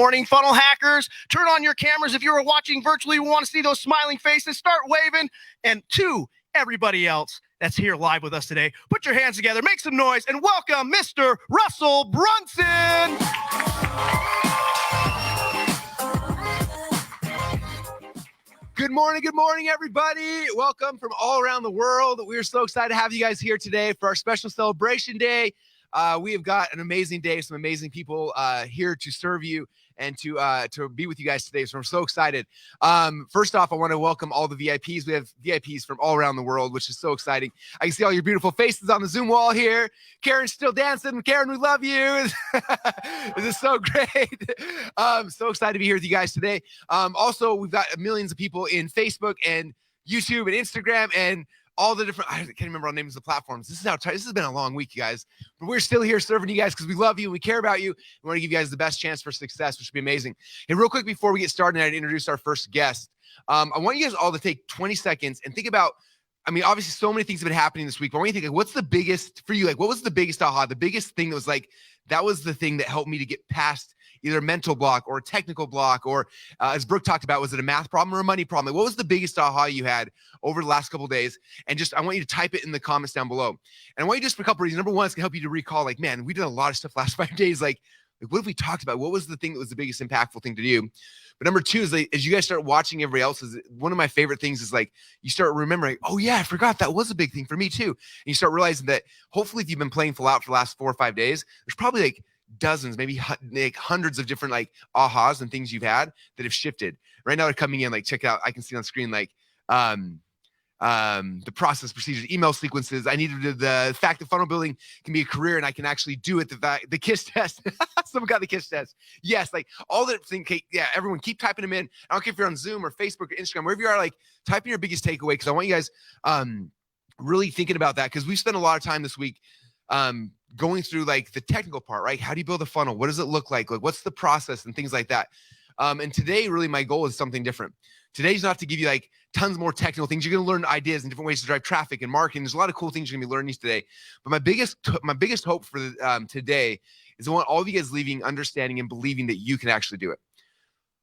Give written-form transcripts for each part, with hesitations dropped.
morning, funnel hackers. Turn on your cameras. If you are watching virtually, we want to see those smiling faces. Start waving. And to everybody else that's here live with us today, put your hands together, make some noise, and welcome Mr. Russell Brunson. Good morning, everybody. Welcome from all around the world. We're so excited to have you guys here today for our special celebration day. We have got an amazing day, some amazing people here to serve you and to be with you guys today. So I'm so excited. First off, I want to welcome all the VIPs. We have VIPs from all around the world, which is so exciting. I can see all your beautiful faces on the Zoom wall here. Karen's still dancing. Karen, we love you. This is so great. So excited to be here with you guys today. Also, we've got millions of people in Facebook and YouTube and Instagram and all the different, I can't remember all the names of the platforms. This has been a long week, you guys. But we're still here serving you guys because we love you. We care about you. We want to give you guys the best chance for success, which would be amazing. And real quick, before we get started, I'd introduce our first guest. I want you guys all to take 20 seconds and think about, I mean, obviously so many things have been happening this week, but I want you to think, like, what's the biggest for you? Like, what was the biggest aha? The biggest thing that was like, that was the thing that helped me to get past either a mental block or a technical block, or as Brooke talked about, was it a math problem or a money problem? Like, what was the biggest aha you had over the last couple of days? And just, I want you to type it in the comments down below. And I want you just for a couple of reasons. Number one, it's gonna help you to recall, like, man, we did a lot of stuff last 5 days. Like what have we talked about? What was the thing that was the biggest impactful thing to do? But number two is, like, as you guys start watching everybody else, is one of my favorite things is like, you start remembering, oh yeah, I forgot that was a big thing for me too. And you start realizing that hopefully if you've been playing Fallout for the last 4 or 5 days, there's probably like dozens, maybe like hundreds of different like ahas and things you've had that have shifted. Right now they're coming in, like, check out, I can see on screen, like the process, procedures, email sequences. I needed the fact that funnel building can be a career and I can actually do it. The KISS test. Someone got the KISS test. Yes, like all that thing. Yeah, everyone keep typing them in. I don't care if you're on Zoom or Facebook or Instagram, wherever you are, like type in your biggest takeaway, because I want you guys really thinking about that, because we've spent a lot of time this week going through like the technical part, right? How do you build a funnel? What does it look like? Like, what's the process and things like that? And today, really, my goal is something different. Today's not to give you like tons more technical things. You're going to learn ideas and different ways to drive traffic and marketing. There's a lot of cool things you're going to be learning today. But my biggest hope for today is I want all of you guys leaving understanding and believing that you can actually do it.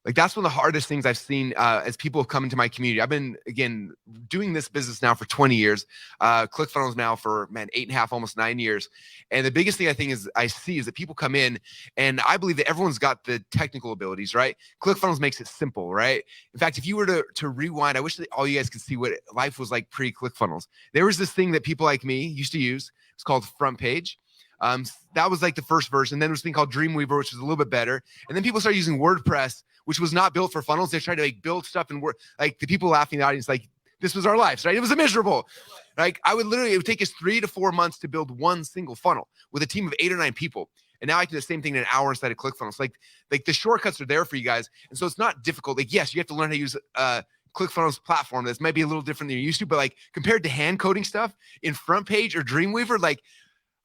Like, that's one of the hardest things I've seen as people have come into my community. I've been, again, doing this business now for 20 years. ClickFunnels now for, 8.5, almost 9 years. And the biggest thing I see is that people come in, and I believe that everyone's got the technical abilities, right? ClickFunnels makes it simple, right? In fact, if you were to rewind, I wish that all you guys could see what life was like pre-ClickFunnels. There was this thing that people like me used to use. It's called Front Page. That was like the first version. Then there was a thing called Dreamweaver, which was a little bit better. And then people started using WordPress, which was not built for funnels. They tried to like build stuff and work. Like, the people laughing in the audience, like, this was our lives, right? It was miserable. Like, it would take us 3 to 4 months to build one single funnel with a team of 8 or 9 people. And now I can do the same thing in an hour inside of ClickFunnels. Like the shortcuts are there for you guys. And so it's not difficult. Like, yes, you have to learn how to use ClickFunnels platform. That's might be a little different than you're used to, but like compared to hand coding stuff in Front Page or Dreamweaver, like,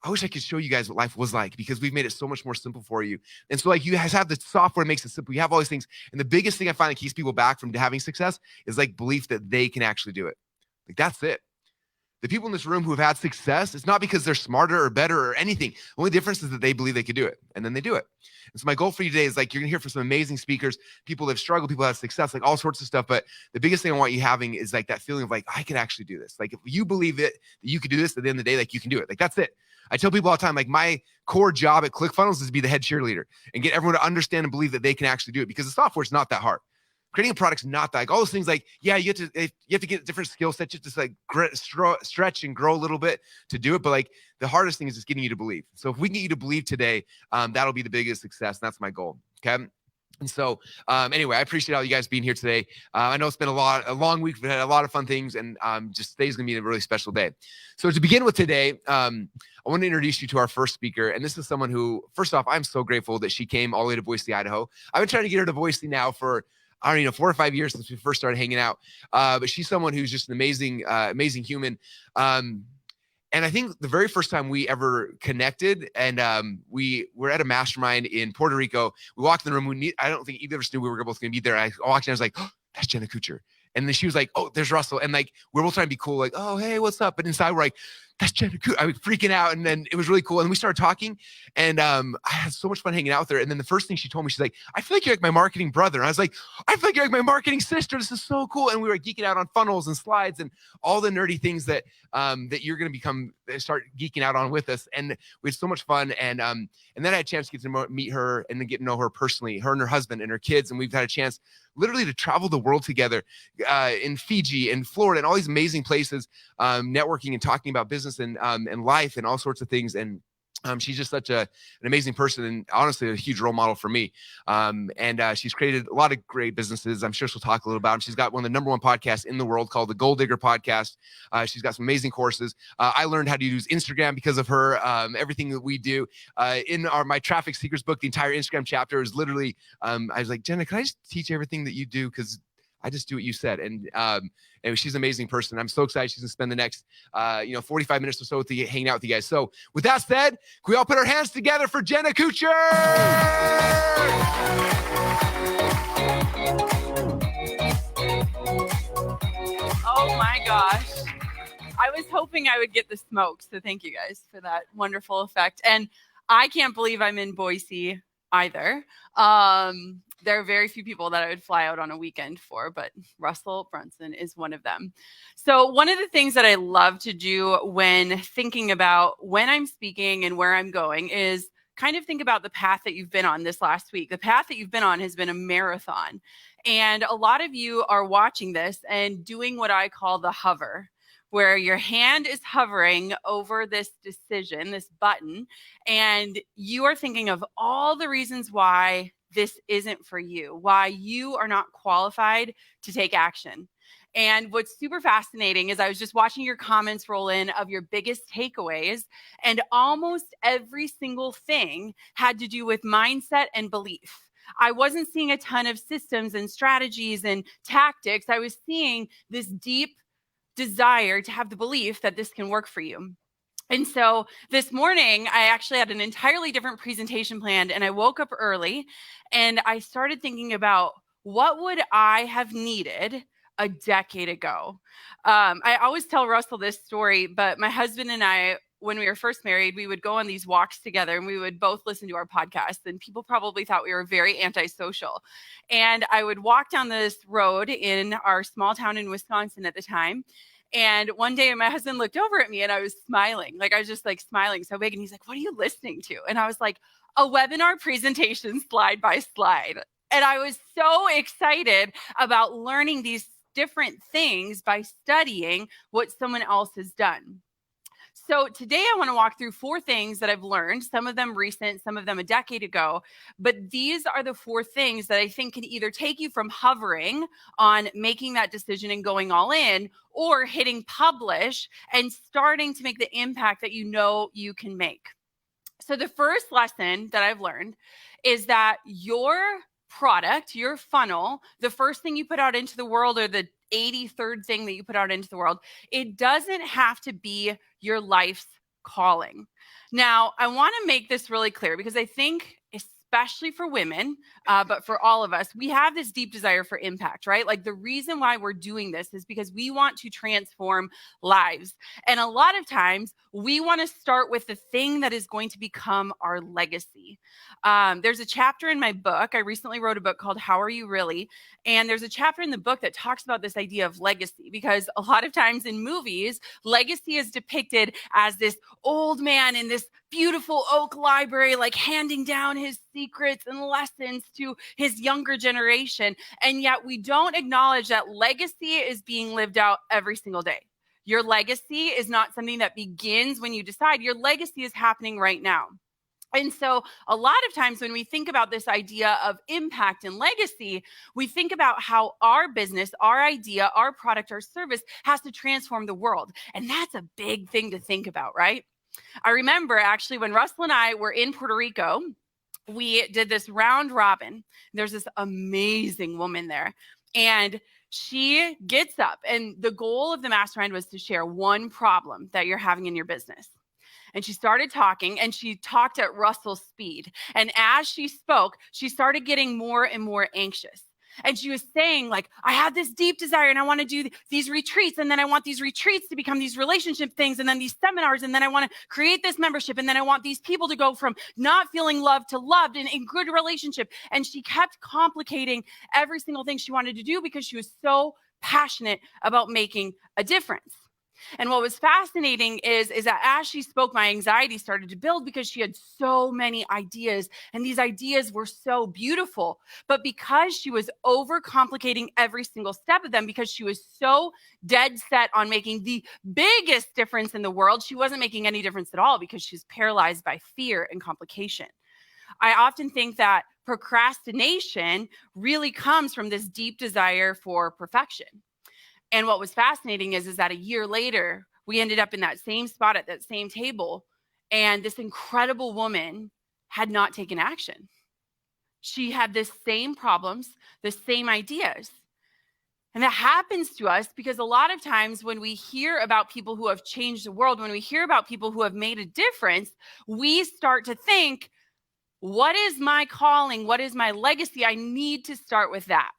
I wish I could show you guys what life was like, because we've made it so much more simple for you. And so, like, you guys have the software that makes it simple. You have all these things. And the biggest thing I find that keeps people back from having success is like belief that they can actually do it. Like, that's it. The people in this room who have had success, it's not because they're smarter or better or anything. The only difference is that they believe they could do it, and then they do it. And so my goal for you today is, like, you're going to hear from some amazing speakers, people that have struggled, people that have success, like all sorts of stuff. But the biggest thing I want you having is like that feeling of like, I can actually do this. Like, if you believe it, that you can do this, at the end of the day, like, you can do it. Like, that's it. I tell people all the time, like, my core job at ClickFunnels is to be the head cheerleader and get everyone to understand and believe that they can actually do it, because the software is not that hard. Creating a product's not that, like, all those things, like, yeah, you have to get different skill sets, just like stretch and grow a little bit to do it. But like, the hardest thing is just getting you to believe. So if we can get you to believe today, that'll be the biggest success. And that's my goal. Okay. And so anyway, I appreciate all you guys being here today. I know it's been a long week. We've had a lot of fun things, and just today's going to be a really special day. So to begin with today, I want to introduce you to our first speaker. And this is someone who, first off, I'm so grateful that she came all the way to Boise, Idaho. I've been trying to get her to Boise now for, I don't know, 4 or 5 years since we first started hanging out. But she's someone who's just an amazing human. And I think the very first time we ever connected, and we were at a mastermind in Puerto Rico. We walked in the room. I don't think either of us knew we were both going to be there. I walked in, I was like, oh, that's Jenna Kutcher. And then she was like, oh, there's Russell. And like, we're both trying to be cool. Like, oh, hey, what's up? But inside we're like, that's Jenna Kutcher. I was freaking out. And then it was really cool. And we started talking, and I had so much fun hanging out with her. And then the first thing she told me, she's like, I feel like you're like my marketing brother. And I was like, I feel like you're like my marketing sister. This is so cool. And we were geeking out on funnels and slides and all the nerdy things that that you're going to start geeking out on with us. And we had so much fun. And then I had a chance to get to meet her and then get to know her personally, her and her husband and her kids. And we've had a chance literally to travel the world together in Fiji and Florida and all these amazing places, networking and talking about business and life and all sorts of things. And she's just such an amazing person and honestly a huge role model for me. She's created a lot of great businesses. I'm sure she'll talk a little about them. She's got one of the #1 podcasts in the world called the Gold Digger Podcast. She's got some amazing courses. I learned how to use Instagram because of her. Everything that we do in my Traffic Secrets book, the entire Instagram chapter is literally, I was like, Jenna, can I just teach everything that you do? Because I just do what you said. And she's an amazing person. I'm so excited she's gonna spend the next 45 minutes or so with you, hanging out with you guys. So with that said, can we all put our hands together for Jenna Kutcher? Oh my gosh. I was hoping I would get the smoke. So thank you guys for that wonderful effect. And I can't believe I'm in Boise either. There are very few people that I would fly out on a weekend for, but Russell Brunson is one of them. So one of the things that I love to do when thinking about when I'm speaking and where I'm going is kind of think about the path that you've been on this last week. The path that you've been on has been a marathon. And a lot of you are watching this and doing what I call the hover, where your hand is hovering over this decision, this button, and you are thinking of all the reasons why this isn't for you, why you are not qualified to take action. And what's super fascinating is I was just watching your comments roll in of your biggest takeaways, and almost every single thing had to do with mindset and belief. I wasn't seeing a ton of systems and strategies and tactics. I was seeing this deep desire to have the belief that this can work for you. And so this morning, I actually had an entirely different presentation planned, and I woke up early and I started thinking about what would I have needed a decade ago. I always tell Russell this story, but my husband and I, when we were first married, we would go on these walks together and we would both listen to our podcast, and people probably thought we were very antisocial. And I would walk down this road in our small town in Wisconsin at the time. And one day my husband looked over at me and I was smiling. Like I was just like smiling so big. And he's like, what are you listening to? And I was like, a webinar presentation slide by slide. And I was so excited about learning these different things by studying what someone else has done. So today I want to walk through 4 things that I've learned, some of them recent, some of them a decade ago, but these are the 4 things that I think can either take you from hovering on making that decision and going all in, or hitting publish and starting to make the impact that you know you can make. So the first lesson that I've learned is that your product, your funnel, the first thing you put out into the world, or the 83rd thing that you put out into the world, it doesn't have to be your life's calling. Now, I want to make this really clear because I think, especially for women, but for all of us, we have this deep desire for impact, right? Like the reason why we're doing this is because we want to transform lives. And a lot of times we want to start with the thing that is going to become our legacy. There's a chapter in my book. I recently wrote a book called How Are You Really? And there's a chapter in the book that talks about this idea of legacy, because a lot of times in movies, legacy is depicted as this old man in this beautiful oak library, like handing down his secrets and lessons to his younger generation. And yet we don't acknowledge that legacy is being lived out every single day. Your legacy is not something that begins when you decide. Your legacy is happening right now. And so a lot of times when we think about this idea of impact and legacy, we think about how our business, our idea, our product, our service has to transform the world. And that's a big thing to think about, right? I remember actually when Russell and I were in Puerto Rico, we did this round robin. There's this amazing woman there. And she gets up, and the goal of the mastermind was to share one problem that you're having in your business. And she started talking, and she talked at Russell's speed. And as she spoke, she started getting more and more anxious. And she was saying, like, I had this deep desire and I want to do these retreats. And then I want these retreats to become these relationship things. And then these seminars. And then I want to create this membership. And then I want these people to go from not feeling loved to loved and in good relationship. And she kept complicating every single thing she wanted to do because she was so passionate about making a difference. And what was fascinating is that as she spoke, my anxiety started to build because she had so many ideas, and these ideas were so beautiful. But because she was overcomplicating every single step of them, because she was so dead set on making the biggest difference in the world, she wasn't making any difference at all because she's paralyzed by fear and complication. I often think that procrastination really comes from this deep desire for perfection. And what was fascinating is that a year later, we ended up in that same spot at that same table, and this incredible woman had not taken action. She had the same problems, the same ideas. And that happens to us because a lot of times when we hear about people who have changed the world, when we hear about people who have made a difference, we start to think, what is my calling? What is my legacy? I need to start with that.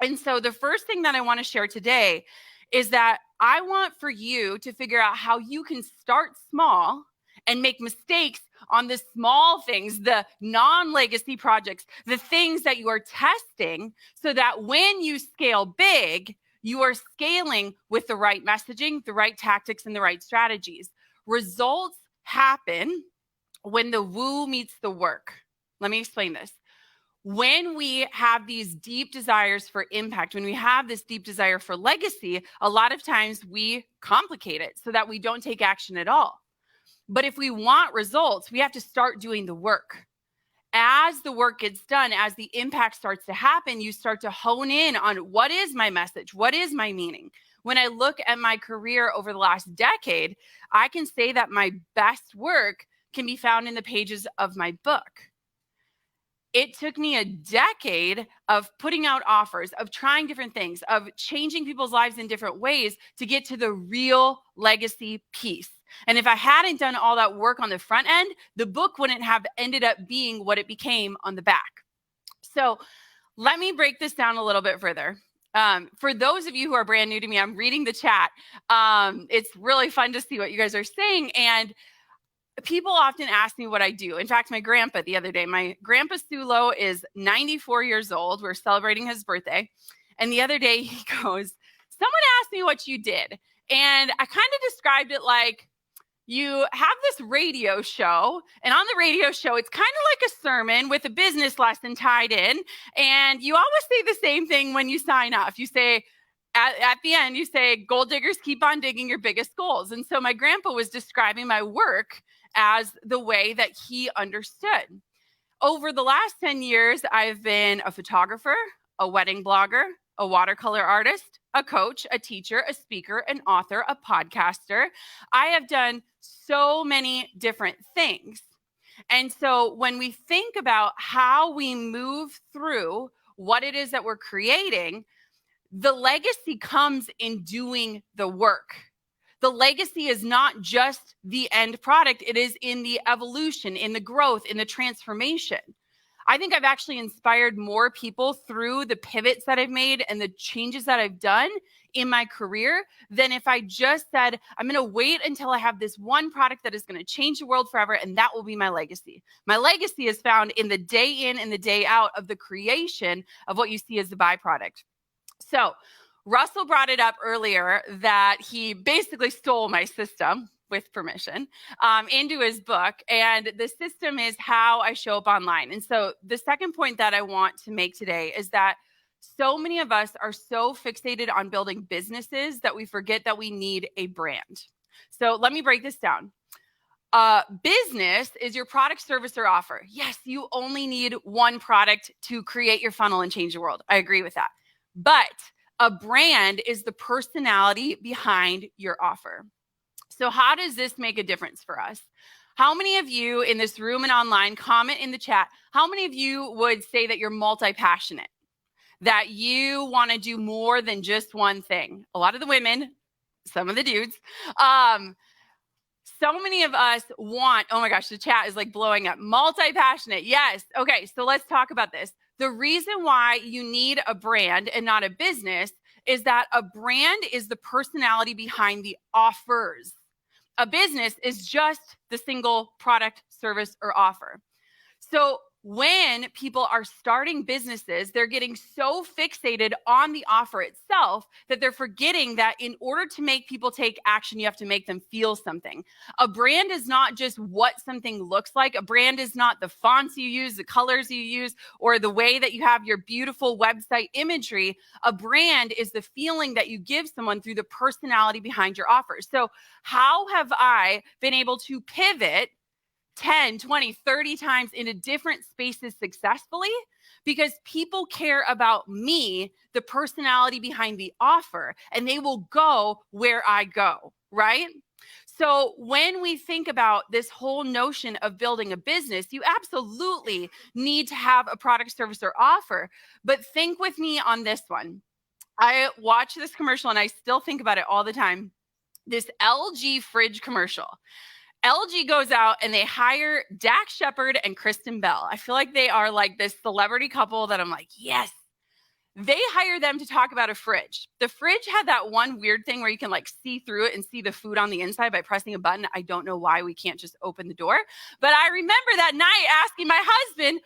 And so the first thing that I want to share today is that I want for you to figure out how you can start small and make mistakes on the small things, the non-legacy projects, the things that you are testing, so that when you scale big, you are scaling with the right messaging, the right tactics, and the right strategies. Results happen when the woo meets the work. Let me explain this. When we have these deep desires for impact, when we have this deep desire for legacy, a lot of times we complicate it so that we don't take action at all. But if we want results, we have to start doing the work. As the work gets done, as the impact starts to happen, you start to hone in on what is my message? What is my meaning? When I look at my career over the last decade, I can say that my best work can be found in the pages of my book. It took me a decade of putting out offers, of trying different things, of changing people's lives in different ways to get to the real legacy piece. And if I hadn't done all that work on the front end, the book wouldn't have ended up being what it became on the back. So let me break this down a little bit further. For those of you who are brand new to me, I'm reading the chat. It's really fun to see what you guys are saying. And people often ask me what I do. In fact, my grandpa the other day, my grandpa Sulo is 94 years old. We're celebrating his birthday. And the other day he goes, someone asked me what you did. And I kind of described it like, you have this radio show, and on the radio show, it's kind of like a sermon with a business lesson tied in. And you always say the same thing when you sign off. You say, at the end, you say, gold diggers, keep on digging your biggest goals. And so my grandpa was describing my work as the way that he understood. Over the last 10 years, I've been a photographer, a wedding blogger, a watercolor artist, a coach, a teacher, a speaker, an author, a podcaster. I have done so many different things. And so when we think about how we move through what it is that we're creating, the legacy comes in doing the work. The legacy is not just the end product. It is in the evolution, in the growth, in the transformation. I think I've actually inspired more people through the pivots that I've made and the changes that I've done in my career than if I just said, I'm going to wait until I have this one product that is going to change the world forever, and that will be my legacy. My legacy is found in the day in and the day out of the creation of what you see as the byproduct. So Russell brought it up earlier that he basically stole my system, with permission, into his book. And the system is how I show up online. And so the second point that I want to make today is that so many of us are so fixated on building businesses that we forget that we need a brand. So let me break this down. Business is your product, service, or offer. Yes, you only need one product to create your funnel and change the world. I agree with that. But a brand is the personality behind your offer. So how does this make a difference for us? How many of you in this room and online, comment in the chat, how many of you would say that you're multi-passionate, that you want to do more than just one thing? A lot of the women, some of the dudes. So many of us want, oh my gosh, the chat is like blowing up. Multi-passionate, yes. Okay, so let's talk about this. The reason why you need a brand and not a business is that a brand is the personality behind the offers. A business is just the single product, service, or offer. So when people are starting businesses, they're getting so fixated on the offer itself that they're forgetting that in order to make people take action, you have to make them feel something. A brand is not just what something looks like. A brand is not the fonts you use, the colors you use, or the way that you have your beautiful website imagery. A brand is the feeling that you give someone through the personality behind your offer. So how have I been able to pivot 10, 20, 30 times into different spaces successfully? Because people care about me, the personality behind the offer, and they will go where I go, right? So when we think about this whole notion of building a business, you absolutely need to have a product, service, or offer. But think with me on this one. I watch this commercial and I still think about it all the time. This LG fridge commercial. LG goes out and they hire Dax Shepard and Kristen Bell. I feel like they are like this celebrity couple that I'm like, yes. They hire them to talk about a fridge. The fridge had that one weird thing where you can like see through it and see the food on the inside by pressing a button. I don't know why we can't just open the door. But I remember that night asking my husband,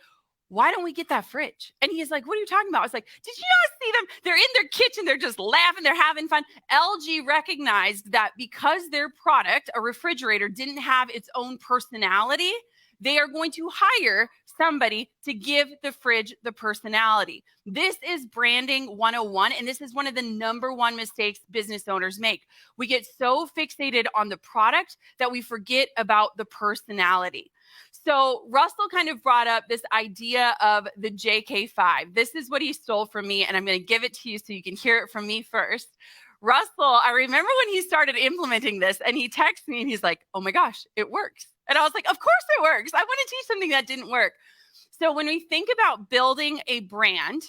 why don't we get that fridge? And he's like, what are you talking about? I was like, did you not see them? They're in their kitchen. They're just laughing. They're having fun. LG recognized that because their product, a refrigerator, didn't have its own personality, they are going to hire somebody to give the fridge the personality. This is branding 101, and this is one of the number one mistakes business owners make. We get so fixated on the product that we forget about the personality. So Russell kind of brought up this idea of the JK5. This is what he stole from me, and I'm going to give it to you so you can hear it from me first. Russell, I remember when he started implementing this, and he texted me, and he's like, oh my gosh, it works. And I was like, of course it works. I want to teach something that didn't work. So when we think about building a brand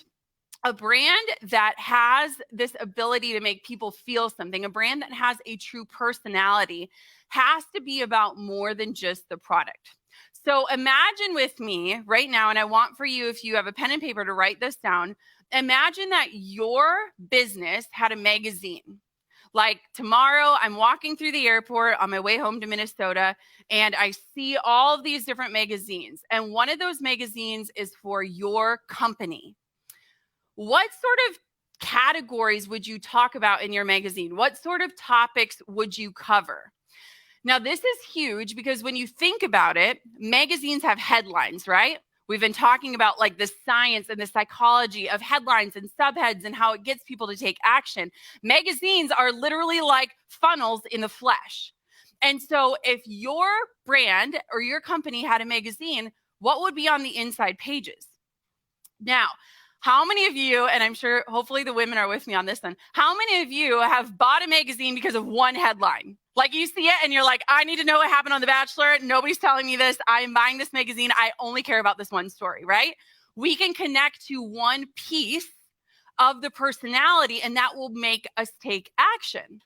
that has this ability to make people feel something, a brand that has a true personality, has to be about more than just the product. So imagine with me right now, and I want for you, if you have a pen and paper, to write this down. Imagine that your business had a magazine. Like tomorrow, I'm walking through the airport on my way home to Minnesota, and I see all of these different magazines. And one of those magazines is for your company. What sort of categories would you talk about in your magazine? What sort of topics would you cover? Now, this is huge because when you think about it, magazines have headlines, right? We've been talking about like the science and the psychology of headlines and subheads and how it gets people to take action. Magazines are literally like funnels in the flesh. And so if your brand or your company had a magazine, what would be on the inside pages? Now, how many of you, and I'm sure hopefully the women are with me on this one, how many of you have bought a magazine because of one headline? Like you see it and you're like, I need to know what happened on The Bachelor. Nobody's telling me this. I'm buying this magazine. I only care about this one story, right? We can connect to one piece of the personality and that will make us take action.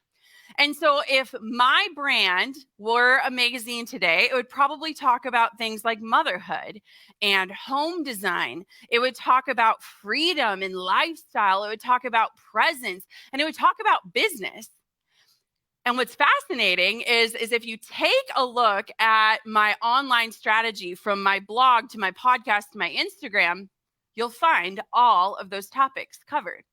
And so if my brand were a magazine today, it would probably talk about things like motherhood and home design. It would talk about freedom and lifestyle. It would talk about presence, and it would talk about business. And what's fascinating is if you take a look at my online strategy from my blog to my podcast to my Instagram, you'll find all of those topics covered.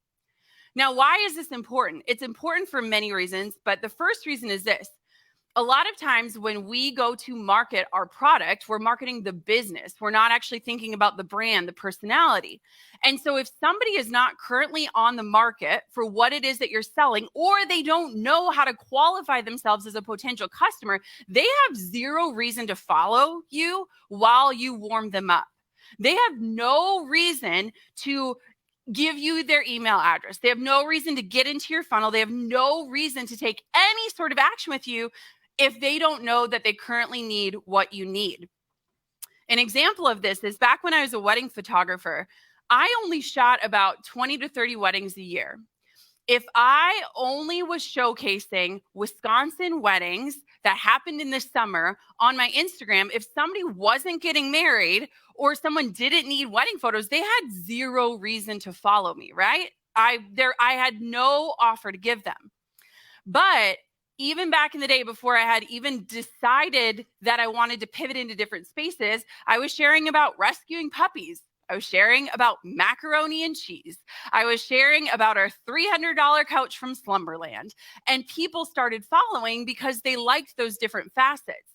Now, why is this important? It's important for many reasons, but the first reason is this. A lot of times when we go to market our product, we're marketing the business. We're not actually thinking about the brand, the personality. And so if somebody is not currently on the market for what it is that you're selling, or they don't know how to qualify themselves as a potential customer, they have zero reason to follow you while you warm them up. They have no reason to give you their email address. They have no reason to get into your funnel. They have no reason to take any sort of action with you if they don't know that they currently need what you need. An example of this is back when I was a wedding photographer, I only shot about 20 to 30 weddings a year. If I only was showcasing Wisconsin weddings that happened in the summer on my Instagram, if somebody wasn't getting married or someone didn't need wedding photos, they had zero reason to follow me, right? I had no offer to give them. But even back in the day, before I had even decided that I wanted to pivot into different spaces, I was sharing about rescuing puppies. I was sharing about macaroni and cheese. I was sharing about our $300 couch from Slumberland. And people started following because they liked those different facets.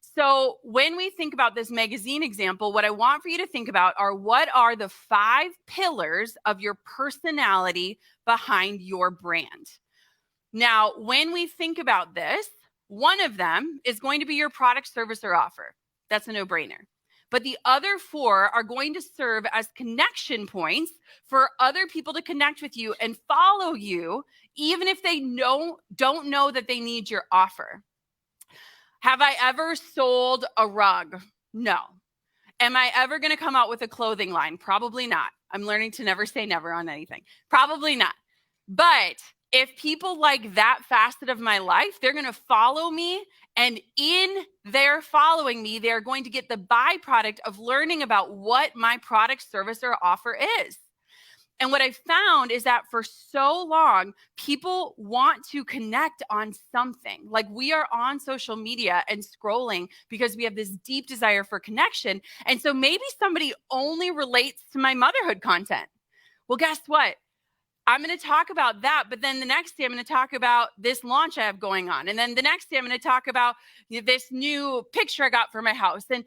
So when we think about this magazine example, what I want for you to think about are what are the 5 pillars of your personality behind your brand. Now, when we think about this, one of them is going to be your product, service, or offer. That's a no-brainer. But the other 4 are going to serve as connection points for other people to connect with you and follow you, even if they don't know that they need your offer. Have I ever sold a rug? No. Am I ever going to come out with a clothing line? Probably not. I'm learning to never say never on anything. Probably not. But if people like that facet of my life, they're going to follow me. And in their following me, they're going to get the byproduct of learning about what my product, service, or offer is. And what I found is that for so long, people want to connect on something. Like we are on social media and scrolling because we have this deep desire for connection. And so maybe somebody only relates to my motherhood content. Well, guess what? I'm going to talk about that, but then the next day I'm going to talk about this launch I have going on. And then the next day I'm going to talk about this new picture I got for my house. And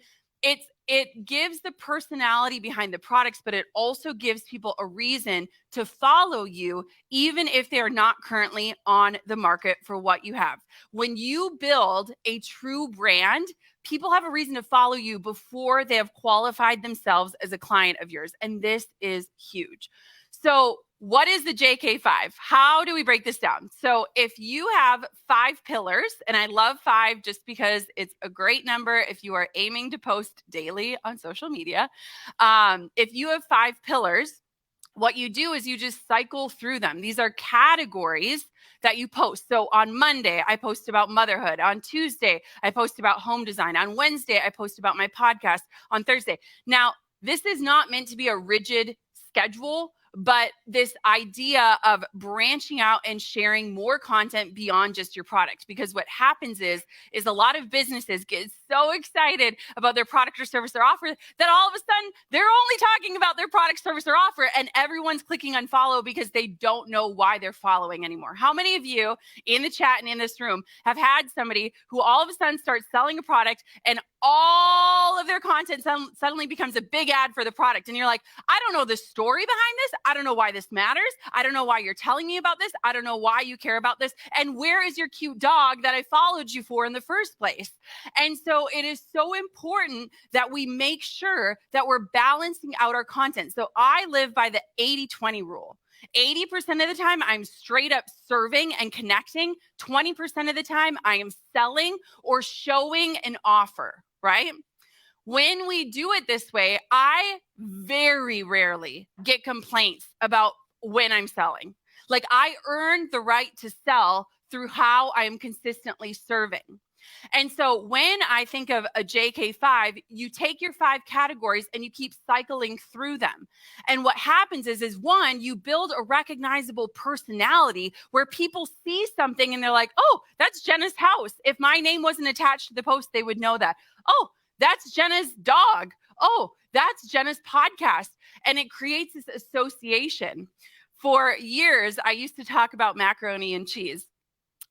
it gives the personality behind the products, but it also gives people a reason to follow you, even if they are not currently on the market for what you have. When you build a true brand, people have a reason to follow you before they have qualified themselves as a client of yours. And this is huge. So what is the JK5? How do we break this down? So if you have 5 pillars, and I love 5 just because it's a great number if you are aiming to post daily on social media. If you have 5 pillars, what you do is you just cycle through them. These are categories that you post. So on Monday, I post about motherhood. On Tuesday, I post about home design. On Wednesday, I post about my podcast. On Thursday. Now, this is not meant to be a rigid schedule, but this idea of branching out and sharing more content beyond just your product. Because what happens is a lot of businesses get so excited about their product or service or offer that all of a sudden they're only talking about their product, service, or offer, and everyone's clicking unfollow because they don't know why they're following anymore. How many of you in the chat and in this room have had somebody who all of a sudden starts selling a product and all of their content suddenly becomes a big ad for the product? And you're like, I don't know the story behind this. I don't know why this matters. I don't know why you're telling me about this. I don't know why you care about this. And where is your cute dog that I followed you for in the first place? And so it is so important that we make sure that we're balancing out our content. So I live by the 80-20 rule. 80% of the time, I'm straight up serving and connecting. 20% of the time, I am selling or showing an offer, right? When we do it this way, I very rarely get complaints about when I'm selling. Like I earned the right to sell through how I am consistently serving. And so when I think of a JK5, you take your 5 categories and you keep cycling through them. And what happens is one, you build a recognizable personality where people see something and they're like, oh, that's Jenna's house. If my name wasn't attached to the post, they would know that. Oh, that's Jenna's dog. Oh, that's Jenna's podcast. And it creates this association. For years, I used to talk about macaroni and cheese.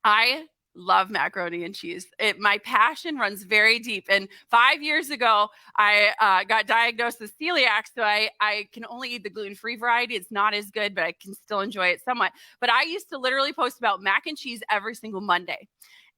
I love macaroni and cheese. My passion runs very deep. And 5 years ago, I got diagnosed with celiac, so I can only eat the gluten-free variety. It's not as good, but I can still enjoy it somewhat. But I used to literally post about mac and cheese every single Monday.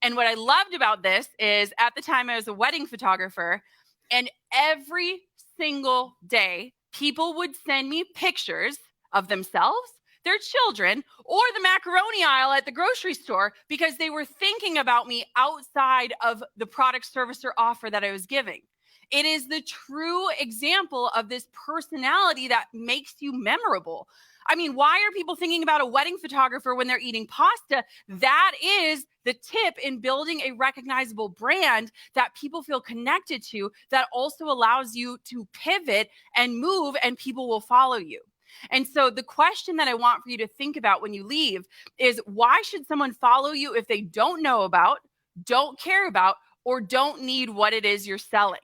And what I loved about this is at the time I was a wedding photographer, and every single day, people would send me pictures of themselves, their children, or the macaroni aisle at the grocery store because they were thinking about me outside of the product, service, or offer that I was giving. It is the true example of this personality that makes you memorable. I mean, why are people thinking about a wedding photographer when they're eating pasta? That is the tip in building a recognizable brand that people feel connected to, that also allows you to pivot and move, and people will follow you. And so the question that I want for you to think about when you leave is, why should someone follow you if they don't know about, don't care about, or don't need what it is you're selling?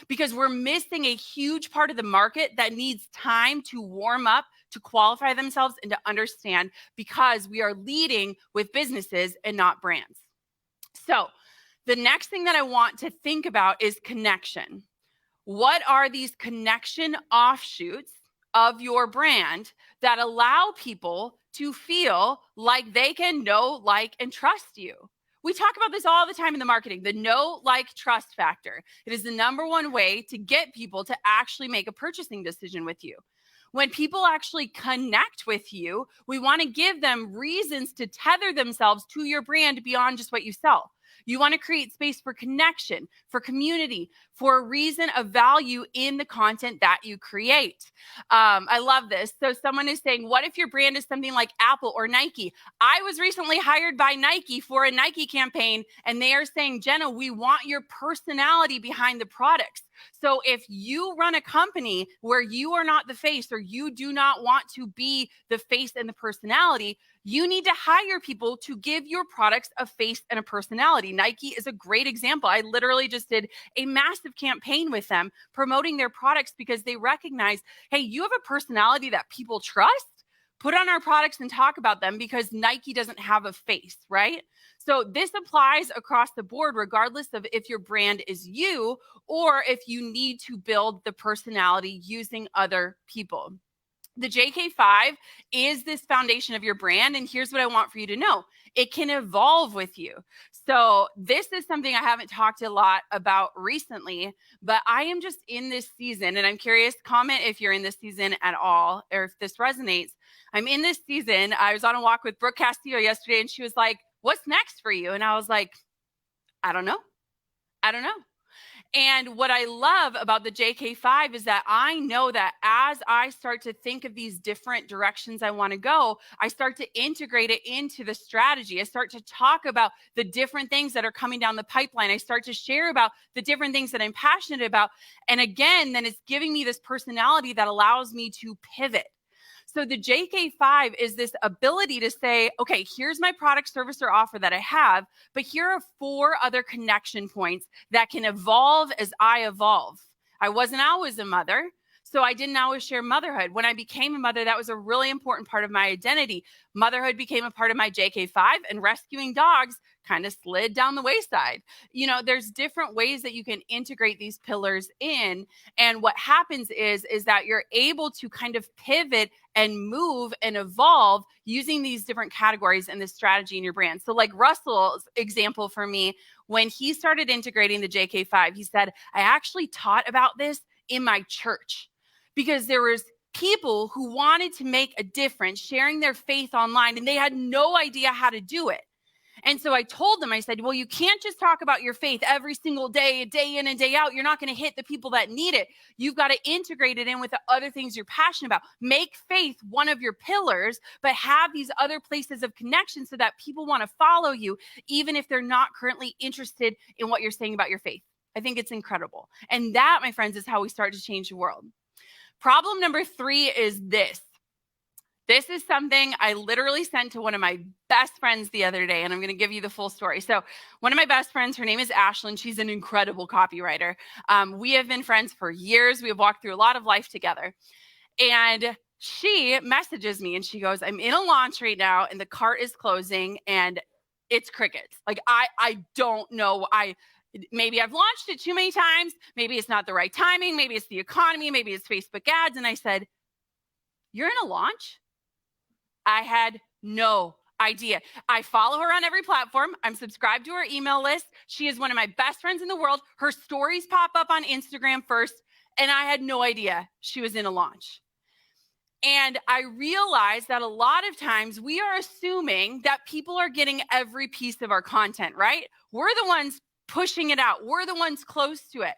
Because we're missing a huge part of the market that needs time to warm up, to qualify themselves, and to understand, because we are leading with businesses and not brands. So the next thing that I want to think about is connection. What are these connection offshoots of your brand that allow people to feel like they can know, like, and trust you? We talk about this all the time in the marketing, the know, like, trust factor. It is the number one way to get people to actually make a purchasing decision with you. When people actually connect with you, we want to give them reasons to tether themselves to your brand beyond just what you sell. You want to create space for connection, for community, for a reason of value in the content that you create. I love this. So someone is saying, what if your brand is something like Apple or Nike? I was recently hired by Nike for a Nike campaign, and they are saying, Jenna, we want your personality behind the products. So if you run a company where you are not the face, or you do not want to be the face and the personality, you need to hire people to give your products a face and a personality. Nike is a great example. I literally just did a massive campaign with them promoting their products because they recognize, hey, you have a personality that people trust. Put on our products and talk about them, because Nike doesn't have a face, right? So this applies across the board, regardless of if your brand is you or if you need to build the personality using other people. The JK5 is this foundation of your brand. And here's what I want for you to know. It can evolve with you. So this is something I haven't talked a lot about recently, but I am just in this season, and I'm curious, comment if you're in this season at all, or if this resonates. I'm in this season. I was on a walk with Brooke Castillo yesterday, and she was like, what's next for you? And I was like, I don't know. And what I love about the JK5 is that I know that as I start to think of these different directions I want to go, I start to integrate it into the strategy. I start to talk about the different things that are coming down the pipeline. I start to share about the different things that I'm passionate about. And again, then it's giving me this personality that allows me to pivot. So the JK5 is this ability to say, okay, here's my product, service, or offer that I have, but here are 4 other connection points that can evolve as I evolve. I wasn't always a mother, so I didn't always share motherhood. When I became a mother, that was a really important part of my identity. Motherhood became a part of my JK5, and rescuing dogs kind of slid down the wayside. You know, there's different ways that you can integrate these pillars in. And what happens is that you're able to kind of pivot and move and evolve using these different categories and this strategy in your brand. So like Russell's example for me, when he started integrating the JK5, he said, I actually taught about this in my church because there was people who wanted to make a difference sharing their faith online, and they had no idea how to do it. And so I told them, I said, well, you can't just talk about your faith every single day, day in and day out. You're not going to hit the people that need it. You've got to integrate it in with the other things you're passionate about. Make faith one of your pillars, but have these other places of connection so that people want to follow you, even if they're not currently interested in what you're saying about your faith. I think it's incredible. And that, my friends, is how we start to change the world. Problem number 3 is this. This is something I literally sent to one of my best friends the other day, and I'm going to give you the full story. So one of my best friends, her name is Ashlyn. She's an incredible copywriter. We have been friends for years. We have walked through a lot of life together. And she messages me and she goes, I'm in a launch right now and the cart is closing and it's crickets. Like, I don't know. Maybe I've launched it too many times. Maybe it's not the right timing. Maybe it's the economy. Maybe it's Facebook ads. And I said, you're in a launch? I had no idea. I follow her on every platform. I'm subscribed to her email list. She is one of my best friends in the world. Her stories pop up on Instagram first, and I had no idea she was in a launch. And I realized that a lot of times we are assuming that people are getting every piece of our content, right? We're the ones pushing it out. We're the ones close to it.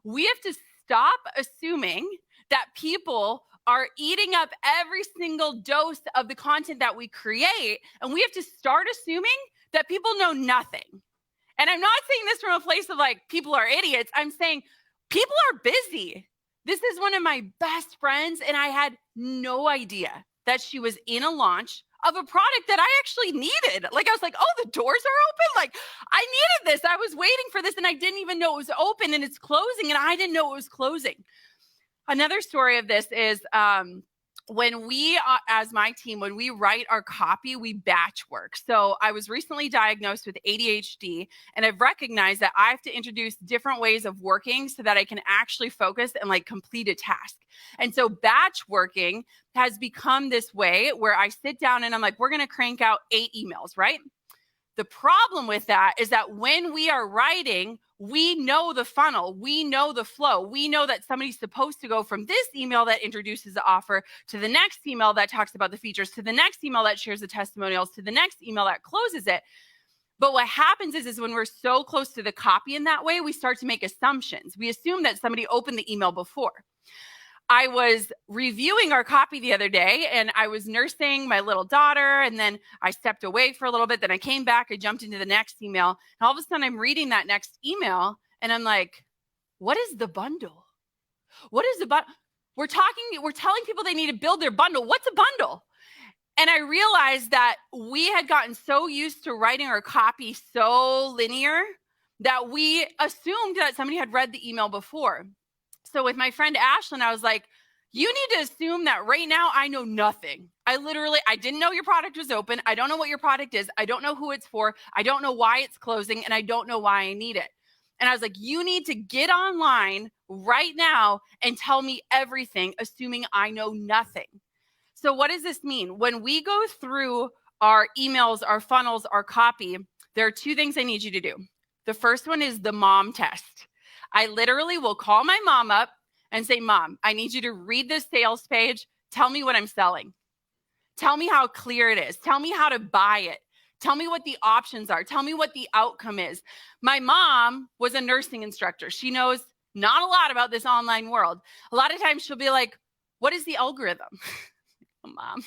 We have to stop assuming that people are eating up every single dose of the content that we create. And we have to start assuming that people know nothing. And I'm not saying this from a place of like, people are idiots. I'm saying people are busy. This is one of my best friends, and I had no idea that she was in a launch of a product that I actually needed. Like, I was like, oh, the doors are open? Like, I needed this. I was waiting for this, and I didn't even know it was open, and it's closing, and I didn't know it was closing. Another story of this is when we, as my team, when we write our copy, we batch work. So I was recently diagnosed with ADHD, and I've recognized that I have to introduce different ways of working so that I can actually focus and like complete a task. And so batch working has become this way where I sit down and I'm like, we're going to crank out 8 emails, right? The problem with that is that when we are writing, we know the funnel, we know the flow, we know that somebody's supposed to go from this email that introduces the offer to the next email that talks about the features, to the next email that shares the testimonials, to the next email that closes it. But what happens is when we're so close to the copy in that way, we start to make assumptions. We assume that somebody opened the email before. I was reviewing our copy the other day, and I was nursing my little daughter, and then I stepped away for a little bit. Then I came back, I jumped into the next email, and all of a sudden I'm reading that next email, and I'm like, what is the bundle? What is the bundle? We're telling people they need to build their bundle. What's a bundle? And I realized that we had gotten so used to writing our copy so linear that we assumed that somebody had read the email before. So with my friend Ashlyn, I was like, you need to assume that right now I know nothing. I didn't know your product was open. I don't know what your product is. I don't know who it's for. I don't know why it's closing, and I don't know why I need it. And I was like, you need to get online right now and tell me everything, assuming I know nothing. So what does this mean? When we go through our emails, our funnels, our copy, there are 2 things I need you to do. The first one is the mom test. I literally will call my mom up and say, Mom, I need you to read this sales page. Tell me what I'm selling. Tell me how clear it is. Tell me how to buy it. Tell me what the options are. Tell me what the outcome is. My mom was a nursing instructor. She knows not a lot about this online world. A lot of times she'll be like, what is the algorithm? Mom,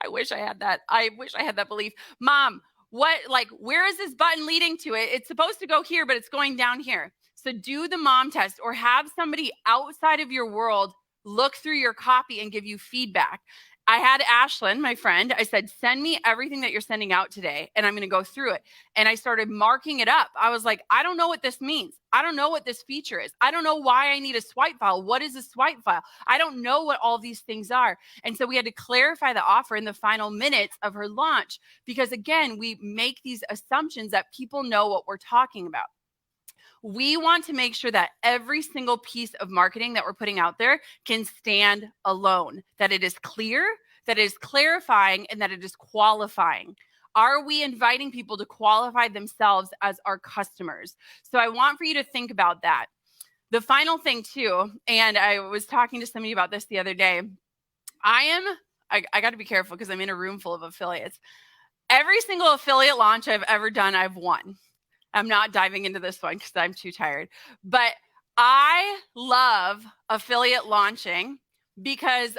I wish I had that. I wish I had that belief. Mom, where is this button leading to it? It's supposed to go here, but it's going down here. So do the mom test, or have somebody outside of your world look through your copy and give you feedback. I had Ashlyn, my friend, I said, send me everything that you're sending out today, and I'm going to go through it. And I started marking it up. I was like, I don't know what this means. I don't know what this feature is. I don't know why I need a swipe file. What is a swipe file? I don't know what all these things are. And so we had to clarify the offer in the final minutes of her launch, because again, we make these assumptions that people know what we're talking about. We want to make sure that every single piece of marketing that we're putting out there can stand alone, that it is clear, that it is clarifying, and that it is qualifying. Are we inviting people to qualify themselves as our customers? So I want for you to think about that. The final thing too, and I was talking to somebody about this the other day. I got to be careful because I'm in a room full of affiliates. Every single affiliate launch I've ever done, I've won. I'm not diving into this one because I'm too tired. But I love affiliate launching because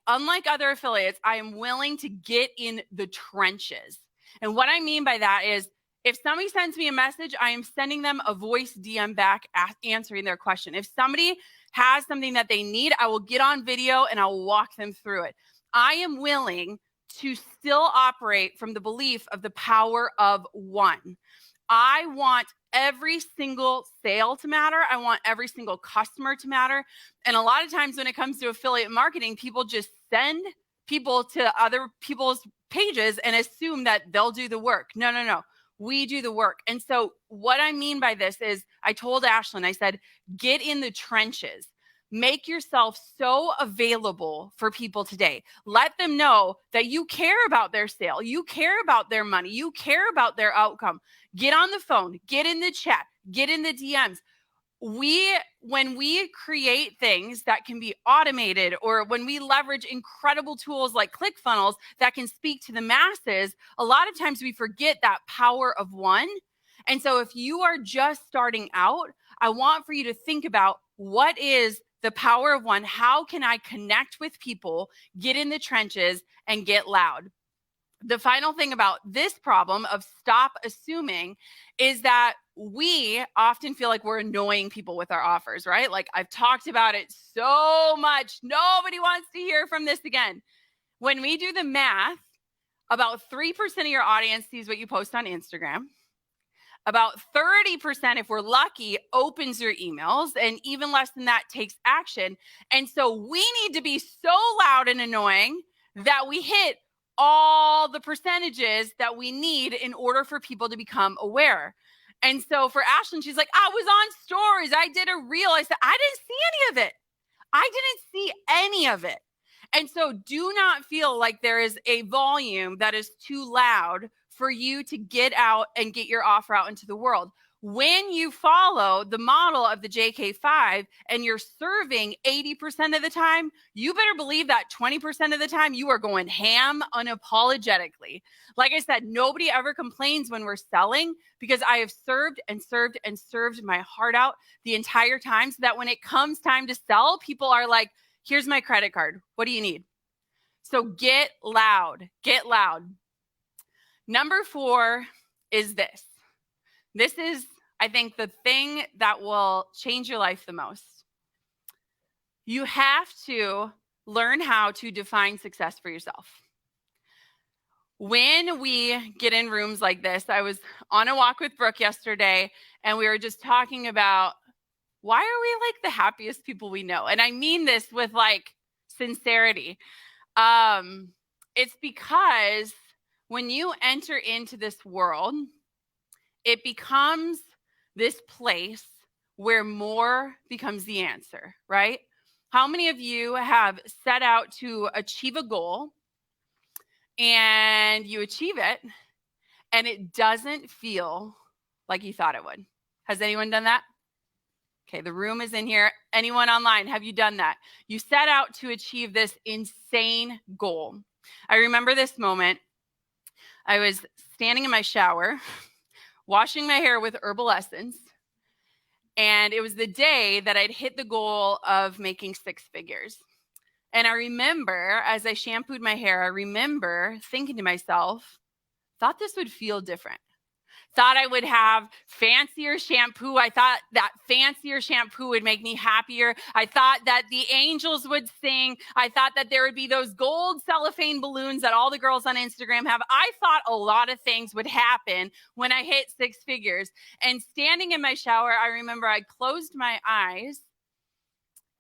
unlike other affiliates, I am willing to get in the trenches. And what I mean by that is, if somebody sends me a message, I am sending them a voice DM back answering their question. If somebody has something that they need, I will get on video and I'll walk them through it. I am willing to still operate from the belief of the power of one. I want every single sale to matter. I want every single customer to matter. And a lot of times when it comes to affiliate marketing, people just send people to other people's pages and assume that they'll do the work. No. We do the work. And so what I mean by this is, I told Ashlyn, I said, get in the trenches. Make yourself so available for people today. Let them know that you care about their sale. You care about their money. You care about their outcome. Get on the phone, get in the chat, get in the DMs. When we create things that can be automated, or when we leverage incredible tools like ClickFunnels that can speak to the masses, a lot of times we forget that power of one. And so if you are just starting out, I want for you to think about, what is The power of one. How can I connect with people, get in the trenches, and get loud? The final thing about this problem of stop assuming is that we often feel like we're annoying people with our offers, right? Like I've talked about it so much. Nobody wants to hear from this again. When we do the math, about 3% of your audience sees what you post on Instagram. About 30%, if we're lucky, opens your emails, and even less than that takes action. And so we need to be so loud and annoying that we hit all the percentages that we need in order for people to become aware. And so for Ashlyn, she's like, I was on stories. I did a reel. I said, I didn't see any of it. I didn't see any of it. And so do not feel like there is a volume that is too loud for you to get out and get your offer out into the world. When you follow the model of the JK5 and you're serving 80% of the time, you better believe that 20% of the time you are going ham unapologetically. Like I said, nobody ever complains when we're selling because I have served and served and served my heart out the entire time so that when it comes time to sell, people are like, here's my credit card. What do you need? So get loud. Get loud. Number 4 is this. This is, I think, the thing that will change your life the most. You have to learn how to define success for yourself. When we get in rooms like this, I was on a walk with Brooke yesterday, and we were just talking about why are we like the happiest people we know? And I mean this with like sincerity. It's because when you enter into this world, it becomes this place where more becomes the answer, right? How many of you have set out to achieve a goal and you achieve it and it doesn't feel like you thought it would? Has anyone done that? Okay, the room is in here. Anyone online, have you done that? You set out to achieve this insane goal. I remember this moment. I was standing in my shower, washing my hair with herbal essence, and it was the day that I'd hit the goal of making 6 figures. And I remember, as I shampooed my hair, I remember thinking to myself, thought this would feel different. Thought I would have fancier shampoo. I thought that fancier shampoo would make me happier. I thought that the angels would sing. I thought that there would be those gold cellophane balloons that all the girls on Instagram have. I thought a lot of things would happen when I hit 6 figures. And standing in my shower, I remember I closed my eyes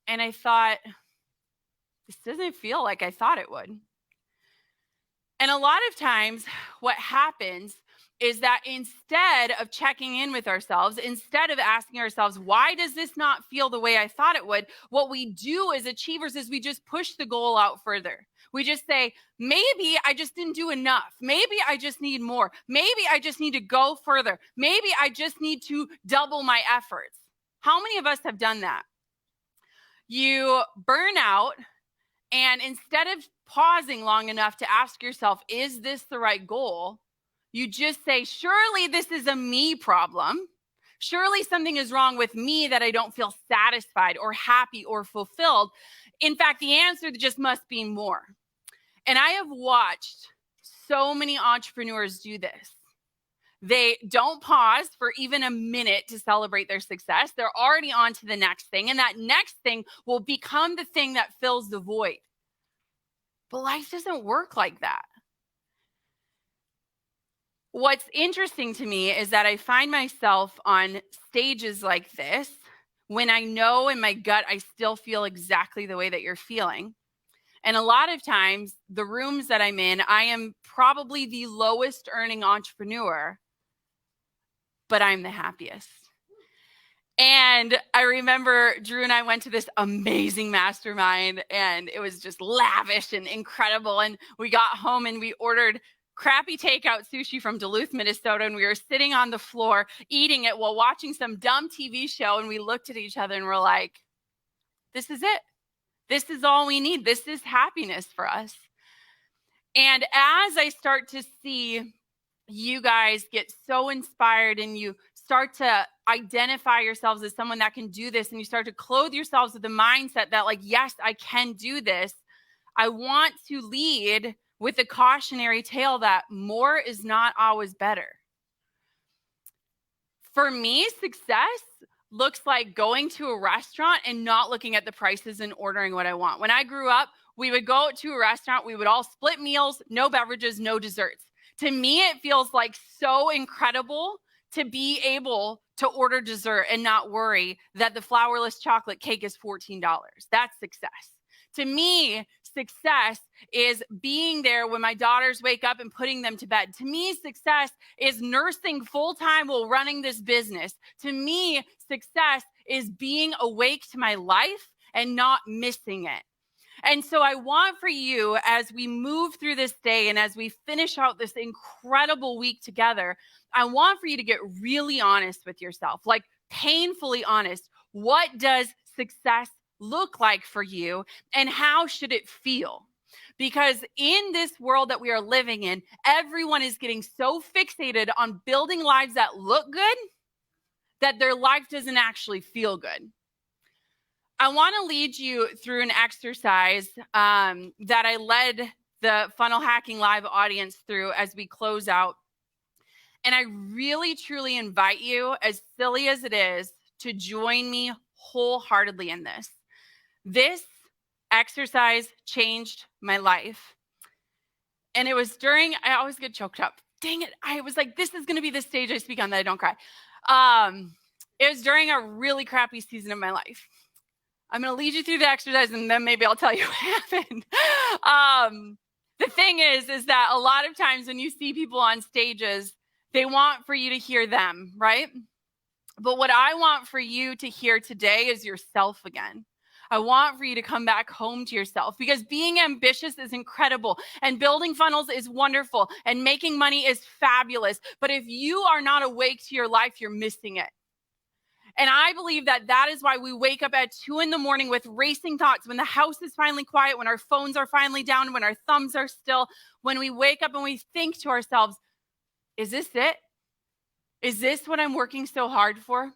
and I thought, this doesn't feel like I thought it would. And a lot of times what happens is that instead of checking in with ourselves, instead of asking ourselves, why does this not feel the way I thought it would? What we do as achievers is we just push the goal out further. We just say, maybe I just didn't do enough. Maybe I just need more. Maybe I just need to go further. Maybe I just need to double my efforts. How many of us have done that? You burn out, and instead of pausing long enough to ask yourself, is this the right goal? You just say, surely this is a me problem. Surely something is wrong with me that I don't feel satisfied or happy or fulfilled. In fact, the answer just must be more. And I have watched so many entrepreneurs do this. They don't pause for even a minute to celebrate their success. They're already on to the next thing. And that next thing will become the thing that fills the void. But life doesn't work like that. What's interesting to me is that I find myself on stages like this when I know in my gut I still feel exactly the way that you're feeling. And a lot of times, the rooms that I'm in, I am probably the lowest earning entrepreneur, but I'm the happiest. And I remember Drew and I went to this amazing mastermind, and it was just lavish and incredible. And we got home and we ordered crappy takeout sushi from Duluth, Minnesota, and we were sitting on the floor eating it while watching some dumb TV show, and we looked at each other and we're like, this is it. This is all we need. This is happiness for us. And as I start to see you guys get so inspired and you start to identify yourselves as someone that can do this, and you start to clothe yourselves with the mindset that, like, yes, I can do this, I want to lead with a cautionary tale that more is not always better. For me, success looks like going to a restaurant and not looking at the prices and ordering what I want. When I grew up, we would go to a restaurant, we would all split meals, no beverages, no desserts. To me, it feels like so incredible to be able to order dessert and not worry that the flourless chocolate cake is $14. That's success. To me, success is being there when my daughters wake up and putting them to bed. To me, success is nursing full-time while running this business. To me, success is being awake to my life and not missing it. And so I want for you, as we move through this day and as we finish out this incredible week together, I want for you to get really honest with yourself, like painfully honest. What does success look like for you, and how should it feel? Because in this world that we are living in, everyone is getting so fixated on building lives that look good that their life doesn't actually feel good. I want to lead you through an exercise that I led the Funnel Hacking Live audience through as we close out. And I really, truly invite you, as silly as it is, to join me wholeheartedly in this. This exercise changed my life. And it was during, I always get choked up. Dang it. I was like, this is going to be the stage I speak on that I don't cry. It was during a really crappy season of my life. I'm going to lead you through the exercise, and then maybe I'll tell you what happened. The thing is that a lot of times when you see people on stages, they want for you to hear them, right? But what I want for you to hear today is yourself again. I want for you to come back home to yourself, because being ambitious is incredible and building funnels is wonderful and making money is fabulous. But if you are not awake to your life, you're missing it. And I believe that is why we wake up at 2 a.m. with racing thoughts, when the house is finally quiet, when our phones are finally down, when our thumbs are still, when we wake up and we think to ourselves, is this it? Is this what I'm working so hard for?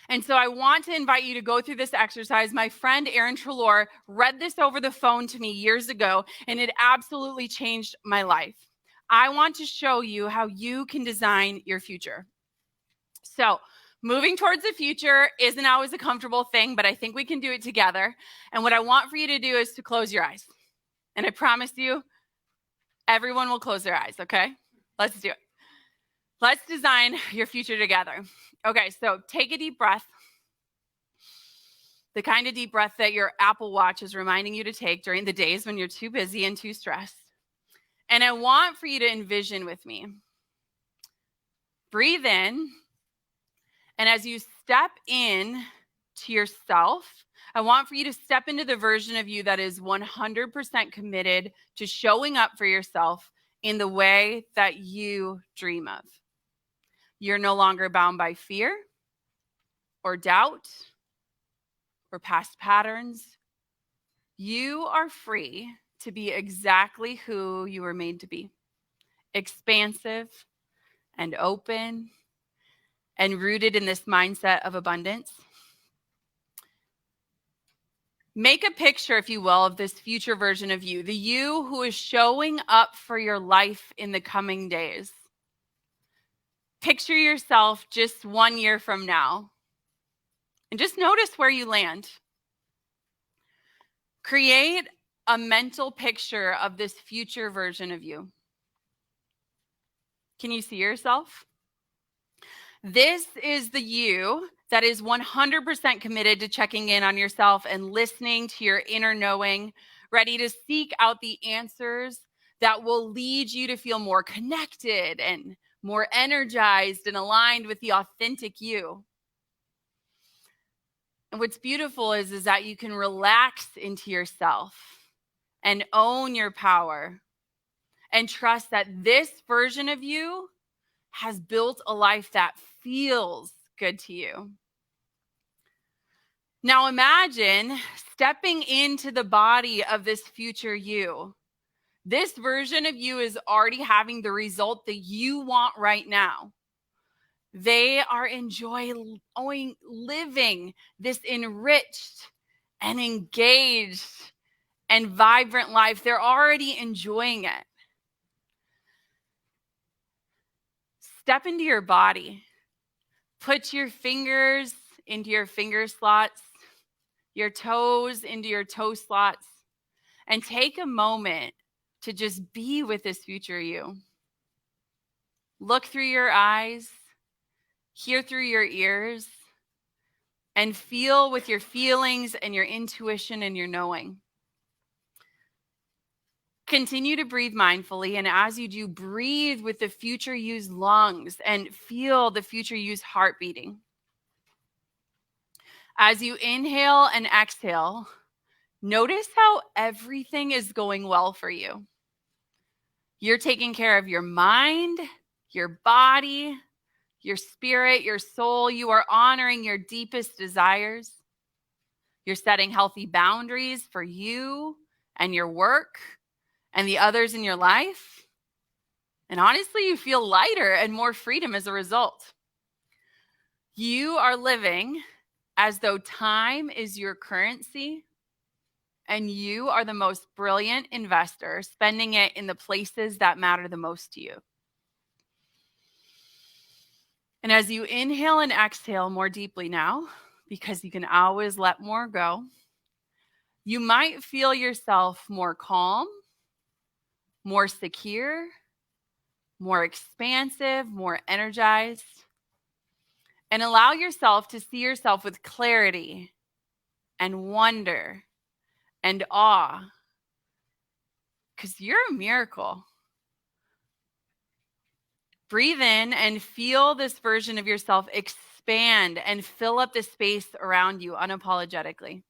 And so I want to invite you to go through this exercise. My friend Erin Trelaw read this over the phone to me years ago, and it absolutely changed my life. I want to show you how you can design your future. So moving towards the future isn't always a comfortable thing, but I think we can do it together. And what I want for you to do is to close your eyes. And I promise you, everyone will close their eyes, okay? Let's do it. Let's design your future together. Okay, so take a deep breath. The kind of deep breath that your Apple Watch is reminding you to take during the days when you're too busy and too stressed. And I want for you to envision with me. Breathe in. And as you step in to yourself, I want for you to step into the version of you that is 100% committed to showing up for yourself in the way that you dream of. You're no longer bound by fear or doubt or past patterns. You are free to be exactly who you were made to be. Expansive and open and rooted in this mindset of abundance. Make a picture, if you will, of this future version of you, the you who is showing up for your life in the coming days. Picture yourself just 1 year from now, and just notice where you land. Create a mental picture of this future version of you. Can you see yourself? This is the you that is 100% committed to checking in on yourself and listening to your inner knowing, ready to seek out the answers that will lead you to feel more connected and more energized and aligned with the authentic you. And what's beautiful is that you can relax into yourself and own your power and trust that this version of you has built a life that feels good to you. Now imagine stepping into the body of this future you. This version of you is already having the result that you want right now. They are enjoying living this enriched and engaged and vibrant life. They're already enjoying it. Step into your body. Put your fingers into your finger slots, your toes into your toe slots, and take a moment to just be with this future you. Look through your eyes, hear through your ears, and feel with your feelings and your intuition and your knowing. Continue to breathe mindfully, and as you do, breathe with the future you's lungs and feel the future you's heart beating. As you inhale and exhale, notice how everything is going well for you. You're taking care of your mind, your body, your spirit, your soul. You are honoring your deepest desires. You're setting healthy boundaries for you and your work and the others in your life. And honestly, you feel lighter and more freedom as a result. You are living as though time is your currency, and you are the most brilliant investor, spending it in the places that matter the most to you. And as you inhale and exhale more deeply now, because you can always let more go, you might feel yourself more calm, more secure, more expansive, more energized. And allow yourself to see yourself with clarity and wonder and awe, because you're a miracle. Breathe in and feel this version of yourself expand and fill up the space around you unapologetically.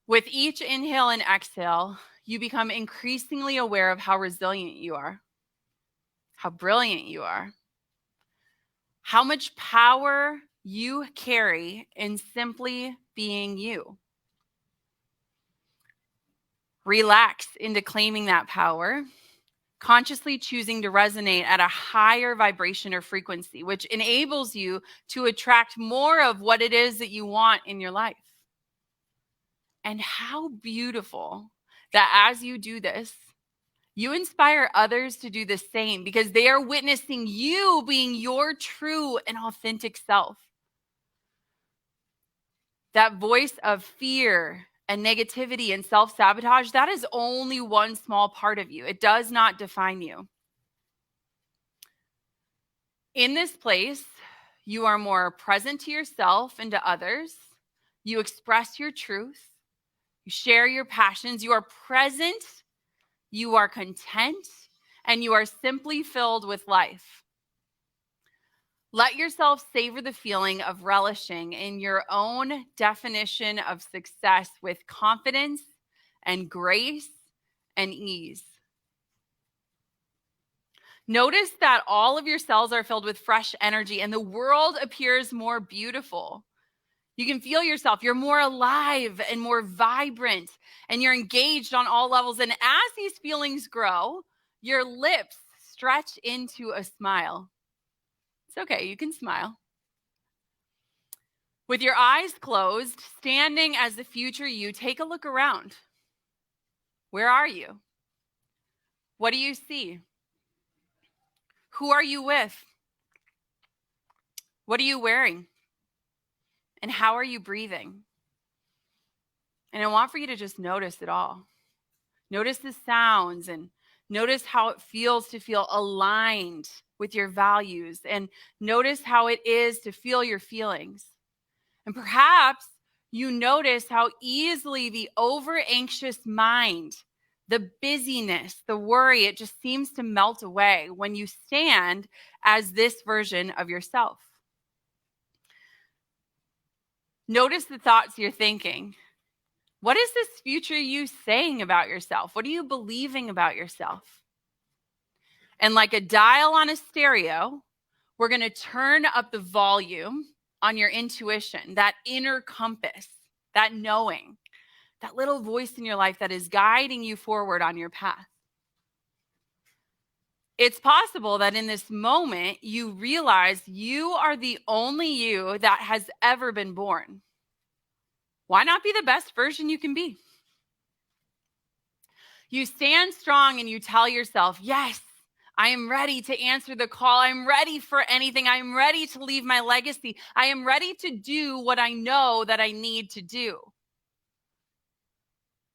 With each inhale and exhale, you become increasingly aware of how resilient you are, how brilliant you are, how much power you carry in simply being you. Relax into claiming that power, consciously choosing to resonate at a higher vibration or frequency, which enables you to attract more of what it is that you want in your life. And how beautiful that as you do this, you inspire others to do the same, because they are witnessing you being your true and authentic self. That voice of fear and negativity and self-sabotage, that is only one small part of you. It does not define you. In this place, you are more present to yourself and to others. You express your truth. You share your passions. You are present. You are content. And you are simply filled with life. Let yourself savor the feeling of relishing in your own definition of success with confidence and grace and ease. Notice that all of your cells are filled with fresh energy and the world appears more beautiful. You can feel yourself. You're more alive and more vibrant, and you're engaged on all levels. And as these feelings grow, your lips stretch into a smile. It's okay, you can smile. With your eyes closed, standing as the future you, take a look around. Where are you? What do you see? Who are you with? What are you wearing? And how are you breathing? And I want for you to just notice it all. Notice the sounds and notice how it feels to feel aligned with your values, and notice how it is to feel your feelings. And perhaps you notice how easily the over-anxious mind, the busyness, the worry, it just seems to melt away when you stand as this version of yourself. Notice the thoughts you're thinking. What is this future you saying about yourself? What are you believing about yourself? And like a dial on a stereo, we're going to turn up the volume on your intuition, that inner compass, that knowing, that little voice in your life that is guiding you forward on your path. It's possible that in this moment, you realize you are the only you that has ever been born. Why not be the best version you can be? You stand strong and you tell yourself, yes, I am ready to answer the call. I'm ready for anything. I'm ready to leave my legacy. I am ready to do what I know that I need to do.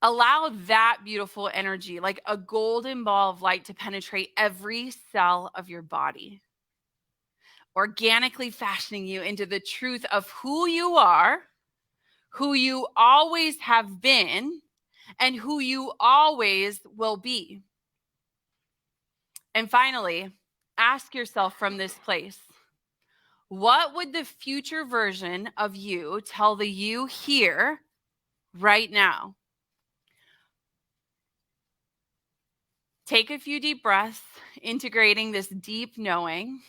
Allow that beautiful energy, like a golden ball of light, to penetrate every cell of your body, organically fashioning you into the truth of who you are, who you always have been, and who you always will be. And finally, ask yourself from this place, what would the future version of you tell the you here right now? Take a few deep breaths, integrating this deep knowing,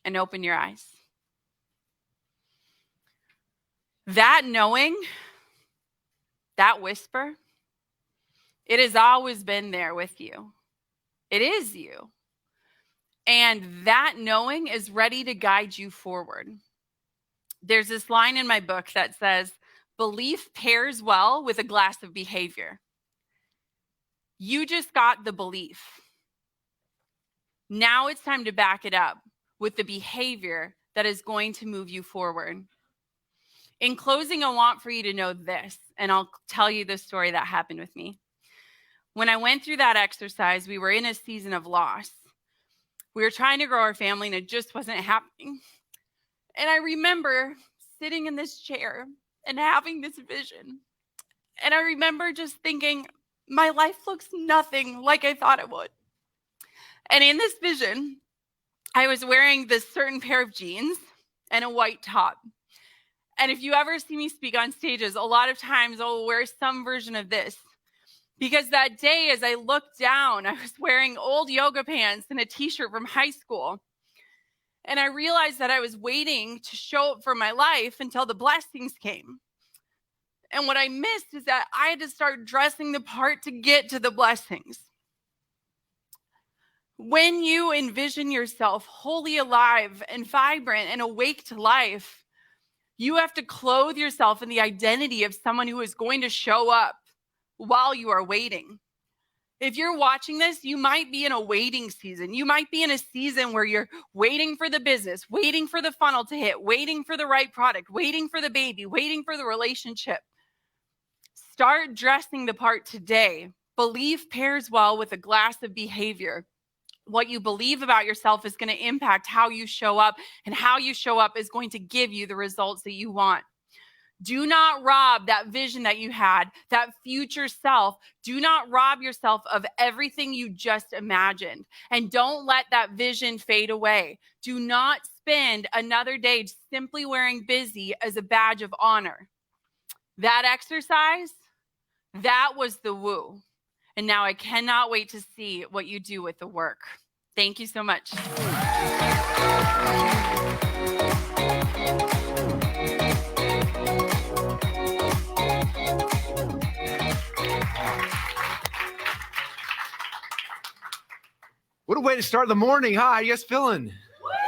and open your eyes. That knowing, that whisper, it has always been there with you. It is you. And that knowing is ready to guide you forward. There's this line in my book that says, belief pairs well with a glass of behavior. You just got the belief. Now it's time to back it up with the behavior that is going to move you forward. In closing, I want for you to know this, and I'll tell you the story that happened with me. When I went through that exercise, we were in a season of loss. We were trying to grow our family, and it just wasn't happening. And I remember sitting in this chair and having this vision. And I remember just thinking, my life looks nothing like I thought it would. And in this vision, I was wearing this certain pair of jeans and a white top. And if you ever see me speak on stages, a lot of times I'll wear some version of this. Because that day, as I looked down, I was wearing old yoga pants and a t-shirt from high school. And I realized that I was waiting to show up for my life until the blessings came. And what I missed is that I had to start dressing the part to get to the blessings. When you envision yourself wholly alive and vibrant and awake to life, you have to clothe yourself in the identity of someone who is going to show up while you are waiting. If you're watching this, you might be in a waiting season. You might be in a season where you're waiting for the business, waiting for the funnel to hit, waiting for the right product, waiting for the baby, waiting for the relationship. Start dressing the part today. Belief pairs well with a glass of behavior. What you believe about yourself is going to impact how you show up, and how you show up is going to give you the results that you want. Do not rob that vision that you had, that future self. Do not rob yourself of everything you just imagined. And don't let that vision fade away. Do not spend another day simply wearing busy as a badge of honor. That exercise, that was the woo. And now I cannot wait to see what you do with the work. Thank you so much. What a way to start the morning, huh? How you guys feeling?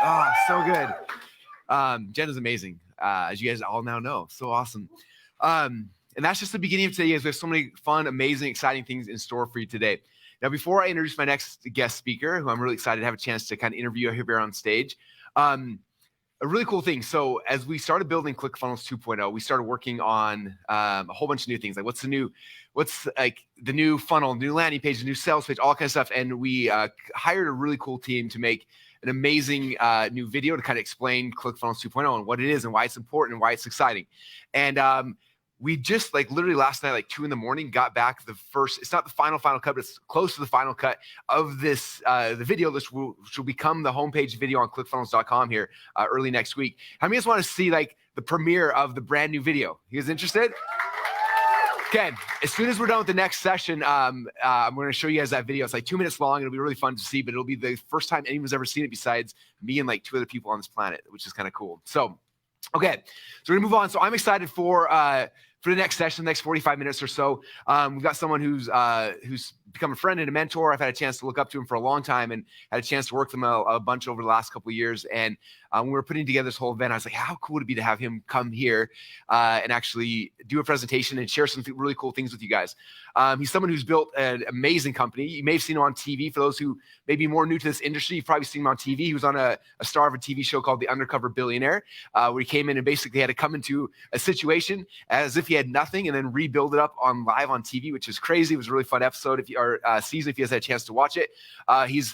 Ah, so good. Jenna's amazing, as you guys all now know. So awesome. And that's just the beginning of today, guys. We have so many fun, amazing, exciting things in store for you today. Now, before I introduce my next guest speaker, who I'm really excited to have a chance to kind of interview here on stage, a really cool thing. So as we started building ClickFunnels 2.0, we started working on a whole bunch of new things, like what's like the new funnel, new landing page, the new sales page, all kind of stuff. And we hired a really cool team to make an amazing new video to kind of explain ClickFunnels 2.0 and what it is and why it's important and why it's exciting. And we just like literally last night, like 2 a.m, got back the first, it's not the final cut, but it's close to the final cut of this, the video. This will become the homepage video on clickfunnels.com here early next week. How many of you guys want to see like the premiere of the brand new video? You guys interested? Okay, as soon as we're done with the next session, I'm going to show you guys that video. It's like 2 minutes long. It'll be really fun to see, but it'll be the first time anyone's ever seen it besides me and like 2 other people on this planet, which is kind of cool. So, okay, so we're gonna move on. So I'm excited for for the next session, the next 45 minutes or so, we've got someone who's become a friend and a mentor. I've had a chance to look up to him for a long time and had a chance to work with him a bunch over the last couple of years. And when we were putting together this whole event, I was like, how cool would it be to have him come here and actually do a presentation and share some really cool things with you guys. He's someone who's built an amazing company. You may have seen him on TV. For those who may be more new to this industry, you've probably seen him on TV. He was on a star of a TV show called The Undercover Billionaire, where he came in and basically had to come into a situation as if he had nothing and then rebuild it up live on TV, which is crazy. It was a really fun episode season if you guys had a chance to watch it. He's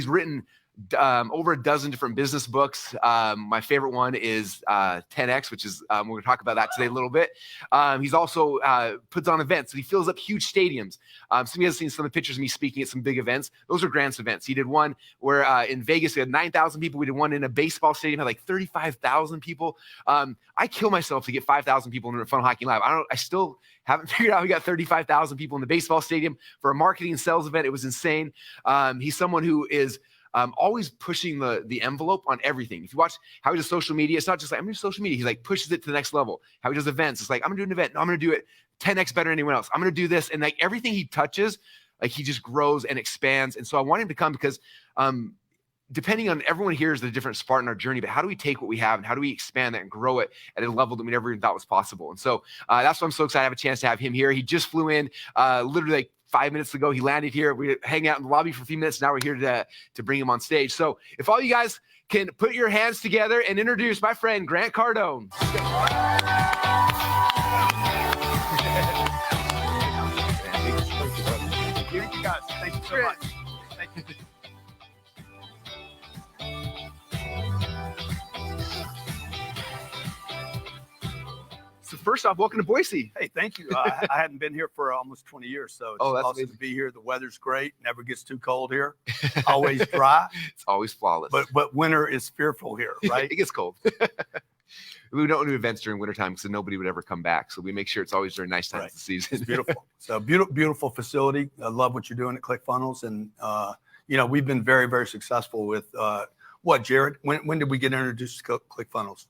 written over a dozen different business books. My favorite one is 10X, which is we're going to talk about that today a little bit. He's also puts on events. So he fills up huge stadiums. Some of you guys have seen some of the pictures of me speaking at some big events. Those are Grant's events. He did one where in Vegas we had 9,000 people. We did one in a baseball stadium, had like 35,000 people. I kill myself to get 5,000 people in Funnel Hacking Live. I still haven't figured out we got 35,000 people in the baseball stadium for a marketing and sales event. It was insane. He's someone who is always pushing the envelope on everything. If you watch how he does social media, it's not just like, I'm going to do social media. He like pushes it to the next level. How he does events, it's like, I'm going to do an event. No, I'm going to do it 10X better than anyone else. I'm going to do this. And like everything he touches, like he just grows and expands. And so I want him to come because depending on everyone here is a different part in our journey, but how do we take what we have and how do we expand that and grow it at a level that we never even thought was possible? And so that's why I'm so excited to have a chance to have him here. He just flew in literally like 5 minutes ago. He landed here. We hang out in the lobby for a few minutes. Now we're here to bring him on stage. So if all you guys can put your hands together and introduce my friend, Grant Cardone. Thank you guys. Thank you so much. Thank you. So first off, welcome to Boise. Hey, thank you. I hadn't been here for almost 20 years, so it's that's awesome amazing to be here. The weather's great. Never gets too cold here. Always dry. It's always flawless. But winter is fearful here, right? It gets cold. We don't do events during wintertime because nobody would ever come back. So we make sure it's always during nice times of the season. It's beautiful. So beautiful facility. I love what you're doing at ClickFunnels. And, we've been very, very successful with what, Jared? When did we get introduced to ClickFunnels?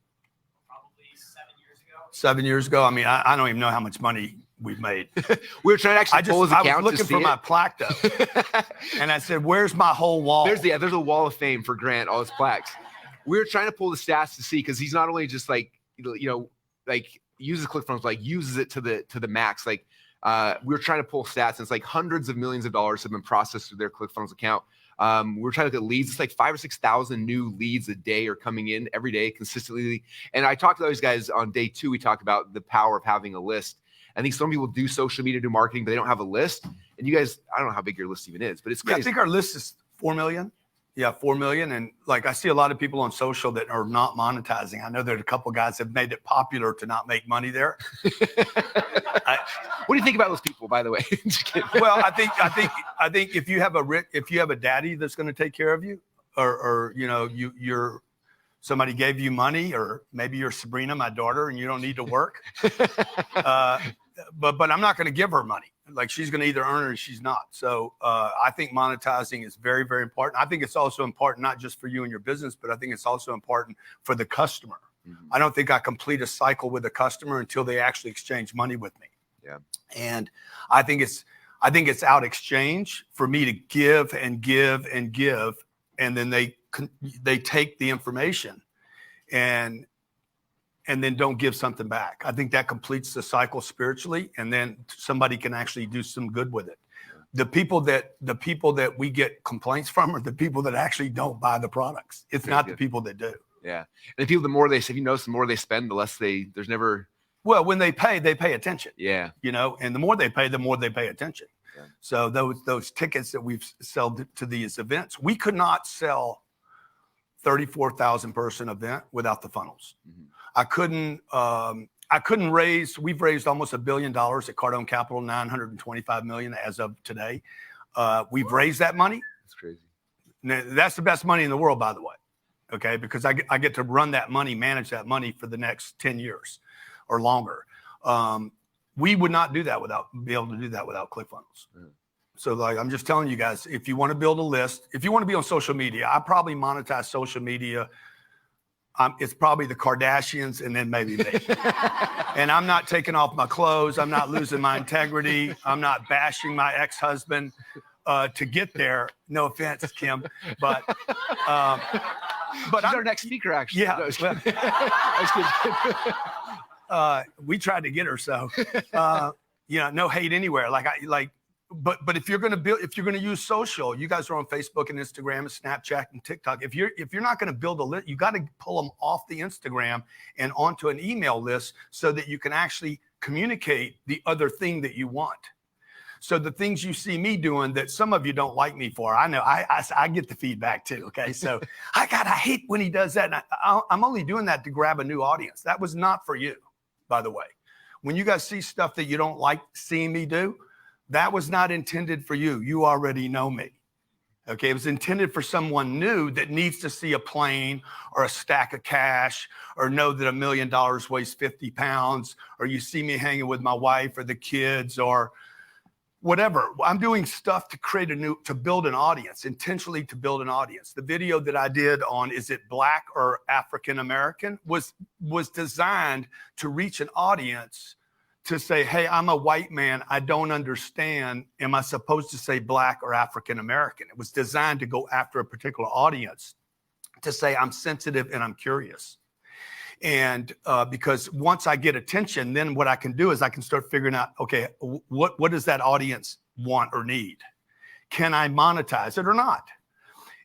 7 years ago. I mean, I don't even know how much money we've made. We were trying to actually pull his account. I was looking for my plaque though. And I said, where's my whole wall? There's a wall of fame for Grant, all his plaques. We were trying to pull the stats to see, because he's not only just like, uses ClickFunnels, like uses it to the max. Like we were trying to pull stats and it's like hundreds of millions of dollars have been processed through their ClickFunnels account. We're trying to look at leads. It's like 5,000 or 6,000 new leads a day are coming in every day consistently. And I talked to those guys on day 2. We talked about the power of having a list. I think some people do social media, do marketing, but they don't have a list. And you guys, I don't know how big your list even is, but it's crazy. I think our list is 4 million. Yeah, 4 million. And like, I see a lot of people on social that are not monetizing. I know there are a couple of guys that have made it popular to not make money there. What do you think about those people, by the way? Just kidding. Well, I think if you have a daddy that's going to take care of you, or you're somebody gave you money, or maybe you're Sabrina, my daughter, and you don't need to work. But I'm not going to give her money. Like, she's going to either earn it or she's not. So I think monetizing is very, very important. I think it's also important, not just for you and your business, but I think it's also important for the customer. Mm-hmm. I don't think I complete a cycle with a customer until they actually exchange money with me. Yeah. And I think it's out exchange for me to give and give and give. And then they take the information and then don't give something back. I think that completes the cycle spiritually, and then somebody can actually do some good with it. The people that we get complaints from are the people that actually don't buy the products. It's not the people that do. Yeah. And the people, the more they say, the more they spend, the less there's never. Well, when they pay attention. Yeah. And the more they pay attention. Yeah. So those tickets that we've sold to these events, we could not sell 34,000 person event without the funnels. Mm-hmm. We've raised almost $1 billion at Cardone Capital, 925 million as of today. We've raised that money. That's crazy. Now, that's the best money in the world, by the way. Okay. Because I get to run that money, manage that money for the next 10 years or longer. We would not be able to do that without ClickFunnels. Mm. So like, I'm just telling you guys, if you want to build a list, if you want to be on social media, I probably monetize social media it's probably the Kardashians and then maybe me. And I'm not taking off my clothes. I'm not losing my integrity. I'm not bashing my ex-husband to get there. No offense, Kim, but She's our next speaker, actually. Yeah. No, I was kidding. We tried to get her, so no hate anywhere. But if you're going to use social, you guys are on Facebook and Instagram and Snapchat and TikTok. If you're not going to build a list, you got to pull them off the Instagram and onto an email list so that you can actually communicate the other thing that you want. So the things you see me doing that some of you don't like me for, I know I get the feedback too. Okay, so I hate when he does that. And I'm only doing that to grab a new audience. That was not for you, by the way. When you guys see stuff that you don't like seeing me do, that was not intended for you. You already know me. Okay, it was intended for someone new that needs to see a plane or a stack of cash or know that $1 million weighs 50 pounds, or you see me hanging with my wife or the kids or whatever. I'm doing stuff to build an audience, intentionally to build an audience. The video that I did on is it Black or African American was designed to reach an audience to say, hey, I'm a white man. I don't understand. Am I supposed to say Black or African American? It was designed to go after a particular audience to say, I'm sensitive and I'm curious. And because once I get attention, then what I can do is I can start figuring out, okay, what does that audience want or need? Can I monetize it or not?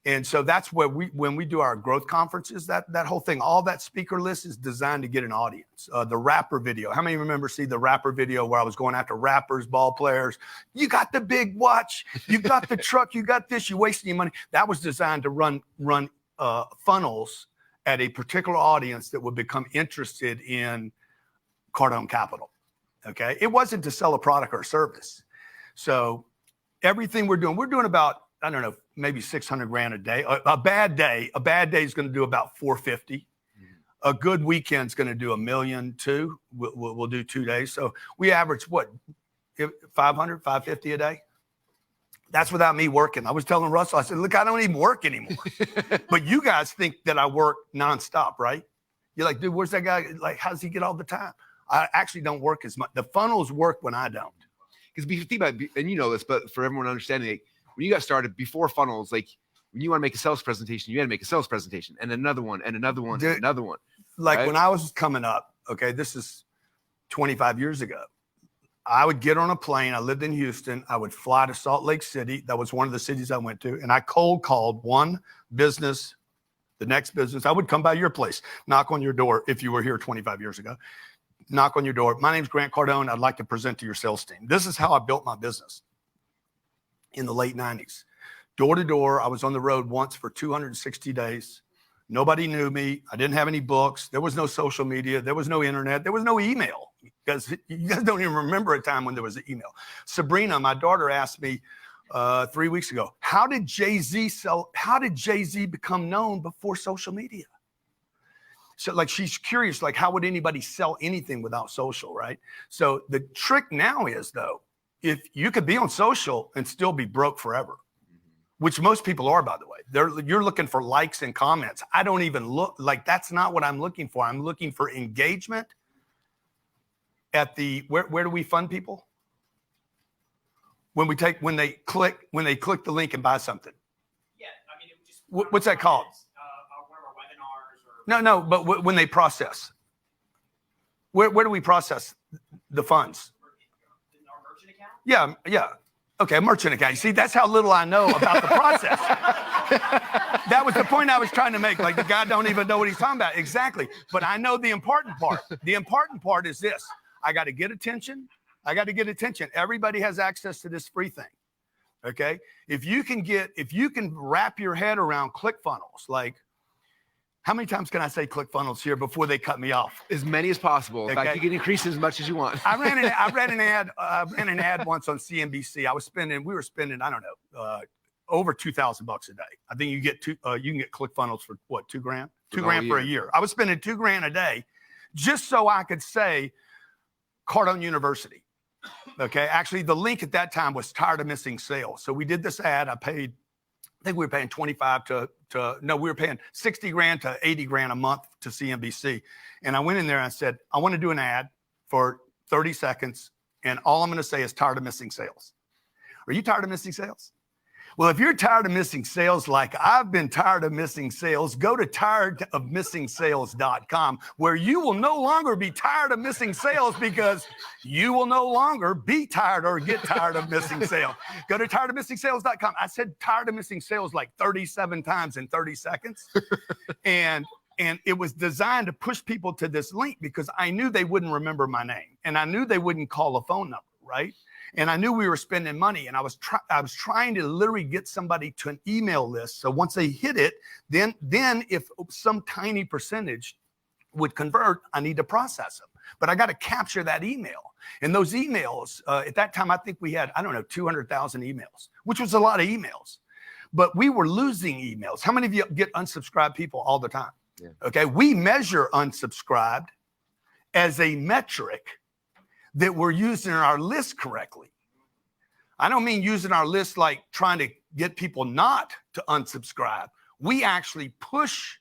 And so that's where when we do our growth conferences, that whole thing, all that speaker list is designed to get an audience. The rapper video. How many remember see the rapper video where I was going after rappers, ball players? You got the big watch, you got the truck, you got this, you're wasting your money. That was designed to run funnels at a particular audience that would become interested in Cardone Capital. Okay, it wasn't to sell a product or service. So everything we're doing about, I don't know, maybe 600 grand a day. A bad day is going to do about 450. A good weekend's going to do $1 million too. We'll do 2 days. So we average what, 500, 550 a day. That's without me working. I was telling Russell, I said, look, I don't even work anymore. But you guys think that I work nonstop, right? You're like, dude, where's that guy? Like, how does he get all the time? I actually don't work as much. The funnels work when I don't. Because think about it, and you know this, but for everyone understanding, like, when you got started before funnels, like when you want to make a sales presentation, you had to make a sales presentation and another one and another one and another one. Like when I was coming up, okay, this is 25 years ago. I would get on a plane. I lived in Houston. I would fly to Salt Lake City. That was one of the cities I went to. And I cold called one business, the next business. I would come by your place, knock on your door if you were here 25 years ago. Knock on your door. My name's Grant Cardone. I'd like to present to your sales team. This is how I built my business in the late 90s. Door to door. I was on the road once for 260 days. Nobody knew me. I didn't have any books. There was no social media. There was no internet. There was no email. Because you guys don't even remember a time when there was an email. Sabrina, my daughter, asked me 3 weeks ago, how did Jay-Z become known before social media? So like, she's curious, like, how would anybody sell anything without social, right? So the trick now is, though, if you could be on social and still be broke forever, which most people are, by the way. You're looking for likes and comments. I don't even look, like, that's not what I'm looking for. I'm looking for engagement at the, where do we fund people? When they click the link and buy something. Yeah, I mean, it would just. What's that called? One of our webinars or. No, but when they process. Where do we process the funds? In our merchant account? Yeah. Okay, a merchant account. You see, that's how little I know about the process. That was the point I was trying to make. Like, the guy don't even know what he's talking about. Exactly. But I know the important part. The important part is this. I got to get attention. Everybody has access to this free thing. Okay. If you can wrap your head around ClickFunnels, like, how many times can I say ClickFunnels here before they cut me off? As many as possible. In fact, you can increase as much as you want. I ran an ad once on CNBC. We were spending, I don't know, over $2,000 a day. I think you can get ClickFunnels for what, $2,000? $2,000 for a year. I was spending $2,000 a day just so I could say Cardone University. Okay. Actually, the link at that time was tired of missing sales. So we did this ad. I think we were paying 25 we were paying 60 grand to 80 grand a month to CNBC. And I went in there and I said, I want to do an ad for 30 seconds. And all I'm going to say is tired of missing sales. Are you tired of missing sales? Well, if you're tired of missing sales like I've been tired of missing sales, go to tiredofmissingsales.com, where you will no longer be tired of missing sales because you will no longer be tired or get tired of missing sales. Go to tiredofmissingsales.com. I said tired of missing sales like 37 times in 30 seconds. And it was designed to push people to this link because I knew they wouldn't remember my name and I knew they wouldn't call a phone number, right? And I knew we were spending money, and I was trying to literally get somebody to an email list. So once they hit it, then if some tiny percentage would convert, I need to process them. But I got to capture that email. And those emails, at that time, I think we had, 200,000 emails, which was a lot of emails. But we were losing emails. How many of you get unsubscribed people all the time? Yeah. Okay, we measure unsubscribed as a metric that we're using our list correctly. I don't mean using our list like trying to get people not to unsubscribe. We actually push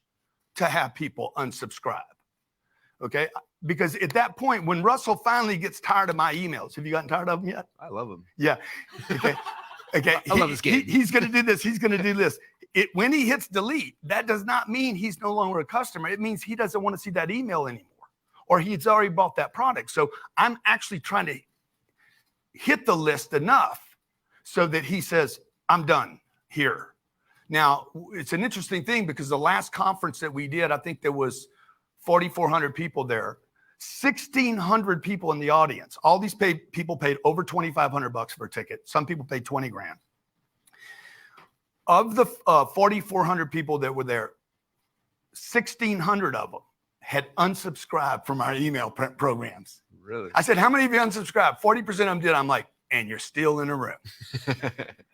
to have people unsubscribe. Okay? Because at that point, when Russell finally gets tired of my emails, have you gotten tired of them yet? I love them. Yeah. Okay. Okay. I love this game. He's going to do this. He's going to do this. When he hits delete, that does not mean he's no longer a customer. It means he doesn't want to see that email anymore, or he's already bought that product. So I'm actually trying to hit the list enough so that he says, I'm done here. Now, it's an interesting thing because the last conference that we did, I think there was 4,400 people there, 1,600 people in the audience. All these people paid over $2,500 for a ticket. Some people paid 20 grand. Of the 4,400 people that were there, 1,600 of them had unsubscribed from our email programs. Really? I said, how many of you unsubscribed? 40% of them did. I'm like, and you're still in the room.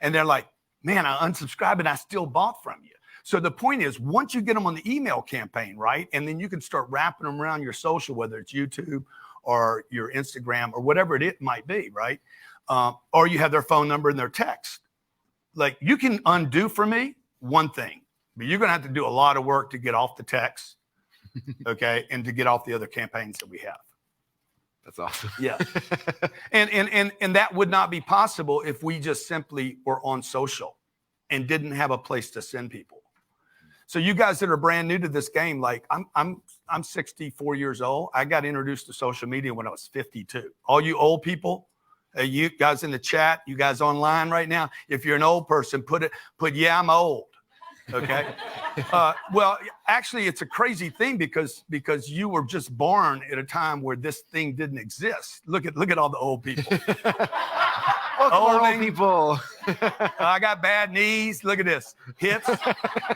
And they're like, man, I unsubscribed and I still bought from you. So the point is, once you get them on the email campaign, right? And then you can start wrapping them around your social, whether it's YouTube or your Instagram or whatever it might be, right? Or you have their phone number and their text. Like, you can undo for me one thing, but you're going to have to do a lot of work to get off the text, okay, and to get off the other campaigns that we have. That's awesome. Yeah. And that would not be possible if we just simply were on social and didn't have a place to send people. So you guys that are brand new to this game, like I'm 64 years old. I got introduced to social media when I was 52. All you old people, you guys in the chat, you guys online right now, if you're an old person, put yeah, I'm old. Okay. Well, actually, it's a crazy thing because you were just born at a time where this thing didn't exist. Look at all the old people. Old people. I got bad knees. Look at this, hips.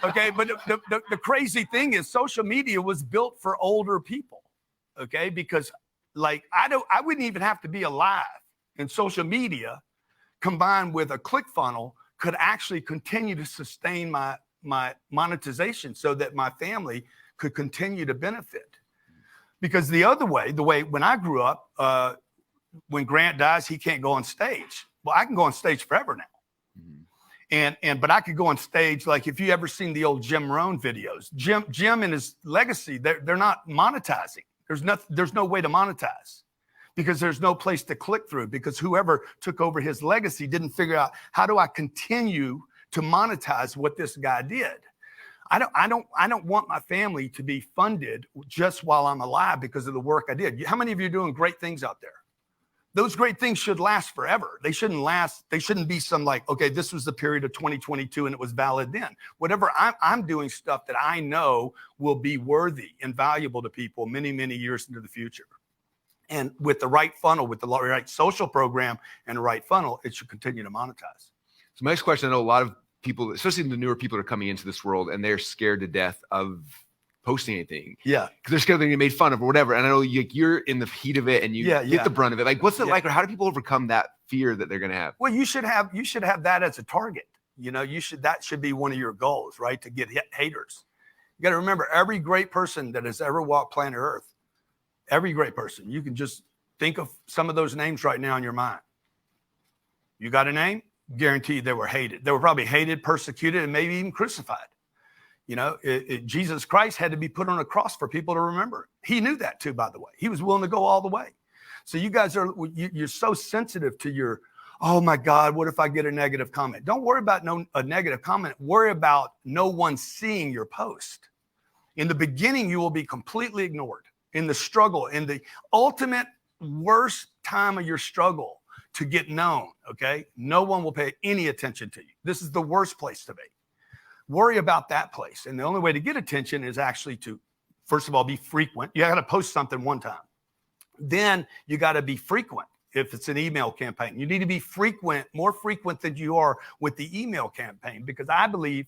Okay, but the crazy thing is, social media was built for older people. Okay, because like I wouldn't even have to be alive, and social media combined with a ClickFunnels could actually continue to sustain my monetization so that my family could continue to benefit. Because the way when I grew up, when Grant dies, he can't go on stage. Well, I can go on stage forever now. But I could go on stage, like if you ever seen the old Jim Rohn videos, Jim and his legacy, they're not monetizing. There's no way to monetize because there's no place to click through, because whoever took over his legacy didn't figure out, how do I continue to monetize what this guy did? I don't want my family to be funded just while I'm alive because of the work I did. How many of you are doing great things out there? Those great things should last forever. They shouldn't be some like, okay, this was the period of 2022 and it was valid then. Whatever, I'm doing stuff that I know will be worthy and valuable to people many, many years into the future. And with the right funnel, with the right social program and the right funnel, it should continue to monetize. So my next question, I know a lot of people, especially the newer people that are coming into this world, and they're scared to death of posting anything. Yeah. Because they're scared they're going to get made fun of or whatever. And I know you're in the heat of it and you get the brunt of it. Like, what's it like, or how do people overcome that fear that they're going to have? Well, you should have that as a target. You know, that should be one of your goals, right? To get haters. You got to remember, every great person that has ever walked planet Earth, every great person, you can just think of some of those names right now in your mind. You got a name? guarantee you they were hated. They were probably hated, persecuted, and maybe even crucified. You know, Jesus Christ had to be put on a cross for people to remember. He knew that too, by the way. He was willing to go all the way. So you guys you're so sensitive to your, oh my God, what if I get a negative comment? Don't worry about a negative comment. Worry about no one seeing your post. In the beginning, you will be completely ignored. In the struggle, in the ultimate worst time of your struggle to get known, okay? No one will pay any attention to you. This is the worst place to be. Worry about that place. And the only way to get attention is actually to, first of all, be frequent. You got to post something one time. Then you got to be frequent. If it's an email campaign, you need to be frequent, more frequent than you are with the email campaign, because I believe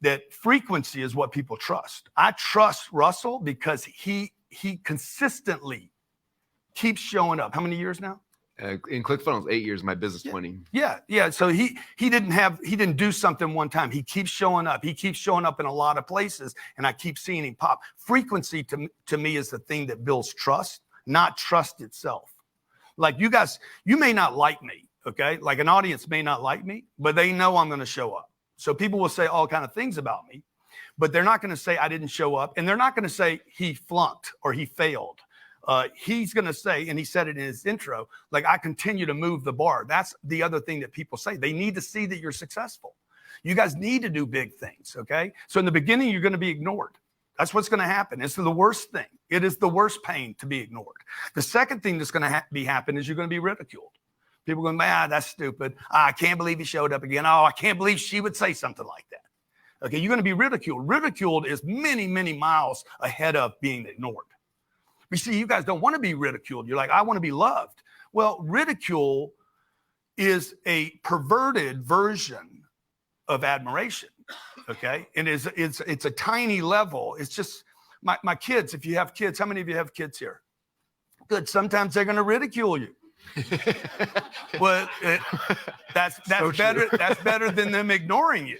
that frequency is what people trust. I trust Russell because he consistently keeps showing up. How many years now? In ClickFunnels, 8 years, my business 20. Yeah. So he didn't do something one time. He keeps showing up. He keeps showing up in a lot of places, and I keep seeing him pop. Frequency to me is the thing that builds trust, not trust itself. Like you guys, you may not like me, okay? Like an audience may not like me, but they know I'm going to show up. So people will say all kind of things about me, but they're not going to say I didn't show up, and they're not going to say he flunked or he failed. He's going to say, and he said it in his intro, like, I continue to move the bar. That's the other thing that people say. They need to see that you're successful. You guys need to do big things, okay? So in the beginning, you're going to be ignored. That's what's going to happen. It's the worst thing. It is the worst pain to be ignored. The second thing that's going to happen is you're going to be ridiculed. People are going, that's stupid. I can't believe he showed up again. Oh, I can't believe she would say something like that. Okay, you're going to be ridiculed. Ridiculed is many, many miles ahead of being ignored. You see, you guys don't want to be ridiculed. You're like, I want to be loved. Well, ridicule is a perverted version of admiration, okay? And it's a tiny level. It's just, my kids, if you have kids, how many of you have kids here? Good, sometimes they're going to ridicule you. Well, that's so better. That's better than them ignoring you,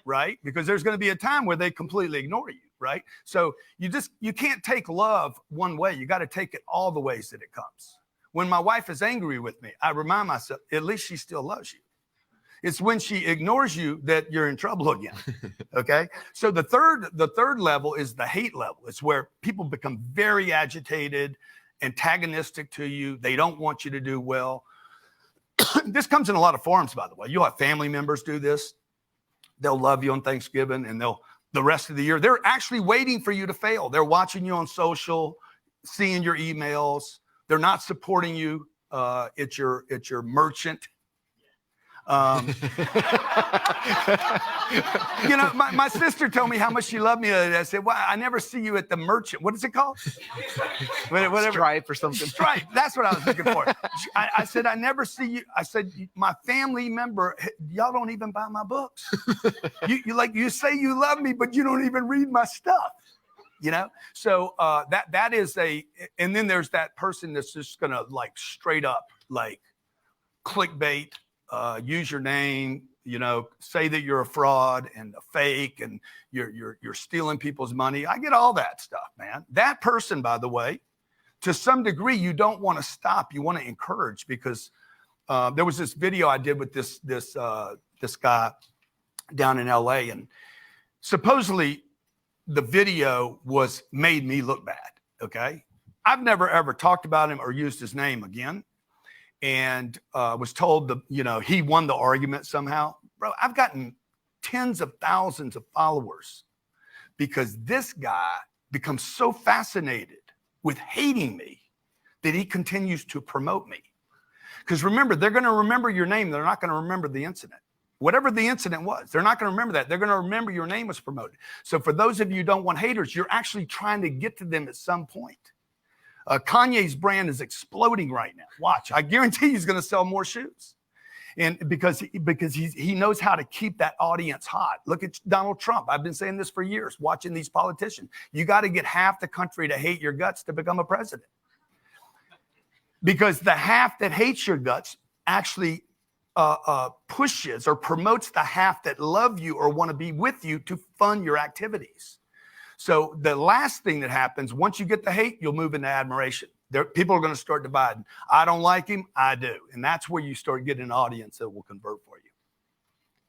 right? Because there's going to be a time where they completely ignore you. Right? So you can't take love one way. You got to take it all the ways that it comes. When my wife is angry with me, I remind myself, at least she still loves you. It's when she ignores you that you're in trouble again. Okay. So the third level is the hate level. It's where people become very agitated, antagonistic to you. They don't want you to do well. This comes in a lot of forums, by the way. You'll have family members do this. They'll love you on Thanksgiving, and the rest of the year, they're actually waiting for you to fail. They're watching you on social, seeing your emails. They're not supporting you. It's your merchant. You know, my sister told me how much she loved me the other day. I said, well, I never see you at the merchant. What is it called? Whatever. Stripe or something. Stripe. That's what I was looking for. I said, I never see you. I said, my family member, y'all don't even buy my books. You say you love me, but you don't even read my stuff. You know? So that is and then there's that person that's just gonna like straight up like clickbait, use your name, say that you're a fraud and a fake and you're stealing people's money. I get all that stuff, man. That person, by the way, to some degree, you don't want to stop. You want to encourage, because there was this video I did with this guy down in LA, and supposedly the video made me look bad. Okay. I've never ever talked about him or used his name again. And was told he won the argument somehow. Bro, I've gotten tens of thousands of followers because this guy becomes so fascinated with hating me that he continues to promote me. Because remember, they're going to remember your name. They're not going to remember the incident. Whatever the incident was, they're not going to remember that. They're going to remember your name was promoted. So for those of you who don't want haters, you're actually trying to get to them at some point. Kanye's brand is exploding right now. Watch, I guarantee he's going to sell more shoes, and because he knows how to keep that audience hot. Look at Donald Trump. I've been saying this for years. Watching these politicians, you got to get half the country to hate your guts to become a president, because the half that hates your guts actually pushes or promotes the half that love you or want to be with you to fund your activities. So the last thing that happens, once you get the hate, you'll move into admiration. People are going to start dividing. I don't like him. I do. And that's where you start getting an audience that will convert for you.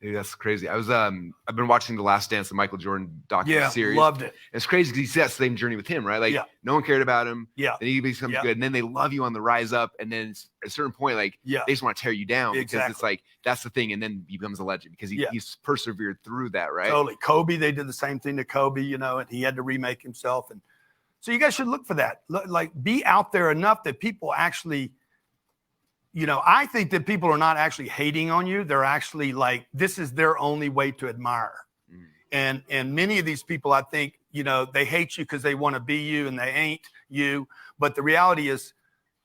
Dude, that's crazy. I've been watching The Last Dance, the Michael Jordan docu-series. Loved it. It's crazy because you see that same journey with him, right? Like, no one cared about him. Yeah. Then he becomes good. And then they love you on the rise up. And then at a certain point, like, they just want to tear you down because it's like, that's the thing. And then he becomes a legend because he's persevered through that, right? Totally. Kobe, they did the same thing to Kobe, you know, and he had to remake himself. And so you guys should look for that. Like, be out there enough that people actually, you know, I think that people are not actually hating on you. They're actually like, this is their only way to admire. And many of these people, I think, you know, they hate you because they want to be you and they ain't you. But the reality is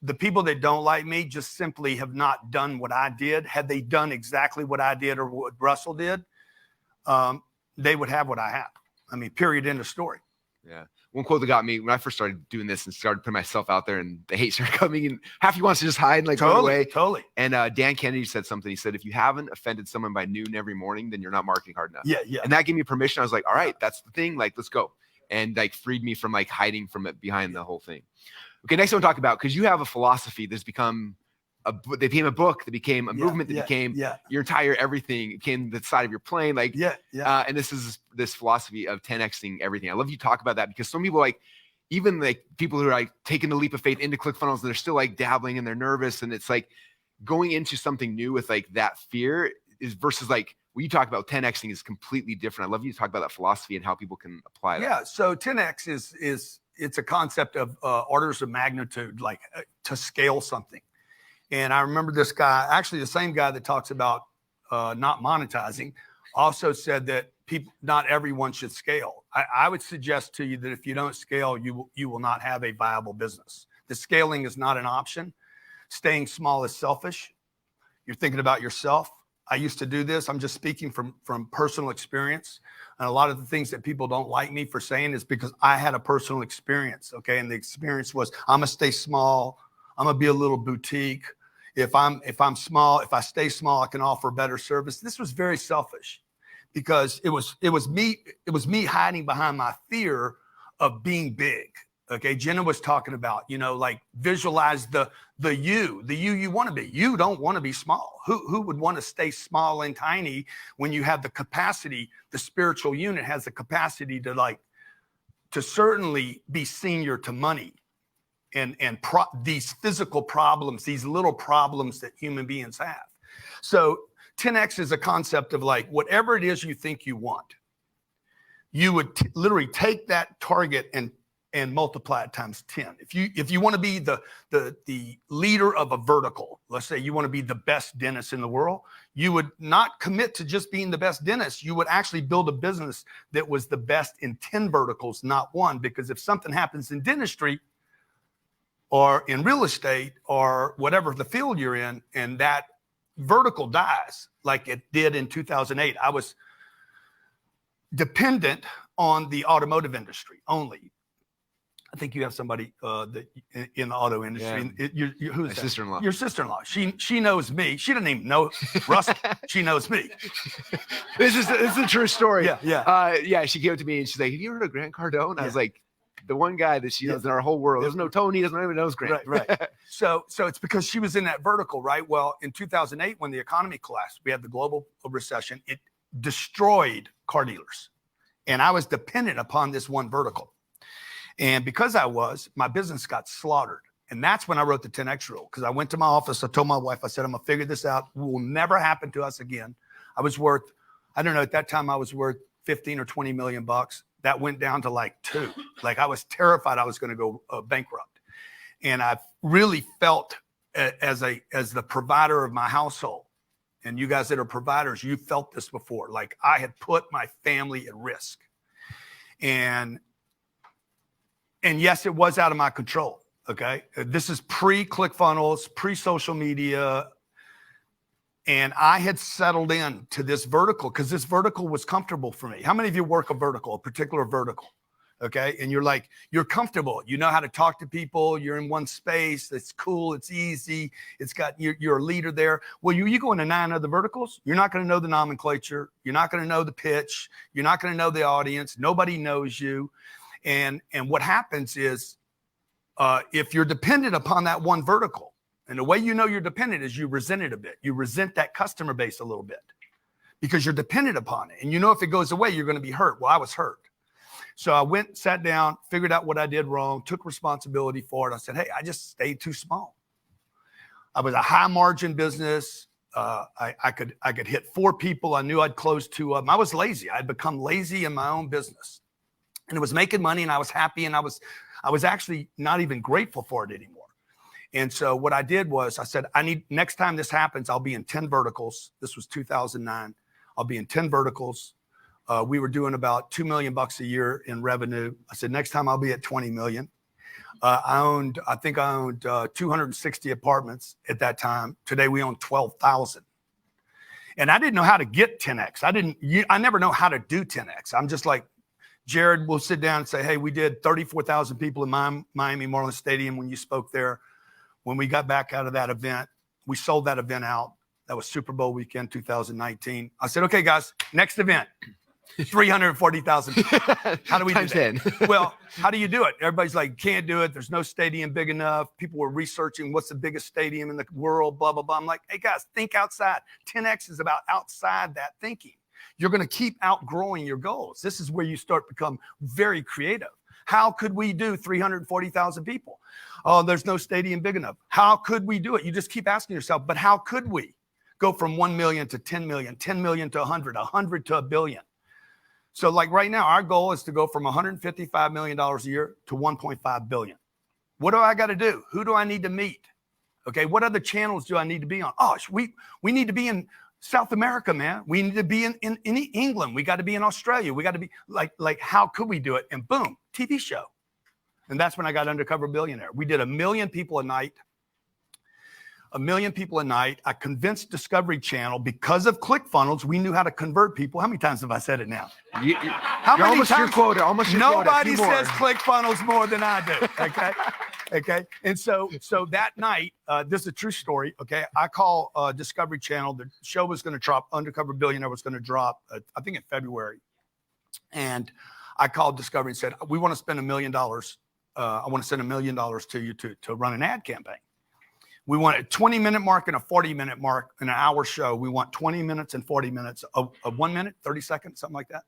the people that don't like me just simply have not done what I did. Had they done exactly what I did or what Russell did, they would have what I have. I mean, period, end of story. Yeah. One quote that got me when I first started doing this and started putting myself out there and the hate started coming and half you wants to just hide and like run away. Totally. And Dan Kennedy said something. He said, if you haven't offended someone by noon every morning, then you're not marketing hard enough. Yeah. And that gave me permission. I was like, all right, that's the thing. Like, let's go. And like freed me from like hiding from it behind the whole thing. Okay. Next I want to talk about, because you have a philosophy that's become they became a book, that became a movement, that became your entire everything. It became the side of your plane. Like, and this is this philosophy of 10xing everything. I love you talk about that because some people like, even like people who are like taking the leap of faith into ClickFunnels and they're still like dabbling and they're nervous. And it's like going into something new with like that fear is versus like what you talk about 10xing is completely different. I love you to talk about that philosophy and how people can apply that. Yeah. So 10x is it's a concept of orders of magnitude, like to scale something. And I remember this guy, actually the same guy that talks about not monetizing, also said that not everyone should scale. I would suggest to you that if you don't scale, you will not have a viable business. The scaling is not an option. Staying small is selfish. You're thinking about yourself. I used to do this. I'm just speaking from personal experience. And a lot of the things that people don't like me for saying is because I had a personal experience. Okay. And the experience was, I'm going to stay small. I'm going to be a little boutique. If I'm small, if I stay small, I can offer better service. This was very selfish because it was me hiding behind my fear of being big. Okay. Jenna was talking about, you know, like visualize the you want to be. You don't want to be small. Who would want to stay small and tiny when you have the capacity, the spiritual unit has the capacity to certainly be senior to money. And these physical problems, these little problems that human beings have. So 10x is a concept of like, whatever it is you think you want, you would literally take that target and multiply it times 10. If you want to be the leader of a vertical, let's say you want to be the best dentist in the world, you would not commit to just being the best dentist. You would actually build a business that was the best in 10 verticals, not one, because if something happens in dentistry, or in real estate or whatever the field you're in, and that vertical dies like it did in 2008. I was dependent on the automotive industry only. I think you have somebody that in the auto industry. Yeah. Who's my sister-in-law? Your sister-in-law. She knows me. She didn't even know Russ. She knows me. This is a true story. Yeah. She came up to me and she's like, "Have you heard of Grant Cardone?" I was like, the one guy that she knows in our whole world. There's no Tony, doesn't even know Grant. Right. So it's because she was in that vertical, right? Well, in 2008, when the economy collapsed, we had the global recession. It destroyed car dealers. And I was dependent upon this one vertical. And because my business got slaughtered. And that's when I wrote the 10X rule. Because I went to my office, I told my wife, I said, I'm going to figure this out. It will never happen to us again. I don't know, at that time I was worth 15 or 20 million bucks. That went down to like 2. Like I was terrified I was going to go bankrupt. And I really felt as the provider of my household, and you guys that are providers, you felt this before. Like I had put my family at risk. And yes, it was out of my control. Okay. This is pre-ClickFunnels, pre-social media. And I had settled in to this vertical because this vertical was comfortable for me. How many of you work a particular vertical? Okay. And you're comfortable. You know how to talk to people. You're in one space. It's cool. It's easy. You're a leader there. Well, you go into 9 other verticals. You're not going to know the nomenclature. You're not going to know the pitch. You're not going to know the audience. Nobody knows you. And what happens is if you're dependent upon that one vertical, and the way you know you're dependent is you resent it a bit. You resent that customer base a little bit because you're dependent upon it. And you know if it goes away, you're going to be hurt. Well, I was hurt. So I went, sat down, figured out what I did wrong, took responsibility for it. I said, hey, I just stayed too small. I was a high margin business. I could hit 4 people. I knew I'd close 2 of them. I was lazy. I'd become lazy in my own business. And it was making money and I was happy and I was actually not even grateful for it anymore. And so what I did was I said, next time this happens, I'll be in 10 verticals. This was 2009. I'll be in 10 verticals. We were doing about $2 million a year in revenue. I said, next time I'll be at 20 million. I think I owned 260 apartments at that time. Today we own 12,000. And I didn't know how to get 10X. I never know how to do 10X. I'm just like, Jared will sit down and say, hey, we did 34,000 people in Miami Marlins Stadium when you spoke there. When we got back out of that event, we sold that event out. That was Super Bowl weekend, 2019. I said, okay, guys, next event, 340,000 people. How do we do that? Well, how do you do it? Everybody's like, can't do it. There's no stadium big enough. People were researching what's the biggest stadium in the world, blah, blah, blah. I'm like, hey, guys, think outside. 10X is about outside that thinking. You're going to keep outgrowing your goals. This is where you start to become very creative. How could we do 340,000 people? Oh, there's no stadium big enough. How could we do it? You just keep asking yourself, but how could we go from 1 million to 10 million, 10 million to 100, 100 to a billion? So like right now, our goal is to go from $155 million a year to 1.5 billion. What do I got to do? Who do I need to meet? Okay, what other channels do I need to be on? Oh, we need to be in South America, man. We need to be in England. We got to be in Australia. We got to be like, how could we do it? And boom, TV show. And that's when I got Undercover Billionaire. We did 1 million people a night. 1 million people a night. I convinced Discovery Channel because of ClickFunnels, we knew how to convert people. How many times have I said it now? How many almost times? your quota. Almost your quota. Nobody says ClickFunnels more than I do. Okay. Okay. And so that night, this is a true story. Okay. I call Discovery Channel. The show was going to drop. Undercover Billionaire was going to drop, I think in February. And I called Discovery and said, we want to spend $1 million. I want to send $1 million to you to run an ad campaign. We want a 20-minute mark and a 40-minute mark in an hour show. We want 20 minutes and 40 minutes, a 1 minute, 30 seconds, something like that.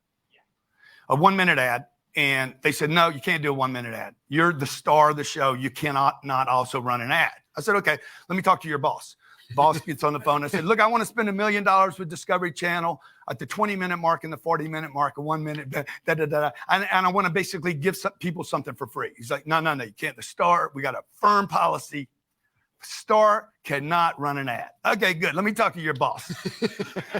A 1 minute ad. And they said, no, you can't do a 1 minute ad. You're the star of the show. You cannot not also run an ad. I said, okay, let me talk to your boss. Boss gets on the phone. I said, look, I want to spend $1 million with Discovery Channel at the 20-minute mark and the 40-minute mark, a 1 minute, and I want to basically give people something for free. He's like, no, you can't. The star, we got a firm policy. Star cannot run an ad. Okay, good. Let me talk to your boss.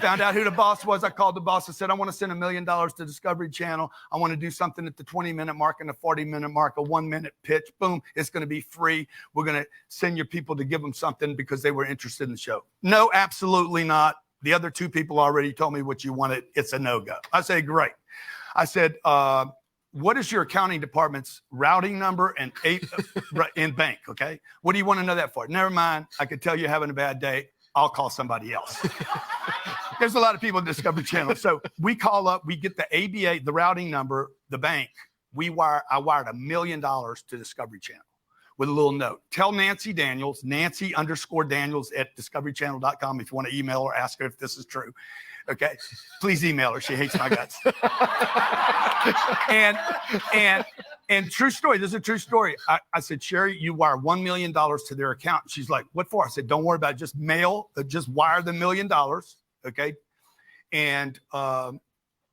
Found out who the boss was. I called the boss and said, I want to send $1 million to Discovery Channel. I want to do something at the 20-minute mark and the 40-minute mark, a 1 minute pitch. Boom. It's going to be free. We're going to send your people to give them something because they were interested in the show. No, absolutely not. The other 2 people already told me what you wanted. It's a no-go. I say, great. I said, what is your accounting department's routing number and in bank? Okay. What do you want to know that for? Never mind. I could tell you're having a bad day. I'll call somebody else. There's a lot of people in Discovery Channel. So we call up, we get the ABA, the routing number, the bank. I wired $1 million to Discovery Channel with a little note. Tell Nancy Daniels, Nancy_Daniels at discoverychannel.com if you want to email or ask her if this is true. Okay, please email her. She hates my guts. and true story. This is a true story. I said, Sherry, you wire $1 million to their account. She's like, what for? I said, don't worry about it. Just wire the $1 million. Okay, and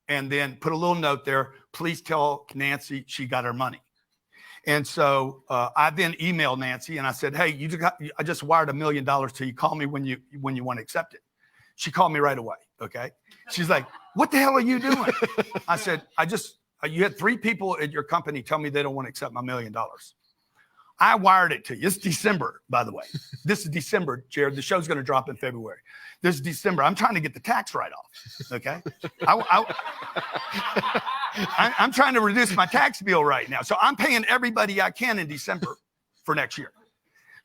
then put a little note there. Please tell Nancy she got her money. And so I then emailed Nancy and I said, hey, I just wired $1 million to you. Call me when you want to accept it. She called me right away. Okay. She's like, what the hell are you doing? I said, you had 3 people at your company tell me they don't want to accept my $1 million. I wired it to you. It's December, by the way. This is December, Jared. The show's going to drop in February. This is December. I'm trying to get the tax write-off. Okay. I'm trying to reduce my tax bill right now. So I'm paying everybody I can in December for next year.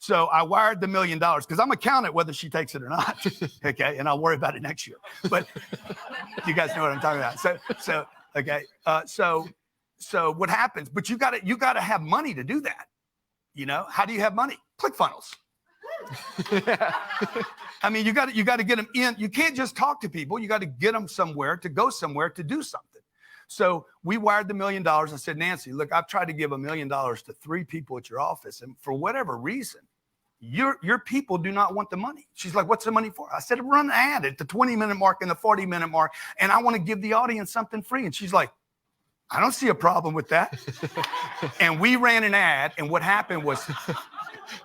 So I wired the $1 million because I'm going to count it whether she takes it or not. Okay. And I'll worry about it next year. But you guys know what I'm talking about. So okay. So what happens? But you got to have money to do that. You know, how do you have money? ClickFunnels. I mean, you got to get them in. You can't just talk to people. You got to get them somewhere to go somewhere to do something. So we wired the $1 million. I said, Nancy, look, I've tried to give $1 million to 3 people at your office. And for whatever reason, your people do not want the money. She's like, what's the money for? I said, run an ad at the 20-minute mark and the 40-minute mark. And I want to give the audience something free. And she's like, I don't see a problem with that. And we ran an ad. And what happened was,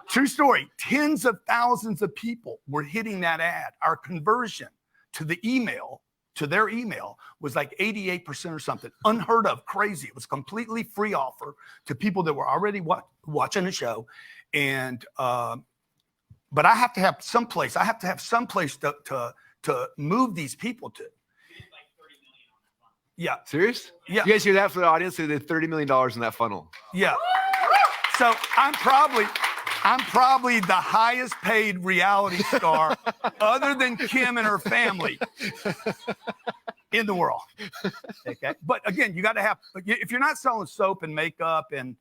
true story, tens of thousands of people were hitting that ad. Our conversion to the email, to their email, was like 88% or something. Unheard of, crazy. It was a completely free offer to people that were already watching the show. And, but I have to have some place. I have to have some place to move these people to. Yeah. Serious? Yeah. You guys hear that for the audience? They did $30 million in that funnel. Yeah. So I'm probably the highest paid reality star other than Kim and her family in the world. Okay. But again, you got to have, if you're not selling soap and makeup and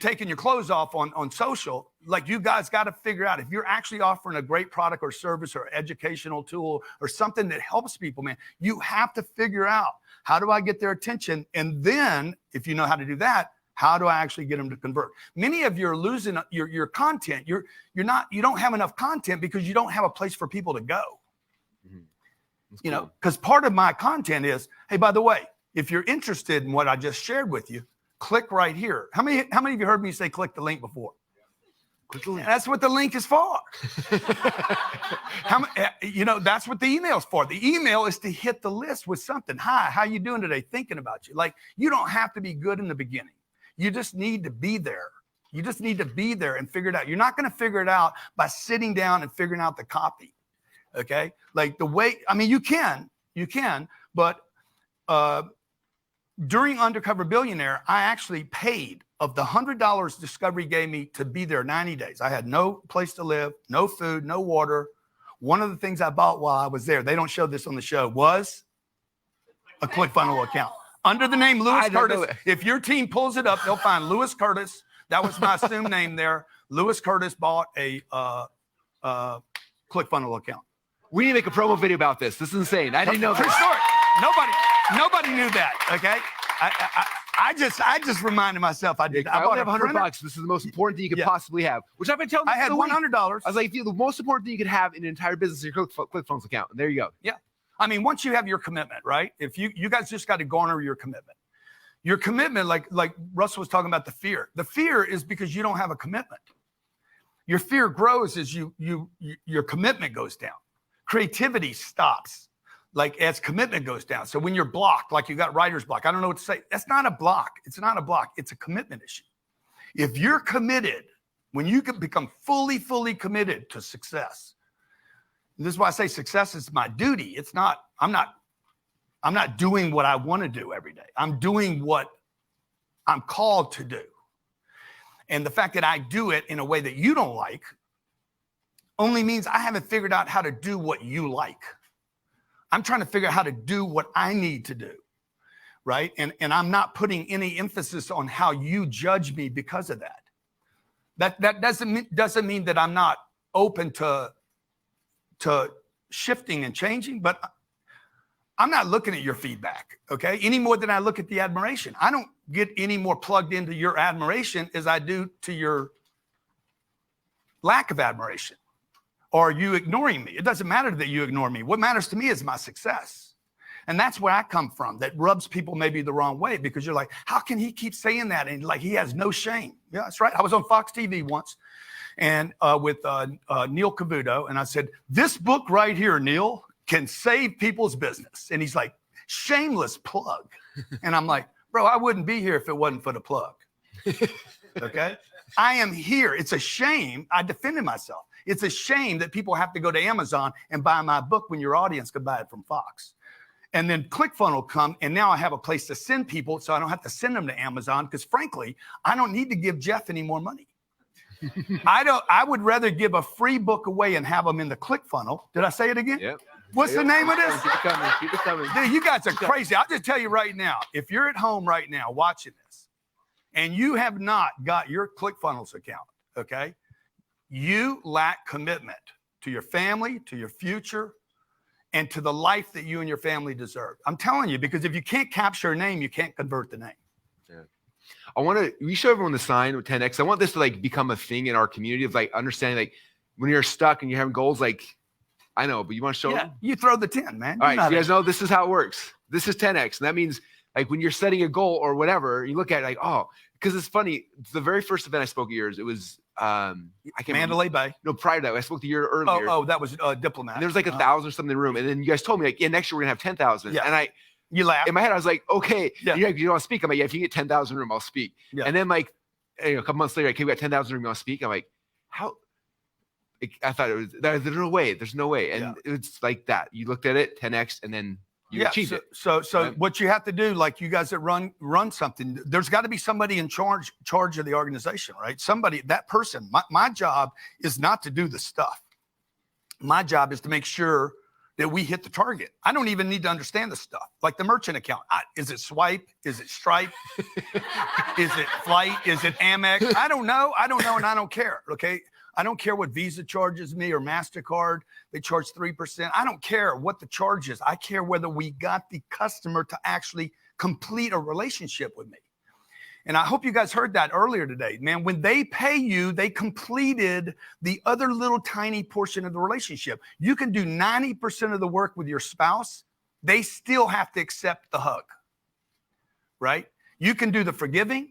taking your clothes off on social, like, you guys got to figure out if you're actually offering a great product or service or educational tool or something that helps people, man, you have to figure out, how do I get their attention? And then if you know how to do that, how do I actually get them to convert? Many of you are losing your content. You don't have enough content because you don't have a place for people to go. You know, because part of my content is, hey, by the way, if you're interested in what I just shared with you, click right here. How many of you heard me say click the link before? Click the link. That's what the link is for. You know, that's what the email's for. The email is to hit the list with something. Hi, how you doing today? Thinking about you. Like, you don't have to be good in the beginning. You just need to be there. You just need to be there and figure it out. You're not going to figure it out by sitting down and figuring out the copy. Okay? Like, the way, I mean, you can, but during Undercover Billionaire, I actually paid of the $100 Discovery gave me to be there 90 days. I had no place to live, no food, no water. One of the things I bought while I was there, they don't show this on the show, was a ClickFunnels account. Under the name Lewis Curtis. If your team pulls it up, they'll find Lewis Curtis. That was my assumed name there. Lewis Curtis bought a ClickFunnels account. We need to make a promo video about this. This is insane. I didn't know True this. story. Nobody knew that. Okay. I just reminded myself I did. I bought $100. This is the most important thing you could possibly have, which I've been telling you. I had $100. I was like, the most important thing you could have in an entire business is your ClickFunnels account. And there you go. Yeah. I mean, once you have your commitment, right? If you guys just got to garner your commitment. Your commitment, like Russell was talking about, the fear. The fear is because you don't have a commitment. Your fear grows as your commitment goes down. Creativity stops, like, as commitment goes down. So when you're blocked, like you got writer's block, I don't know what to say. That's not a block. It's not a block. It's a commitment issue. If you're committed, when you can become fully committed to success, and this is why I say success is my duty. It's not, I'm not doing what I want to do every day. I'm doing what I'm called to do. And the fact that I do it in a way that you don't like only means I haven't figured out how to do what you like. I'm trying to figure out how to do what I need to do, right? And I'm not putting any emphasis on how you judge me because of that. That doesn't mean that I'm not open to shifting and changing, but I'm not looking at your feedback, okay? Any more than I look at the admiration. I don't get any more plugged into your admiration as I do to your lack of admiration or you ignoring me. It doesn't matter that you ignore me. What matters to me is my success. And that's where I come from. That rubs people maybe the wrong way because you're like, how can he keep saying that? And like, he has no shame. Yeah, that's right. I was on Fox TV once and with Neil Cavuto. And I said, this book right here, Neil, can save people's business. And he's like, shameless plug. And I'm like, bro, I wouldn't be here if it wasn't for the plug. Okay. I am here. It's a shame. I defended myself. It's a shame that people have to go to Amazon and buy my book when your audience could buy it from Fox. And then ClickFunnels come, and now I have a place to send people so I don't have to send them to Amazon because, frankly, I don't need to give Jeff any more money. I would rather give a free book away and have them in the ClickFunnels. Did I say it again? Yep. What's the name of this? Keep it coming. Keep it coming. Dude, you guys are crazy. I'll just tell you right now, if you're at home right now watching this, and you have not got your ClickFunnels account, okay, you lack commitment to your family, to your future, and to the life that you and your family deserve. I'm telling you, because if you can't capture a name, you can't convert the name. Yeah. We show everyone the sign with 10X. I want this to like become a thing in our community of like understanding, like when you're stuck and you're having goals, like I know, but you want to show them? You throw the 10, man. All right, so you guys know this is how it works. This is 10X. And that means like when you're setting a goal or whatever, you look at it like, oh, because it's funny. It's the very first event I spoke at yours, it was I can't Mandalay Bay. No, prior to that, I spoke the year earlier. Oh, that was Diplomat. And there was like 1,000 or something in the room. And then you guys told me like, yeah, next year we're gonna have 10,000. Yeah. And you laughed. in my head, I was like, okay, Yeah. you want to speak? I'm like, yeah, if you get 10,000 room, I'll speak. Yeah. And then like, a couple months later, okay, we got 10,000 room, I'll speak. I'm like, how? I thought it was, there's no way. There's no way. And it's like that. You looked at it, 10X, and then you achieved it. So right? What you have to do, like you guys that run something, there's got to be somebody in charge of the organization, right? Somebody, that person. My job is not to do the stuff. My job is to make sure that we hit the target. I don't even need to understand the stuff. Like the merchant account. Is it Swipe? Is it Stripe? Is it Flight? Is it Amex? I don't know, and I don't care, okay? I don't care what Visa charges me or MasterCard. They charge 3%. I don't care what the charge is. I care whether we got the customer to actually complete a relationship with me. And I hope you guys heard that earlier today. Man, when they pay you, they completed the other little tiny portion of the relationship. You can do 90% of the work with your spouse. They still have to accept the hug, right? You can do the forgiving.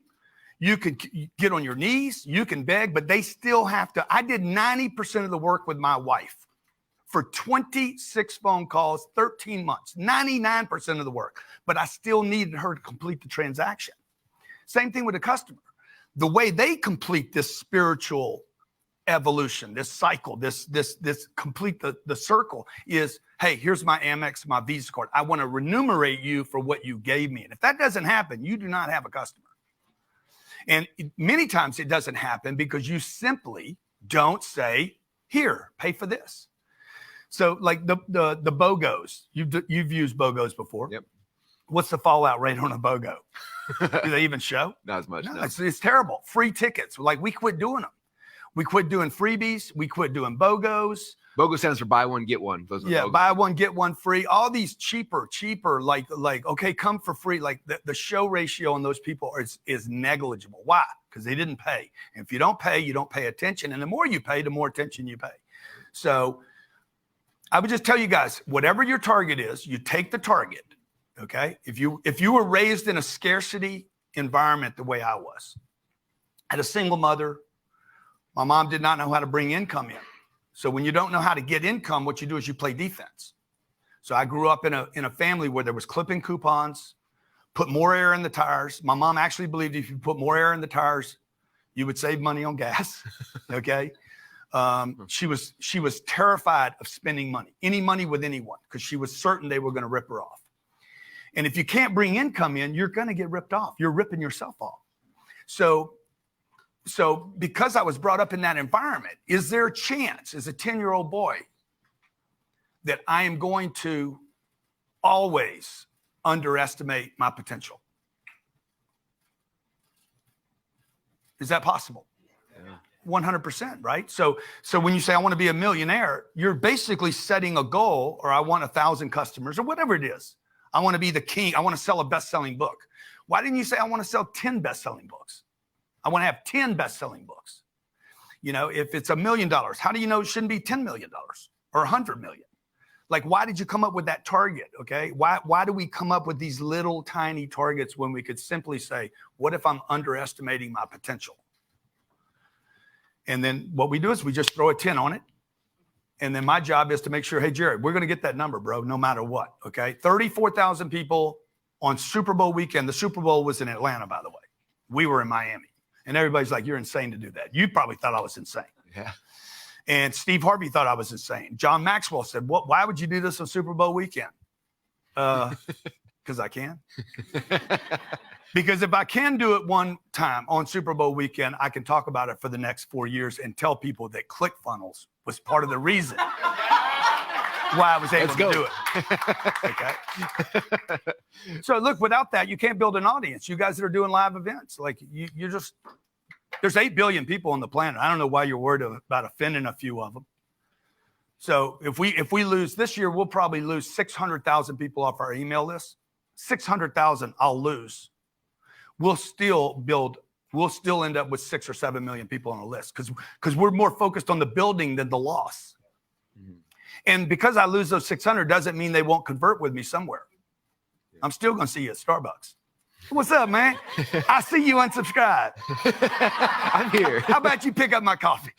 You can get on your knees, you can beg, but they still have to. I did 90% of the work with my wife for 26 phone calls, 13 months, 99% of the work, but I still needed her to complete the transaction. Same thing with the customer. The way they complete this spiritual evolution, this cycle, this complete the circle is, hey, here's my Amex, my Visa card. I want to remunerate you for what you gave me. And if that doesn't happen, you do not have a customer. And many times it doesn't happen because you simply don't say, here, pay for this. So like the BOGOs, you've used BOGOs before. Yep. What's the fallout rate on a BOGO? Do they even show? Not as much. No. It's terrible. Free tickets. Like we quit doing them. We quit doing freebies. We quit doing BOGOs. BOGO stands for buy one, get one. Those are BOGOs. Buy one, get one free. All these cheaper, like, okay, come for free. Like the show ratio on those people is negligible. Why? Because they didn't pay. And if you don't pay, you don't pay attention. And the more you pay, the more attention you pay. So I would just tell you guys, whatever your target is, you take the target, okay? If you were raised in a scarcity environment the way I was, I had a single mother. My mom did not know how to bring income in. So when you don't know how to get income, what you do is you play defense. So I grew up in a family where there was clipping coupons, put more air in the tires. My mom actually believed if you put more air in the tires, you would save money on gas. Okay. She was terrified of spending money, any money with anyone, because she was certain they were going to rip her off. And if you can't bring income in, you're going to get ripped off. You're ripping yourself off. So because I was brought up in that environment, is there a chance as a 10-year-old boy that I am going to always underestimate my potential? Is that possible? 100%, right? So when you say I want to be a millionaire, you're basically setting a goal, or I want 1,000 customers or whatever it is. I want to be the king. I want to sell a best-selling book. Why didn't you say I want to sell 10 best-selling books? I want to have 10 best-selling books. You know, if it's $1 million, how do you know it shouldn't be $10 million or $100 million? Like, why did you come up with that target? Okay. Why do we come up with these little tiny targets when we could simply say, what if I'm underestimating my potential? And then what we do is we just throw a 10 on it. And then my job is to make sure, hey, Jared, we're going to get that number, bro, no matter what. Okay. 34,000 people on Super Bowl weekend. The Super Bowl was in Atlanta, by the way. We were in Miami. And everybody's like, you're insane to do that. You probably thought I was insane. Yeah. And Steve Harvey thought I was insane. John Maxwell said, why would you do this on Super Bowl weekend? Because I can. Because if I can do it one time on Super Bowl weekend, I can talk about it for the next 4 years and tell people that ClickFunnels was part of the reason why I was able Let's to go. do it. Okay. So look, without that, you can't build an audience. You guys that are doing live events, like you're just, there's 8 billion people on the planet. I don't know why you're worried about offending a few of them. So if we lose this year, we'll probably lose 600,000 people off our email list. 600,000 I'll lose. We'll still end up with 6 or 7 million people on a list because we're more focused on the building than the loss. Mm-hmm. And because I lose those 600 doesn't mean they won't convert with me somewhere. I'm still going to see you at Starbucks. What's up, man? I see you unsubscribe. I'm here. How about you pick up my coffee?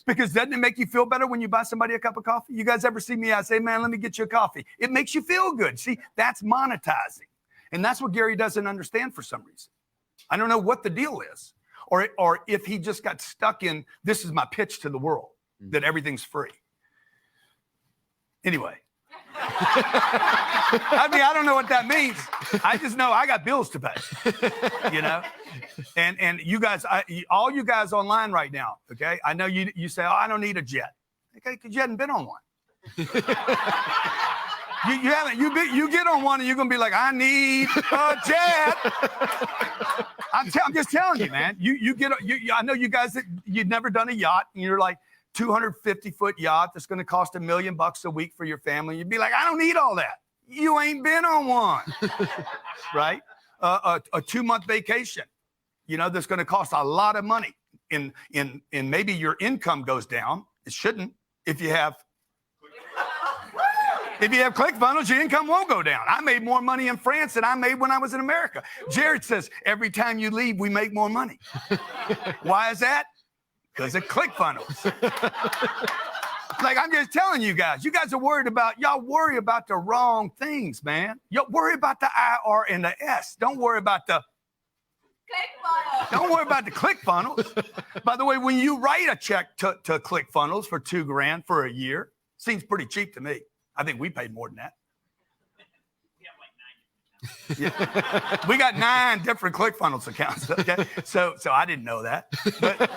Because doesn't it make you feel better when you buy somebody a cup of coffee? You guys ever see me? I say, man, let me get you a coffee. It makes you feel good. See, that's monetizing. And that's what Gary doesn't understand for some reason. I don't know what the deal is. Or if he just got stuck in, this is my pitch to the world, that everything's free. Anyway. I mean, I don't know what that means. I just know I got bills to pay, you know? And you guys, all you guys online right now, okay? I know you say, oh, I don't need a jet. Okay, because you hadn't been on one. You haven't, you get on one and you're going to be like, I need a jet. I'm just telling you, man. I know you guys that you've never done a yacht and you're like, 250-foot yacht that's going to cost $1 million a week for your family. You'd be like, I don't need all that. You ain't been on one, right? A 2-month vacation, you know, that's going to cost a lot of money. And maybe your income goes down. It shouldn't. If you have ClickFunnels, your income won't go down. I made more money in France than I made when I was in America. Jared says, every time you leave, we make more money. Why is that? Because of ClickFunnels. Like, I'm just telling you guys are worried about, y'all worry about the wrong things, man. Y'all worry about the IR and the S. Don't worry about the ClickFunnels. Don't worry about the ClickFunnels. By the way, when you write a check to ClickFunnels for $2,000 for a year, seems pretty cheap to me. I think we paid more than that. Yeah. We got 9 different ClickFunnels accounts. Okay, so I didn't know that, but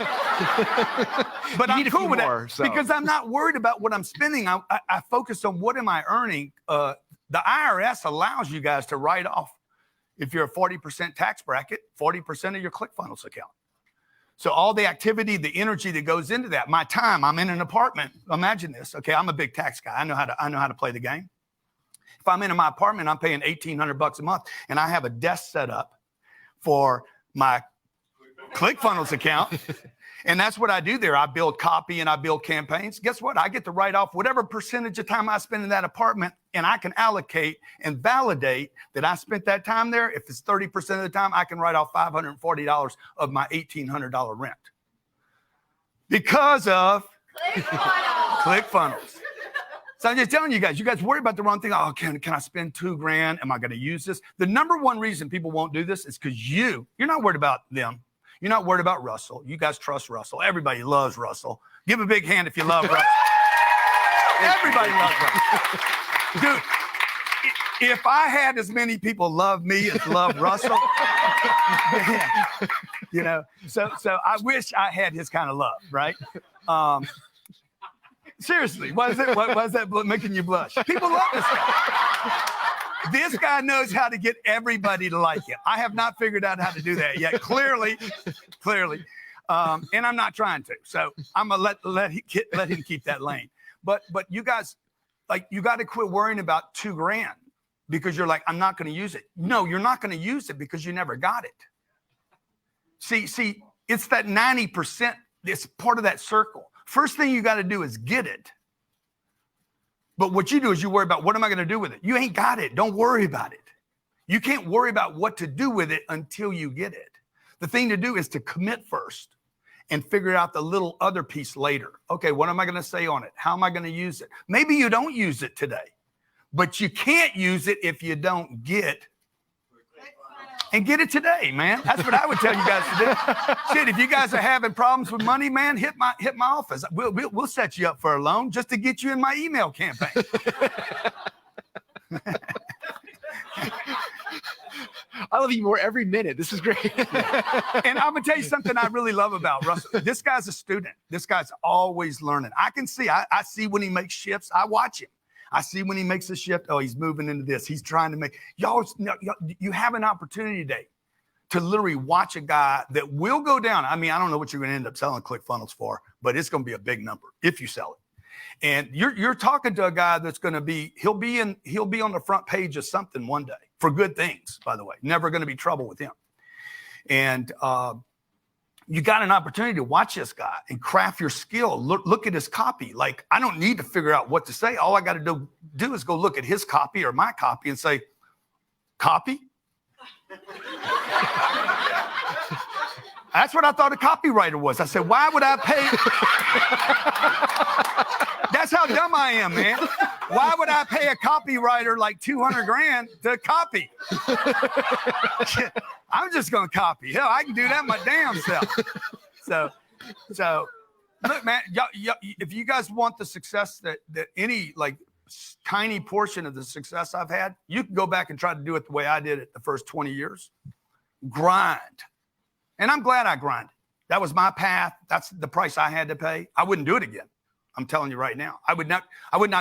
I'm cool with that because I'm not worried about what I'm spending. I focus on what am I earning. The IRS allows you guys to write off if you're a 40% tax bracket, 40% of your ClickFunnels account. So all the activity, the energy that goes into that, my time. I'm in an apartment. Imagine this. Okay, I'm a big tax guy. I know how to play the game. If I'm in my apartment, I'm paying $1,800 a month, and I have a desk set up for my ClickFunnels account, and that's what I do there. I build copy and I build campaigns. Guess what? I get to write off whatever percentage of time I spend in that apartment, and I can allocate and validate that I spent that time there. If it's 30% of the time, I can write off $540 of my $1,800 rent because of ClickFunnels. So I'm just telling you guys worry about the wrong thing. Oh, can I spend $2,000? Am I going to use this? The number one reason people won't do this is because you're not worried about them. You're not worried about Russell. You guys trust Russell. Everybody loves Russell. Give a big hand if you love Russell. Everybody loves Russell. Dude, if I had as many people love me as love Russell, you know, so I wish I had his kind of love, right? Seriously, why is that making you blush? People love this guy. This guy knows how to get everybody to like him. I have not figured out how to do that yet. Clearly. And I'm not trying to. So I'm gonna let him keep that lane. But you guys, like, you got to quit worrying about $2,000 because you're like, I'm not going to use it. No, you're not going to use it because you never got it. See, it's that 90%. It's part of that circle. First thing you got to do is get it. But what you do is you worry about, what am I going to do with it? You ain't got it. Don't worry about it. You can't worry about what to do with it until you get it. The thing to do is to commit first and figure out the little other piece later. Okay, what am I going to say on it? How am I going to use it? Maybe you don't use it today, but you can't use it if you don't get and get it today, man. That's what I would tell you guys to do. Shit, if you guys are having problems with money, man, hit my office. We'll set you up for a loan just to get you in my email campaign. I love you more every minute. This is great. And I'm gonna tell you something I really love about Russell. This guy's a student. This guy's always learning. I can see. I see when he makes shifts. I watch him. I see when he makes a shift. Oh, he's moving into this. He's trying to make y'all. You have an opportunity today to literally watch a guy that will go down. I mean, I don't know what you're going to end up selling ClickFunnels for, but it's going to be a big number if you sell it. And you're talking to a guy that's going to be. He'll be on the front page of something one day for good things. By the way, never going to be trouble with him. And you got an opportunity to watch this guy and craft your skill. Look at his copy. Like, I don't need to figure out what to say. All I got to do is go look at his copy or my copy and say, copy? That's what I thought a copywriter was. I said, why would I pay? That's how dumb I am, man. Why would I pay a copywriter like $200,000 to copy? I'm just going to copy. Hell, I can do that my damn self. So look, man, if you guys want the success that any like tiny portion of the success I've had, you can go back and try to do it the way I did it the first 20 years. Grind. And I'm glad I grinded. That was my path. That's the price I had to pay. I wouldn't do it again. I'm telling you right now. I would not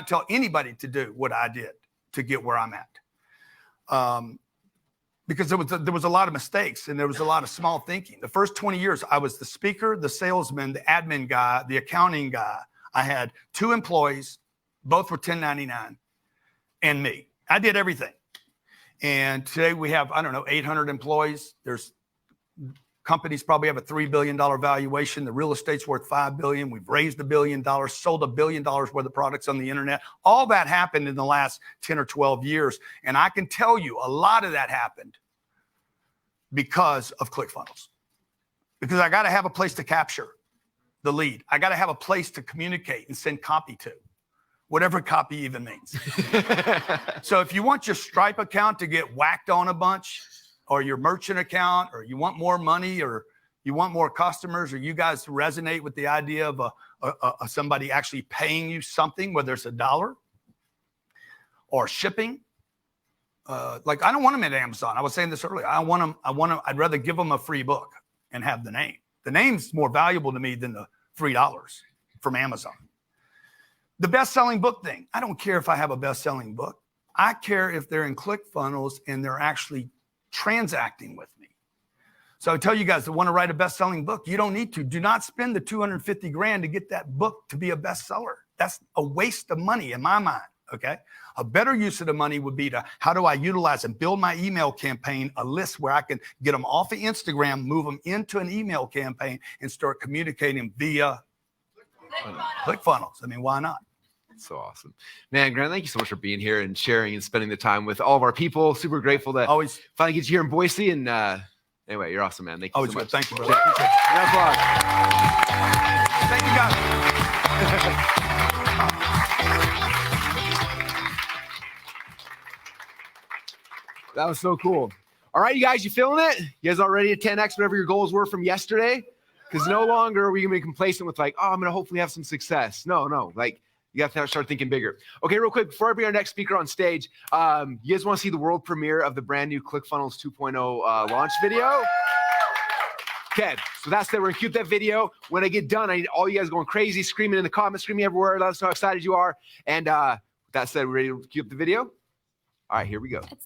tell anybody to do what I did to get where I'm at. Because there was a lot of mistakes and there was a lot of small thinking. The first 20 years, I was the speaker, the salesman, the admin guy, the accounting guy. I had 2 employees, both were 1099, and me. I did everything. And today we have, 800 employees. There's companies probably have a $3 billion valuation. The real estate's worth $5 billion. We've raised $1 billion, sold $1 billion worth of products on the internet. All that happened in the last 10 or 12 years. And I can tell you a lot of that happened because of ClickFunnels. Because I got to have a place to capture the lead. I got to have a place to communicate and send copy to, whatever copy even means. So if you want your Stripe account to get whacked on a bunch, or your merchant account, or you want more money, or you want more customers, or you guys resonate with the idea of somebody actually paying you something, whether it's $1 or shipping. Like, I don't want them at Amazon. I was saying this earlier. I'd rather give them a free book and have the name. The name's more valuable to me than the $3 from Amazon. The best-selling book thing. I don't care if I have a best-selling book. I care if they're in ClickFunnels and they're actually transacting with me. So I tell you guys that want to write a best-selling book, you don't need to. Do not spend the $250,000 to get that book to be a bestseller. That's a waste of money in my mind. Okay. A better use of the money would be to how do I utilize and build my email campaign, a list where I can get them off of Instagram, move them into an email campaign, and start communicating via ClickFunnels. I mean, why not? So awesome, man. Grant, thank you so much for being here and sharing and spending the time with all of our people. Super grateful that always finally get you here in Boise. And anyway, you're awesome, man. Thank you so much. Thank you, brother. Applause. Thank you, guys. That was so cool. All right, you guys, you feeling it? You guys all ready to 10x whatever your goals were from yesterday? Because no longer are we gonna be complacent with like, oh, I'm gonna hopefully have some success. No, like. You have to start thinking bigger. Okay, real quick, before I bring our next speaker on stage, you guys want to see the world premiere of the brand new ClickFunnels 2.0 launch video? Okay, so that's that. We're gonna cue that video. When I get done, I need all you guys going crazy, screaming in the comments, screaming everywhere. Let us know how excited you are. And with that said, we're ready to cue up the video? All right, here we go. At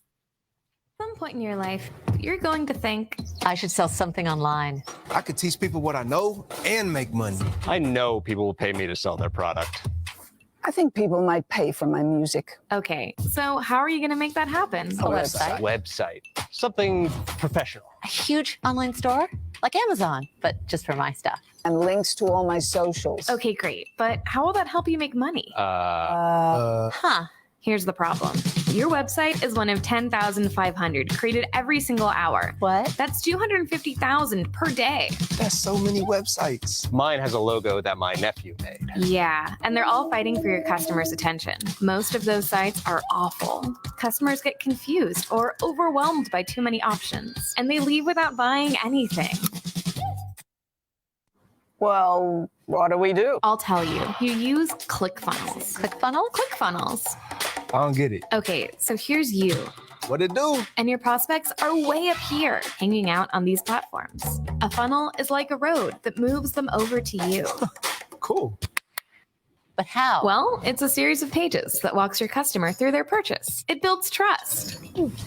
some point in your life, you're going to think, I should sell something online. I could teach people what I know and make money. I know people will pay me to sell their product. I think people might pay for my music. okay, so how are you going to make that happen? A website. Website. Something professional. A huge online store? Like Amazon, but just for my stuff. And links to all my socials. Okay, great. But how will that help you make money? Huh. Here's the problem. Your website is one of 10,500 created every single hour. What? That's 250,000 per day. That's so many websites. Mine has a logo that my nephew made. Yeah, and they're all fighting for your customers' attention. Most of those sites are awful. Customers get confused or overwhelmed by too many options, and they leave without buying anything. Well, what do we do? I'll tell you. You use ClickFunnels. ClickFunnels? ClickFunnels. I don't get it. Okay, so here's you. What it do? And your prospects are way up here, hanging out on these platforms. A funnel is like a road that moves them over to you. Cool. But how? Well, it's a series of pages that walks your customer through their purchase. It builds trust.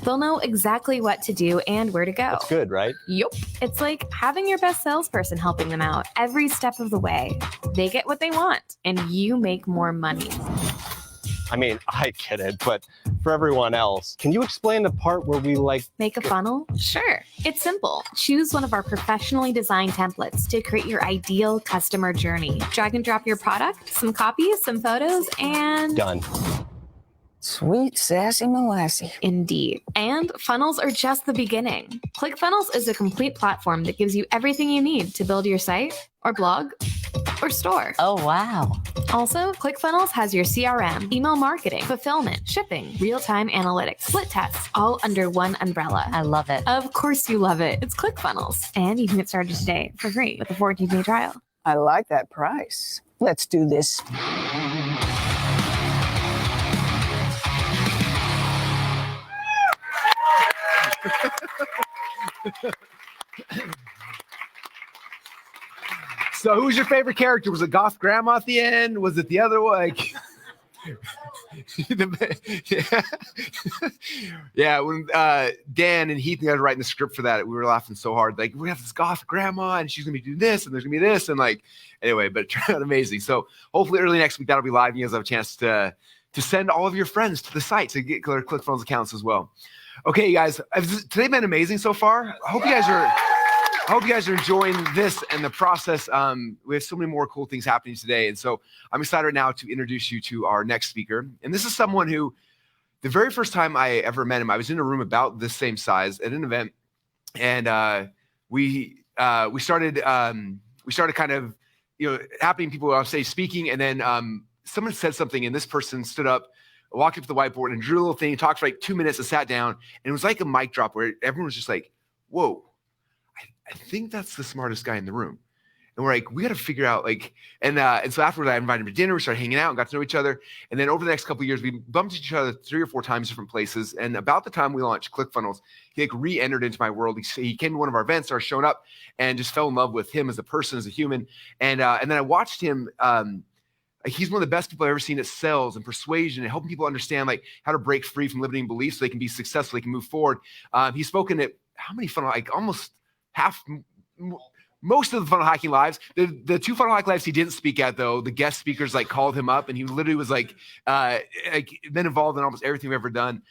They'll know exactly what to do and where to go. That's good, right? Yup. It's like having your best salesperson helping them out every step of the way. They get what they want, and you make more money. I mean, I get it, but for everyone else, can you explain the part where we Make a funnel? Sure. It's simple. Choose one of our professionally designed templates to create your ideal customer journey. Drag and drop your product, some copies, some photos, and done? Sweet, sassy Molassy. Indeed. And funnels are just the beginning. ClickFunnels is a complete platform that gives you everything you need to build your site or blog or store. Oh, wow. Also, ClickFunnels has your CRM, email marketing, fulfillment, shipping, real-time analytics, split tests, all under one umbrella. I love it. Of course you love it. It's ClickFunnels. And you can get started today for free with a 14-day trial. I like that price. Let's do this. So who's your favorite character? Was it Goth Grandma at the end? Was it the other one? Like, yeah, when Dan and Heath and I were writing the script for that, we were laughing so hard. Like, we have this Goth Grandma and she's gonna be doing this and there's gonna be this and like, anyway, but it turned out amazing. So hopefully early next week that'll be live and you guys have a chance to send all of your friends to the site to get their ClickFunnels accounts as well. Okay, you guys, today been amazing so far. I hope you guys are enjoying this and the process. We have so many more cool things happening today. And so I'm excited right now to introduce you to our next speaker. And this is someone who, the very first time I ever met him, I was in a room about this same size at an event. And we started kind of, happening people on stage speaking. And then someone said something and this person stood up, walked up to the whiteboard and drew a little thing, talked for like 2 minutes and sat down. And it was like a mic drop where everyone was just like, whoa. I think that's the smartest guy in the room. And we're like, we got to figure out and so afterwards I invited him to dinner, we started hanging out and got to know each other. And then over the next couple of years, we bumped each other 3 or 4 times, different places. And about the time we launched ClickFunnels, he re-entered into my world. He came to one of our events, started showing up and just fell in love with him as a person, as a human. And then I watched him, he's one of the best people I've ever seen at sales and persuasion and helping people understand how to break free from limiting beliefs so they can be successful, they can move forward. He's spoken at how many funnel, almost half, most of the funnel hacking lives. The 2 funnel hack lives he didn't speak at, though, the guest speakers called him up and he literally was been involved in almost everything we've ever done.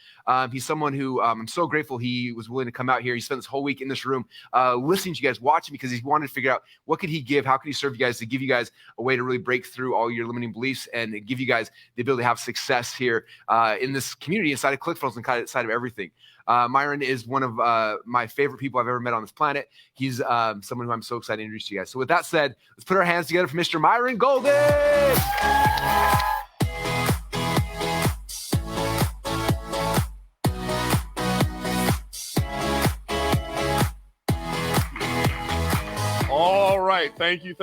He's someone who I'm so grateful he was willing to come out here. He spent this whole week in this room listening to you guys, watching, because he wanted to figure out what could he give, how could he serve you guys, to give you guys a way to really break through all your limiting beliefs and give you guys the ability to have success here in this community inside of ClickFunnels and inside of everything. Myron is one of my favorite people I've ever met on this planet. He's someone who I'm so excited to introduce to you guys. So with that said, let's put our hands together for Mr. Myron Golden. All right. Thank you.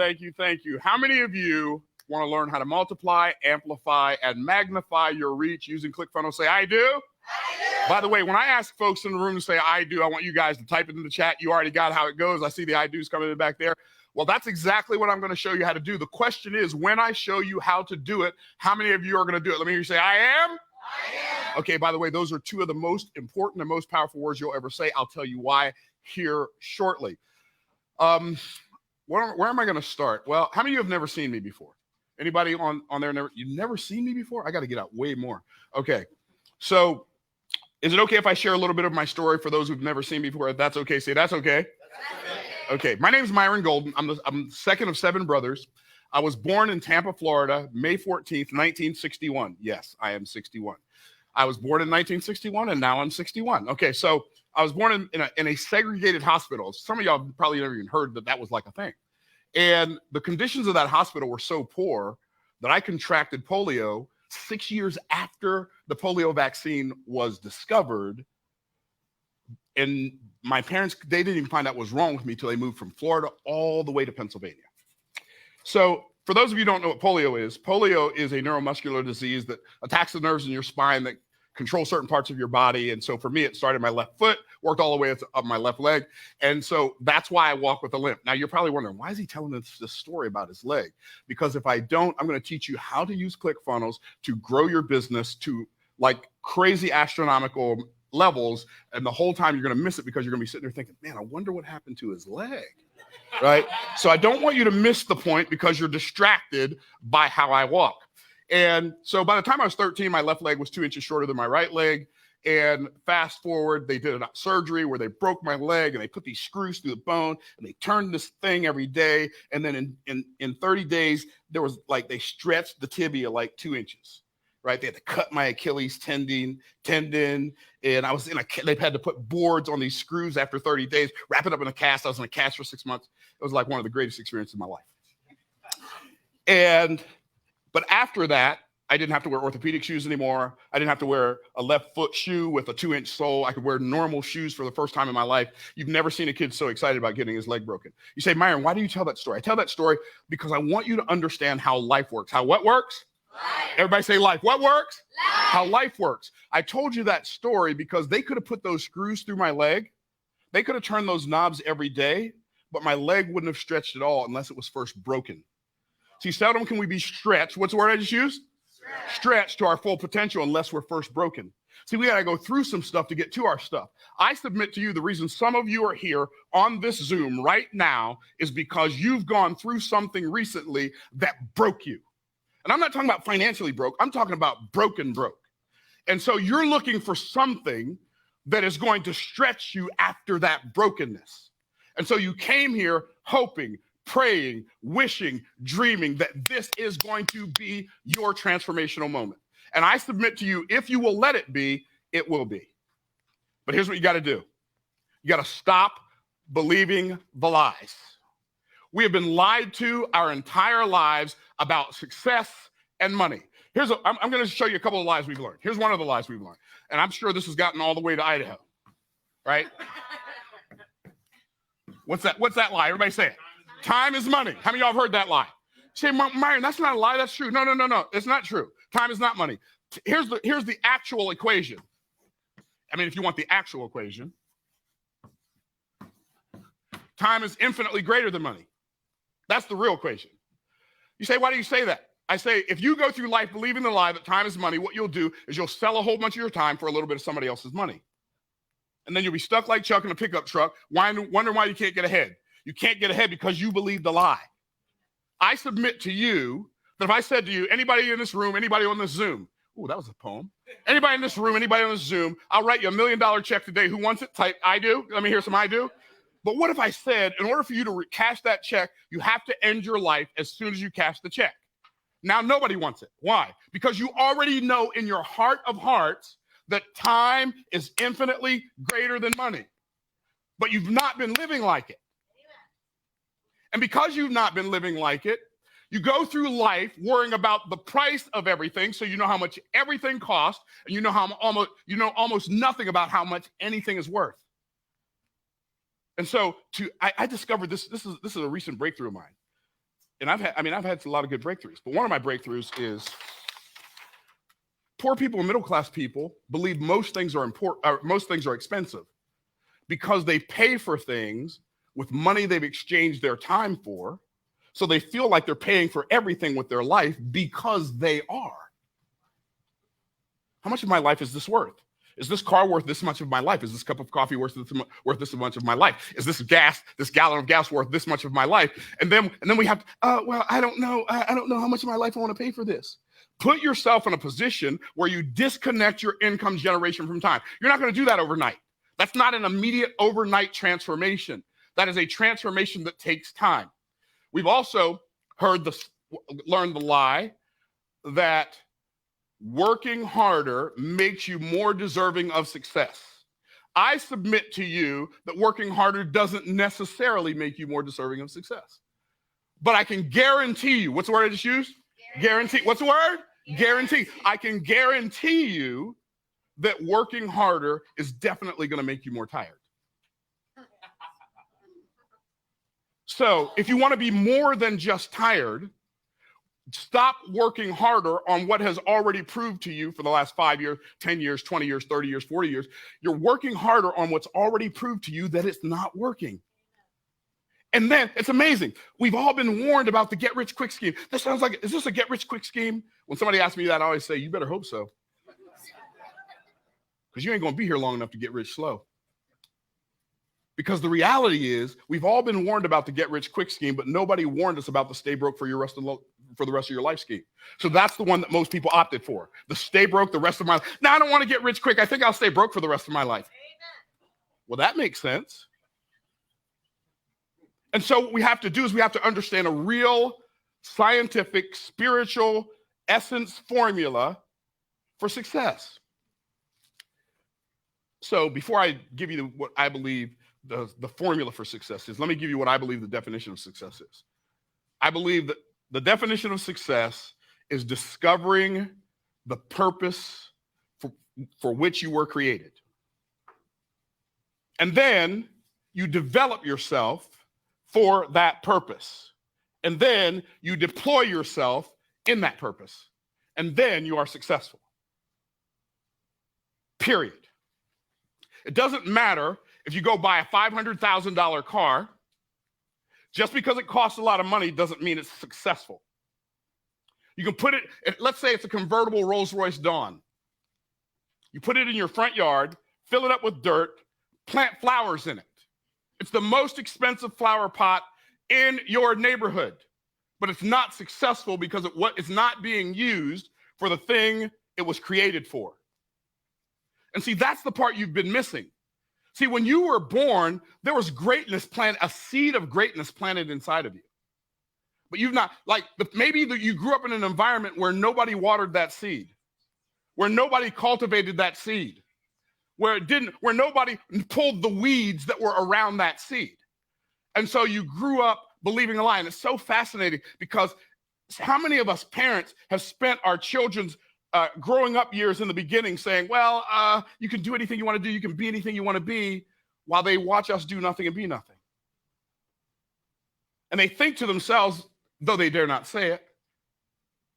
How many of you want to learn how to multiply, amplify, and magnify your reach using ClickFunnels? Say, I do. I do. By the way, when I ask folks in the room to say, I do, I want you guys to type it in the chat. You already got how it goes. I see the I do's coming in back there. Well, that's exactly what I'm going to show you how to do. The question is, when I show you how to do it, how many of you are going to do it? Let me hear you say, I am. I am. Okay, by the way, those are 2 of the most important and most powerful words you'll ever say. I'll tell you why here shortly. Where am I going to start? Well, how many of you have never seen me before? Anybody on there? You've never seen me before? I got to get out way more. Okay, so is it okay if I share a little bit of my story for those who've never seen me before? If that's okay, say that's okay. Okay, my name is Myron Golden. I'm the second of 7 brothers. I was born in Tampa, Florida, May 14th, 1961. Yes, I am 61. I was born in 1961, and now I'm 61. Okay, so I was born in a segregated hospital. Some of y'all probably never even heard that was like a thing. And the conditions of that hospital were so poor that I contracted polio 6 years after the polio vaccine was discovered. And my parents, they didn't even find out what was wrong with me till they moved from Florida all the way to Pennsylvania. So for those of you who don't know what polio is a neuromuscular disease that attacks the nerves in your spine that control certain parts of your body. And so for me, it started my left foot, worked all the way up my left leg. And so that's why I walk with a limp. Now you're probably wondering, why is he telling us this story about his leg? Because if I don't, I'm going to teach you how to use ClickFunnels to grow your business to like crazy astronomical levels. And the whole time you're going to miss it because you're going to be sitting there thinking, man, I wonder what happened to his leg. Right? So I don't want you to miss the point because you're distracted by how I walk. And so by the time I was 13, my left leg was 2 inches shorter than my right leg. And fast forward, they did a surgery where they broke my leg and they put these screws through the bone and they turned this thing every day. And then in 30 days, there was like, they stretched the tibia like 2 inches, right? They had to cut my Achilles tendon. And I was they've had to put boards on these screws after 30 days, wrap it up in a cast. I was in a cast for 6 months. It was like one of the greatest experiences of my life. But after that, I didn't have to wear orthopedic shoes anymore. I didn't have to wear a left foot shoe with a 2-inch sole. I could wear normal shoes for the first time in my life. You've never seen a kid so excited about getting his leg broken. You say, Myron, why do you tell that story? I tell that story because I want you to understand how life works. How what works? Life. Everybody say life. What works? Life. How life works. I told you that story because they could have put those screws through my leg. They could have turned those knobs every day, but my leg wouldn't have stretched at all unless it was first broken. See, seldom can we be stretched. What's the word I just used? Stretched to our full potential unless we're first broken. See, we got to go through some stuff to get to our stuff. I submit to you the reason some of you are here on this Zoom right now is because you've gone through something recently that broke you. And I'm not talking about financially broke. I'm talking about broken. And so you're looking for something that is going to stretch you after that brokenness. And so you came here hoping, praying, wishing, dreaming that this is going to be your transformational moment. And I submit to you, if you will let it be, it will be. But here's what you got to do. You got to stop believing the lies. We have been lied to our entire lives about success and money. I'm going to show you a couple of lies we've learned. Here's one of the lies we've learned. And I'm sure this has gotten all the way to Idaho, right? What's that lie? Everybody say it. Time is money. How many of y'all have heard that lie? Say, Myron, that's not a lie. That's true. No. It's not true. Time is not money. Here's the actual equation. I mean, if you want the actual equation, time is infinitely greater than money. That's the real equation. You say, why do you say that? I say, if you go through life believing the lie that time is money, what you'll do is you'll sell a whole bunch of your time for a little bit of somebody else's money. And then you'll be stuck like Chuck in a pickup truck, wondering why you can't get ahead. You can't get ahead because you believe the lie. I submit to you that if I said to you, anybody in this room, anybody on this Zoom, ooh, that was a poem. Anybody in this room, anybody on this Zoom, I'll write you $1 million check today. Who wants it? Type I do. Let me hear some I do. But what if I said, in order for you to cash that check, you have to end your life as soon as you cash the check? Now, nobody wants it. Why? Because you already know in your heart of hearts that time is infinitely greater than money. But you've not been living like it. And because you've not been living like it, you go through life worrying about the price of everything, so you know how much everything costs, and you know almost nothing about how much anything is worth. And so I discovered this is a recent breakthrough of mine. And I've had a lot of good breakthroughs, but one of my breakthroughs is poor people and middle class people believe most things are important, or most things are expensive because they pay for things with money they've exchanged their time for. So they feel like they're paying for everything with their life because they are. How much of my life is this worth? Is this car worth this much of my life? Is this cup of coffee worth this much of my life? Is this gallon of gas worth this much of my life? And then we have, well, I don't know. I don't know how much of my life I want to pay for this. Put yourself in a position where you disconnect your income generation from time. You're not going to do that overnight. That's not an immediate overnight transformation. That is a transformation that takes time. We've also learned the lie that working harder makes you more deserving of success. I submit to you that working harder doesn't necessarily make you more deserving of success. But I can guarantee you, what's the word I just used? Guarantee. What's the word? Guarantee. I can guarantee you that working harder is definitely going to make you more tired. So if you want to be more than just tired, Stop working harder on what has already proved to you for the last 5 years, 10 years, 20 years, 30 years, 40 years. You're working harder on what's already proved to you that it's not working. And then it's amazing. We've all been warned about the get rich quick scheme. That sounds like, is this a get rich quick scheme? When somebody asks me that, I always say, you better hope so. Because you ain't going to be here long enough to get rich slow. Because the reality is, we've all been warned about the get rich quick scheme, but nobody warned us about the stay broke for the rest of your life scheme. So that's the one that most people opted for. The stay broke the rest of my life. Now, I don't want to get rich quick. I think I'll stay broke for the rest of my life. Well, that makes sense. And so what we have to do is we have to understand a real scientific, spiritual essence formula for success. So before I give you what I believe the formula for success is, let me give you what I believe the definition of success is. I believe that the definition of success is discovering the purpose for which you were created. And then you develop yourself for that purpose. And then you deploy yourself in that purpose. And then you are successful. Period. It doesn't matter if you go buy a $500,000 car. Just because it costs a lot of money doesn't mean it's successful. You can put it, let's say it's a convertible Rolls-Royce Dawn. You put it in your front yard, fill it up with dirt, plant flowers in it. It's the most expensive flower pot in your neighborhood, but it's not successful because it's not being used for the thing it was created for. And see, that's the part you've been missing. See, when you were born, there was greatness planted, a seed of greatness planted inside of you. But you've not, maybe you grew up in an environment where nobody watered that seed, where nobody cultivated that seed, where nobody pulled the weeds that were around that seed. And so you grew up believing a lie. And it's so fascinating because how many of us parents have spent our children's growing up years in the beginning saying, well, you can do anything you want to do. You can be anything you want to be, while they watch us do nothing and be nothing. And they think to themselves, though they dare not say it,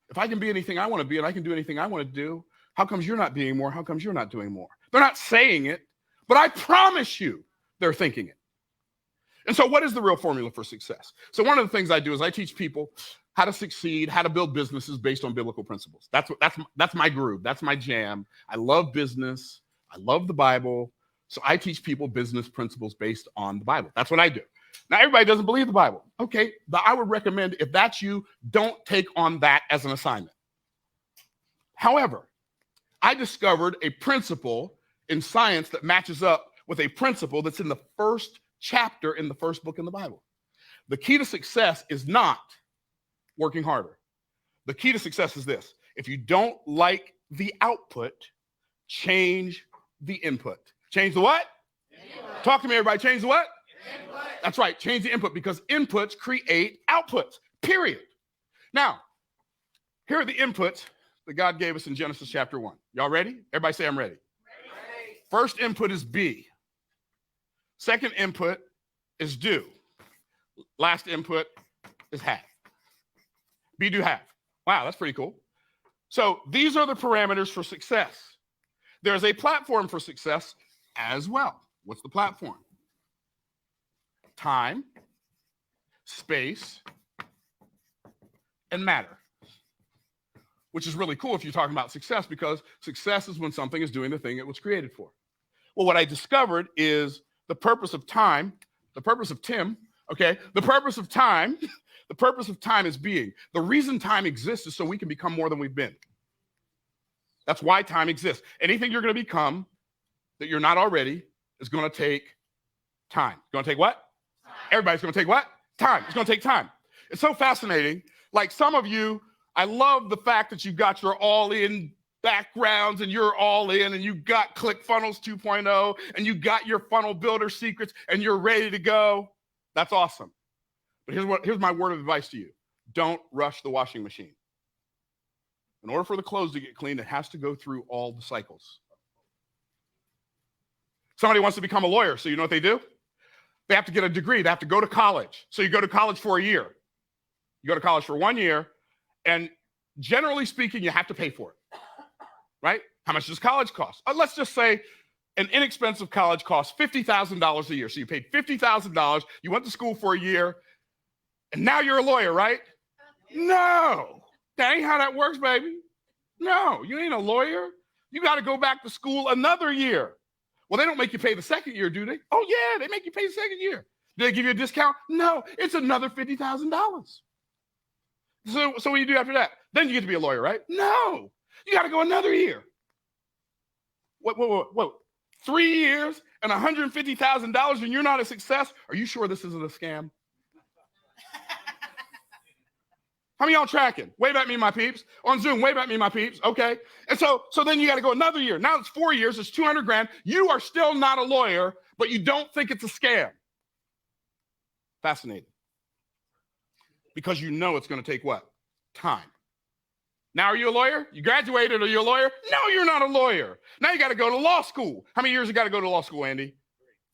if I can be anything I want to be and I can do anything I want to do, how comes you're not being more? How comes you're not doing more? They're not saying it, but I promise you they're thinking it. And so what is the real formula for success? So one of the things I do is I teach people how to succeed, how to build businesses based on biblical principles. That's my groove. That's my jam. I love business. I love the Bible. So I teach people business principles based on the Bible. That's what I do. Now, everybody doesn't believe the Bible. Okay, but I would recommend, if that's you, don't take on that as an assignment. However, I discovered a principle in science that matches up with a principle that's in the first chapter in the first book in the Bible. The key to success is not working harder. The key to success is this: if you don't like the output, change the input. Change the what? Input. Talk to me, everybody. Change the what? Input. That's right. Change the input, because inputs create outputs, period. Now, here are the inputs that God gave us in Genesis chapter 1. Y'all ready? Everybody say, I'm ready. Ready. First input is be. Second input is do. Last input is have. Be, do, have. Wow, that's pretty cool. So these are the parameters for success. There's a platform for success as well. What's the platform? Time, space, and matter. Which is really cool if you're talking about success, because success is when something is doing the thing it was created for. Well, what I discovered is the purpose of time, the purpose of Tim, okay, the purpose of time is being. The reason time exists is so we can become more than we've been. That's why time exists. Anything you're going to become that you're not already is going to take time. It's going to take what? Time. Everybody's going to take what? Time. It's going to take time. It's so fascinating. Like some of you, I love the fact that you've got your all-in backgrounds and you're all in, and you got ClickFunnels 2.0 and you got your funnel builder secrets and you're ready to go. That's awesome. But here's my word of advice to you. Don't rush the washing machine. In order for the clothes to get clean, it has to go through all the cycles. Somebody wants to become a lawyer, so you know what they do? They have to get a degree. They have to go to college. So you go to college for a year. You go to college for 1 year, And generally speaking, you have to pay for it, right? How much does college cost? Let's just say an inexpensive college costs $50,000 a year. So you paid $50,000, you went to school for a year, and now you're a lawyer, right? No, that ain't how that works, baby. No, you ain't a lawyer. You got to go back to school another year. Well, they don't make you pay the second year, do they? Oh, yeah, they make you pay the second year. Do they give you a discount? No, it's another $50,000. So what do you do after that? Then you get to be a lawyer, right? No, you got to go another year. What? 3 years and $150,000 and you're not a success? Are you sure this isn't a scam? How many y'all tracking? Wave at me, my peeps. On Zoom, wave at me, my peeps. Okay. And so then you got to go another year. Now it's 4 years. It's 200 grand. You are still not a lawyer, but you don't think it's a scam. Fascinating. Because you know it's going to take what? Time. Now, are you a lawyer? You graduated. Are you a lawyer? No, you're not a lawyer. Now you got to go to law school. How many years you got to go to law school, Andy?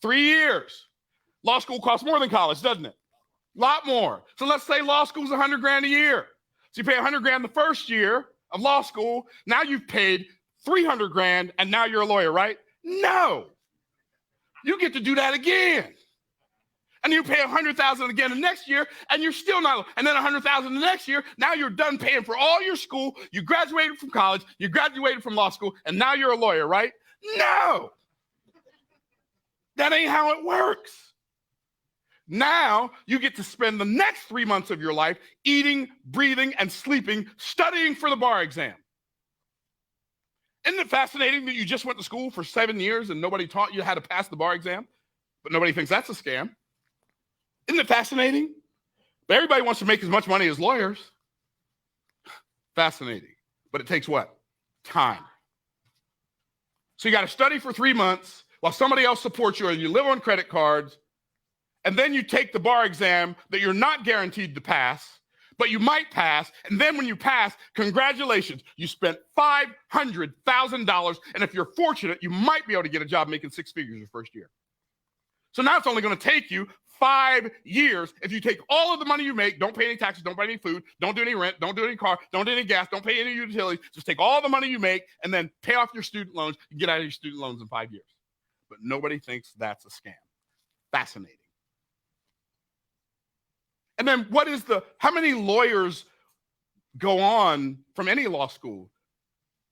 3 years. Law school costs more than college, doesn't it? A lot more. So let's say law school's 100 grand a year. So you pay 100 grand the first year of law school. Now you've paid 300 grand and now you're a lawyer, right? No. You get to do that again. And you pay 100,000 again the next year, and you're still not, and then 100,000 the next year. Now you're done paying for all your school. You graduated from college, you graduated from law school, and now you're a lawyer, right? No. That ain't how it works. Now you get to spend the next 3 months of your life eating, breathing, and sleeping, studying for the bar exam. Isn't it fascinating that you just went to school for 7 years and nobody taught you how to pass the bar exam? But nobody thinks that's a scam. Isn't it fascinating? But everybody wants to make as much money as lawyers. Fascinating. But it takes what? Time. So you got to study for 3 months while somebody else supports you, or you live on credit cards, and then you take the bar exam that you're not guaranteed to pass, but you might pass, and then when you pass, congratulations, you spent $500,000, and if you're fortunate, you might be able to get a job making 6 figures your first year. So now it's only going to take you 5 years. If you take all of the money you make, don't pay any taxes, don't buy any food, don't do any rent, don't do any car, don't do any gas, don't pay any utilities, just take all the money you make and then pay off your student loans and get out of your student loans in 5 years. But nobody thinks that's a scam. Fascinating. And then how many lawyers go on from any law school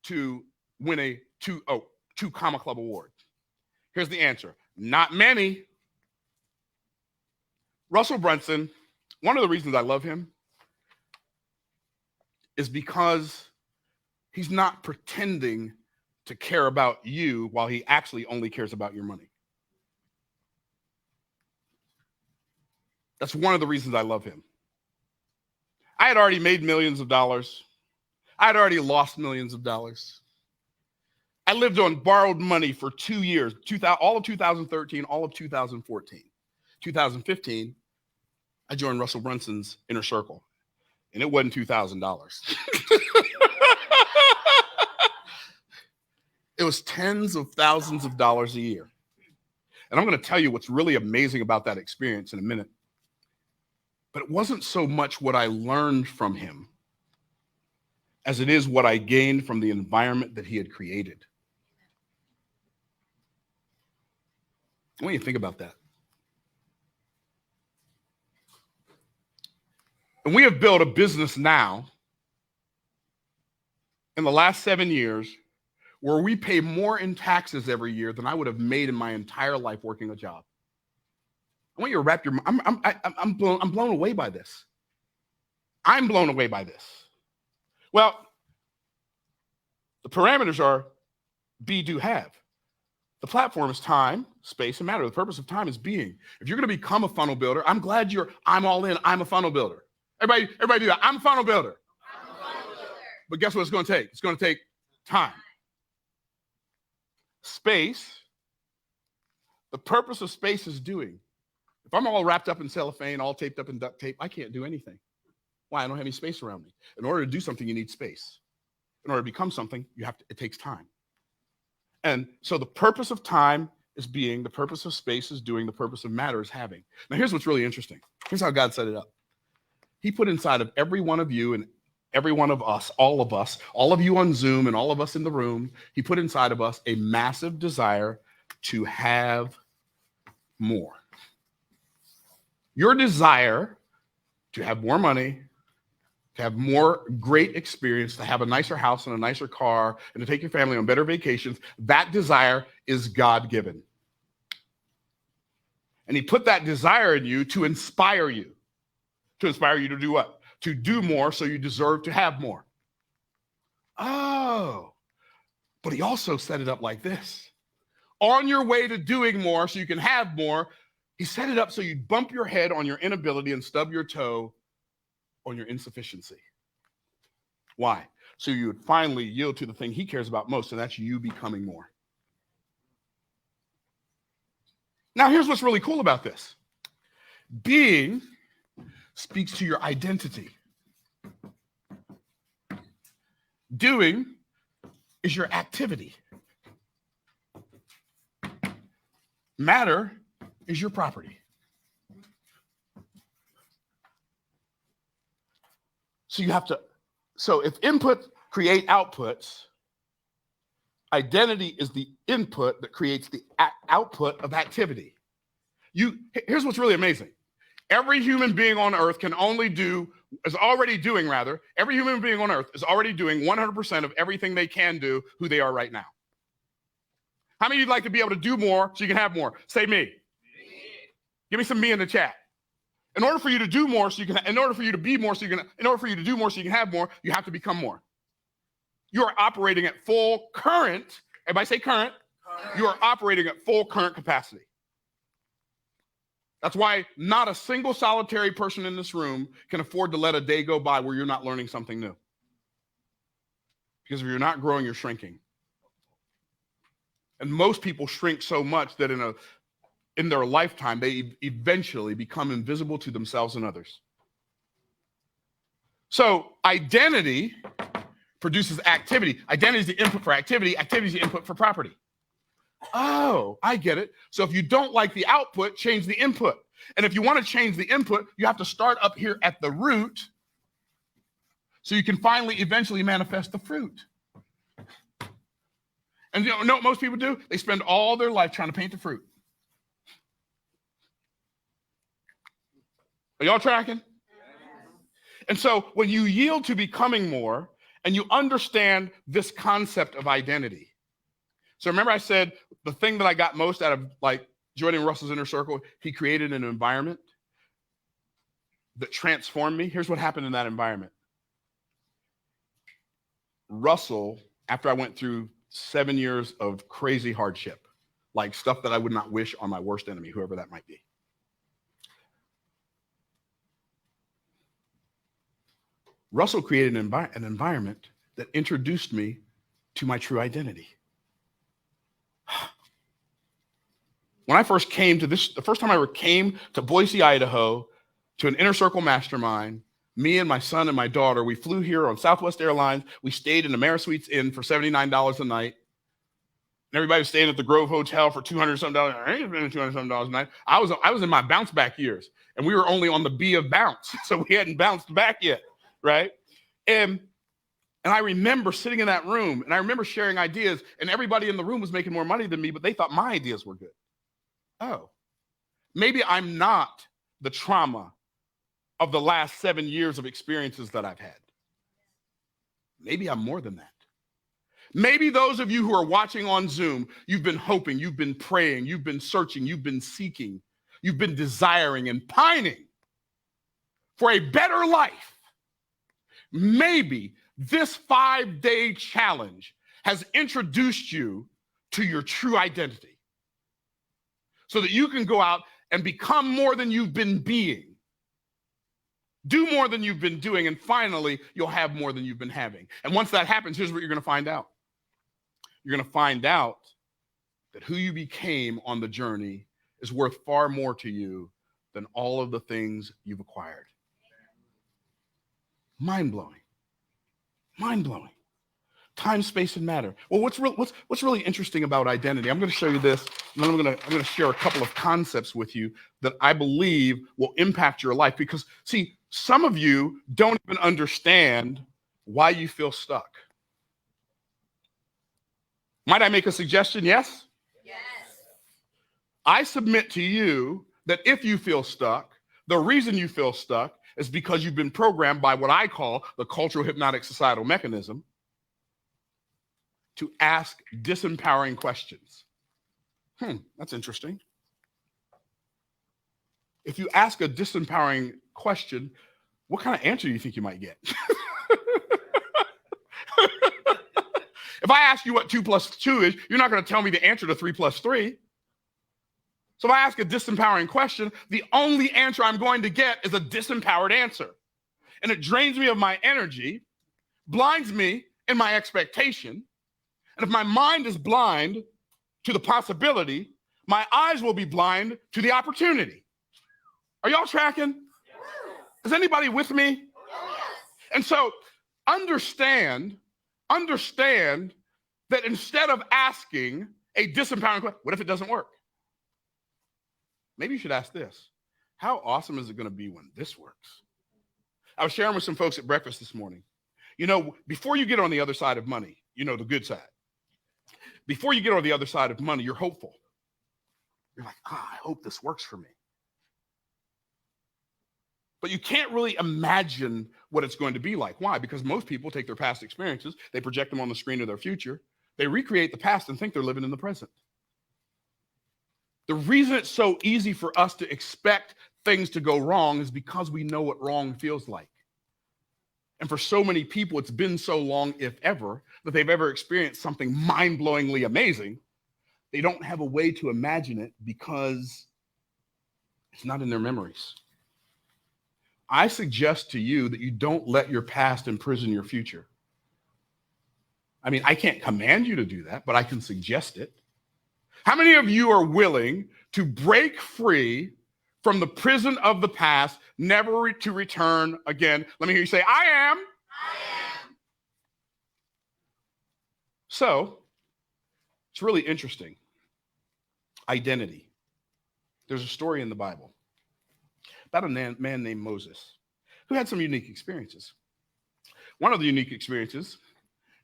to win a two comma club award? Here's the answer. Not many. Russell Brunson, one of the reasons I love him is because he's not pretending to care about you while he actually only cares about your money. That's one of the reasons I love him. I had already made millions of dollars. I had already lost millions of dollars. I lived on borrowed money for 2 years, all of 2013, all of 2014. 2015, I joined Russell Brunson's inner circle, and it wasn't $2,000. It was tens of thousands of dollars a year. And I'm going to tell you what's really amazing about that experience in a minute. But it wasn't so much what I learned from him as it is what I gained from the environment that he had created. I want you to think about that. And we have built a business now in the last 7 years where we pay more in taxes every year than I would have made in my entire life working a job. I want you to wrap your mind. I'm blown away by this. I'm blown away by this. Well, the parameters are be, do, have. The platform is time, space, and matter. The purpose of time is being. If you're going to become a funnel builder, I'm glad I'm all in. I'm a funnel builder. Everybody do that. I'm a funnel builder. I'm a funnel builder. But guess what it's going to take? It's going to take time. Space. The purpose of space is doing. If I'm all wrapped up in cellophane, all taped up in duct tape, I can't do anything. Why? I don't have any space around me. In order to do something, you need space. In order to become something, it takes time. And so the purpose of time is being, the purpose of space is doing, the purpose of matter is having. Now here's what's really interesting. Here's how God set it up. He put inside of every one of you and every one of us, all of you on Zoom and all of us in the room, he put inside of us a massive desire to have more. Your desire to have more money, to have more great experience, to have a nicer house and a nicer car, and to take your family on better vacations, that desire is God-given. And he put that desire in you to inspire you. To inspire you to do what? To do more so you deserve to have more. Oh, but he also set it up like this. On your way to doing more so you can have more, he set it up so you bump your head on your inability and stub your toe on your insufficiency. Why? So you would finally yield to the thing he cares about most, and that's you becoming more. Now, here's what's really cool about this. Being speaks to your identity. Doing is your activity. Matter is your property. So if input create outputs, identity is the input that creates the output of activity. Here's what's really amazing. Every human being on earth every human being on earth is already doing 100% of everything they can do who they are right now. How many of you'd like to be able to do more so you can have more? Say me. Give me some me in the chat. In order for you to do more in order for you to be more in order for you to do more so you can have more, you have to become more. You are operating at full current. Everybody say current. You are operating at full current capacity. That's why not a single solitary person in this room can afford to let a day go by where you're not learning something new. Because if you're not growing, you're shrinking. And most people shrink so much that in their lifetime, they eventually become invisible to themselves and others. So identity produces activity. Identity is the input for activity. Activity is the input for property. Oh, I get it. So if you don't like the output, change the input. And if you want to change the input, you have to start up here at the root so you can finally eventually manifest the fruit. And you know what most people do? They spend all their life trying to paint the fruit. Are y'all tracking? And so when you yield to becoming more and you understand this concept of identity. So remember I said the thing that I got most out of joining Russell's inner circle, he created an environment that transformed me. Here's what happened in that environment. Russell, after I went through 7 years of crazy hardship, like stuff that I would not wish on my worst enemy, whoever that might be. Russell created an environment that introduced me to my true identity. When I first came to this, the first time I ever came to Boise, Idaho, to an inner circle mastermind, me and my son and my daughter, we flew here on Southwest Airlines. We stayed in the AmeriSuites Inn for $79 a night. And everybody was staying at the Grove Hotel for $200-something. I ain't spending $200-something a night. I was in my bounce back years, and we were only on the B of bounce, so we hadn't bounced back yet, right? And I remember sitting in that room, and I remember sharing ideas, and everybody in the room was making more money than me, but they thought my ideas were good. Oh, maybe I'm not the trauma of the last 7 years of experiences that I've had. Maybe I'm more than that. Maybe those of you who are watching on Zoom, you've been hoping, you've been praying, you've been searching, you've been seeking, you've been desiring and pining for a better life. Maybe this 5-day challenge has introduced you to your true identity so that you can go out and become more than you've been being, do more than you've been doing, and finally, you'll have more than you've been having. And once that happens, here's what you're going to find out. You're going to find out that who you became on the journey is worth far more to you than all of the things you've acquired. Mind-blowing. Mind-blowing. Time, space, and matter. Well, what's really interesting about identity? I'm going to show you this, and then I'm going to share a couple of concepts with you that I believe will impact your life. Because, see, some of you don't even understand why you feel stuck. Might I make a suggestion? Yes? Yes. I submit to you that if you feel stuck, the reason you feel stuck is because you've been programmed by what I call the cultural hypnotic societal mechanism to ask disempowering questions. That's interesting. If you ask a disempowering question, what kind of answer do you think you might get? If I ask you what 2 plus 2 is, you're not going to tell me the answer to 3 plus 3. So if I ask a disempowering question, the only answer I'm going to get is a disempowered answer. And it drains me of my energy, blinds me in my expectation. And if my mind is blind to the possibility, my eyes will be blind to the opportunity. Are y'all tracking? Yes. Is anybody with me? Yes. And so understand that instead of asking a disempowering question, what if it doesn't work? Maybe you should ask this. How awesome is it going to be when this works? I was sharing with some folks at breakfast this morning. You know, before you get on the other side of money, you know, the good side. Before you get on the other side of money, you're hopeful. You're like, I hope this works for me. But you can't really imagine what it's going to be like. Why? Because most people take their past experiences, they project them on the screen of their future, they recreate the past and think they're living in the present. The reason it's so easy for us to expect things to go wrong is because we know what wrong feels like. And for so many people, it's been so long, if ever, that they've ever experienced something mind-blowingly amazing. They don't have a way to imagine it because it's not in their memories. I suggest to you that you don't let your past imprison your future. I mean, I can't command you to do that, but I can suggest it. How many of you are willing to break free from the prison of the past, never to return again? Let me hear you say, I am. I am. So, it's really interesting. Identity. There's a story in the Bible about a man named Moses who had some unique experiences. One of the unique experiences,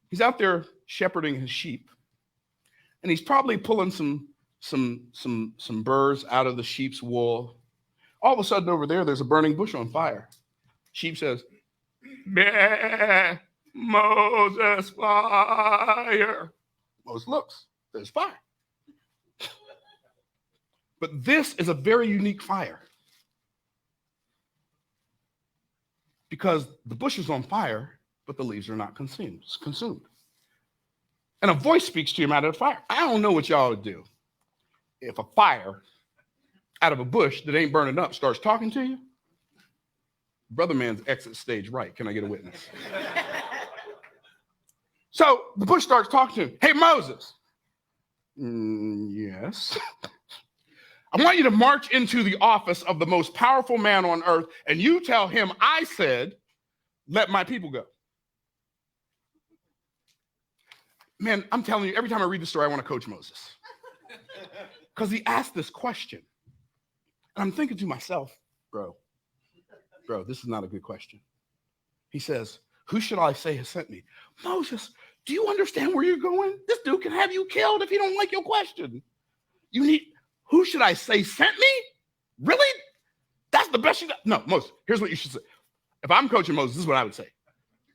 he's out there shepherding his sheep, and he's probably pulling some burrs out of the sheep's wool. All of a sudden over there's a burning bush on fire. Sheep says, "Bah, Moses, fire." Moses looks, there's fire. But this is a very unique fire, because the bush is on fire, but the leaves are not consumed. And a voice speaks to him out of the fire. I don't know what y'all would do if a fire out of a bush that ain't burning up starts talking to you. Brother man's exit stage right. Can I get a witness? So the bush starts talking to him. Hey, Moses. Yes. I want you to march into the office of the most powerful man on earth, and you tell him I said, let my people go. Man, I'm telling you, every time I read the story, I want to coach Moses. Because he asked this question. And I'm thinking to myself, bro, this is not a good question. He says, who should I say has sent me? Moses, do you understand where you're going? This dude can have you killed if he don't like your question. Who should I say sent me? Really? That's the best you got? No, Moses, here's what you should say. If I'm coaching Moses, this is what I would say.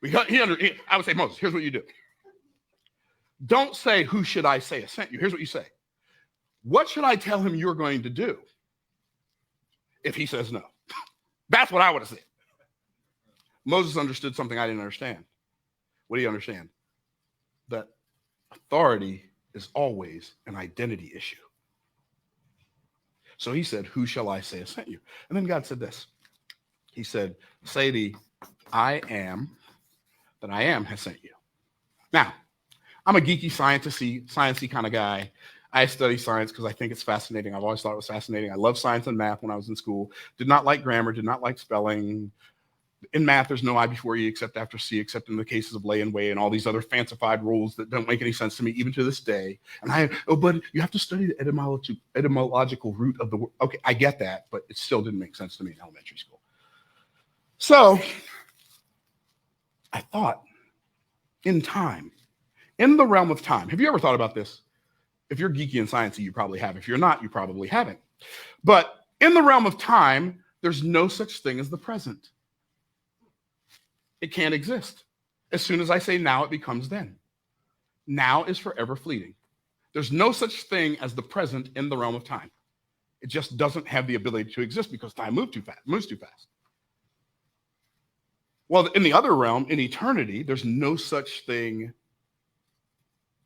I would say, Moses, here's what you do. Don't say, who should I say has sent you? Here's what you say. What should I tell him you're going to do if he says no? That's what I would have said. Moses understood something I didn't understand. What do you understand? That authority is always an identity issue. So he said, who shall I say has sent you? And then God said this. He said, say the I am that I am has sent you. Now, I'm a geeky, sciencey kind of guy. I study science because I think it's fascinating. I've always thought it was fascinating. I loved science and math when I was in school. Did not like grammar, did not like spelling. In math, there's no I before E except after C, except in the cases of lay and weigh and all these other fancified rules that don't make any sense to me even to this day. And but you have to study the etymological root of the word. Okay, I get that, but it still didn't make sense to me in elementary school. So I thought, in time, in the realm of time. Have you ever thought about this? If you're geeky and sciencey, you probably have. If you're not, you probably haven't. But in the realm of time, there's no such thing as the present. It can't exist. As soon as I say now, it becomes then. Now is forever fleeting. There's no such thing as the present in the realm of time. It just doesn't have the ability to exist because time moves too fast. Well, in the other realm, in eternity, there's no such thing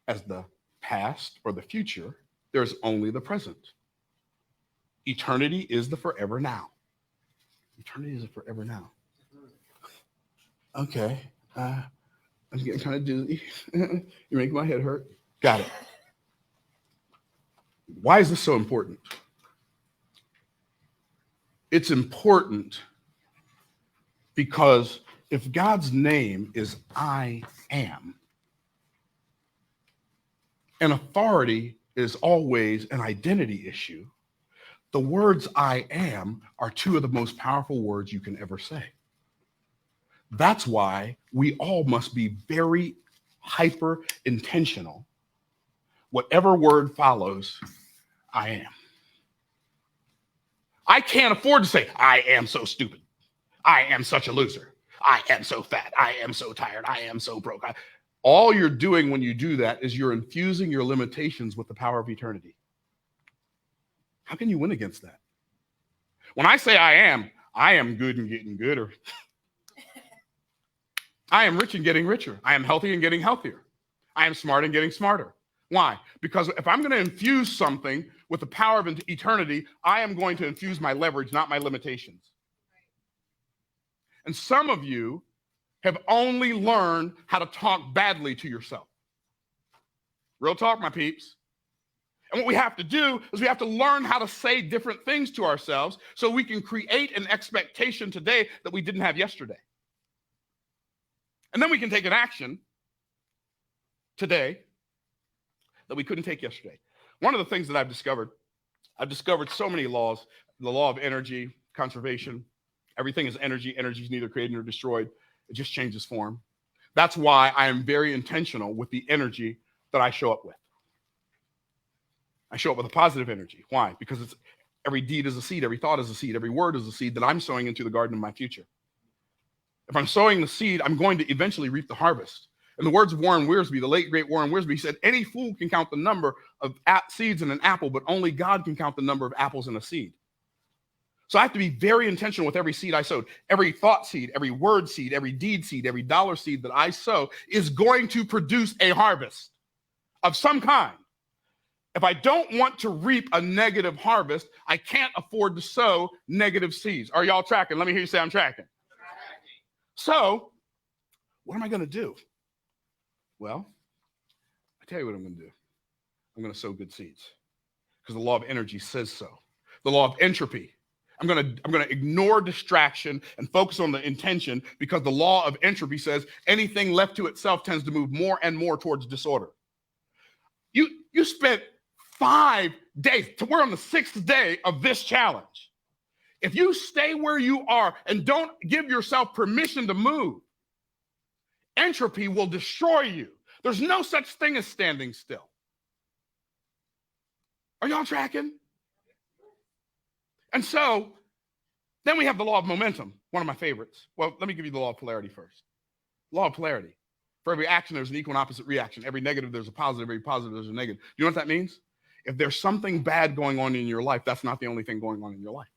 as the past or the future. There's only the present. Eternity is the forever now. Eternity is the forever now. Okay. I'm getting kind of dizzy. You're making my head hurt. Got it. Why is this so important? It's important because if God's name is I am, and authority is always an identity issue, the words I am are two of the most powerful words you can ever say. That's why we all must be very hyper intentional. Whatever word follows, I am. I can't afford to say, I am so stupid. I am such a loser. I am so fat. I am so tired. I am so broke. All you're doing when you do that is you're infusing your limitations with the power of eternity. How can you win against that? When I say I am good and getting gooder. I am rich and getting richer. I am healthy and getting healthier. I am smart and getting smarter. Why? Because if I'm going to infuse something with the power of eternity, I am going to infuse my leverage, not my limitations. And some of you have only learned how to talk badly to yourself. Real talk, my peeps. And what we have to do is we have to learn how to say different things to ourselves so we can create an expectation today that we didn't have yesterday. And then we can take an action today that we couldn't take yesterday. One of the things that I've discovered so many laws, the law of energy, conservation. Everything is energy. Energy is neither created nor destroyed. It just changes form. That's why I am very intentional with the energy that I show up with. I show up with a positive energy. Why? Because every deed is a seed, every thought is a seed, every word is a seed that I'm sowing into the garden of my future. If I'm sowing the seed, I'm going to eventually reap the harvest. In the words of Warren Wiersbe, the late, great Warren Wiersbe, he said, any fool can count the number of seeds in an apple, but only God can count the number of apples in a seed. So I have to be very intentional with every seed I sowed. Every thought seed, every word seed, every deed seed, every dollar seed that I sow is going to produce a harvest of some kind. If I don't want to reap a negative harvest, I can't afford to sow negative seeds. Are y'all tracking? Let me hear you say I'm tracking. So what am I going to do? Well, I tell you what I'm going to do. I'm going to sow good seeds because the law of energy says so. The law of entropy. I'm going to ignore distraction and focus on the intention because the law of entropy says anything left to itself tends to move more and more towards disorder. You spent 5 days, we're on the 6th day of this challenge. If you stay where you are and don't give yourself permission to move, entropy will destroy you. There's no such thing as standing still. Are y'all tracking? And so then we have the law of momentum, one of my favorites. Well, let me give you the law of polarity first. Law of polarity. For every action, there's an equal and opposite reaction. Every negative, there's a positive. Every positive, there's a negative. You know what that means? If there's something bad going on in your life, that's not the only thing going on in your life.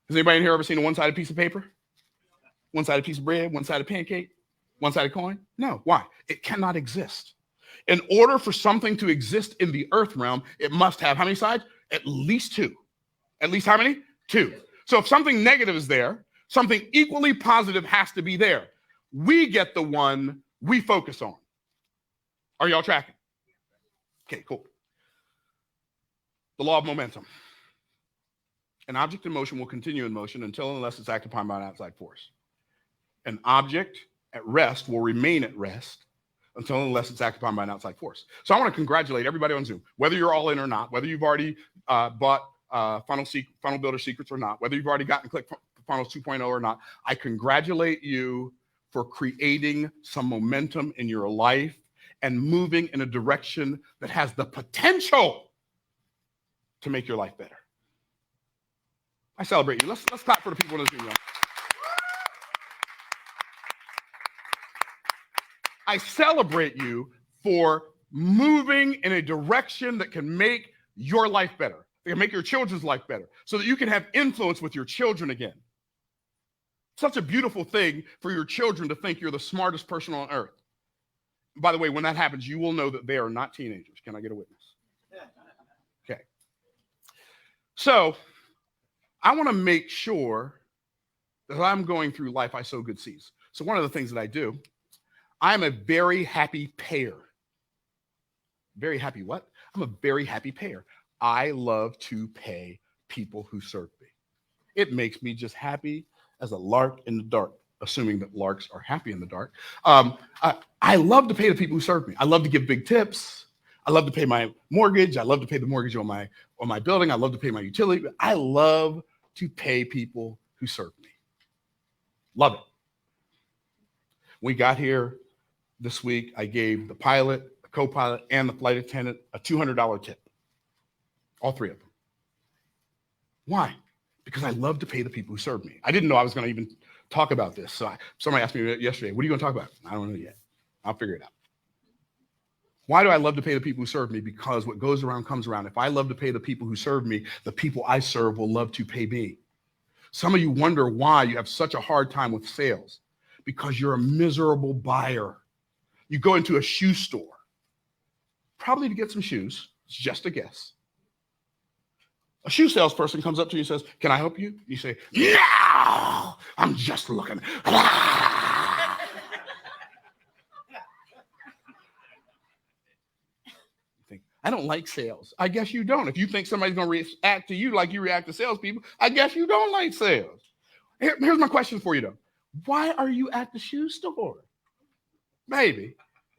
Has anybody in here ever seen a one-sided piece of paper? One-sided piece of bread? One-sided pancake? One-sided coin? No. Why? It cannot exist. In order for something to exist in the earth realm, it must have how many sides? At least 2. At least how many? 2. So if something negative is there, something equally positive has to be there. We get the one we focus on. Are y'all tracking? Okay, cool. The law of momentum. An object in motion will continue in motion until and unless it's acted upon by an outside force. An object at rest will remain at rest until and unless it's acted upon by an outside force. So I want to congratulate everybody on Zoom, whether you're all in or not, whether you've already bought Funnel Builder Secrets or not, whether you've already gotten ClickFunnels 2.0 or not. I congratulate you for creating some momentum in your life and moving in a direction that has the potential to make your life better. I celebrate you. Let's clap for the people in this room. I celebrate you for moving in a direction that can make your life better. It can make your children's life better so that you can have influence with your children again. Such a beautiful thing for your children to think you're the smartest person on earth. By the way, when that happens, you will know that they are not teenagers. Can I get a witness? Okay. So I want to make sure that I'm going through life, I sow good seeds. So one of the things that I do, I'm a very happy payer. Very happy what? I'm a very happy payer. I love to pay people who serve me. It makes me just happy as a lark in the dark, assuming that larks are happy in the dark. I love to pay the people who serve me. I love to give big tips. I love to pay my mortgage. I love to pay the mortgage on my building. I love to pay my utility. I love to pay people who serve me. Love it. We got here this week. I gave the pilot, the co-pilot, and the flight attendant a $200 tip. All three of them. Why? Because I love to pay the people who serve me. I didn't know I was going to even talk about this. So somebody asked me yesterday, what are you going to talk about? I don't know yet. I'll figure it out. Why do I love to pay the people who serve me? Because what goes around comes around. If I love to pay the people who serve me, the people I serve will love to pay me. Some of you wonder why you have such a hard time with sales. Because you're a miserable buyer. You go into a shoe store, probably to get some shoes. It's just a guess. A shoe salesperson comes up to you and says, can I help you? You say, no, I'm just looking. I don't like sales. I guess you don't. If you think somebody's going to react to you like you react to salespeople, I guess you don't like sales. Here's my question for you, though. Why are you at the shoe store? Baby,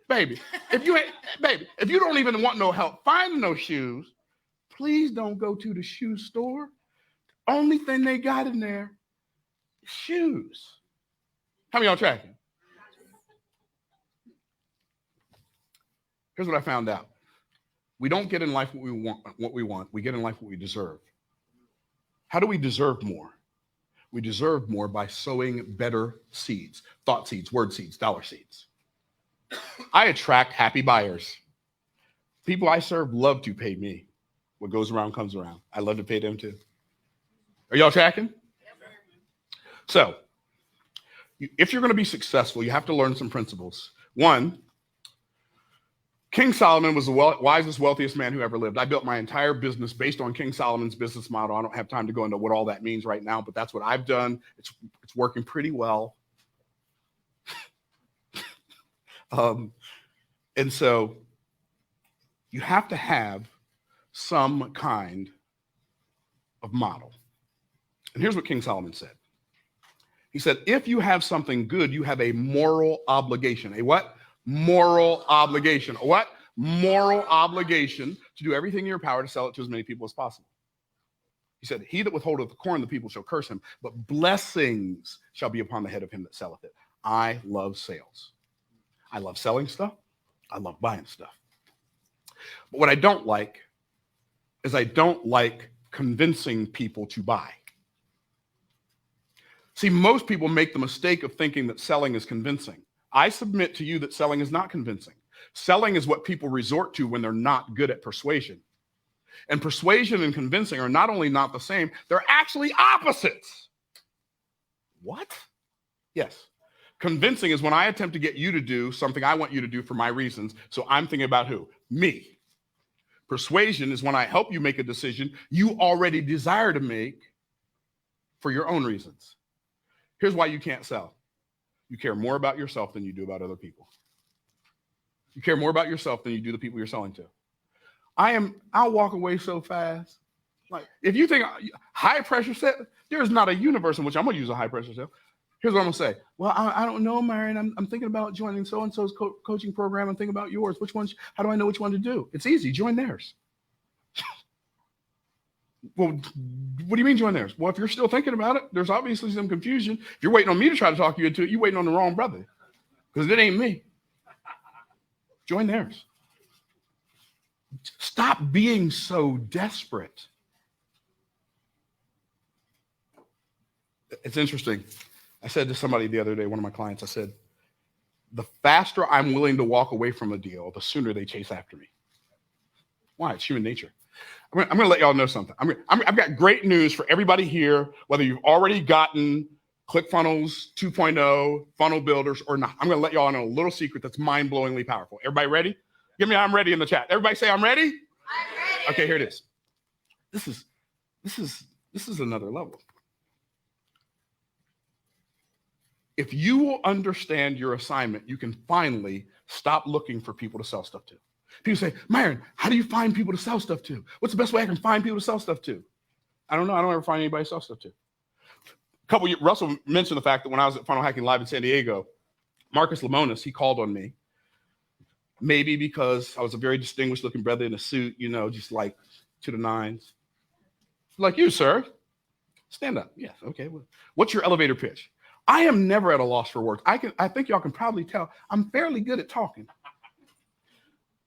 if you don't even want no help finding those shoes, please don't go to the shoe store. Only thing they got in there is shoes. How many of y'all tracking? Here's what I found out. We don't get in life what we want. We get in life what we deserve. How do we deserve more? We deserve more by sowing better seeds, thought seeds, word seeds, dollar seeds. I attract happy buyers. People I serve love to pay me. What goes around comes around. I love to pay them too. Are y'all tracking? So, if you're going to be successful, you have to learn some principles. One, King Solomon was the wisest, wealthiest man who ever lived. I built my entire business based on King Solomon's business model. I don't have time to go into what all that means right now, but that's what I've done. It's working pretty well. And so you have to have some kind of model. And here's what King Solomon said. He said, if you have something good, you have a moral obligation. A what? Moral obligation. A what? Moral obligation to do everything in your power to sell it to as many people as possible. He said, he that withholdeth the corn, the people shall curse him, but blessings shall be upon the head of him that selleth it. I love sales. I love selling stuff. I love buying stuff. But what I don't like is I don't like convincing people to buy. See, most people make the mistake of thinking that selling is convincing. I submit to you that selling is not convincing. Selling is what people resort to when they're not good at persuasion. And persuasion and convincing are not only not the same, they're actually opposites. What? Yes. Convincing is when I attempt to get you to do something I want you to do for my reasons. So I'm thinking about who? Me. Persuasion is when I help you make a decision you already desire to make for your own reasons. Here's why you can't sell. You care more about yourself than you do about other people. You care more about yourself than you do the people you're selling to. I'll walk away so fast. Like, if you think high pressure sale, there's not a universe in which I'm going to use a high pressure sale. Here's what I'm going to say. Well, I don't know, Myron. I'm thinking about joining so-and-so's coaching program and thinking about yours. Which ones? How do I know which one to do? It's easy. Join theirs. Well, what do you mean join theirs? Well, if you're still thinking about it, there's obviously some confusion. If you're waiting on me to try to talk you into it, you're waiting on the wrong brother, because it ain't me. Join theirs. Stop being so desperate. It's interesting. I said to somebody the other day, one of my clients, I said, the faster I'm willing to walk away from a deal, the sooner they chase after me. Why? It's human nature. I'm going to let y'all know something. I've got great news for everybody here, whether you've already gotten ClickFunnels 2.0, funnel builders or not. I'm going to let y'all know a little secret that's mind-blowingly powerful. Everybody ready? Give me I'm ready in the chat. Everybody say I'm ready? I'm ready. Okay, here it is. This is another level. If you will understand your assignment, you can finally stop looking for people to sell stuff to. People say, Myron, how do you find people to sell stuff to? What's the best way I can find people to sell stuff to? I don't know. I don't ever find anybody to sell stuff to. Russell mentioned the fact that when I was at Funnel Hacking Live in San Diego, Marcus Lemonis, he called on me. Maybe because I was a very distinguished looking brother in a suit, you know, just like to the nines. Like you, sir. Stand up. Yes. Okay. Well, what's your elevator pitch? I am never at a loss for words. I think y'all can probably tell I'm fairly good at talking.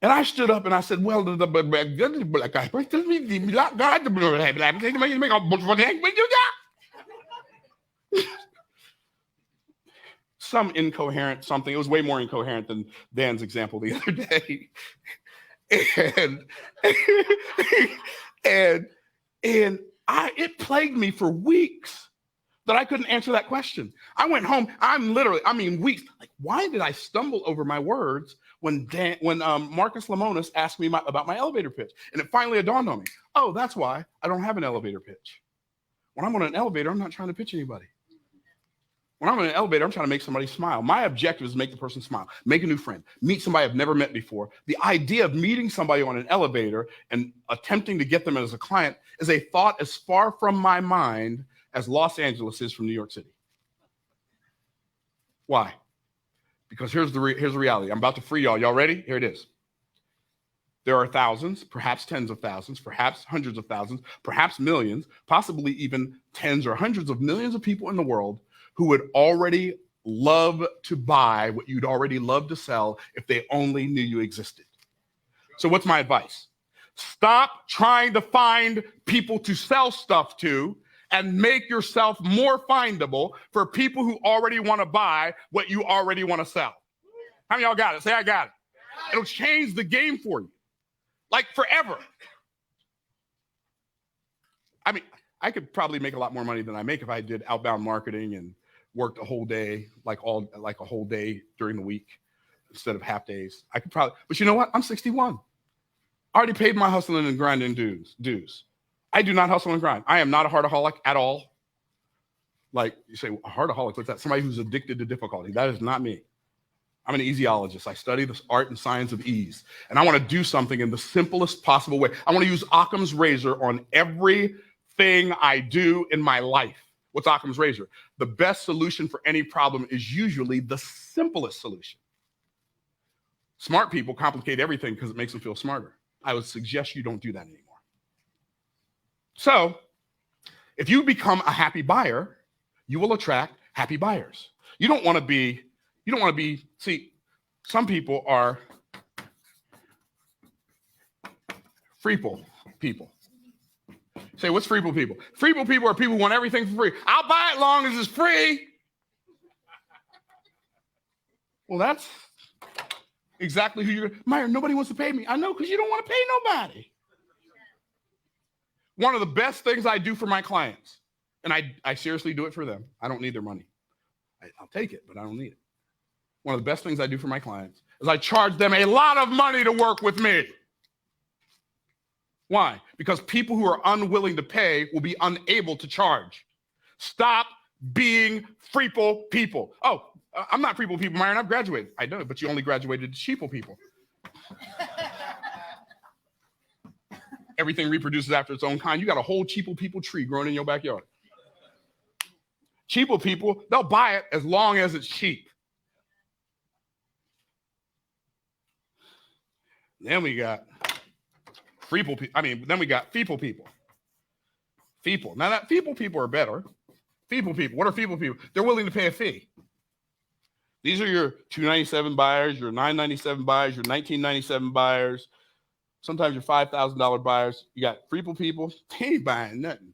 And I stood up and I said, well, some incoherent something. It was way more incoherent than Dan's example the other day. And it plagued me for weeks that I couldn't answer that question. I went home. Weeks. Like, why did I stumble over my words when Marcus Lemonis asked me about my elevator pitch? And it finally dawned on me. Oh, that's why I don't have an elevator pitch. When I'm on an elevator, I'm not trying to pitch anybody. When I'm on an elevator, I'm trying to make somebody smile. My objective is to make the person smile, make a new friend, meet somebody I've never met before. The idea of meeting somebody on an elevator and attempting to get them as a client is a thought as far from my mind as Los Angeles is from New York City. Why? Because here's the reality. I'm about to free y'all. Y'all ready? Here it is. There are thousands, perhaps tens of thousands, perhaps hundreds of thousands, perhaps millions, possibly even tens or hundreds of millions of people in the world who would already love to buy what you'd already love to sell if they only knew you existed. So what's my advice? Stop trying to find people to sell stuff to and make yourself more findable for people who already want to buy what you already want to sell. How many of y'all got it? Say, I got it. It'll change the game for you. Like forever. I mean, I could probably make a lot more money than I make if I did outbound marketing and worked a whole day, like a whole day during the week instead of half days. I could probably, but you know what? I'm 61. I already paid my hustling and grinding dues. I do not hustle and grind. I am not a heartaholic at all. Like you say, a heartaholic, what's that? Somebody who's addicted to difficulty. That is not me. I'm an easyologist. I study the art and science of ease. And I want to do something in the simplest possible way. I want to use Occam's razor on everything I do in my life. What's Occam's razor? The best solution for any problem is usually the simplest solution. Smart people complicate everything because it makes them feel smarter. I would suggest you don't do that anymore. So, if you become a happy buyer, you will attract happy buyers. You don't want to be, see, some people are freeple people. Say, what's freeple people? Freeple people are people who want everything for free. I'll buy it long as it's free. Well, that's exactly who you're, Myron, nobody wants to pay me. I know, because you don't want to pay nobody. One of the best things I do for my clients, and I seriously do it for them. I don't need their money. I'll take it, but I don't need it. One of the best things I do for my clients is I charge them a lot of money to work with me. Why? Because people who are unwilling to pay will be unable to charge. Stop being freeple people. Oh, I'm not freeple people, Myron. I've graduated. I know, but you only graduated to sheeple people. Everything reproduces after its own kind. You got a whole cheaple people tree growing in your backyard. Cheaple people, they'll buy it as long as it's cheap. Then we got freeple people. Then we got feeple people. People. Now that people are better. People. What are people? They're willing to pay a fee. These are your $297 buyers, your $997 buyers, your $1997 buyers, sometimes your $5,000 buyers. You got people, they ain't buying nothing.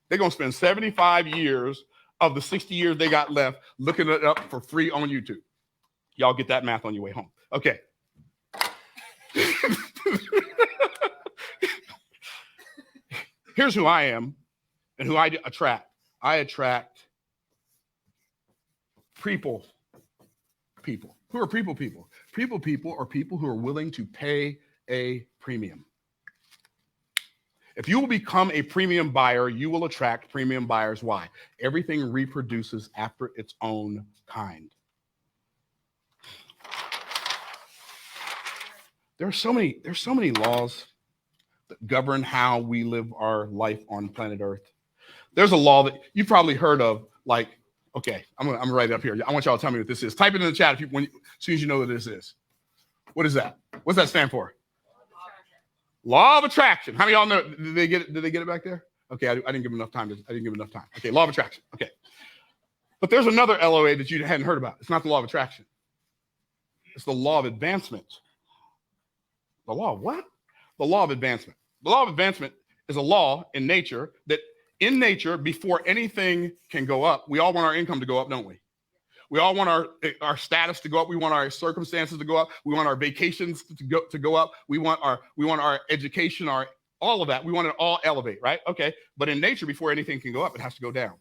They're going to spend 75 years of the 60 years they got left looking it up for free on YouTube. Y'all get that math on your way home. Okay. Here's who I am and who I attract. I attract people. Who are people? People are people who are willing to pay a premium. If you will become a premium buyer, you will attract premium buyers. Why? Everything reproduces after its own kind. There's so many laws that govern how we live our life on planet Earth. There's a law that you've probably heard of, like, okay, I'm gonna write it up here. I want y'all to tell me what this is. Type it in the chat as soon as you know what this is. What is that? What's that stand for? Law of attraction. How many of y'all know? Did they get it back there? Okay, I didn't give them enough time. Okay, law of attraction. Okay. But there's another LOA that you hadn't heard about. It's not the law of attraction. It's the law of advancement. The law of what? The law of advancement. The law of advancement is a law in nature that in nature, before anything can go up, we all want our income to go up, don't we? We all want our status to go up. We want our circumstances to go up. We want our vacations to go up. We want our education, all of that. We want it all elevate, right? Okay. But in nature, before anything can go up, it has to go down.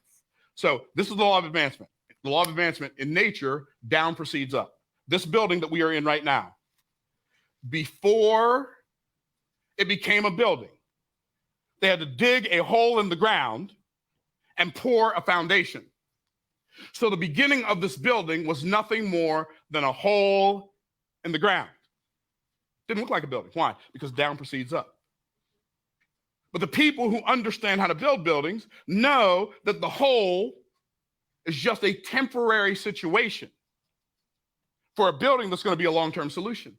So this is the law of advancement. The law of advancement in nature, down precedes up. This building that we are in right now, before it became a building, they had to dig a hole in the ground and pour a foundation. So the beginning of this building was nothing more than a hole in the ground. Didn't look like a building. Why? Because down precedes up. But the people who understand how to build buildings know that the hole is just a temporary situation for a building that's going to be a long-term solution.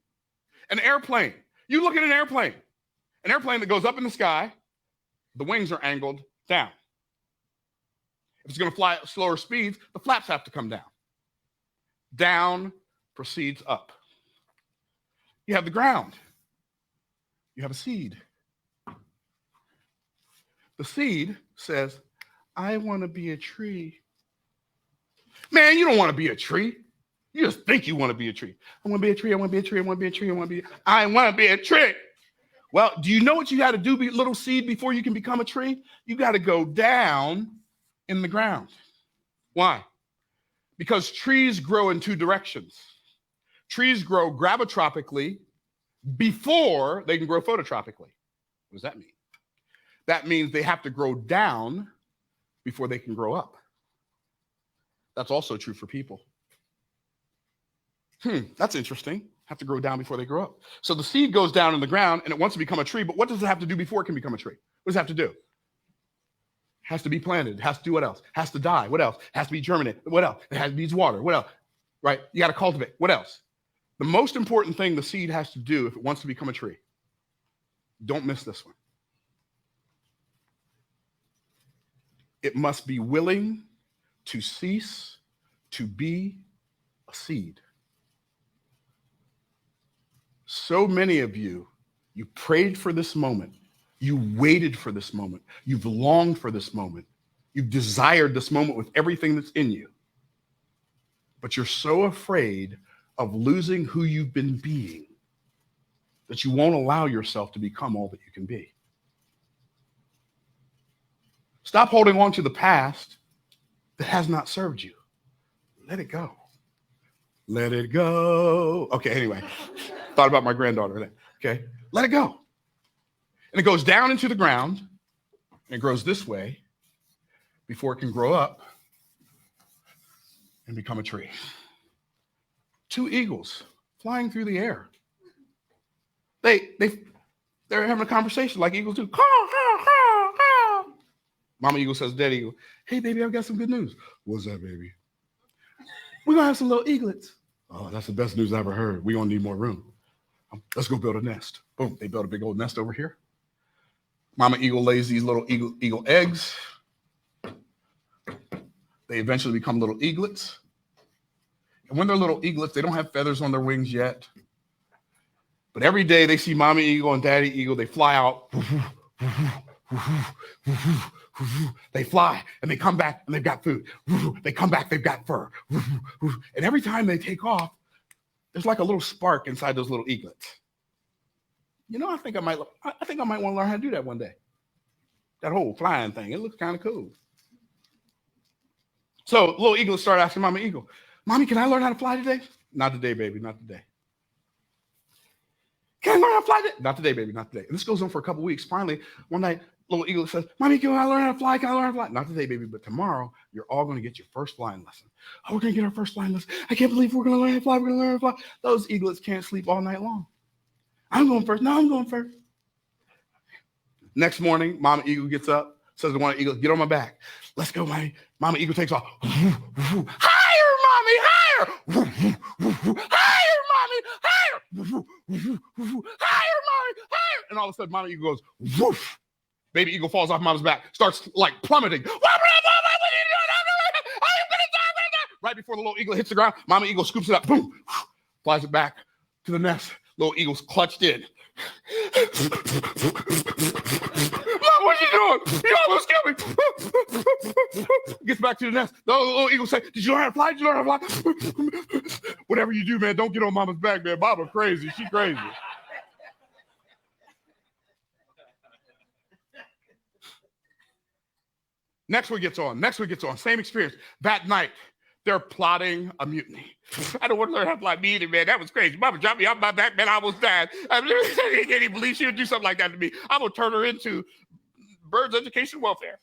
An airplane. You look at an airplane that goes up in the sky, the wings are angled down. If it's going to fly at slower speeds, the flaps have to come down. Down precedes up. You have the ground. You have a seed. The seed says, I want to be a tree. Man, you don't want to be a tree. You just think you want to be a tree. I want to be a tree. I want to be a tree. I want to be a tree. I want to be a tree. Well, do you know what you got to do, little seed, before you can become a tree? You got to go down in the ground. Why? Because trees grow in two directions. Trees grow gravitropically before they can grow phototropically. What does that mean? That means they have to grow down before they can grow up. That's also true for people. That's interesting. Have to grow down before they grow up. So the seed goes down in the ground and it wants to become a tree, but what does it have to do before it can become a tree? What does it have to do? Has to be planted. Has to do what else? Has to die. What else? Has to be germinated. What else? It needs water. What else? Right? You got to cultivate. What else? The most important thing the seed has to do if it wants to become a tree. Don't miss this one. It must be willing to cease to be a seed. So many of you prayed for this moment. You waited for this moment. You've longed for this moment. You've desired this moment with everything that's in you. But you're so afraid of losing who you've been being that you won't allow yourself to become all that you can be. Stop holding on to the past that has not served you. Let it go. Let it go. Okay, anyway. Thought about my granddaughter then. Okay, let it go. And it goes down into the ground, and it grows this way before it can grow up and become a tree. Two eagles flying through the air. They're having a conversation like eagles do. Caw, caw, caw, caw. Mama eagle says, Daddy eagle, hey, baby, I've got some good news. What's that, baby? We're going to have some little eaglets. Oh, that's the best news I ever heard. We're going to need more room. Let's go build a nest. Boom, they built a big old nest over here. Mama eagle lays these little eagle eggs. They eventually become little eaglets. And when they're little eaglets, they don't have feathers on their wings yet. But every day they see Mommy eagle and Daddy eagle, they fly out. They fly and they come back and they've got food. They come back, they've got fur. And every time they take off, there's like a little spark inside those little eaglets. You know, I think I might want to learn how to do that one day. That whole flying thing, it looks kind of cool. So little eaglets start asking Mama eagle, Mommy, can I learn how to fly today? Not today, baby, not today. Can I learn how to fly today? Not today, baby, not today. And this goes on for a couple of weeks. Finally, one night, little eagle says, Mommy, can I learn how to fly? Can I learn how to fly? Not today, baby, but tomorrow, you're all going to get your first flying lesson. Oh, we're going to get our first flying lesson. I can't believe we're going to learn how to fly. We're going to learn how to fly. Those eaglets can't sleep all night long. I'm going first. No, I'm going first. Next morning, Mama eagle gets up, says to one eagle, get on my back. Let's go, Mommy. Mama eagle takes off. Higher, Mommy, higher. Higher, Mommy, higher. Higher, Mommy, higher. And all of a sudden, Mama eagle goes, woof. Baby eagle falls off Mama's back, starts like plummeting. Right before the little eagle hits the ground, Mama eagle scoops it up, boom, flies it back to the nest. Little eagle's clutched in. Mom, what are you doing? You almost killed me. Gets back to the nest. The little eagle say, did you learn how to fly? Did you learn how to fly? Whatever you do, man, don't get on Mama's back, man. Mama crazy. She crazy. Next one gets on. Same experience. That night, they're plotting a mutiny. I don't want to learn how to fly me either, man. That was crazy. Mama dropped me off my back, man. I almost died. I can't even believe she would do something like that to me. I'm going to turn her into Birds Education Welfare.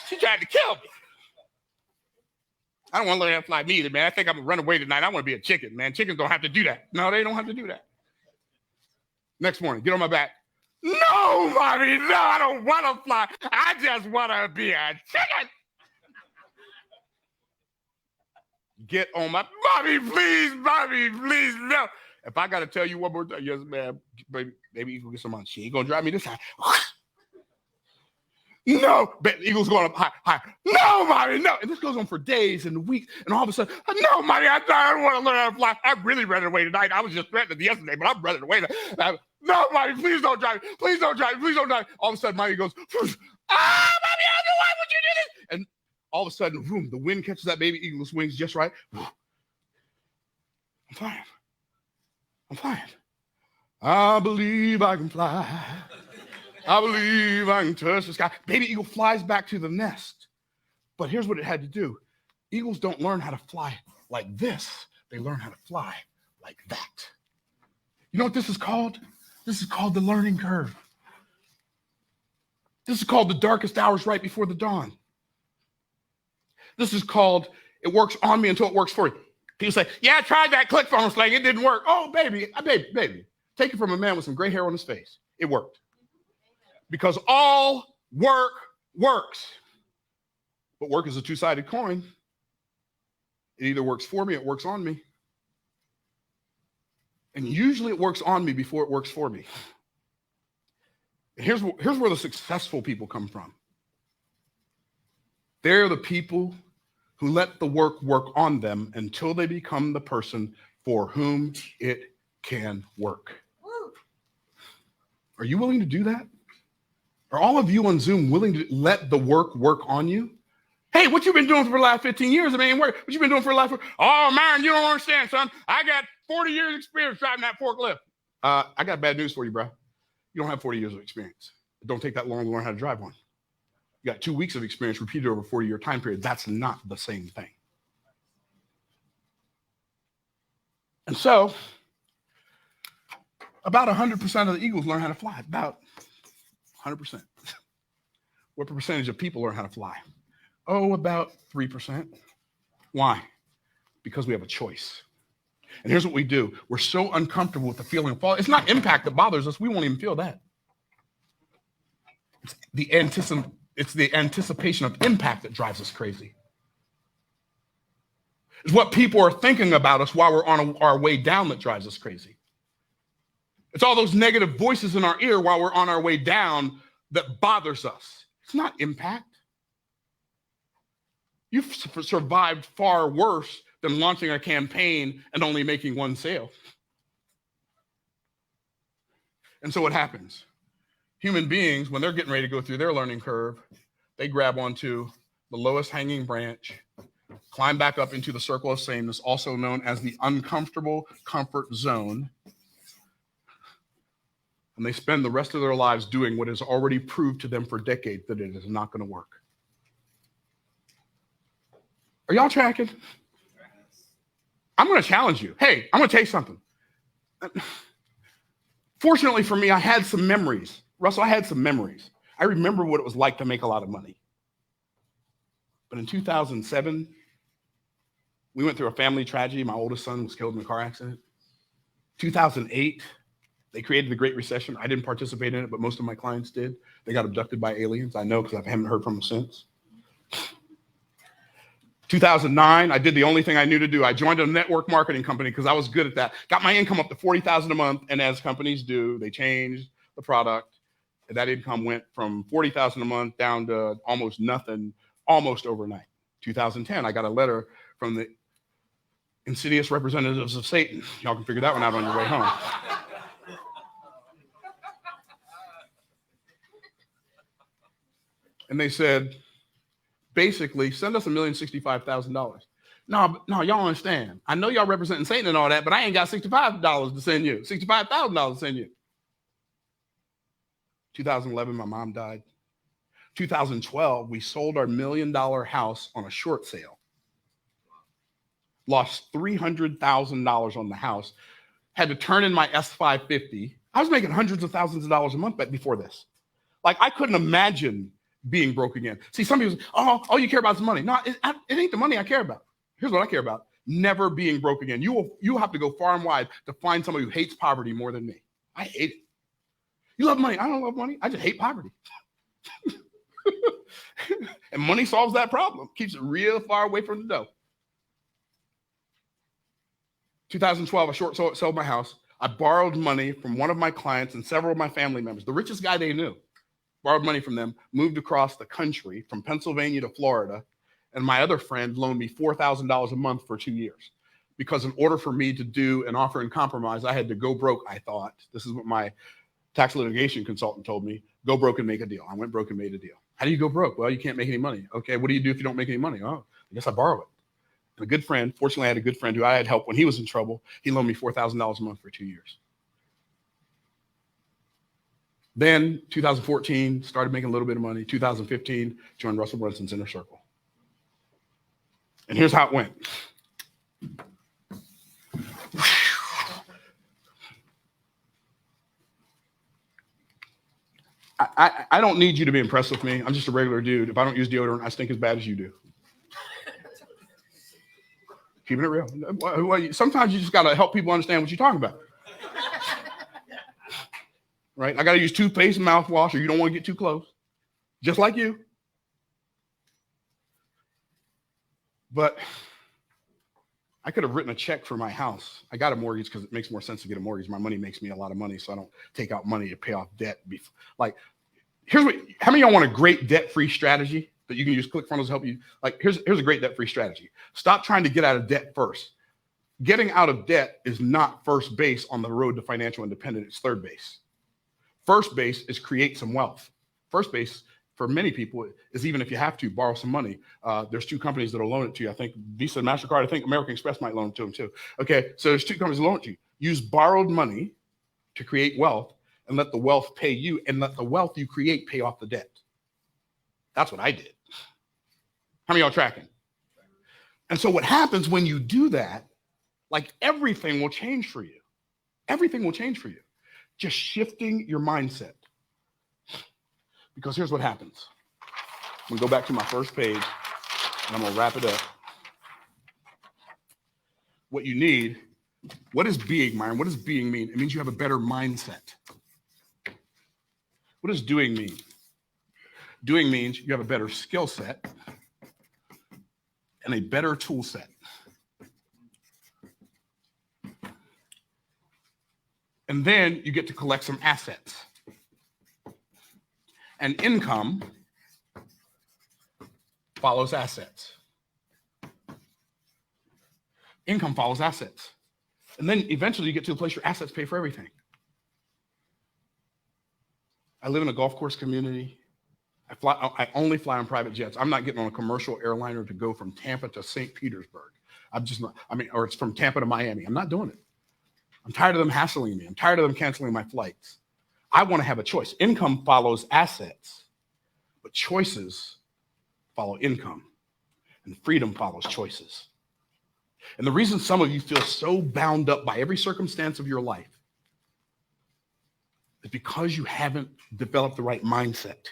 She tried to kill me. I don't want to learn how to fly me either, man. I think I'm going to run away tonight. I want to be a chicken, man. Chickens don't have to do that. No, they don't have to do that. Next morning, get on my back. No, Mommy, no, I don't want to fly. I just want to be a chicken. Get on my, Mommy, please, no. If I got to tell you one more time, yes, ma'am, baby, you can get some money. She ain't going to drive me this time. No, eagle's going up high. No, Mommy, no. And this goes on for days and weeks. And all of a sudden, no, Mommy, I don't want to learn how to fly. I'm really running away tonight. I was just threatened yesterday, but I'm running away. No, Mommy, please don't drive me. Please don't drive me. Please don't drive me. All of a sudden, Mommy goes, Mommy, I don't know why would you do this? And all of a sudden, boom, the wind catches that baby eagle's wings just right. I'm flying. I believe I can fly. I believe I can touch the sky. Baby eagle flies back to the nest. But here's what it had to do. Eagles don't learn how to fly like this. They learn how to fly like that. You know what this is called? This is called the learning curve. This is called the darkest hours right before the dawn. This is called, it works on me until it works for you. People say, yeah, I tried that click funnel slang. It didn't work. Oh, baby. Take it from a man with some gray hair on his face. It worked. Because all work works. But work is a two-sided coin. It either works for me or it works on me. And usually it works on me before it works for me. Here's where the successful people come from. They're the people who let the work on them until they become the person for whom it can work. Are you willing to do that? Are all of you on Zoom willing to let the work on you? Hey, what you been doing for the last 15 years? I mean, what you been doing for the last? Oh, Myron, you don't understand, son. I got 40 years experience driving that forklift. I got bad news for you, bro. You don't have 40 years of experience. It don't take that long to learn how to drive one. You got 2 weeks of experience repeated over a 40-year time period. That's not the same thing. And so, about 100% of the eagles learn how to fly. About 100%. What percentage of people learn how to fly? Oh, about 3%. Why? Because we have a choice. And here's what we do. We're so uncomfortable with the feeling of fall. It's not impact that bothers us. We won't even feel that. It's the anticipation of impact that drives us crazy. It's what people are thinking about us while we're on our way down that drives us crazy. It's all those negative voices in our ear while we're on our way down that bothers us. It's not impact. You've survived far worse than launching a campaign and only making one sale. And so what happens? Human beings, when they're getting ready to go through their learning curve, they grab onto the lowest hanging branch, climb back up into the circle of sameness, also known as the uncomfortable comfort zone. And they spend the rest of their lives doing what is already proved to them for decades that it is not going to work. Are y'all tracking? I'm going to challenge you. Hey, I'm going to tell you something. Fortunately for me, I had some memories. Russell, I had some memories. I remember what it was like to make a lot of money. But in 2007, we went through a family tragedy. My oldest son was killed in a car accident. 2008, they created the Great Recession. I didn't participate in it, but most of my clients did. They got abducted by aliens. I know because I haven't heard from them since. 2009, I did the only thing I knew to do. I joined a network marketing company because I was good at that. Got my income up to $40,000 a month, and as companies do, they changed the product. And that income went from $40,000 a month down to almost nothing, almost overnight. 2010, I got a letter from the insidious representatives of Satan. Y'all can figure that one out on your way home. And they said, basically, send us $1,065,000. No, y'all understand. I know y'all representing Satan and all that, but I ain't got $65 to send you, $65,000 to send you. 2011, my mom died. 2012, we sold our $1 million house on a short sale. Lost $300,000 on the house. Had to turn in my S550. I was making hundreds of thousands of dollars a month before this. Like, I couldn't imagine being broke again. See, some people say, oh, all you care about is money. No, it ain't the money I care about. Here's what I care about. Never being broke again. You have to go far and wide to find somebody who hates poverty more than me. I hate it. You love money. I don't love money. I just hate poverty. And money solves that problem. Keeps it real far away from the dough. 2012, I short sold my house. I borrowed money from one of my clients and several of my family members, the richest guy they knew. Borrowed money from them, moved across the country from Pennsylvania to Florida, and my other friend loaned me $4,000 a month for 2 years. Because in order for me to do an offer in compromise, I had to go broke, I thought. This is what my tax litigation consultant told me. Go broke and make a deal. I went broke and made a deal. How do you go broke? Well, you can't make any money. Okay, what do you do if you don't make any money? Oh, I guess I borrow it. And a good friend, fortunately I had a good friend who I had helped when he was in trouble. He loaned me $4,000 a month for 2 years. Then 2014, started making a little bit of money. 2015, joined Russell Brunson's Inner Circle. And here's how it went. I don't need you to be impressed with me. I'm just a regular dude. If I don't use deodorant, I stink as bad as you do. Keeping it real. Sometimes you just got to help people understand what you're talking about. Right? I got to use toothpaste and mouthwash, or you don't want to get too close. Just like you. But I could have written a check for my house. I got a mortgage because it makes more sense to get a mortgage. My money makes me a lot of money, so I don't take out money to pay off debt. Like, here's what, how many of y'all want a great debt-free strategy that you can use ClickFunnels to help you? Like, here's a great debt-free strategy. Stop trying to get out of debt first. Getting out of debt is not first base on the road to financial independence. It's third base. First base is create some wealth. First base, for many people, is even if you have to borrow some money. There's two companies that'll loan it to you. I think Visa and MasterCard. I think American Express might loan it to them too. Okay, so there's two companies that loan it to you. Use borrowed money to create wealth and let the wealth pay you and let the wealth you create pay off the debt. That's what I did. How many of y'all tracking? And so what happens when you do that, like everything will change for you. Everything will change for you. Just shifting your mindset. Because here's what happens. I'm going to go back to my first page, and I'm going to wrap it up. What you need, what is being, Myron? What does being mean? It means you have a better mindset. What does doing mean? Doing means you have a better skill set and a better tool set. And And then you get to collect some assets. And income follows assets. Income follows assets. And then eventually you get to a place your assets pay for everything. I live in a golf course community. I only fly on private jets. I'm not getting on a commercial airliner to go from Tampa to St. Petersburg. I'm just not, or it's from Tampa to Miami. I'm not doing it. I'm tired of them hassling me. I'm tired of them canceling my flights. I want to have a choice. Income follows assets, but choices follow income, and freedom follows choices. And the reason some of you feel so bound up by every circumstance of your life is because you haven't developed the right mindset.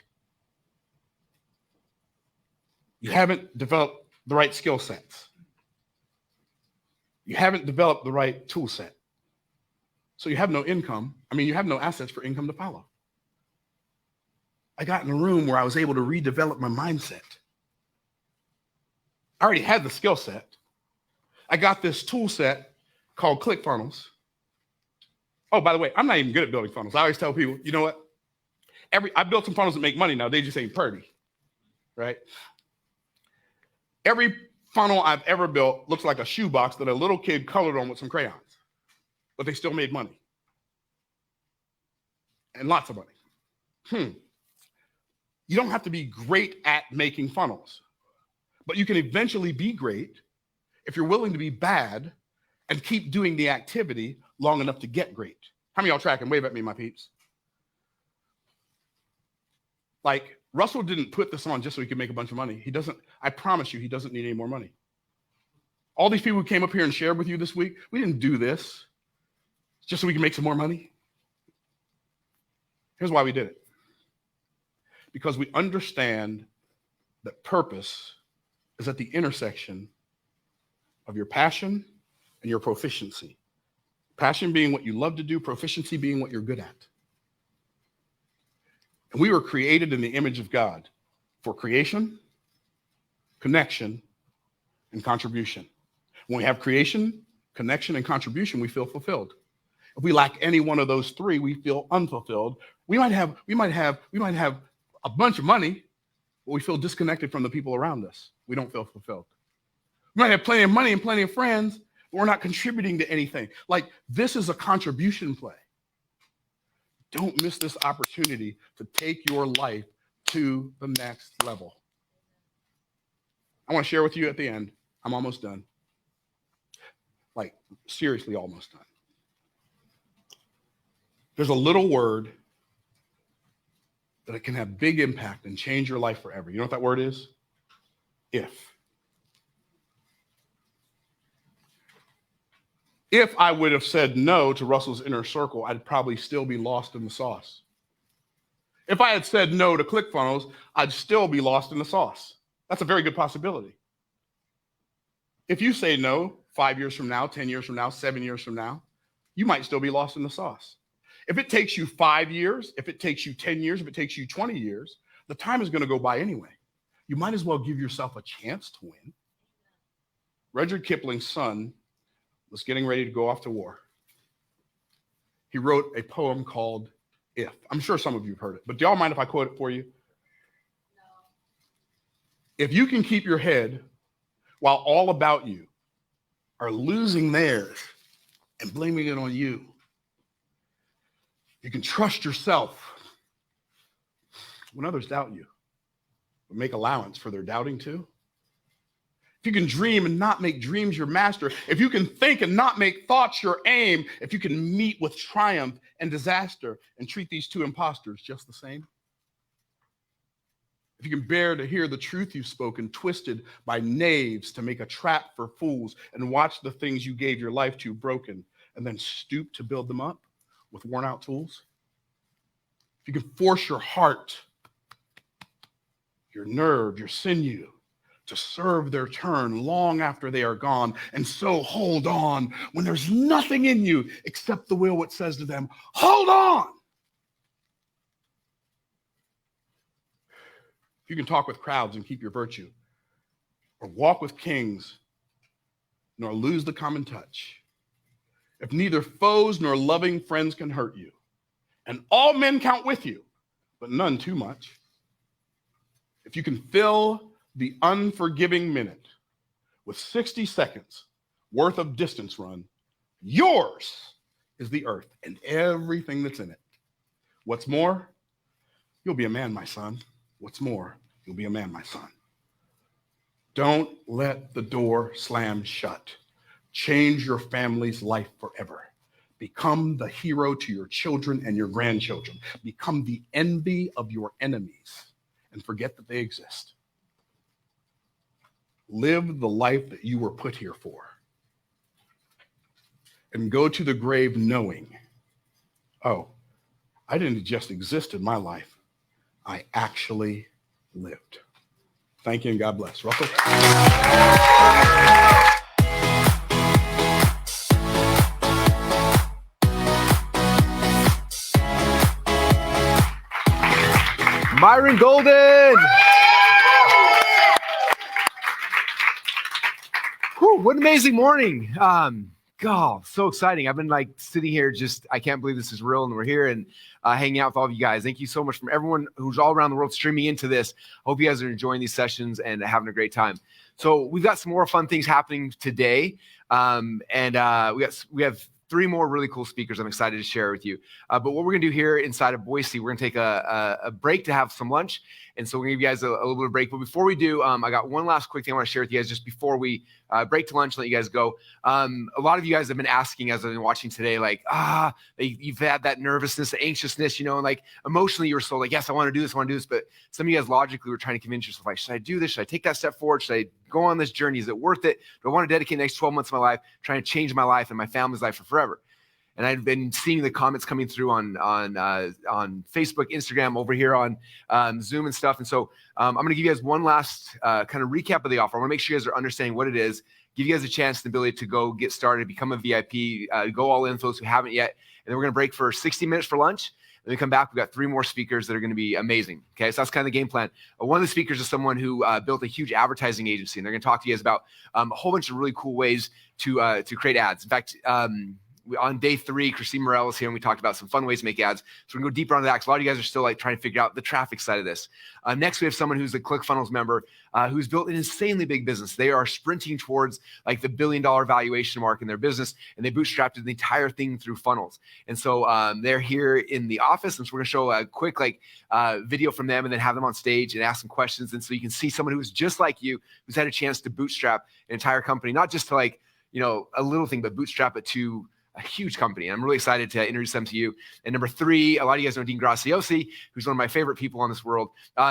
You haven't developed the right skill sets. You haven't developed the right tool set. So you have no income. You have no assets for income to follow. I got in a room where I was able to redevelop my mindset. I already had the skill set. I got this tool set called ClickFunnels. Oh, by the way, I'm not even good at building funnels. I always tell people, you know what? I built some funnels that make money now. They just ain't pretty, right? Every funnel I've ever built looks like a shoebox that a little kid colored on with some crayons, but they still made money. And lots of money. You don't have to be great at making funnels, but you can eventually be great if you're willing to be bad and keep doing the activity long enough to get great. How many of y'all tracking? Wave at me, my peeps. Like, Russell didn't put this on just so he could make a bunch of money. He doesn't, I promise you, he doesn't need any more money. All these people who came up here and shared with you this week, we didn't do this just so we can make some more money. Here's why we did it. Because we understand that purpose is at the intersection of your passion and your proficiency. Passion being what you love to do, proficiency being what you're good at. And we were created in the image of God for creation, connection, and contribution. When we have creation, connection, and contribution, we feel fulfilled. If we lack any one of those three, we feel unfulfilled. We might have a bunch of money, but we feel disconnected from the people around us. We don't feel fulfilled. We might have plenty of money and plenty of friends, but we're not contributing to anything. Like, this is a contribution play. Don't miss this opportunity to take your life to the next level. I want to share with you at the end. I'm almost done. Like, seriously, almost done. There's a little word that it can have big impact and change your life forever. You know what that word is? If. If I would have said no to Russell's inner circle, I'd probably still be lost in the sauce. If I had said no to ClickFunnels, I'd still be lost in the sauce. That's a very good possibility. If you say no 5 years from now, 10 years from now, 7 years from now, you might still be lost in the sauce. If it takes you 5 years, if it takes you 10 years, if it takes you 20 years, the time is going to go by anyway. You might as well give yourself a chance to win. Rudyard Kipling's son was getting ready to go off to war. He wrote a poem called If. I'm sure some of you have heard it, but do y'all mind if I quote it for you? No. If you can keep your head while all about you are losing theirs and blaming it on you, you can trust yourself when others doubt you, but make allowance for their doubting too. If you can dream and not make dreams your master, if you can think and not make thoughts your aim, if you can meet with triumph and disaster and treat these two imposters just the same, if you can bear to hear the truth you've spoken twisted by knaves to make a trap for fools and watch the things you gave your life to broken and then stoop to build them up with worn out tools, if you can force your heart, your nerve, your sinew, to serve their turn long after they are gone, and so hold on when there's nothing in you except the will which says to them, hold on. If you can talk with crowds and keep your virtue, or walk with kings, nor lose the common touch, if neither foes nor loving friends can hurt you, and all men count with you, but none too much, if you can fill the unforgiving minute with 60 seconds worth of distance run, yours is the earth and everything that's in it. What's more, you'll be a man, my son. What's more, you'll be a man, my son. Don't let the door slam shut. Change your family's life forever. Become the hero to your children and your grandchildren. Become the envy of your enemies and forget that they exist. Live the life that you were put here for. And go to the grave knowing, oh, I didn't just exist in my life. I actually lived. Thank you and God bless. Russell? Myron Golden. Whew, what an amazing morning. God, so exciting. I've been like sitting here just, I can't believe this is real and we're here and hanging out with all of you guys. Thank you so much from everyone who's all around the world streaming into this. Hope you guys are enjoying these sessions and having a great time. So we've got some more fun things happening today. We have 3 more really cool speakers I'm excited to share with you. But what we're gonna do here inside of Boise, we're gonna take a break to have some lunch. And so we're gonna give you guys a little bit of break. But before we do, I got one last quick thing I wanna share with you guys just before we break to lunch, let you guys go. A lot of you guys have been asking as I've been watching today, like, you've had that nervousness, the anxiousness, and like emotionally you were so like, yes, I wanna do this, But some of you guys logically were trying to convince yourself, like, should I do this? Should I take that step forward? Should I go on this journey? Is it worth it? Do I wanna dedicate the next 12 months of my life trying to change my life and my family's life for forever? And I've been seeing the comments coming through on Facebook, Instagram, over here on Zoom and stuff. And so I'm going to give you guys one last kind of recap of the offer. I want to make sure you guys are understanding what it is, give you guys a chance, the ability to go get started, become a VIP, go all in for those who haven't yet. And then we're going to break for 60 minutes for lunch. Then we come back, we've got 3 more speakers that are going to be amazing. Okay, so that's kind of the game plan. One of the speakers is someone who built a huge advertising agency, and they're going to talk to you guys about a whole bunch of really cool ways to create ads. In fact, on day 3, Christine Morel is here, and we talked about some fun ways to make ads. So we're gonna go deeper on that because a lot of you guys are still like trying to figure out the traffic side of this. Next, we have someone who's a ClickFunnels member who's built an insanely big business. They are sprinting towards like the $1 billion valuation mark in their business, and they bootstrapped the entire thing through funnels. And so they're here in the office, and so we're gonna show a quick video from them, and then have them on stage and ask some questions. And so you can see someone who's just like you, who's had a chance to bootstrap an entire company, not just to like a little thing, but bootstrap it to a huge company. I'm really excited to introduce them to you. And number 3, a lot of you guys know Dean Grazioisi, who's one of my favorite people on this world.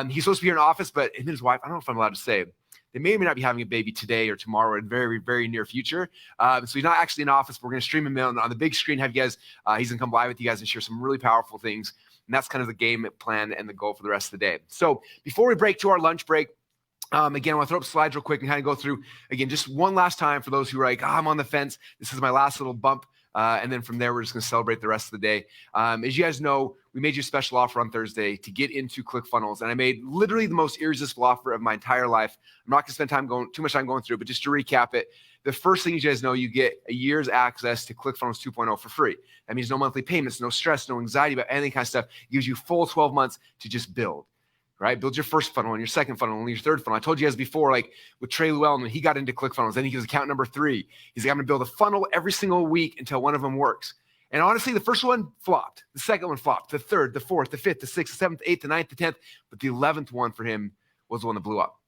He's supposed to be here in office, but him and his wife, I don't know if I'm allowed to say, they may or may not be having a baby today or tomorrow in very, very near future. So he's not actually in office, but we're going to stream him in on the big screen, have you guys, he's going to come live with you guys and share some really powerful things. And that's kind of the game plan and the goal for the rest of the day. So before we break to our lunch break, again, I want to throw up slides real quick and kind of go through, again, just one last time for those who are like, I'm on the fence. This is my last little bump. And then from there, we're just going to celebrate the rest of the day. As you guys know, we made you a special offer on Thursday to get into ClickFunnels. And I made literally the most irresistible offer of my entire life. I'm not going to spend too much time going through it, but just to recap it, the first thing you guys know, you get a year's access to ClickFunnels 2.0 for free. That means no monthly payments, no stress, no anxiety about any kind of stuff. It gives you full 12 months to just build. Right? Build your first funnel and your second funnel and your third funnel. I told you guys before, like with Trey Llewellyn, when he got into ClickFunnels, then he was account number 3. He's like, I'm going to build a funnel every single week until one of them works. And honestly, the first one flopped. The second one flopped. The third, the fourth, the fifth, the sixth, the 7th, 8th, the 9th, the 10th. But the 11th one for him was the one that blew up.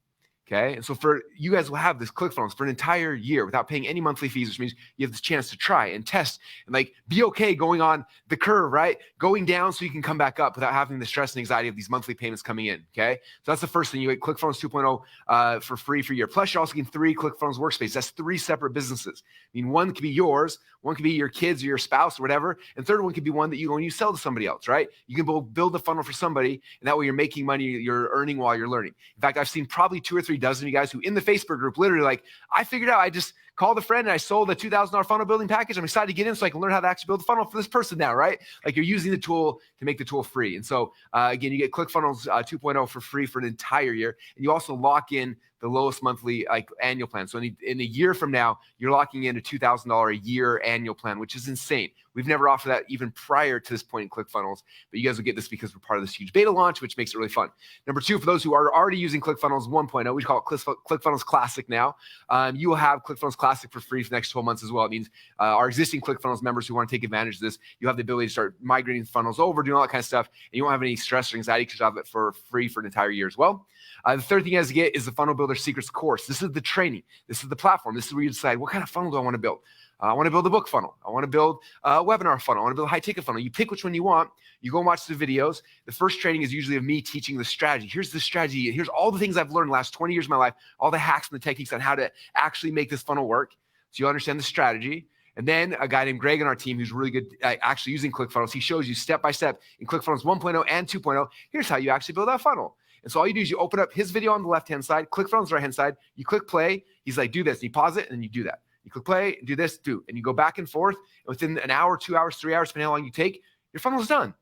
Okay. And so for you guys will have this ClickFunnels for an entire year without paying any monthly fees, which means you have this chance to try and test and like be okay going on the curve, right? Going down so you can come back up without having the stress and anxiety of these monthly payments coming in. Okay. So that's the first thing. You get ClickFunnels 2.0 for free for a year. Plus you're also getting 3 ClickFunnels workspace. That's 3 separate businesses. I mean, one could be yours, one could be your kids or your spouse or whatever. And third one could be one that you go and you sell to somebody else, right? You can build a funnel for somebody, and that way you're making money, you're earning while you're learning. In fact, I've seen probably 2 or 3 dozen of you guys who in the Facebook group, literally like, I figured out, I just called a friend and I sold a $2,000 funnel building package. I'm excited to get in so I can learn how to actually build a funnel for this person now, right? Like you're using the tool to make the tool free. And so again, you get ClickFunnels 2.0 for free for an entire year. And you also lock in the lowest monthly like annual plan. So in a year from now, you're locking in a $2,000 a year annual plan, which is insane. We've never offered that even prior to this point in ClickFunnels, but you guys will get this because we're part of this huge beta launch, which makes it really fun. Number two, for those who are already using ClickFunnels 1.0, we call it ClickFunnels Classic now. You will have ClickFunnels Classic for free for the next 12 months as well. It means our existing ClickFunnels members who want to take advantage of this, you have the ability to start migrating funnels over, doing all that kind of stuff, and you won't have any stress or anxiety because you have it for free for an entire year as well. The third thing you guys get is the Funnel Builder Secrets course. This is the training. This is the platform. This is where you decide what kind of funnel do I want to build. I want to build a book funnel. I want to build a webinar funnel. I want to build a high ticket funnel. You pick which one you want. You go and watch the videos. The first training is usually of me teaching the strategy. Here's the strategy. Here's all the things I've learned the last 20 years of my life, all the hacks and the techniques on how to actually make this funnel work. So you understand the strategy. And then a guy named Greg on our team who's really good at actually using ClickFunnels. He shows you step by step in ClickFunnels 1.0 and 2.0. Here's how you actually build that funnel. And so all you do is you open up his video on the left-hand side, ClickFunnels on the right-hand side. You click play. He's like, do this. And you pause it, and then you do that. You click play, do this, do. And you go back and forth. And within an hour, 2 hours, 3 hours, depending on how long you take, your funnel is done.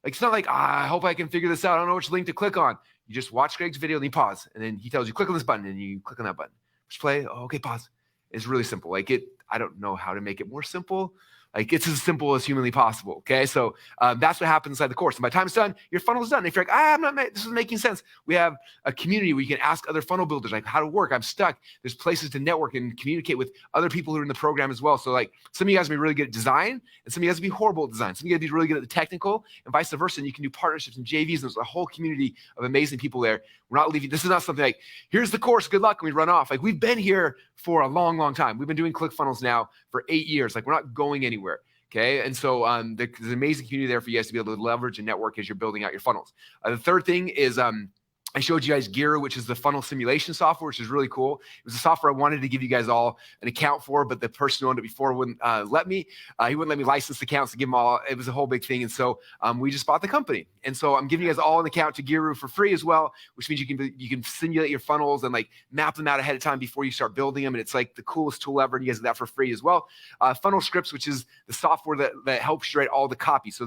Like, it's not like, I hope I can figure this out. I don't know which link to click on. You just watch Greg's video, and you pause. And then he tells you, click on this button, and you click on that button. Push play. Oh, okay, pause. It's really simple. Like, I don't know how to make it more simple. Like, it's as simple as humanly possible, okay? So that's what happens inside the course. And by the time it's done, your funnel is done. If you're like, this is making sense. We have a community where you can ask other funnel builders, like, how to work. I'm stuck. There's places to network and communicate with other people who are in the program as well. So, like, some of you guys will be really good at design, and some of you guys will be horrible at design. Some of you guys will be really good at the technical, and vice versa. And you can do partnerships and JVs, and there's a whole community of amazing people there. We're not leaving. This is not something like, here's the course, good luck, and we run off. Like, we've been here for a long, long time. We've been doing ClickFunnels now for 8 years. Like, we're not going anywhere. Okay. And so there's an amazing community there for you guys to be able to leverage and network as you're building out your funnels. The third thing is I showed you guys Gira, which is the funnel simulation software, which is really cool. It was a software I wanted to give you guys all an account for, but the person who owned it before wouldn't let me. He wouldn't let me license the accounts to give them all. It was a whole big thing. And so we just bought the company. And so I'm giving you guys all an account to Gira for free as well, which means you can simulate your funnels and like map them out ahead of time before you start building them. And it's like the coolest tool ever. And you guys get that for free as well. Funnel Scripts, which is the software that helps you write all the copy. So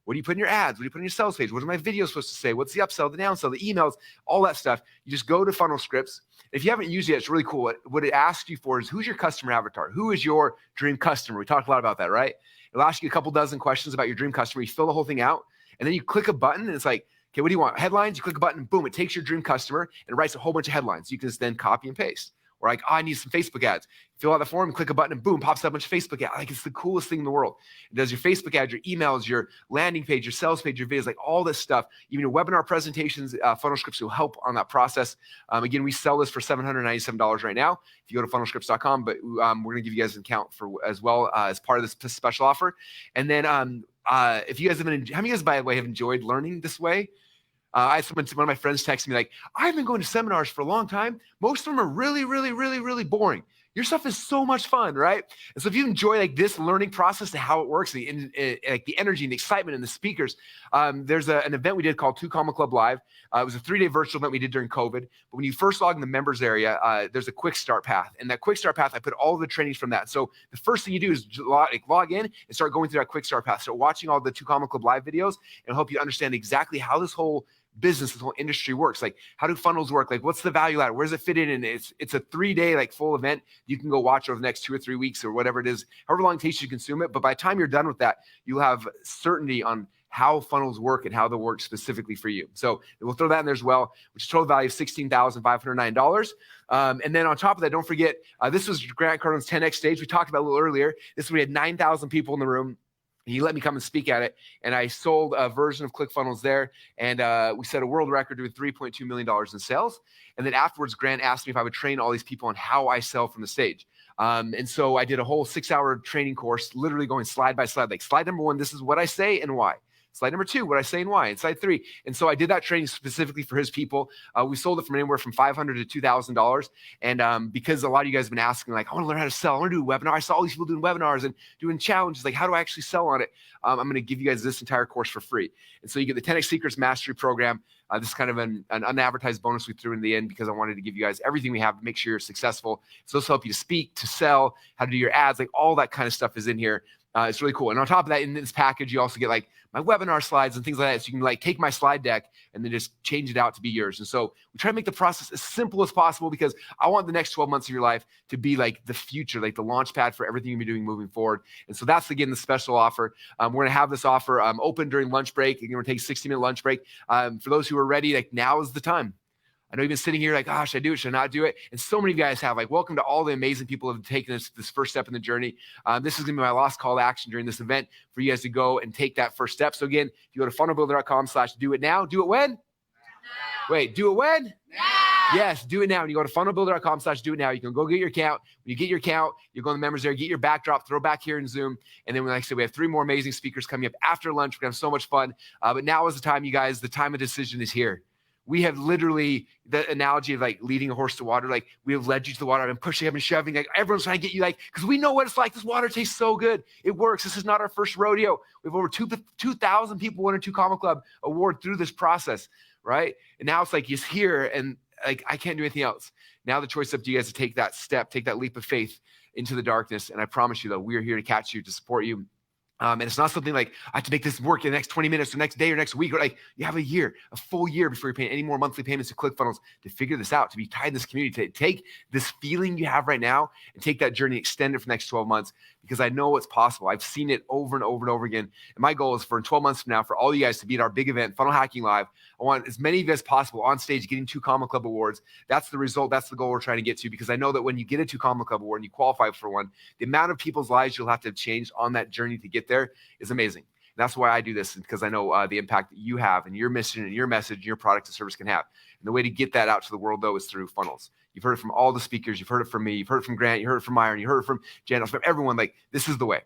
what do you put in your ads? What do you put in your sales page? What are my videos supposed to say? What's the upsell, the downsell, the emails, all that stuff? You just go to Funnel Scripts. If you haven't used it, it's really cool. What it asks you for is, who's your customer avatar? Who is your dream customer? We talked a lot about that, right? It'll ask you a couple dozen questions about your dream customer. You fill the whole thing out, and then you click a button, and it's like, okay, what do you want? Headlines? You click a button, boom, it takes your dream customer, and it writes a whole bunch of headlines. You can just then copy and paste. Or like, I need some Facebook ads. Fill out the form, click a button, and boom, pops up a bunch of Facebook ads. Like, it's the coolest thing in the world. It does your Facebook ads, your emails, your landing page, your sales page, your videos, like all this stuff. Even your webinar presentations, Funnel Scripts will help on that process. Again, we sell this for $797 right now if you go to funnelscripts.com, but we're going to give you guys an account for as well as part of this special offer. And then if you guys have been, how many of you guys, by the way, have enjoyed learning this way? I had one of my friends text me like, I've been going to seminars for a long time. Most of them are really, really, really, really boring. Your stuff is so much fun, right? And so if you enjoy like this learning process and how it works, like the energy and the excitement and the speakers, there's an event we did called 2 Comma Club Live. It was a 3-day virtual event we did during COVID. But when you first log in the members area, there's a quick start path. And that quick start path, I put all the trainings from that. So the first thing you do is log in and start going through that quick start path. Start watching all the 2 Comma Club Live videos and help you understand exactly how this whole business, this whole industry works. Like, how do funnels work? Like, what's the value ladder? Where does it fit in? And it's a 3-day like full event. You can go watch over the next 2 or 3 weeks or whatever it is, however long it takes you to consume it. But by the time you're done with that, you'll have certainty on how funnels work and how they work specifically for you. So we'll throw that in there as well, which is total value of $16,509. And then on top of that, don't forget, this was Grant Cardone's 10X stage. We talked about a little earlier. This we had 9,000 people in the room. He let me come and speak at it, and I sold a version of ClickFunnels there, and we set a world record doing $3.2 million in sales. And then afterwards, Grant asked me if I would train all these people on how I sell from the stage. And so I did a whole 6-hour training course, literally going slide by slide. Like, slide number 1, this is what I say and why. Slide number 2, what I say and why. And slide 3. And so I did that training specifically for his people. We sold it from anywhere from $500 to $2,000. And because a lot of you guys have been asking, like, I want to learn how to sell. I want to do a webinar. I saw all these people doing webinars and doing challenges. Like, how do I actually sell on it? I'm going to give you guys this entire course for free. And so you get the 10X Secrets Mastery Program. This is kind of an unadvertised bonus we threw in the end because I wanted to give you guys everything we have to make sure you're successful. So this will help you to speak, to sell, how to do your ads, like all that kind of stuff is in here. It's really cool. And on top of that, in this package, you also get like my webinar slides and things like that. So you can like take my slide deck and then just change it out to be yours. And so we try to make the process as simple as possible because I want the next 12 months of your life to be like the future, like the launch pad for everything you'll be doing moving forward. And so that's, again, the special offer. We're going to have this offer open during lunch break. We're going to take a 60-minute lunch break. For those who are ready, like now is the time. I know you've been sitting here like, should I do it? Should I not do it? And so many of you guys have. Like, welcome to all the amazing people who have taken this first step in the journey. This is going to be my last call to action during this event for you guys to go and take that first step. So again, if you go to funnelbuilder.com/do it now, do it when? Now. Wait, do it when? Now. Yes, do it now. When you go to funnelbuilder.com/do it now, you can go get your account. When you get your account, you go in the members there, get your backdrop, throw back here in Zoom. And then, like I said, we have 3 more amazing speakers coming up after lunch. We're going to have so much fun. But now is the time, you guys. The time of decision is here. We have literally the analogy of like leading a horse to water. Like we have led you to the water. I've been pushing, I've been shoving. Like everyone's trying to get you like, because we know what it's like. This water tastes so good. It works. This is not our first rodeo. We have over 2,000 people won a 2 Comma Club award through this process, right? And now it's like it's here and like I can't do anything else. Now the choice is up to you guys to take that step, take that leap of faith into the darkness. And I promise you though, we are here to catch you, to support you. And it's not something like I have to make this work in the next 20 minutes or next day or next week. Or like you have a full year before you're paying any more monthly payments to ClickFunnels to figure this out, to be tied in this community, to take this feeling you have right now and take that journey, extend it for the next 12 months, because I know what's possible. I've seen it over and over and over again. And my goal is for 12 months from now, for all you guys to be at our big event, Funnel Hacking Live. I want as many of you as possible on stage getting 2 Comma Club awards. That's the result. That's the goal we're trying to get to, because I know that when you get a 2 Comma Club award and you qualify for one, the amount of people's lives you'll have to have changed on that journey to get there is amazing. And that's why I do this, because I know the impact that you have and your mission and your message and your product and service can have. And the way to get that out to the world, though, is through funnels. You've heard it from all the speakers. You've heard it from me. You've heard it from Grant. You heard it from Myron. You heard it from Jenna, from everyone. Like, this is the way,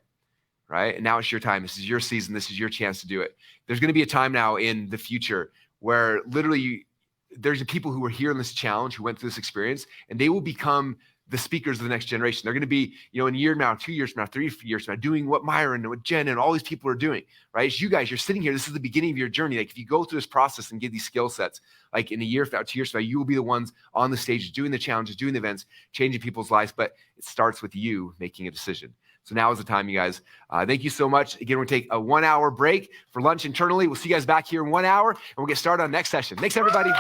right? And now it's your time. This is your season. This is your chance to do it. There's going to be a time now in the future where literally there's people who are here in this challenge, who went through this experience, and they will become the speakers of the next generation. They're going to be, in a year from now, 2 years from now, 3 years from now, doing what Myron and what Jen and all these people are doing, right? As you guys, you're sitting here, this is the beginning of your journey. Like if you go through this process and get these skill sets, like in a year from now, 2 years from now, you will be the ones on the stage doing the challenges, doing the events, changing people's lives. But it starts with you making a decision. So now is the time, you guys. Thank you so much. Again, we're going to take a 1-hour break for lunch internally. We'll see you guys back here in 1 hour, and we'll get started on the next session. Thanks, everybody.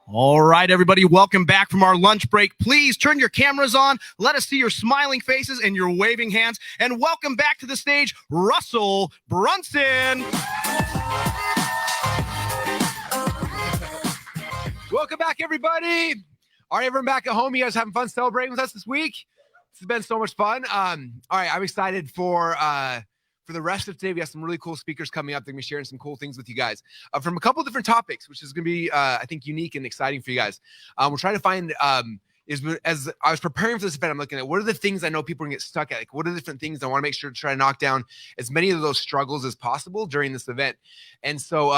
All right, everybody, welcome back from our lunch break. Please turn your cameras on. Let us see your smiling faces and your waving hands. And welcome back to the stage, Russell Brunson. Welcome back, everybody. All right, everyone back at home. You guys having fun celebrating with us this week? This has been so much fun. All right, I'm excited for the rest of today. We have some really cool speakers coming up. They're going to be sharing some cool things with you guys from a couple of different topics, which is going to be, I think, unique and exciting for you guys. We're trying to find as I was preparing for this event, I'm looking at what are the things I know people are gonna get stuck at? Like, what are the different things I want to make sure to try to knock down as many of those struggles as possible during this event. And so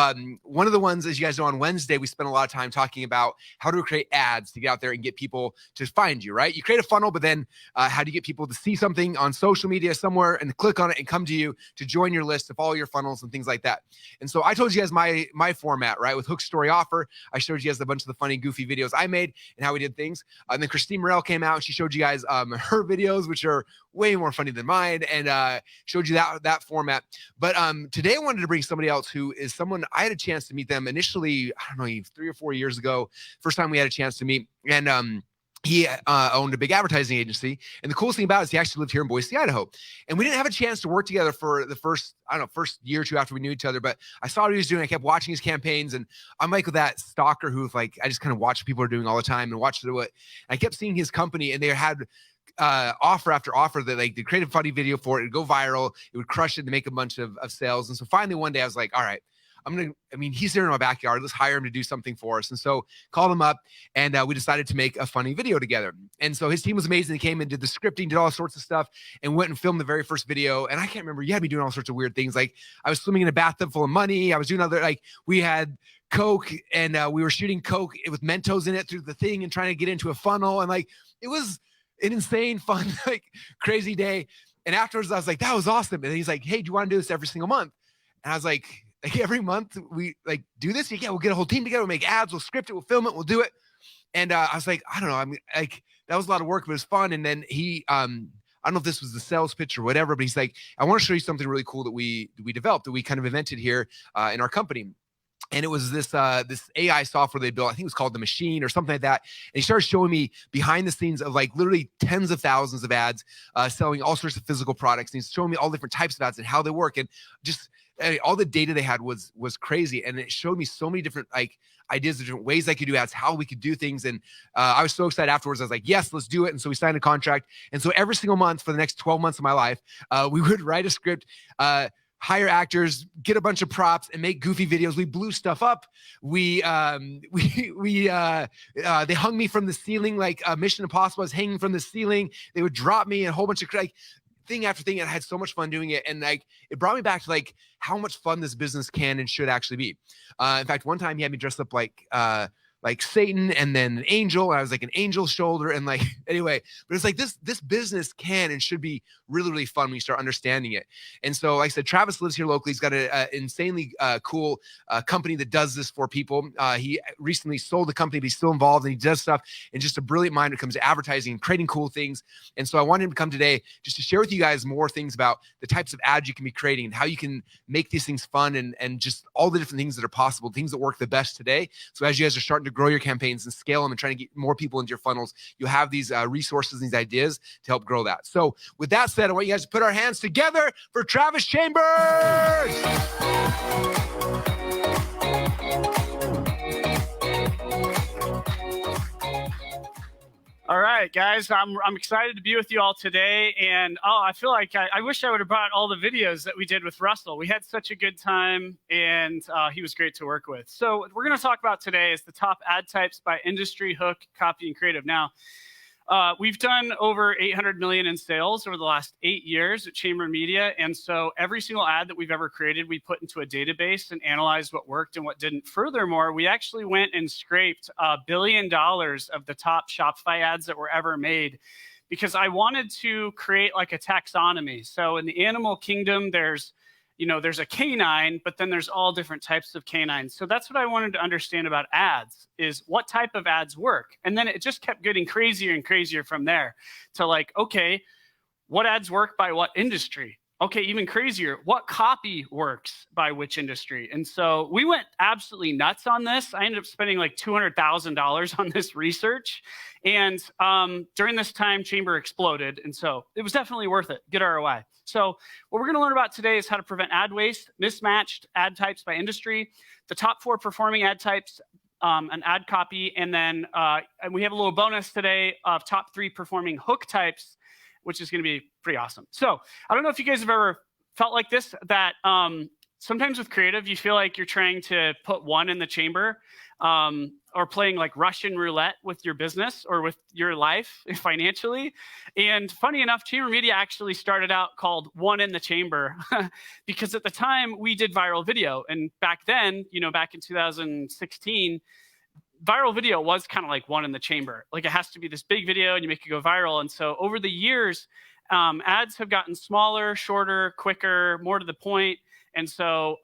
one of the ones, as you guys know, on Wednesday, we spent a lot of time talking about how to create ads to get out there and get people to find you, right? You create a funnel, but then how do you get people to see something on social media somewhere and click on it and come to you to join your list, to follow your funnels and things like that. And so I told you guys my format, right? With Hook Story Offer, I showed you guys a bunch of the funny, goofy videos I made and how we did things. And then Christine Morel came out and she showed you guys her videos, which are way more funny than mine, and showed you that format. But today I wanted to bring somebody else who is someone I had a chance to meet them initially, I don't know, 3 or 4 years ago. First time we had a chance to meet. And he owned a big advertising agency. And the coolest thing about it is he actually lived here in Boise, Idaho. And we didn't have a chance to work together for the first year or two after we knew each other. But I saw what he was doing. I kept watching his campaigns. And I'm like that stalker who, like, I just kind of watch what people are doing all the time and watch what. I kept seeing his company, and they had offer after offer that, like, they created a funny video for it. It'd go viral. It would crush it to make a bunch of sales. And so finally one day I was like, all right, he's here in my backyard. Let's hire him to do something for us. And so called him up, and we decided to make a funny video together. And so his team was amazing. They came and did the scripting, did all sorts of stuff, and went and filmed the very first video. And I can't remember, you had me doing all sorts of weird things. Like, I was swimming in a bathtub full of money. I was doing we had Coke, and we were shooting Coke with Mentos in it through the thing and trying to get into a funnel. And it was an insane, fun, crazy day. And afterwards I was like, that was awesome. And he's like, hey, do you want to do this every single month? And I was like, every month we do this? Yeah, we'll get a whole team together, we'll make ads, we'll script it, we'll film it, we'll do it. And I was like, I don't know, that was a lot of work, but it was fun. And then he I don't know if this was the sales pitch or whatever, but he's like, I want to show you something really cool that we developed, that we kind of invented here in our company. And it was this AI software they built. I think it was called The Machine or something like that. And he started showing me behind the scenes of literally tens of thousands of ads, selling all sorts of physical products. And he's showing me all different types of ads and how they work. And just all the data they had was crazy. And it showed me so many different ideas, different ways I could do ads, how we could do things. And I was so excited afterwards. I was like, yes, let's do it. And so we signed a contract. And so every single month for the next 12 months of my life, we would write a script, hire actors, get a bunch of props, and make goofy videos. We blew stuff up. They hung me from the ceiling, like Mission Impossible was hanging from the ceiling. They would drop me, and a whole bunch of thing after thing. And I had so much fun doing it. And it brought me back to how much fun this business can and should actually be. In fact, one time he had me dressed up like like Satan and then an angel. And I was like an angel's shoulder. And like, anyway, but it's like this business can and should be really, really fun when you start understanding it. And so, like I said, Travis lives here locally. He's got an insanely cool company that does this for people. He recently sold the company, but he's still involved and he does stuff. And just a brilliant mind when it comes to advertising and creating cool things. And so I wanted him to come today just to share with you guys more things about the types of ads you can be creating and how you can make these things fun and just all the different things that are possible, things that work the best today. So as you guys are starting to grow your campaigns and scale them and trying to get more people into your funnels, you have these resources and these ideas to help grow that. So with that said, I want you guys to put our hands together for Travis Chambers. All right, guys, I'm excited to be with you all today. And I feel like I wish I would have brought all the videos that we did with Russell. We had such a good time, and he was great to work with. So what we're going to talk about today is the top ad types by industry, hook, copy, and creative. Now, we've done over 800 million in sales over the last 8 years at Chamber Media. And so every single ad that we've ever created, we put into a database and analyzed what worked and what didn't. Furthermore, we actually went and scraped $1 billion of the top Shopify ads that were ever made, because I wanted to create like a taxonomy. So in the animal kingdom, there's a canine, but then there's all different types of canines. So that's what I wanted to understand about ads, is what type of ads work. And then it just kept getting crazier and crazier from there to like, okay, what ads work by what industry? Okay, even crazier, what copy works by which industry? And so we went absolutely nuts on this. I ended up spending like $200,000 on this research. And during this time, Chamber exploded. And so it was definitely worth it. Good ROI. So what we're going to learn about today is how to prevent ad waste, mismatched ad types by industry, the top 4 performing ad types, an ad copy, and then and we have a little bonus today of top 3 performing hook types, which is going to be pretty awesome. So I don't know if you guys have ever felt like this, that sometimes with creative, you feel like you're trying to put one in the chamber, or playing like Russian roulette with your business or with your life financially. And funny enough, Chamber Media actually started out called One in the Chamber because at the time we did viral video. And back then, back in 2016, viral video was kind of like one in the chamber. Like it has to be this big video and you make it go viral. And so over the years, ads have gotten smaller, shorter, quicker, more to the point. And so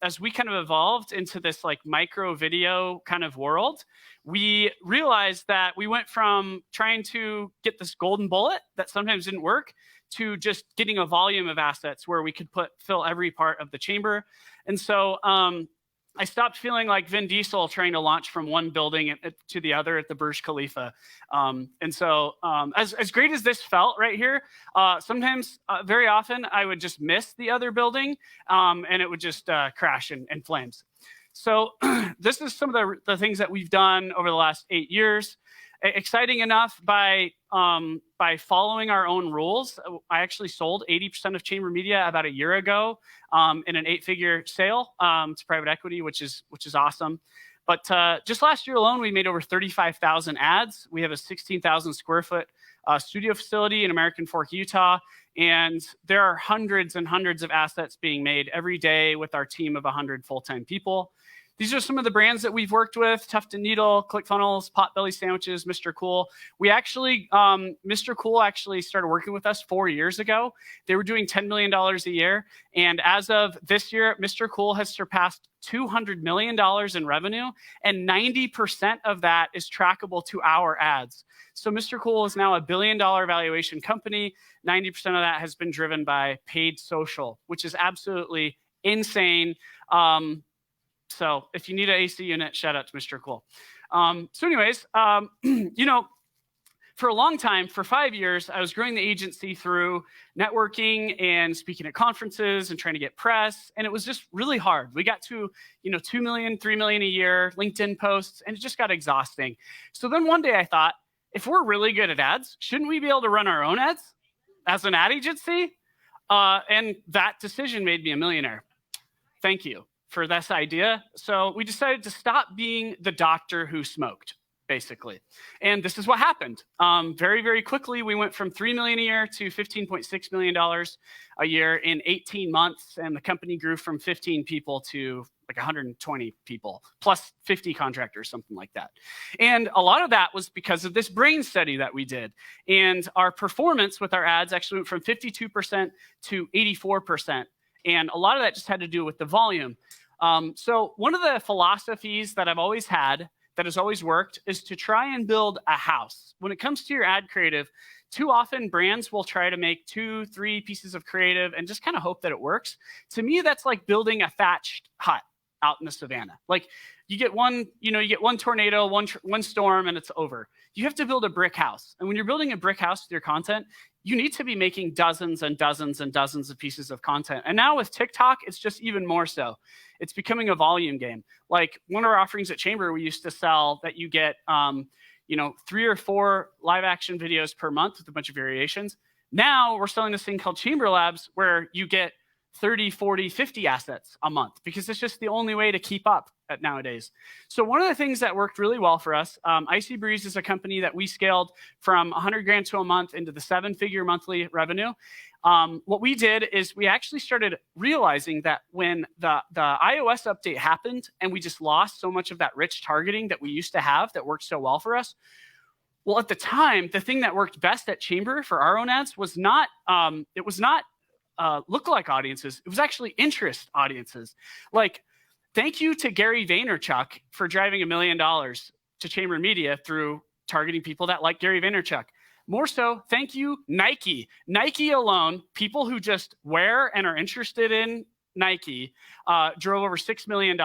as we kind of evolved into this like micro video kind of world, we realized that we went from trying to get this golden bullet that sometimes didn't work to just getting a volume of assets where we could fill every part of the chamber. And so I stopped feeling like Vin Diesel trying to launch from one building to the other at the Burj Khalifa. And so as great as this felt right here, sometimes, very often, I would just miss the other building and it would just crash in flames. So this is some of the things that we've done over the last 8 years. Exciting enough, by following our own rules, I actually sold 80% of Chamber Media about a year ago in an 8-figure sale to private equity, which is awesome. But just last year alone, we made over 35,000 ads. We have a 16,000 square foot studio facility in American Fork, Utah, and there are hundreds and hundreds of assets being made every day with our team of 100 full-time people. These are some of the brands that we've worked with: Tuft & Needle, ClickFunnels, Potbelly Sandwiches, Mr. Cool. We actually, Mr. Cool actually started working with us 4 years ago. They were doing $10 million a year. And as of this year, Mr. Cool has surpassed $200 million in revenue, and 90% of that is trackable to our ads. So Mr. Cool is now a $1 billion valuation company. 90% of that has been driven by paid social, which is absolutely insane. So if you need an AC unit, shout out to Mr. Cool. So anyways, for a long time, for 5 years, I was growing the agency through networking and speaking at conferences and trying to get press. And it was just really hard. We got to, 2 million, 3 million a year, LinkedIn posts, and it just got exhausting. So then one day I thought, if we're really good at ads, shouldn't we be able to run our own ads as an ad agency? And that decision made me a millionaire. Thank you for this idea. So we decided to stop being the doctor who smoked. basically. And this is what happened. Very, very quickly, we went from $3 million a year to $15.6 million a year in 18 months. And the company grew from 15 people to like 120 people, plus 50 contractors, something like that. And a lot of that was because of this brain study that we did. And our performance with our ads actually went from 52% to 84%. And a lot of that just had to do with the volume. So one of the philosophies that I've always had that has always worked is to try and build a house. When it comes to your ad creative, too often brands will try to make 2-3 pieces of creative and just kind of hope that it works. To me, that's like building a thatched hut out in the savannah. Like you get one tornado, one storm, and it's over. You have to build a brick house. And when you're building a brick house with your content, you need to be making dozens and dozens and dozens of pieces of content. And now with TikTok, it's just even more so. It's becoming a volume game. Like one of our offerings at Chamber, we used to sell that you get 3 or 4 live action videos per month with a bunch of variations. Now we're selling this thing called Chamber Labs where you get 30, 40, 50 assets a month because it's just the only way to keep up at nowadays. So one of the things that worked really well for us, Icy Breeze is a company that we scaled from 100 grand to a month into the 7-figure monthly revenue. What we did is we actually started realizing that when the iOS update happened and we just lost so much of that rich targeting that we used to have that worked so well for us. Well, at the time, the thing that worked best at Chamber for our own ads was not lookalike audiences. It was actually interest audiences. Like, thank you to Gary Vaynerchuk for driving $1 million to Chamber Media through targeting people that like Gary Vaynerchuk. More so, thank you, Nike. Nike alone, people who just wear and are interested in Nike, drove over $6 million,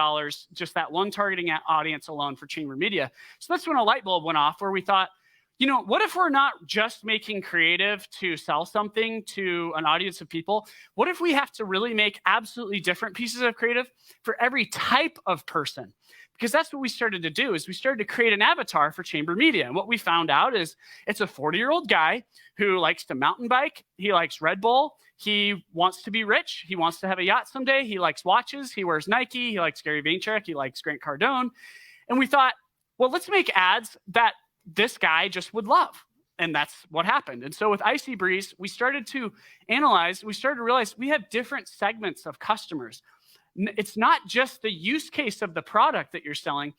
just that one targeting audience alone for Chamber Media. So that's when a light bulb went off where we thought, what if we're not just making creative to sell something to an audience of people? What if we have to really make absolutely different pieces of creative for every type of person? Because that's what we started to do, is we started to create an avatar for Chamber Media. And what we found out is it's a 40-year-old guy who likes to mountain bike. He likes Red Bull. He wants to be rich. He wants to have a yacht someday. He likes watches. He wears Nike. He likes Gary Vaynerchuk. He likes Grant Cardone. And we thought, well, let's make ads that this guy just would love. And that's what happened. And so with Icy Breeze, we started to analyze, we started to realize we have different segments of customers. It's not just the use case of the product that you're selling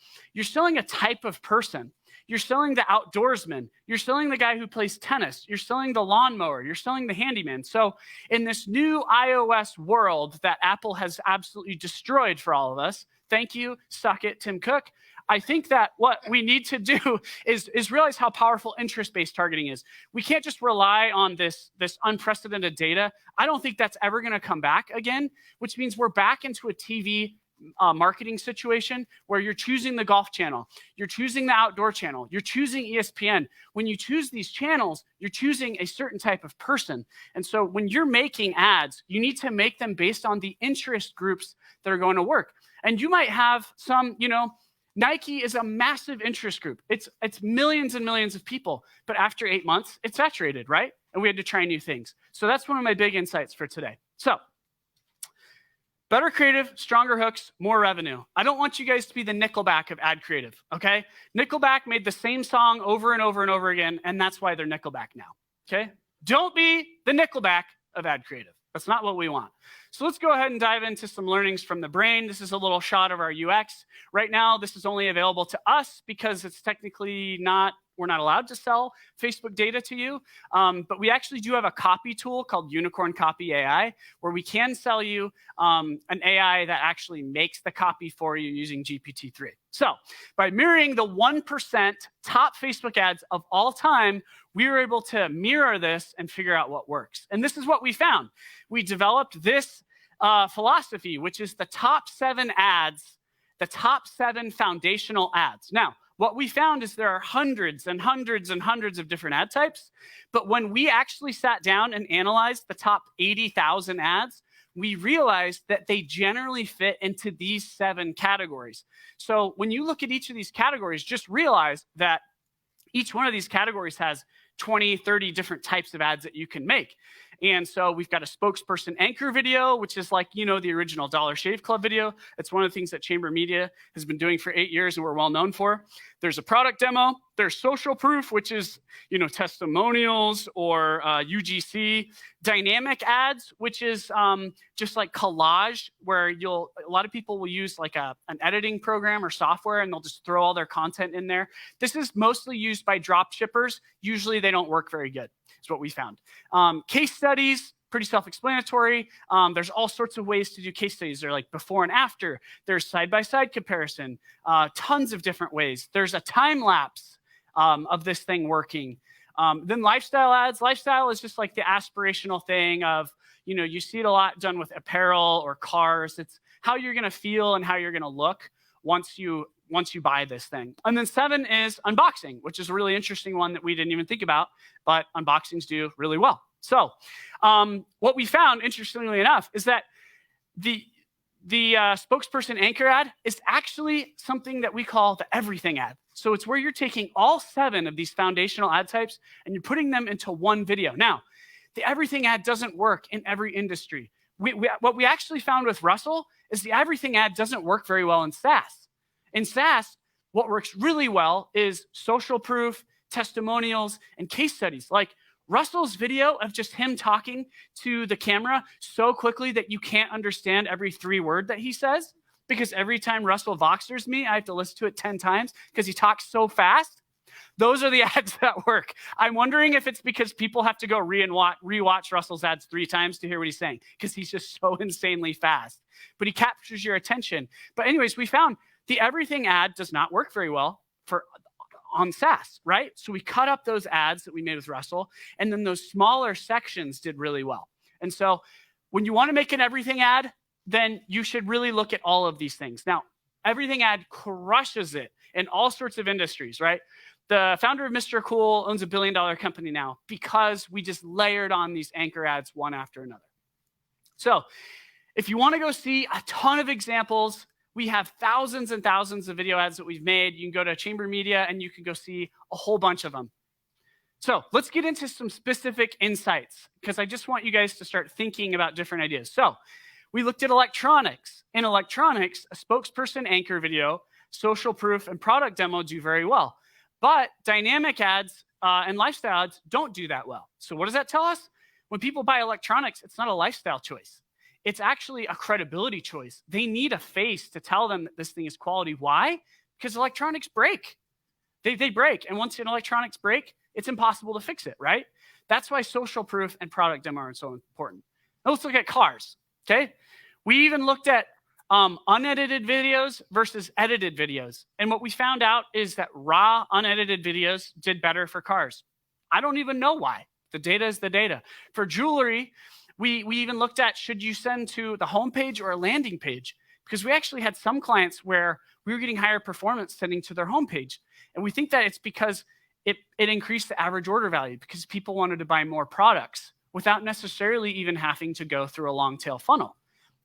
a type of person. You're selling the outdoorsman. You're selling the guy who plays tennis. You're selling the lawnmower. You're selling the handyman. So in this new iOS world that Apple has absolutely destroyed for all of us, thank you, suck it, Tim Cook. I think that what we need to do is realize how powerful interest-based targeting is. We can't just rely on this unprecedented data. I don't think that's ever going to come back again, which means we're back into a TV marketing situation where you're choosing the golf channel, you're choosing the outdoor channel, you're choosing ESPN. When you choose these channels, you're choosing a certain type of person. And so when you're making ads, you need to make them based on the interest groups that are going to work. And you might have some, Nike is a massive interest group. It's millions and millions of people. But after 8 months, it's saturated, right? And we had to try new things. So that's one of my big insights for today. So better creative, stronger hooks, more revenue. I don't want you guys to be the Nickelback of ad creative, okay? Nickelback made the same song over and over and over again, and that's why they're Nickelback now, okay? Don't be the Nickelback of ad creative. That's not what we want. So let's go ahead and dive into some learnings from the brain. This is a little shot of our UX. Right now, this is only available to us because it's technically we're not allowed to sell Facebook data to you. But we actually do have a copy tool called Unicorn Copy AI, where we can sell you an AI that actually makes the copy for you using GPT-3. So by mirroring the 1% top Facebook ads of all time, we were able to mirror this and figure out what works. And this is what we found. We developed this philosophy, which is the top 7 ads, the top 7 foundational ads. Now, what we found is there are hundreds and hundreds and hundreds of different ad types. But when we actually sat down and analyzed the top 80,000 ads, we realized that they generally fit into these 7 categories. So when you look at each of these categories, just realize that each one of these categories has 20, 30 different types of ads that you can make. And so we've got a spokesperson anchor video, which is like, you know, the original Dollar Shave Club video. It's one of the things that Chamber Media has been doing for 8 years and we're well known for. There's a product demo. There's social proof, which is, you know, testimonials or UGC. Dynamic ads, which is just like collage, where a lot of people will use like an editing program or software and they'll just throw all their content in there. This is mostly used by drop shippers. Usually they don't work very good, is what we found. Case studies, pretty self-explanatory. There's all sorts of ways to do case studies. They're like before and after. There's side-by-side comparison, tons of different ways. There's a time lapse of this thing working. Then lifestyle ads. Lifestyle is just like the aspirational thing of, you know, you see it a lot done with apparel or cars. It's how you're going to feel and how you're going to look once you buy this thing. And then 7 is unboxing, which is a really interesting one that we didn't even think about, but unboxings do really well. So what we found, interestingly enough, is that the spokesperson anchor ad is actually something that we call the everything ad. So it's where you're taking all 7 of these foundational ad types and you're putting them into one video. Now, the everything ad doesn't work in every industry. What we actually found with Russell is the everything ad doesn't work very well in SaaS. In SaaS, what works really well is social proof, testimonials, and case studies. Like Russell's video of just him talking to the camera so quickly that you can't understand every 3 word that he says, because every time Russell Voxers me, I have to listen to it 10 times because he talks so fast. Those are the ads that work. I'm wondering if it's because people have to go rewatch Russell's ads 3 times to hear what he's saying, because he's just so insanely fast. But he captures your attention. But anyways, we found the everything ad does not work very well on SaaS, right? So we cut up those ads that we made with Russell, and then those smaller sections did really well. And so when you want to make an everything ad, then you should really look at all of these things. Now, everything ad crushes it in all sorts of industries, right? The founder of Mr. Cool owns $1 billion company now because we just layered on these anchor ads one after another. So if you want to go see a ton of examples, we have thousands and thousands of video ads that we've made. You can go to Chamber Media and you can go see a whole bunch of them. So let's get into some specific insights, because I just want you guys to start thinking about different ideas. So we looked at electronics. In electronics, a spokesperson anchor video, social proof, and product demo do very well. But dynamic ads and lifestyle ads don't do that well. So what does that tell us? When people buy electronics, it's not a lifestyle choice. It's actually a credibility choice. They need a face to tell them that this thing is quality. Why? Because electronics break. They break. And once an electronics break, it's impossible to fix it, right? That's why social proof and product demo are so important. Now let's look at cars, okay? We even looked at unedited videos versus edited videos. And what we found out is that raw, unedited videos did better for cars. I don't even know why. The data is the data. For jewelry, we even looked at, should you send to the homepage or a landing page? Because we actually had some clients where we were getting higher performance sending to their homepage. And we think that it's because it increased the average order value, because people wanted to buy more products without necessarily even having to go through a long tail funnel.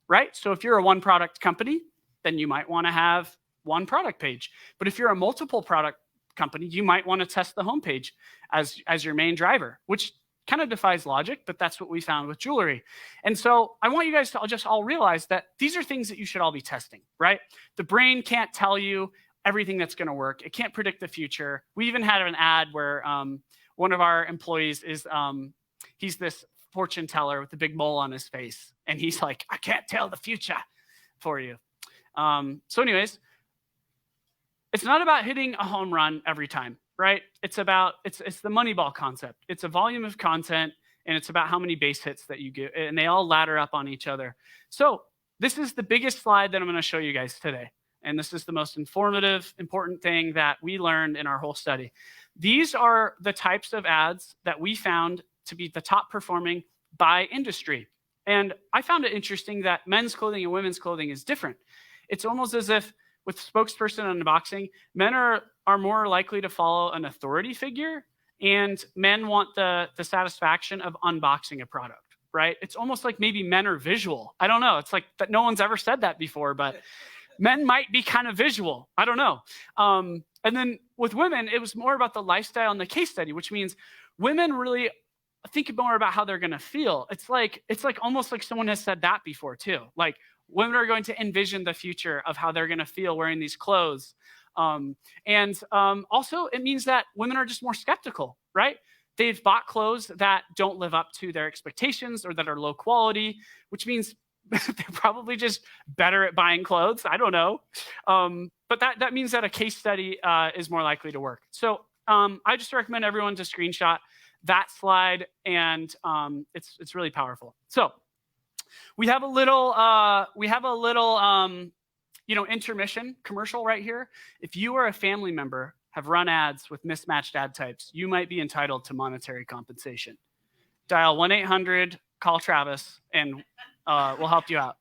Right? So if you're a one product company, then you might want to have one product page. But if you're a multiple product company, you might want to test the homepage as your main driver, which kind of defies logic, but that's what we found with jewelry. And so I want you guys to just all realize that these are things that you should all be testing, right? The brain can't tell you everything that's going to work. It can't predict the future. We even had an ad where one of our employees is, he's this fortune teller with a big mole on his face. And he's like, I can't tell the future for you. So anyways, it's not about hitting a home run every time, right? It's the Moneyball concept. It's a volume of content, and it's about how many base hits that you get, and they all ladder up on each other. So this is the biggest slide that I'm going to show you guys today. And this is the most informative, important thing that we learned in our whole study. These are the types of ads that we found to be the top performing by industry. And I found it interesting that men's clothing and women's clothing is different. It's almost as if with spokesperson unboxing, men are more likely to follow an authority figure, and men want the satisfaction of unboxing a product, right? It's almost like maybe men are visual. I don't know. It's like that no one's ever said that before, but men might be kind of visual. I don't know. And then with women, it was more about the lifestyle and the case study, which means women really think more about how they're going to feel. It's like almost like someone has said that before too. Like women are going to envision the future of how they're going to feel wearing these clothes. Also, it means that women are just more skeptical, right? They've bought clothes that don't live up to their expectations or that are low quality, which means they're probably just better at buying clothes. I don't know. But that means that a case study is more likely to work. So I just recommend everyone to screenshot that slide, and it's really powerful. So we have a little intermission commercial right here. If you or a family member have run ads with mismatched ad types, you might be entitled to monetary compensation. Dial 1-800, call Travis, and we'll help you out.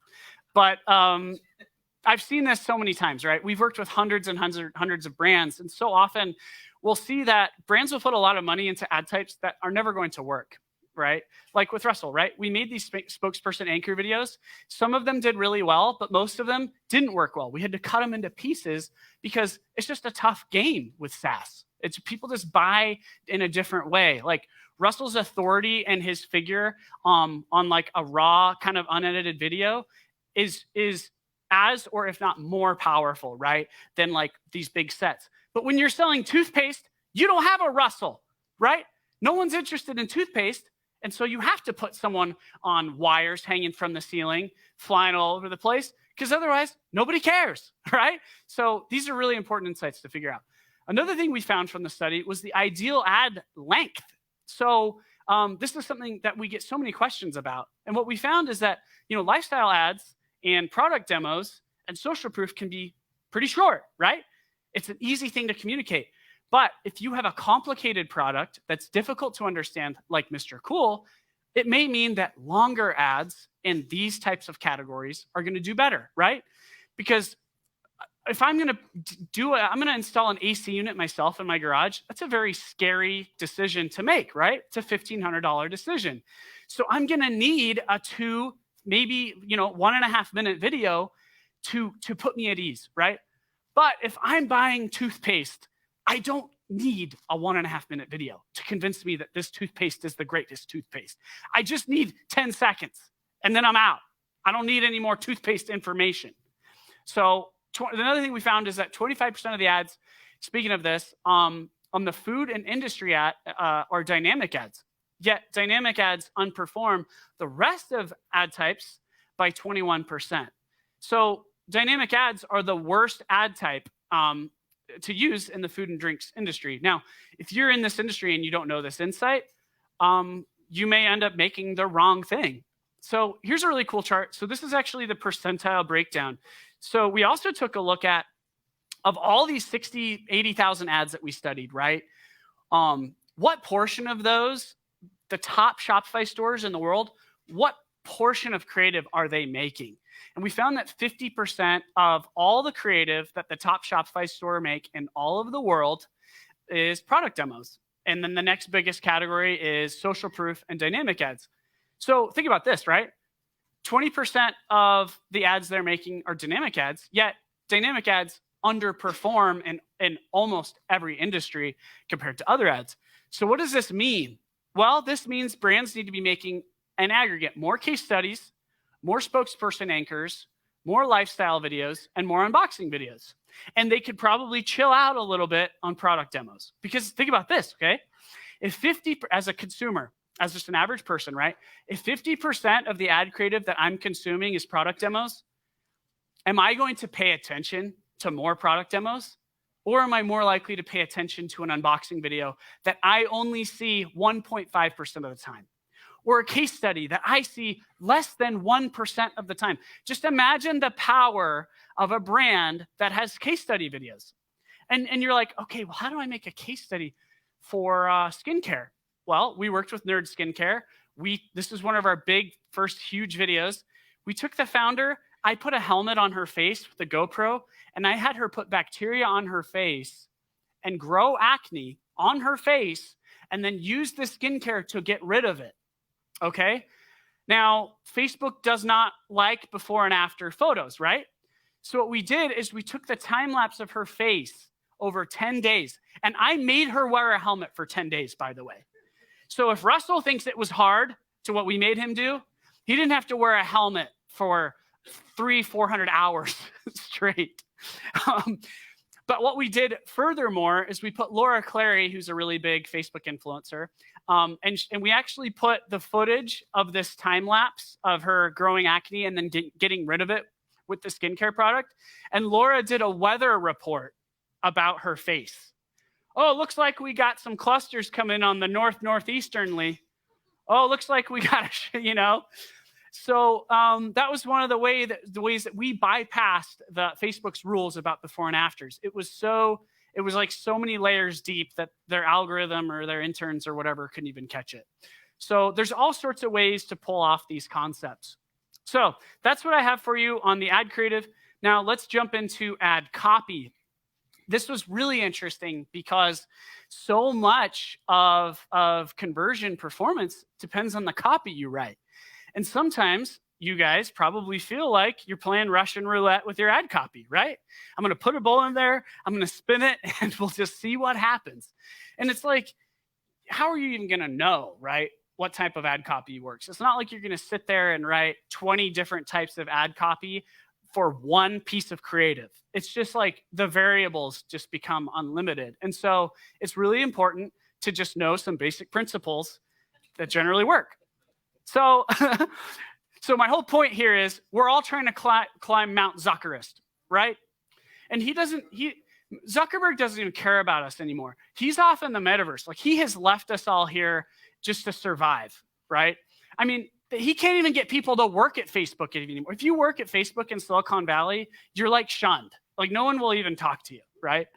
But I've seen this so many times, right? We've worked with hundreds and hundreds of brands, and so often we'll see that brands will put a lot of money into ad types that are never going to work, right? Like with Russell, right? We made these spokesperson anchor videos. Some of them did really well, but most of them didn't work well. We had to cut them into pieces because it's just a tough game with SaaS. It's people just buy in a different way. Like Russell's authority and his figure on like a raw kind of unedited video is as, or if not more powerful, right? Than like these big sets. But when you're selling toothpaste, you don't have a Russell, right? No one's interested in toothpaste. And so you have to put someone on wires hanging from the ceiling, flying all over the place, because otherwise nobody cares, right? So these are really important insights to figure out. Another thing we found from the study was the ideal ad length. So this is something that we get so many questions about. And what we found is that, lifestyle ads and product demos and social proof can be pretty short, right? It's an easy thing to communicate. But if you have a complicated product that's difficult to understand, like Mr. Cool, it may mean that longer ads in these types of categories are going to do better, right? Because if I'm going to install an AC unit myself in my garage, that's a very scary decision to make, right? It's a $1,500 decision. So I'm going to need a 2, maybe 1.5 minute video to put me at ease, right? But if I'm buying toothpaste, I don't need a 1.5 minute video to convince me that this toothpaste is the greatest toothpaste. I just need 10 seconds and then I'm out. I don't need any more toothpaste information. So another thing we found is that 25% of the ads, speaking of this, on the food and industry ad are dynamic ads. Yet dynamic ads underperform the rest of ad types by 21%. So dynamic ads are the worst ad type to use in the food and drinks industry. Now, if you're in this industry and you don't know this insight, you may end up making the wrong thing. So here's a really cool chart. So this is actually the percentile breakdown. So we also took a look at, of all these 80,000 ads that we studied, right? What portion of those, the top Shopify stores in the world, what portion of creative are they making? And we found that 50% of all the creative that the top Shopify store make in all of the world is product demos. And then the next biggest category is social proof and dynamic ads. So think about this, right? 20% of the ads they're making are dynamic ads, yet dynamic ads underperform in almost every industry compared to other ads. So what does this mean? Well, this means brands need to be making an aggregate more case studies, more spokesperson anchors, more lifestyle videos, and more unboxing videos. And they could probably chill out a little bit on product demos. Because think about this, okay? If 50, as a consumer, as just an average person, right? If 50% of the ad creative that I'm consuming is product demos, am I going to pay attention to more product demos? Or am I more likely to pay attention to an unboxing video that I only see 1.5% of the time? Or a case study that I see less than 1% of the time. Just imagine the power of a brand that has case study videos. And you're like, okay, well, how do I make a case study for skincare? Well, we worked with Nerd Skincare. This is one of our big first huge videos. We took the founder, I put a helmet on her face with a GoPro, and I had her put bacteria on her face and grow acne on her face and then use the skincare to get rid of it. Okay. Now, Facebook does not like before and after photos, right? So what we did is we took the time lapse of her face over 10 days, and I made her wear a helmet for 10 days, by the way. So if Russell thinks it was hard to what we made him do, he didn't have to wear a helmet for 400 hours straight. But what we did furthermore is we put Laura Clary, who's a really big Facebook influencer, and we actually put the footage of this time lapse of her growing acne and then getting rid of it with the skincare product. And Laura did a weather report about her face. Oh, it looks like we got some clusters coming on the northeasternly. Oh, it looks like we got, So that was one of the ways that we bypassed the Facebook's rules about before and afters. It was like so many layers deep that their algorithm or their interns or whatever couldn't even catch it. So there's all sorts of ways to pull off these concepts. So that's what I have for you on the ad creative. Now let's jump into ad copy. This was really interesting because so much of conversion performance depends on the copy you write. And sometimes you guys probably feel like you're playing Russian roulette with your ad copy, right? I'm going to put a ball in there, I'm going to spin it, and we'll just see what happens. And it's like, how are you even going to know, right, what type of ad copy works? It's not like you're going to sit there and write 20 different types of ad copy for one piece of creative. It's just like the variables just become unlimited. And so it's really important to just know some basic principles that generally work. So, so my whole point here is we're all trying to climb Mount Zuckerist, right? And Zuckerberg doesn't even care about us anymore. He's off in the metaverse. Like, he has left us all here just to survive, right? I mean, he can't even get people to work at Facebook anymore. If you work at Facebook in Silicon Valley, you're like shunned. Like, no one will even talk to you, right?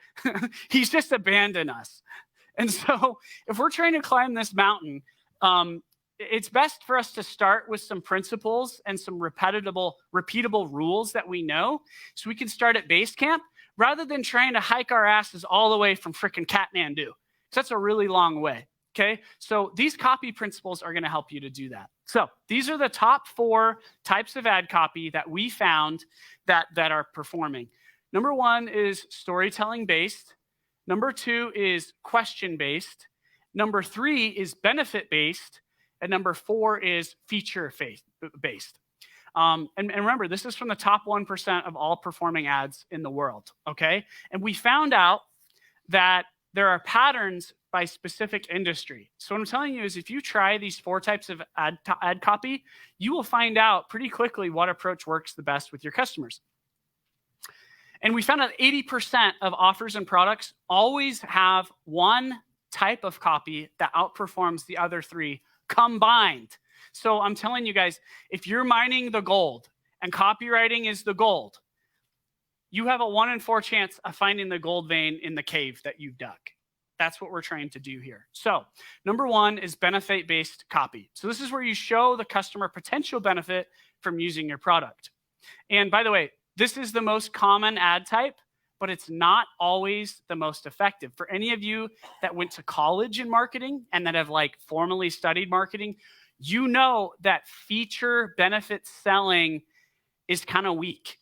He's just abandoned us. And so if we're trying to climb this mountain, it's best for us to start with some principles and some repeatable rules that we know, so we can start at base camp rather than trying to hike our asses all the way from frickin' Kathmandu, because that's a really long way. Okay, so these copy principles are going to help you to do that. So these are the top 4 types of ad copy that we found that are performing. Number 1 is storytelling based. Number 2 is question based. Number 3 is benefit based. And number 4 is feature based. And remember, this is from the top 1% of all performing ads in the world, okay? And we found out that there are patterns by specific industry. So what I'm telling you is, if you try these 4 types of ad copy, you will find out pretty quickly what approach works the best with your customers. And we found out 80% of offers and products always have one type of copy that outperforms the other 3 combined. So I'm telling you guys, if you're mining the gold and copywriting is the gold, you have a 1 in 4 chance of finding the gold vein in the cave that you've dug. That's what we're trying to do here. So number 1 is benefit-based copy. So this is where you show the customer potential benefit from using your product. And by the way, this is the most common ad type, but it's not always the most effective. For any of you that went to college in marketing and that have like formally studied marketing, you know that feature benefit selling is kind of weak.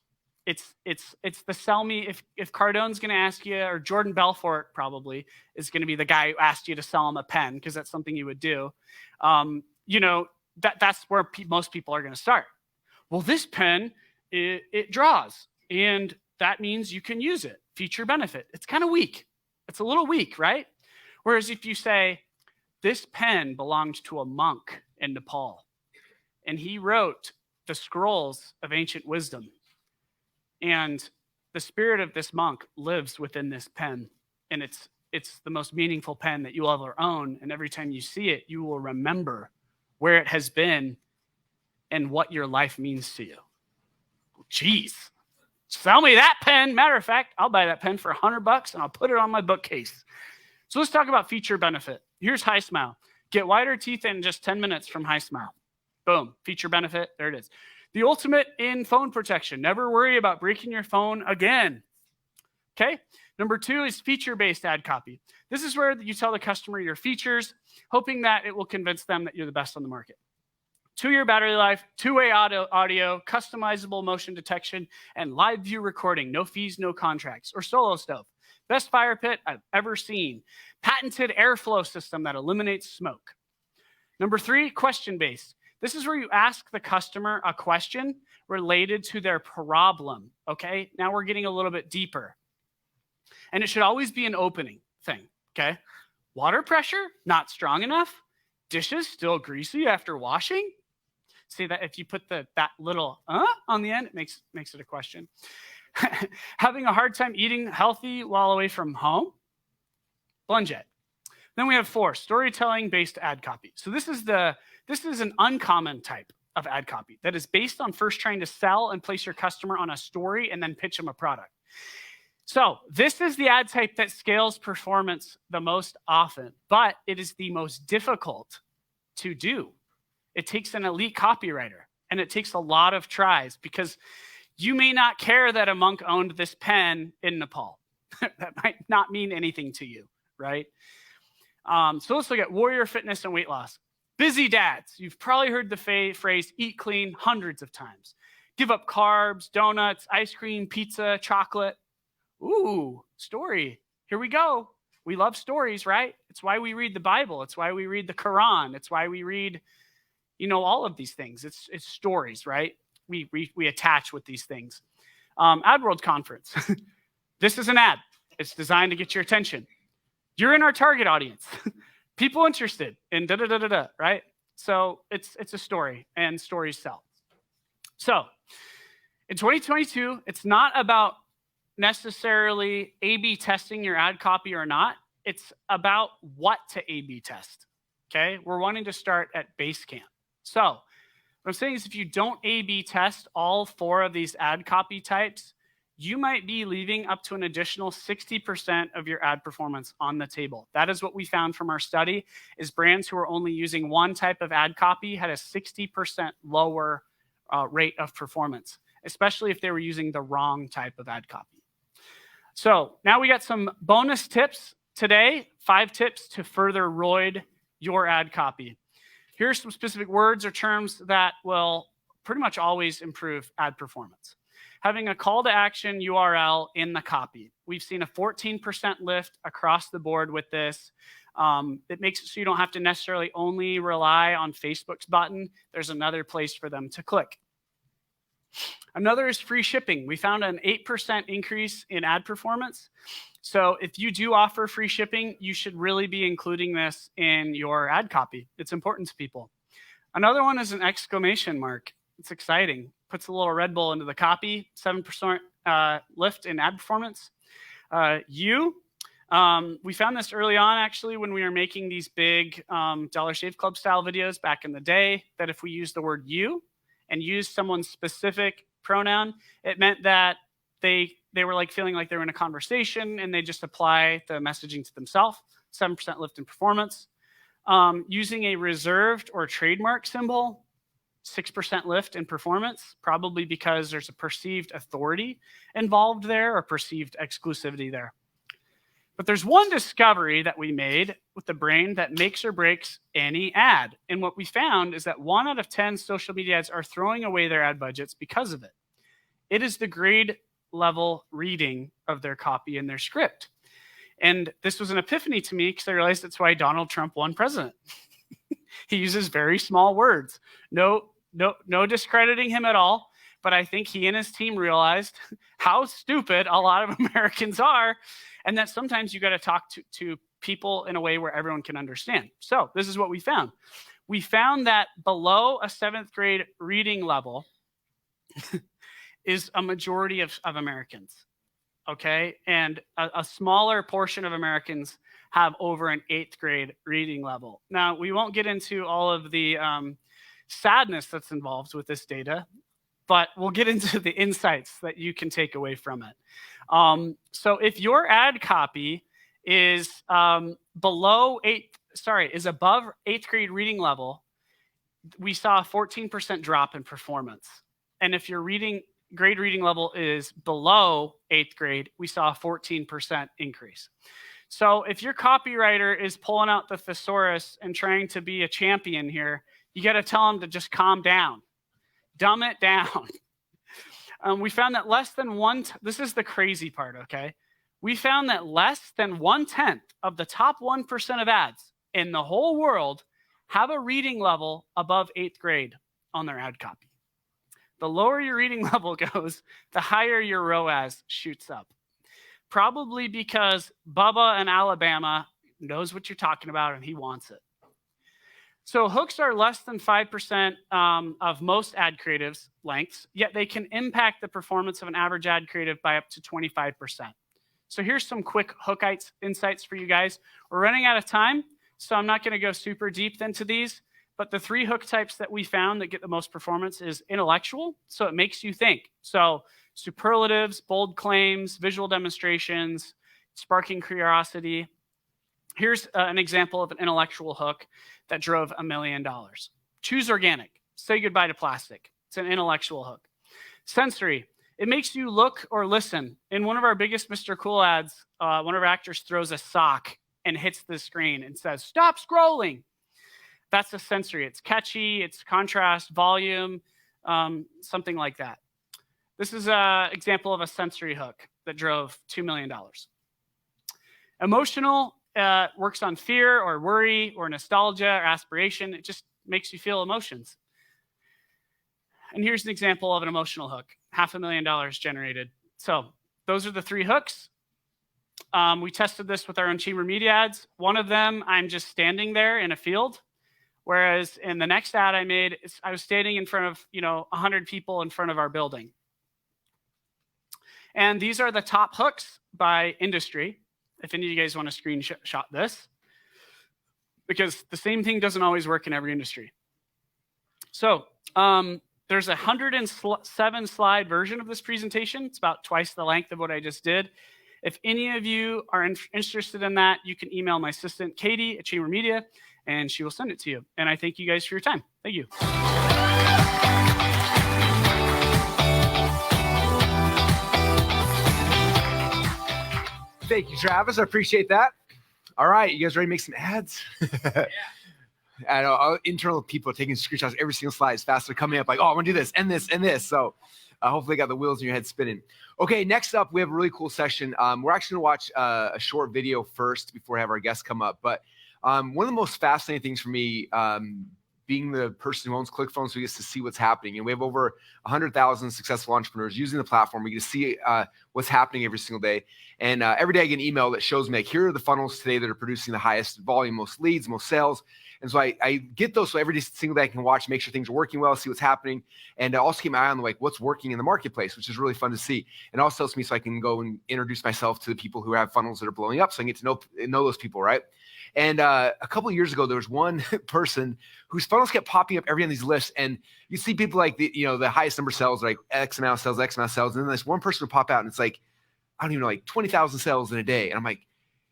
It's the sell me. If Cardone's going to ask you, or Jordan Belfort probably is going to be the guy who asked you to sell him a pen, because that's something you would do. That's where most people are going to start. Well, this pen, it draws, and that means you can use it. Feature benefit. It's kind of weak. It's a little weak, right? Whereas if you say, this pen belonged to a monk in Nepal, and he wrote the scrolls of ancient wisdom, and the spirit of this monk lives within this pen, and it's the most meaningful pen that you'll ever own, and every time you see it, you will remember where it has been and what your life means to you. Jeez. Sell me that pen. Matter of fact, I'll buy that pen for $100 and I'll put it on my bookcase. So let's talk about feature benefit. Here's High Smile. Get whiter teeth in just 10 minutes from High Smile. Boom. Feature benefit. There it is. The ultimate in phone protection. Never worry about breaking your phone again. Okay. Number 2 is feature-based ad copy. This is where you tell the customer your features, hoping that it will convince them that you're the best on the market. 2-year battery life, 2-way audio, customizable motion detection, and live view recording. No fees, no contracts. Or Solo Stove. Best fire pit I've ever seen. Patented airflow system that eliminates smoke. Number 3, question-based. This is where you ask the customer a question related to their problem, okay? Now we're getting a little bit deeper. And it should always be an opening thing, okay? Water pressure, not strong enough. Dishes still greasy after washing. See that if you put that little on the end, it makes it a question. Having a hard time eating healthy while away from home. Plunge it. Then we have 4, storytelling-based ad copy. So this is an uncommon type of ad copy that is based on first trying to sell and place your customer on a story and then pitch them a product. So this is the ad type that scales performance the most often, but it is the most difficult to do. It takes an elite copywriter, and it takes a lot of tries because you may not care that a monk owned this pen in Nepal. That might not mean anything to you, right? So let's look at warrior fitness and weight loss. Busy dads. You've probably heard the phrase eat clean hundreds of times. Give up carbs, donuts, ice cream, pizza, chocolate. Ooh, story. Here we go. We love stories, right? It's why we read the Bible. It's why we read the Quran. It's why we read, all of these things. It's stories, right? We attach with these things. AdWorld conference. This is an ad. It's designed to get your attention. You're in our target audience. People interested in da-da-da-da-da, right? So it's a story, and stories sell. So in 2022, it's not about necessarily A/B testing your ad copy or not. It's about what to A/B test, okay? We're wanting to start at base camp. So what I'm saying is if you don't A/B test all 4 of these ad copy types, you might be leaving up to an additional 60% of your ad performance on the table. That is what we found from our study, is brands who are only using one type of ad copy had a 60% lower rate of performance, especially if they were using the wrong type of ad copy. So now we got some bonus tips today, 5 tips to further roid your ad copy. Here are some specific words or terms that will pretty much always improve ad performance. Having a call to action URL in the copy. We've seen a 14% lift across the board with this. It makes it so you don't have to necessarily only rely on Facebook's button. There's another place for them to click. Another is free shipping. We found an 8% increase in ad performance. So if you do offer free shipping, you should really be including this in your ad copy. It's important to people. Another one is an exclamation mark. It's exciting. Puts a little Red Bull into the copy, 7% lift in ad performance. We found this early on, actually, when we were making these big Dollar Shave Club style videos back in the day, that if we use the word you and use someone's specific pronoun, it meant that they were like feeling like they were in a conversation and they just apply the messaging to themselves. 7% lift in performance. Using a reserved or trademark symbol, 6% lift in performance, probably because there's a perceived authority involved there or perceived exclusivity there. But there's one discovery that we made with the brain that makes or breaks any ad. And what we found is that 1 out of 10 social media ads are throwing away their ad budgets because of it. It is the grade level reading of their copy and their script. And this was an epiphany to me because I realized that's why Donald Trump won president. He uses very small words. No discrediting him at all, but I think he and his team realized how stupid a lot of Americans are, and that sometimes you got to talk to people in a way where everyone can understand. So this is what we found. We found that below a 7th grade reading level is a majority of Americans, okay? And a smaller portion of Americans have over an 8th grade reading level. Now, we won't get into all of the sadness that's involved with this data, but we'll get into the insights that you can take away from it. So if your ad copy is above 8th grade reading level, we saw a 14% drop in performance. And if your grade reading level is below 8th grade, we saw a 14% increase. So if your copywriter is pulling out the thesaurus and trying to be a champion here, you got to tell them to just calm down, dumb it down. We found that less than this is the crazy part, okay? We found that less than 1/10 of the top 1% of ads in the whole world have a reading level above 8th grade on their ad copy. The lower your reading level goes, the higher your ROAS shoots up. Probably because Bubba in Alabama knows what you're talking about and he wants it. So hooks are less than 5% of most ad creatives lengths, yet they can impact the performance of an average ad creative by up to 25%. So here's some quick hook insights for you guys. We're running out of time, so I'm not going to go super deep into these, but the 3 hook types that we found that get the most performance is intellectual, so it makes you think. So superlatives, bold claims, visual demonstrations, sparking curiosity. Here's an example of an intellectual hook that drove $1 million. Choose organic. Say goodbye to plastic. It's an intellectual hook. Sensory. It makes you look or listen. In one of our biggest Mr. Cool ads, one of our actors throws a sock and hits the screen and says, "Stop scrolling." That's a sensory. It's catchy. It's contrast, volume, something like that. This is an example of a sensory hook that drove $2 million. Emotional works on fear or worry or nostalgia or aspiration. It just makes you feel emotions. And here's an example of an emotional hook, $500,000 generated. So those are the 3 hooks. We tested this with our own chamber media ads. One of them, I'm just standing there in a field. Whereas in the next ad I made, I was standing in front of 100 people in front of our building. And these are the top hooks by industry. If any of you guys want to screenshot this, because the same thing doesn't always work in every industry. So there's a 107 slide version of this presentation. It's about twice the length of what I just did. If any of you are interested in that, you can email my assistant, Katie, at Chamber Media, and she will send it to you. And I thank you guys for your time. Thank you. Thank you, Travis. I appreciate that. All right, you guys ready to make some ads? Yeah. I know our internal people are taking screenshots every single slide as fast as they're coming up, like, oh, I'm gonna do this and this and this. So hopefully got the wheels in your head spinning. Okay, next up, we have a really cool session. We're actually gonna watch a short video first before we have our guests come up. But one of the most fascinating things for me, being the person who owns ClickFunnels, who gets to see what's happening. And we have over 100,000 successful entrepreneurs using the platform. We get to see what's happening every single day. And every day I get an email that shows me, like, here are the funnels today that are producing the highest volume, most leads, most sales. And so I get those, so every single day I can watch, make sure things are working well, see what's happening, and also keep my eye on what's working in the marketplace, which is really fun to see. And also helps me so I can go and introduce myself to the people who have funnels that are blowing up, so I can get to know those people, right? And a couple of years ago, there was one person whose funnels kept popping up every on these lists, and you see people like the highest number of sales, like X amount of sales, X amount of sales, and then this one person would pop out, and it's like, I don't even know, like 20,000 sales in a day, and I'm like,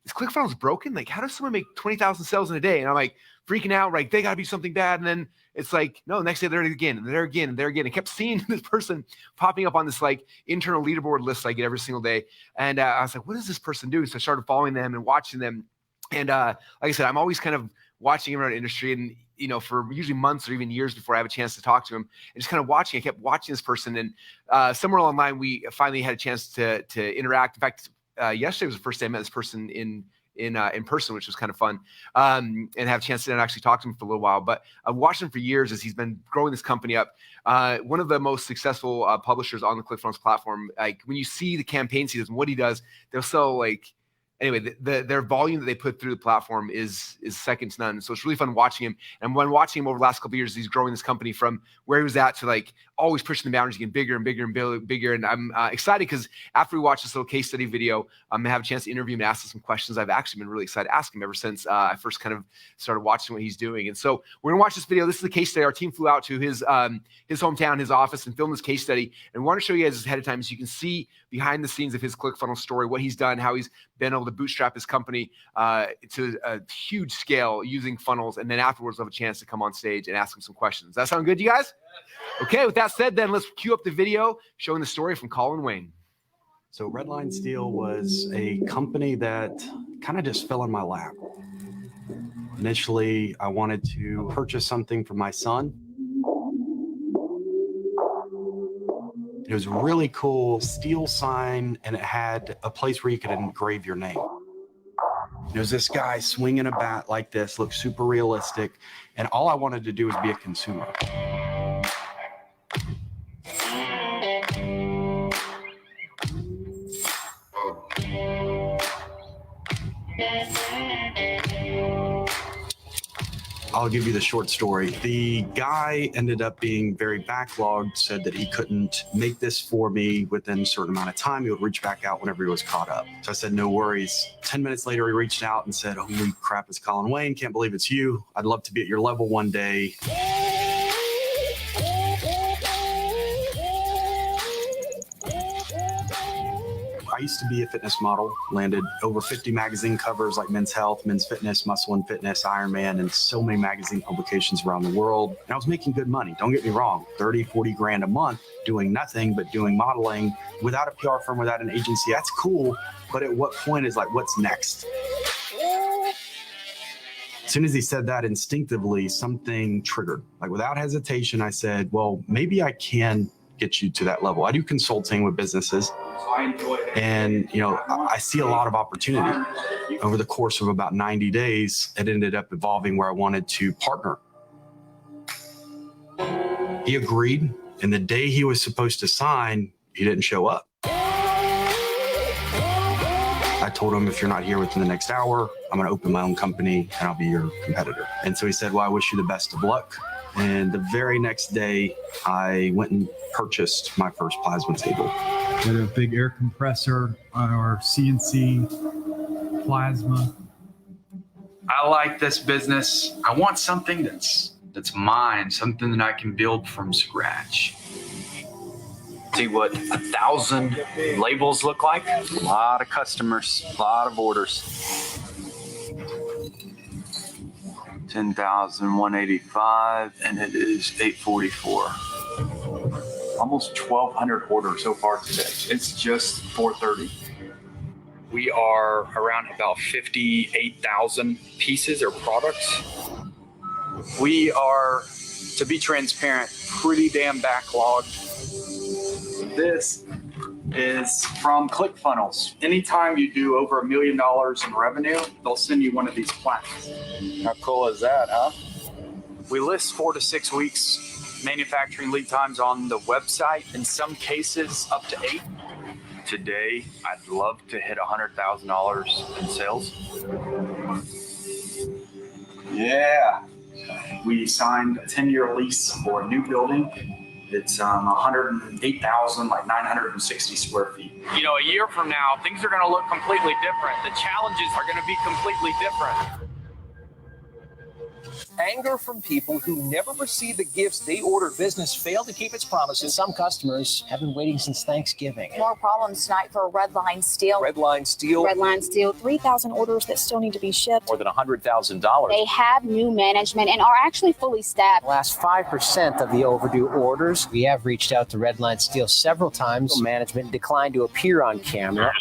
is ClickFunnels broken? Like, how does someone make 20,000 sales in a day? And I'm like freaking out, like, they got to be something bad. And then it's like, no, the next day they're again, and they're again, and they're again. I kept seeing this person popping up on this like internal leaderboard list I get every single day. And I was like, what does this person do? So I started following them and watching them. And like I said, I'm always kind of watching around industry, and for usually months or even years before I have a chance to talk to him, and just kind of watching. I kept watching this person, and somewhere along the line, we finally had a chance to interact. In fact, yesterday was the first day I met this person in person, which was kind of fun, and have a chance to actually talk to him for a little while. But I've watched him for years as he's been growing this company up. One of the most successful publishers on the ClickFunnels platform. Like, when you see the campaigns he does and what he does, they'll sell like. Anyway, their volume that they put through the platform is second to none. So it's really fun watching him. And when watching him over the last couple of years, he's growing this company from where he was at to like always pushing the boundaries, getting bigger and bigger and bigger. And I'm excited because after we watch this little case study video, I'm gonna have a chance to interview him and ask him some questions I've actually been really excited to ask him ever since I first kind of started watching what he's doing. And so we're gonna watch this video. This is the case study. Our team flew out to his hometown, his office, and filmed this case study. And we want to show you guys ahead of time so you can see behind the scenes of his ClickFunnels story, what he's done, how he's been able to bootstrap his company to a huge scale using funnels. And then afterwards, we'll have a chance to come on stage and ask him some questions. Does that sound good to you guys? Okay, with that said, then let's cue up the video showing the story from Colin Wayne. So Redline Steel was a company that kind of just fell in my lap. Initially, I wanted to purchase something for my son. It was a really cool steel sign, and it had a place where you could engrave your name. There's this guy swinging a bat like this, looks super realistic, and all I wanted to do was be a consumer. I'll give you the short story. The guy ended up being very backlogged, said that he couldn't make this for me within a certain amount of time. He would reach back out whenever he was caught up. So I said, no worries. 10 minutes later, he reached out and said, holy crap, it's Colin Wayne. Can't believe it's you. I'd love to be at your level one day. I used to be a fitness model, landed over 50 magazine covers like Men's Health, Men's Fitness, Muscle and Fitness, Ironman, and so many magazine publications around the world. And I was making good money. Don't get me wrong, 30, 40 grand a month doing nothing but doing modeling without a PR firm, without an agency. That's cool. But at what point is like, what's next? As soon as he said that, instinctively, something triggered. Like without hesitation, I said, well, maybe I can get you to that level. I do consulting with businesses. And, you know, I see a lot of opportunity. Over the course of about 90 days, it ended up evolving where I wanted to partner. He agreed, and the day he was supposed to sign, he didn't show up. I told him, if you're not here within the next hour, I'm going to open my own company and I'll be your competitor. And so he said, well, I wish you the best of luck. And the very next day, I went and purchased my first plasma table. With a big air compressor on our CNC plasma. I like this business. I want something that's mine, something that I can build from scratch. See what 1,000 labels look like? A lot of customers, a lot of orders. 10,185, and it is 844. Almost 1,200 orders so far today. It's just 4:30. We are around about 58,000 pieces or products. We are, to be transparent, pretty damn backlogged. This is from ClickFunnels. Anytime you do over $1 million in revenue, they'll send you one of these plaques. How cool is that, huh? We list 4 to 6 weeks manufacturing lead times on the website, in some cases up to 8. Today, I'd love to hit $100,000 in sales. Yeah. We signed a 10-year lease for a new building. It's 108,000, like 960 square feet. You know, a year from now, things are going to look completely different. The challenges are going to be completely different. Anger from people who never received the gifts they ordered. Business failed to keep its promises. Some customers have been waiting since Thanksgiving. More problems tonight for Redline Steel. Redline Steel. Redline Steel, 3,000 orders that still need to be shipped. More than $100,000. They have new management and are actually fully staffed. Last 5% of the overdue orders. We have reached out to Redline Steel several times. Management declined to appear on camera.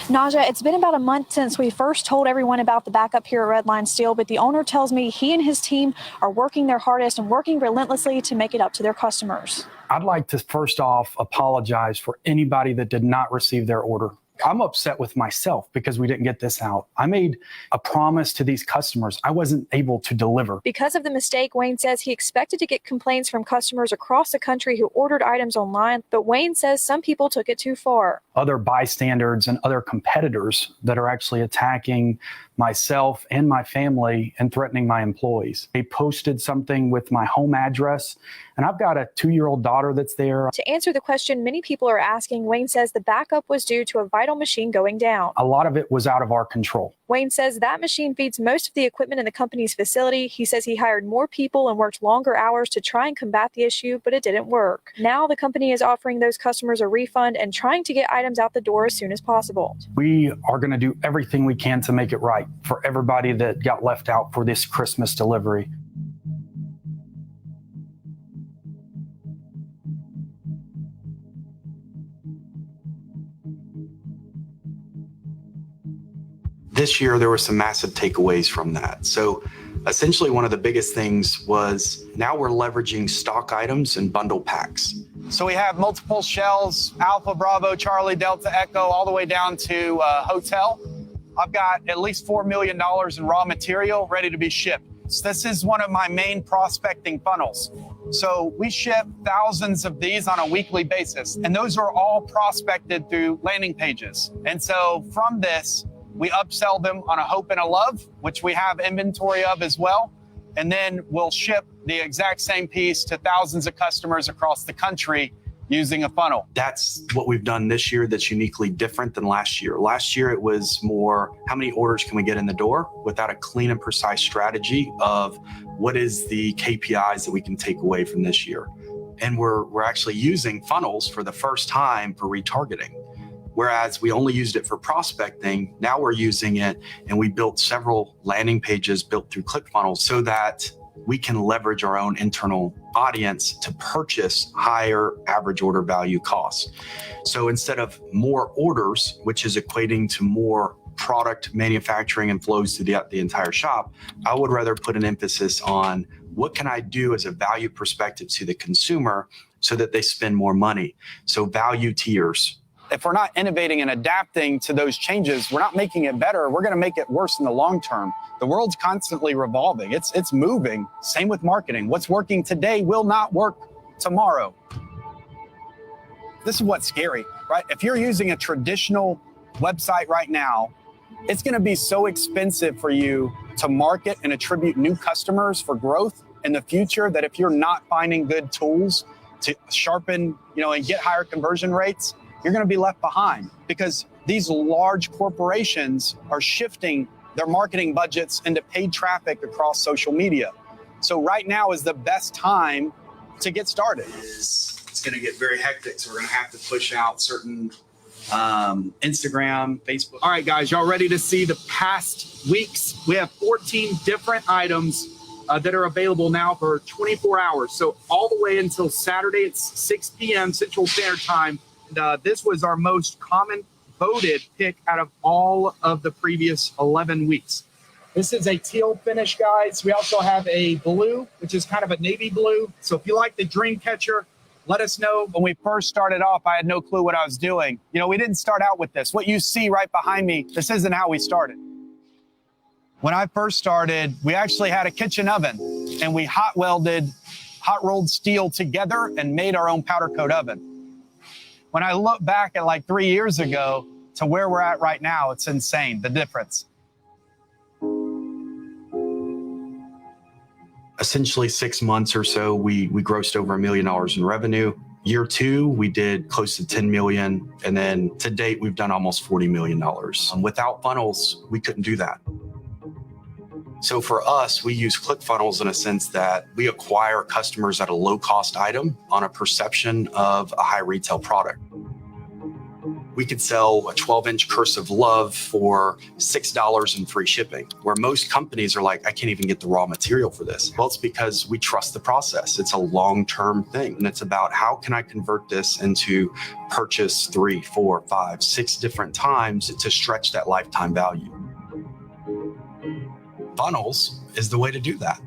Naja, it's been about a month since we first told everyone about the backup here at Redline Steel, but the owner tells me he and his team are working their hardest and working relentlessly to make it up to their customers. I'd like to first off apologize for anybody that did not receive their order. I'm upset with myself because we didn't get this out. I made a promise to these customers. I wasn't able to deliver. Because of the mistake, Wayne says he expected to get complaints from customers across the country who ordered items online, but Wayne says some people took it too far. Other bystanders and other competitors that are actually attacking myself and my family and threatening my employees. They posted something with my home address, and I've got a 2-year-old daughter that's there. To answer the question many people are asking, Wayne says the backup was due to a vital machine going down. A lot of it was out of our control. Wayne says that machine feeds most of the equipment in the company's facility. He says he hired more people and worked longer hours to try and combat the issue, but it didn't work. Now the company is offering those customers a refund and trying to get items out the door as soon as possible. We are going to do everything we can to make it right for everybody that got left out for this Christmas delivery. This year, there were some massive takeaways from that. So essentially, one of the biggest things was now we're leveraging stock items and bundle packs. So we have multiple shells, Alpha, Bravo, Charlie, Delta, Echo, all the way down to hotel. I've got at least $4 million in raw material ready to be shipped. So this is one of my main prospecting funnels. So we ship thousands of these on a weekly basis, and those are all prospected through landing pages. And so from this, we upsell them on a hope and a love, which we have inventory of as well. And then we'll ship the exact same piece to thousands of customers across the country using a funnel. That's what we've done this year that's uniquely different than last year. Last year, it was more, how many orders can we get in the door, without a clean and precise strategy of what is the KPIs that we can take away from this year. And we're actually using funnels for the first time for retargeting. Whereas we only used it for prospecting, now we're using it, and we built several landing pages built through ClickFunnels so that we can leverage our own internal audience to purchase higher average order value costs. So instead of more orders, which is equating to more product manufacturing and flows through the entire shop, I would rather put an emphasis on what can I do as a value perspective to the consumer so that they spend more money. So value tiers. If we're not innovating and adapting to those changes, we're not making it better. We're going to make it worse in the long term. The world's constantly revolving. It's moving. Same with marketing. What's working today will not work tomorrow. This is what's scary, right? If you're using a traditional website right now, it's going to be so expensive for you to market and attribute new customers for growth in the future that if you're not finding good tools to sharpen, and get higher conversion rates, you're going to be left behind, because these large corporations are shifting their marketing budgets into paid traffic across social media. So right now is the best time to get started. It's going to get very hectic, so we're going to have to push out certain Instagram, Facebook. All right, guys, y'all ready to see the past weeks? We have 14 different items that are available now for 24 hours. So all the way until Saturday, it's 6 p.m. Central Standard Time. This was our most common voted pick out of all of the previous 11 weeks. This is a teal finish, guys. We also have a blue, which is kind of a navy blue. So if you like the dream catcher, let us know. When we first started off, I had no clue what I was doing. We didn't start out with this. What you see right behind me, this isn't how we started. When I first started, we actually had a kitchen oven, and we hot rolled steel together and made our own powder coat oven. When I look back at like 3 years ago to where we're at right now, it's insane, the difference. Essentially 6 months or so, we grossed over $1 million in revenue. Year 2, we did close to 10 million. And then to date, we've done almost $40 million. Without funnels, we couldn't do that. So for us, we use ClickFunnels in a sense that we acquire customers at a low cost item on a perception of a high retail product. We could sell a 12-inch cursive love for $6 in free shipping, where most companies are like, I can't even get the raw material for this. Well, it's because we trust the process. It's a long-term thing. And it's about how can I convert this into purchase 3, 4, 5, 6 different times to stretch that lifetime value. Funnels is the way to do that.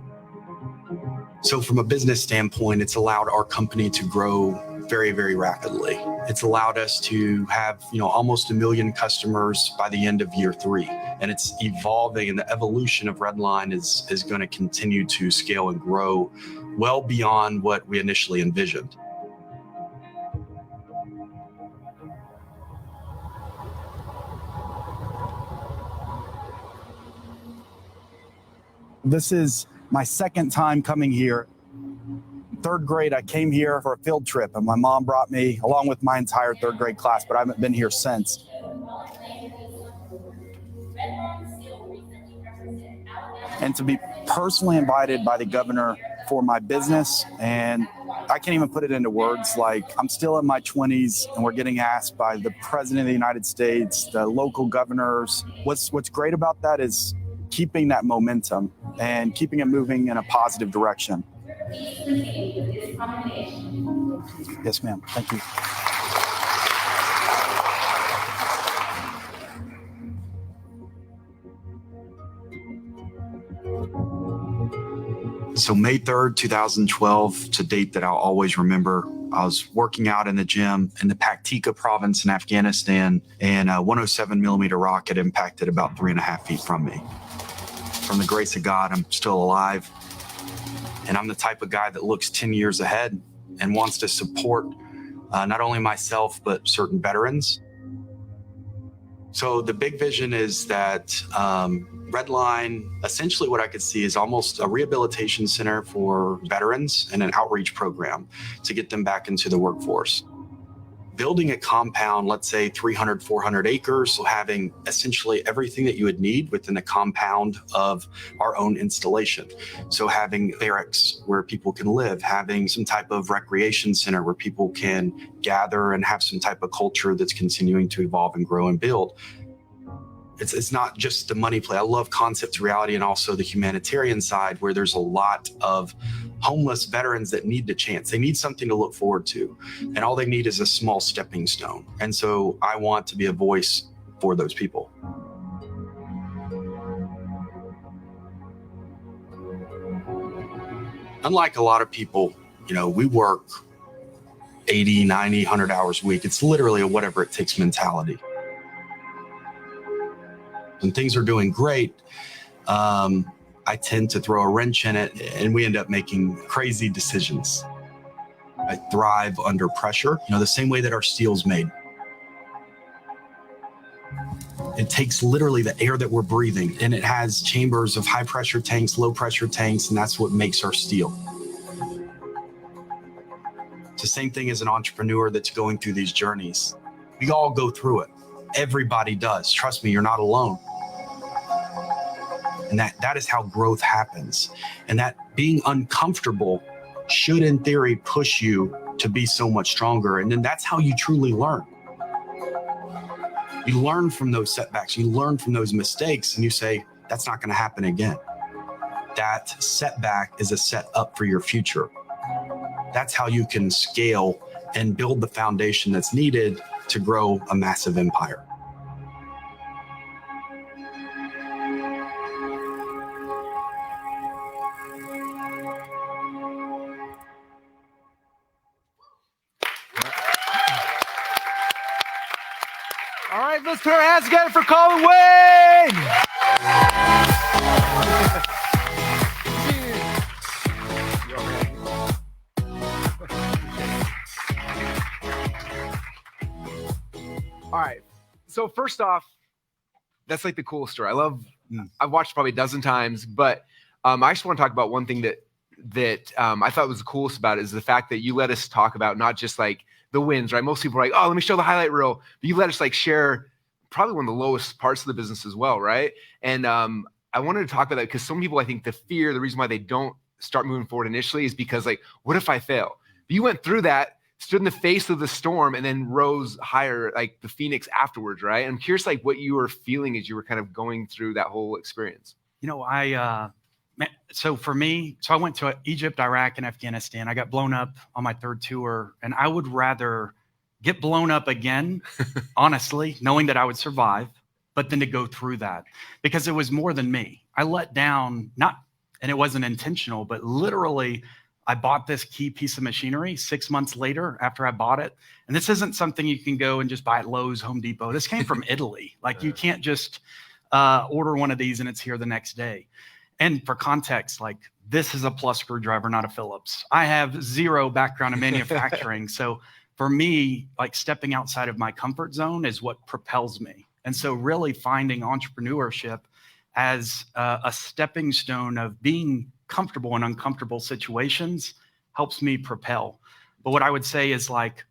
So from a business standpoint, it's allowed our company to grow very, very rapidly. It's allowed us to have, almost 1 million customers by the end of year 3. And it's evolving, and the evolution of Redline is going to continue to scale and grow well beyond what we initially envisioned. This is my second time coming here. 3rd grade, I came here for a field trip, and my mom brought me along with my entire 3rd grade class, but I haven't been here since. And to be personally invited by the governor for my business, and I can't even put it into words. Like, I'm still in my 20s, and we're getting asked by the president of the United States, the local governors. What's great about that is keeping that momentum and keeping it moving in a positive direction. Yes, ma'am. Thank you. So May 3rd, 2012, to date that I'll always remember, I was working out in the gym in the Paktika province in Afghanistan, and a 107 millimeter rocket impacted about 3.5 feet from me. From the grace of God, I'm still alive. And I'm the type of guy that looks 10 years ahead and wants to support not only myself, but certain veterans. So the big vision is that Redline, essentially what I could see is almost a rehabilitation center for veterans and an outreach program to get them back into the workforce. Building a compound, let's say 300, 400 acres, so having essentially everything that you would need within the compound of our own installation. So having barracks where people can live, having some type of recreation center where people can gather and have some type of culture that's continuing to evolve and grow and build. It's not just the money play. I love concept to reality and also the humanitarian side where there's a lot of homeless veterans that need the chance. They need something to look forward to. And all they need is a small stepping stone. And so I want to be a voice for those people. Unlike a lot of people, we work 80, 90, 100 hours a week. It's literally a whatever it takes mentality. When things are doing great, I tend to throw a wrench in it and we end up making crazy decisions. I thrive under pressure, the same way that our steel's made. It takes literally the air that we're breathing, and it has chambers of high pressure tanks, low pressure tanks, and that's what makes our steel. It's the same thing as an entrepreneur that's going through these journeys. We all go through it. Everybody does. Trust me, you're not alone. And that is how growth happens. And that being uncomfortable should, in theory, push you to be so much stronger. And then that's how you truly learn. You learn from those setbacks. You learn from those mistakes, and you say, that's not going to happen again. That setback is a set up for your future. That's how you can scale and build the foundation that's needed to grow a massive empire. All right, let's put our hands together for Colin Wayne. All right. So first off, that's like the coolest story. I've watched it probably a dozen times, but I just want to talk about one thing that I thought was the coolest about it is the fact that you let us talk about not just like the wins, right? Most people are like, oh, let me show the highlight reel. But you let us like share probably one of the lowest parts of the business as well, right? And I wanted to talk about that because some people, I think the reason why they don't start moving forward initially is because like, what if I fail? But you went through that, stood in the face of the storm, and then rose higher, like the phoenix afterwards, right? I'm curious, like what you were feeling as you were kind of going through that whole experience. So for me, I went to Egypt, Iraq, and Afghanistan. I got blown up on my third tour, and I would rather get blown up again, honestly, knowing that I would survive, but then to go through that because it was more than me. I let down, and it wasn't intentional, but literally I bought this key piece of machinery 6 months later after I bought it. And this isn't something you can go and just buy at Lowe's, Home Depot. This came from Italy. Like you can't just order one of these and it's here the next day. And for context, like this is a plus screwdriver, not a Phillips. I have zero background in manufacturing. So for me, like stepping outside of my comfort zone is what propels me. And so really finding entrepreneurship as a stepping stone of being comfortable in uncomfortable situations helps me propel. But what I would say is like,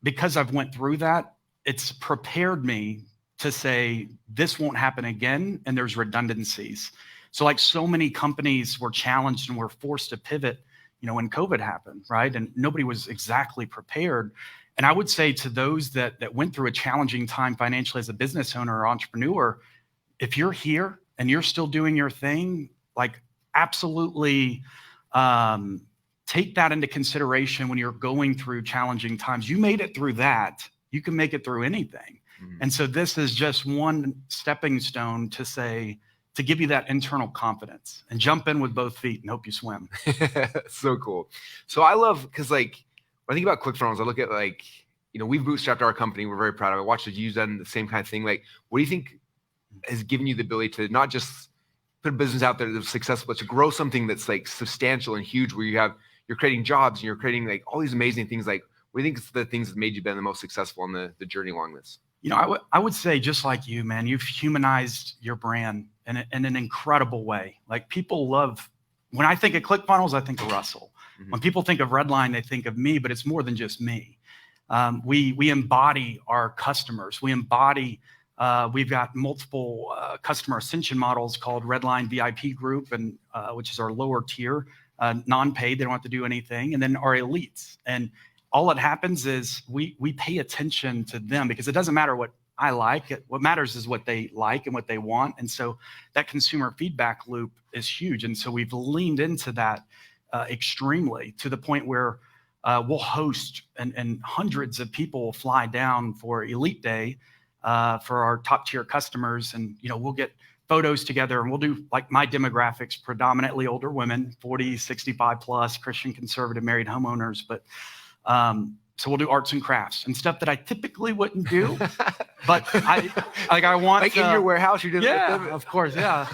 because I've went through that, it's prepared me to say, this won't happen again. And there's redundancies. So like so many companies were challenged and were forced to pivot, when COVID happened, right? And nobody was exactly prepared. And I would say to those that went through a challenging time financially as a business owner or entrepreneur, if you're here and you're still doing your thing, like absolutely take that into consideration when you're going through challenging times. You made it through that. You can make it through anything. Mm-hmm. And so this is just one stepping stone to give you that internal confidence and jump in with both feet and hope you swim. So cool. So I love, because like when I think about ClickFunnels, I look at like, we've bootstrapped our company. We're very proud of it. I watched you done the same kind of thing. Like, what do you think has given you the ability to not just put a business out there that's successful, but to grow something that's like substantial and huge, where you're creating jobs and you're creating like all these amazing things. Like, what do you think is the things that made you been the most successful on the journey along this? I would say, just like you, man, you've humanized your brand in an incredible way. Like, people love, when I think of ClickFunnels, I think of Russell. Mm-hmm. When people think of Redline, they think of me, but it's more than just me. We embody our customers. We embody, we've got multiple customer ascension models called Redline VIP Group, and which is our lower tier, non-paid. They don't have to do anything. And then our elites. And all that happens is we pay attention to them, because it doesn't matter what I like. What matters is what they like and what they want. And so that consumer feedback loop is huge. And so we've leaned into that extremely, to the point where we'll host and hundreds of people will fly down for Elite Day for our top tier customers. And, we'll get photos together, and we'll do, like, my demographics, predominantly older women, 40, 65 plus, Christian conservative married homeowners. But so we'll do arts and crafts and stuff that I typically wouldn't do, but I want, like, in your warehouse, you're doing. Yeah, of course. Yeah.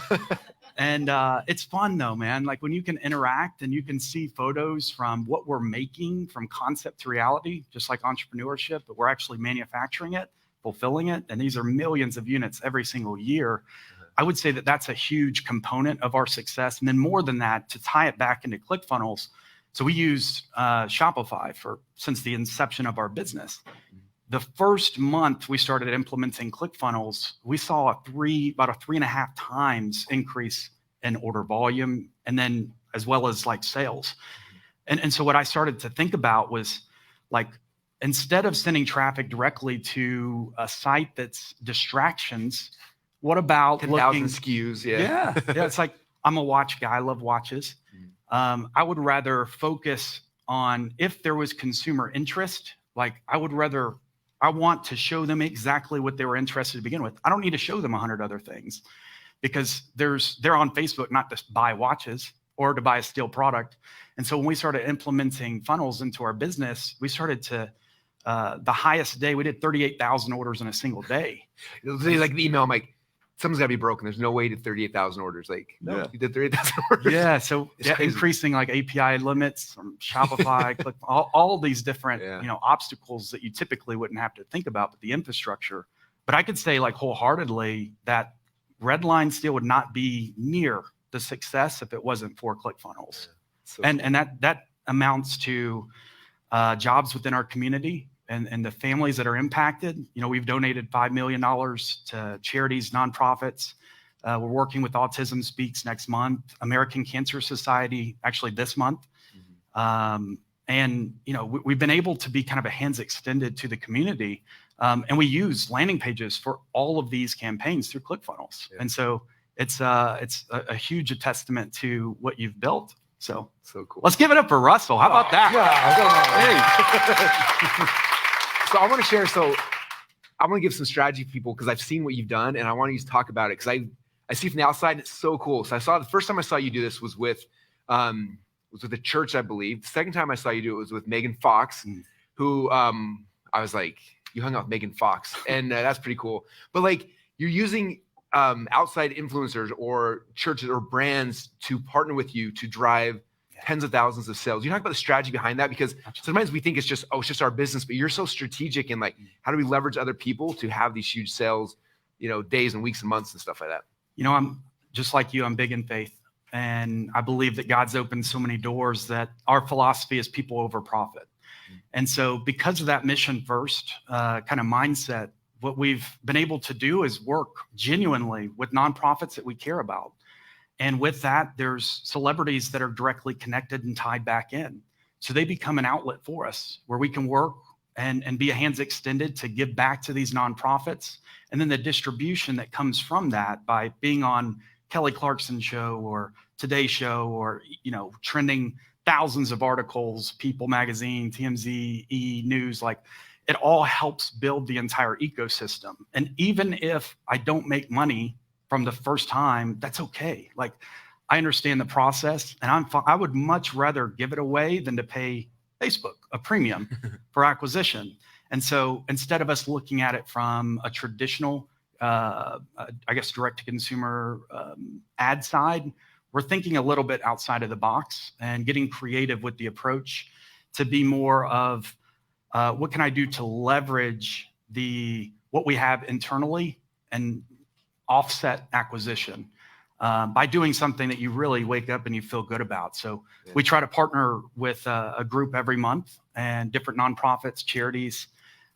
And it's fun though, man. Like, when you can interact and you can see photos from what we're making from concept to reality, just like entrepreneurship, but we're actually manufacturing it, fulfilling it. And these are millions of units every single year. I would say that that's a huge component of our success. And then more than that, to tie it back into ClickFunnels. So we use Shopify since the inception of our business. The first month we started implementing ClickFunnels, we saw about a 3.5 times increase in order volume, and then as well as like sales. And so what I started to think about was, like, instead of sending traffic directly to a site that's distractions, what about 10,000 SKUs? Yeah. It's like, I'm a watch guy. I love watches. I would rather focus on, if there was consumer interest, like, I want to show them exactly what they were interested to begin with. I don't need to show them 100 other things, because they're on Facebook not to buy watches or to buy a steel product. And so when we started implementing funnels into our business, we started to, the highest day, we did 38,000 orders in a single day. It was like the email, I'm like, something's got to be broken. There's no way to 38,000 orders. Like, no, you did 38,000 orders. Yeah. So increasing like API limits from Shopify, Click, all these different, obstacles that you typically wouldn't have to think about, but the infrastructure. But I could say, like, wholeheartedly that Redline still would not be near the success if it wasn't for ClickFunnels. Yeah. So and that amounts to jobs within our community. And the families that are impacted. We've donated $5 million to charities, nonprofits. We're working with Autism Speaks next month, American Cancer Society actually this month. And we've been able to be kind of a hands extended to the community. And we use landing pages for all of these campaigns through ClickFunnels. Yeah. And so it's a huge testament to what you've built. So cool. Let's give it up for Russell. How about that? Yeah, So I want to share. So I want to give some strategy to people, because I've seen what you've done, and I want you to talk about it, because I see from the outside, it's so cool. So the first time I saw you do this was with a church, I believe. The second time I saw you do it was with Megan Fox, who I was like, you hung out with Megan Fox, and that's pretty cool. But like, you're using outside influencers or churches or brands to partner with you to drive tens of thousands of sales. You talk about the strategy behind that, because sometimes we think it's just our business, but you're so strategic in, like, how do we leverage other people to have these huge sales, days and weeks and months and stuff like that. I'm just like you. I'm big in faith, and I believe that God's opened so many doors that our philosophy is people over profit. And so because of that mission first kind of mindset, what we've been able to do is work genuinely with nonprofits that we care about. And with that, there's celebrities that are directly connected and tied back in. So they become an outlet for us where we can work and be a hands extended to give back to these nonprofits. And then the distribution that comes from that by being on Kelly Clarkson's show or Today Show, or, trending thousands of articles, People Magazine, TMZ, E! News, like, it all helps build the entire ecosystem. And even if I don't make money from the first time, that's okay. Like, I understand the process, and I would much rather give it away than to pay Facebook, a premium for acquisition. And so instead of us looking at it from a traditional, I guess, direct-to-consumer ad side, we're thinking a little bit outside of the box and getting creative with the approach to be more of what can I do to leverage what we have internally and offset acquisition by doing something that you really wake up and you feel good about. So we try to partner with a group every month and different nonprofits, charities,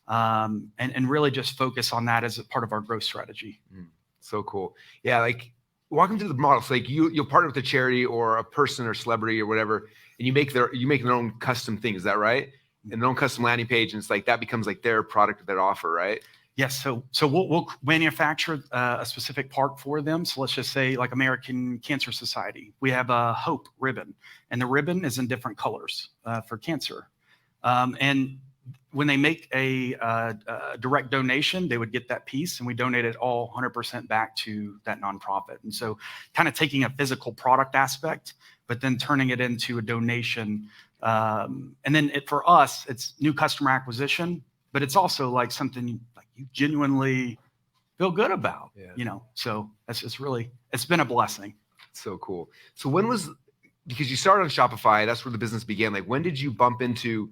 and really just focus on that as a part of our growth strategy. So cool. Yeah, like walk them through the model. So like you'll partner with a charity or a person or celebrity or whatever, and you make their own custom thing. Is that right? And their own custom landing page, and it's like that becomes like their product, their offer, right? Yes. So we'll manufacture a specific part for them. So let's just say like American Cancer Society, we have a Hope ribbon, and the ribbon is in different colors for cancer. And when they make a direct donation, they would get that piece, and we donate it all 100% back to that nonprofit. And so kind of taking a physical product aspect, but then turning it into a donation. And then for us, it's new customer acquisition, but it's also like something like you genuinely feel good about, so it's been a blessing. So cool. So because you started on Shopify, that's where the business began. Like when did you bump into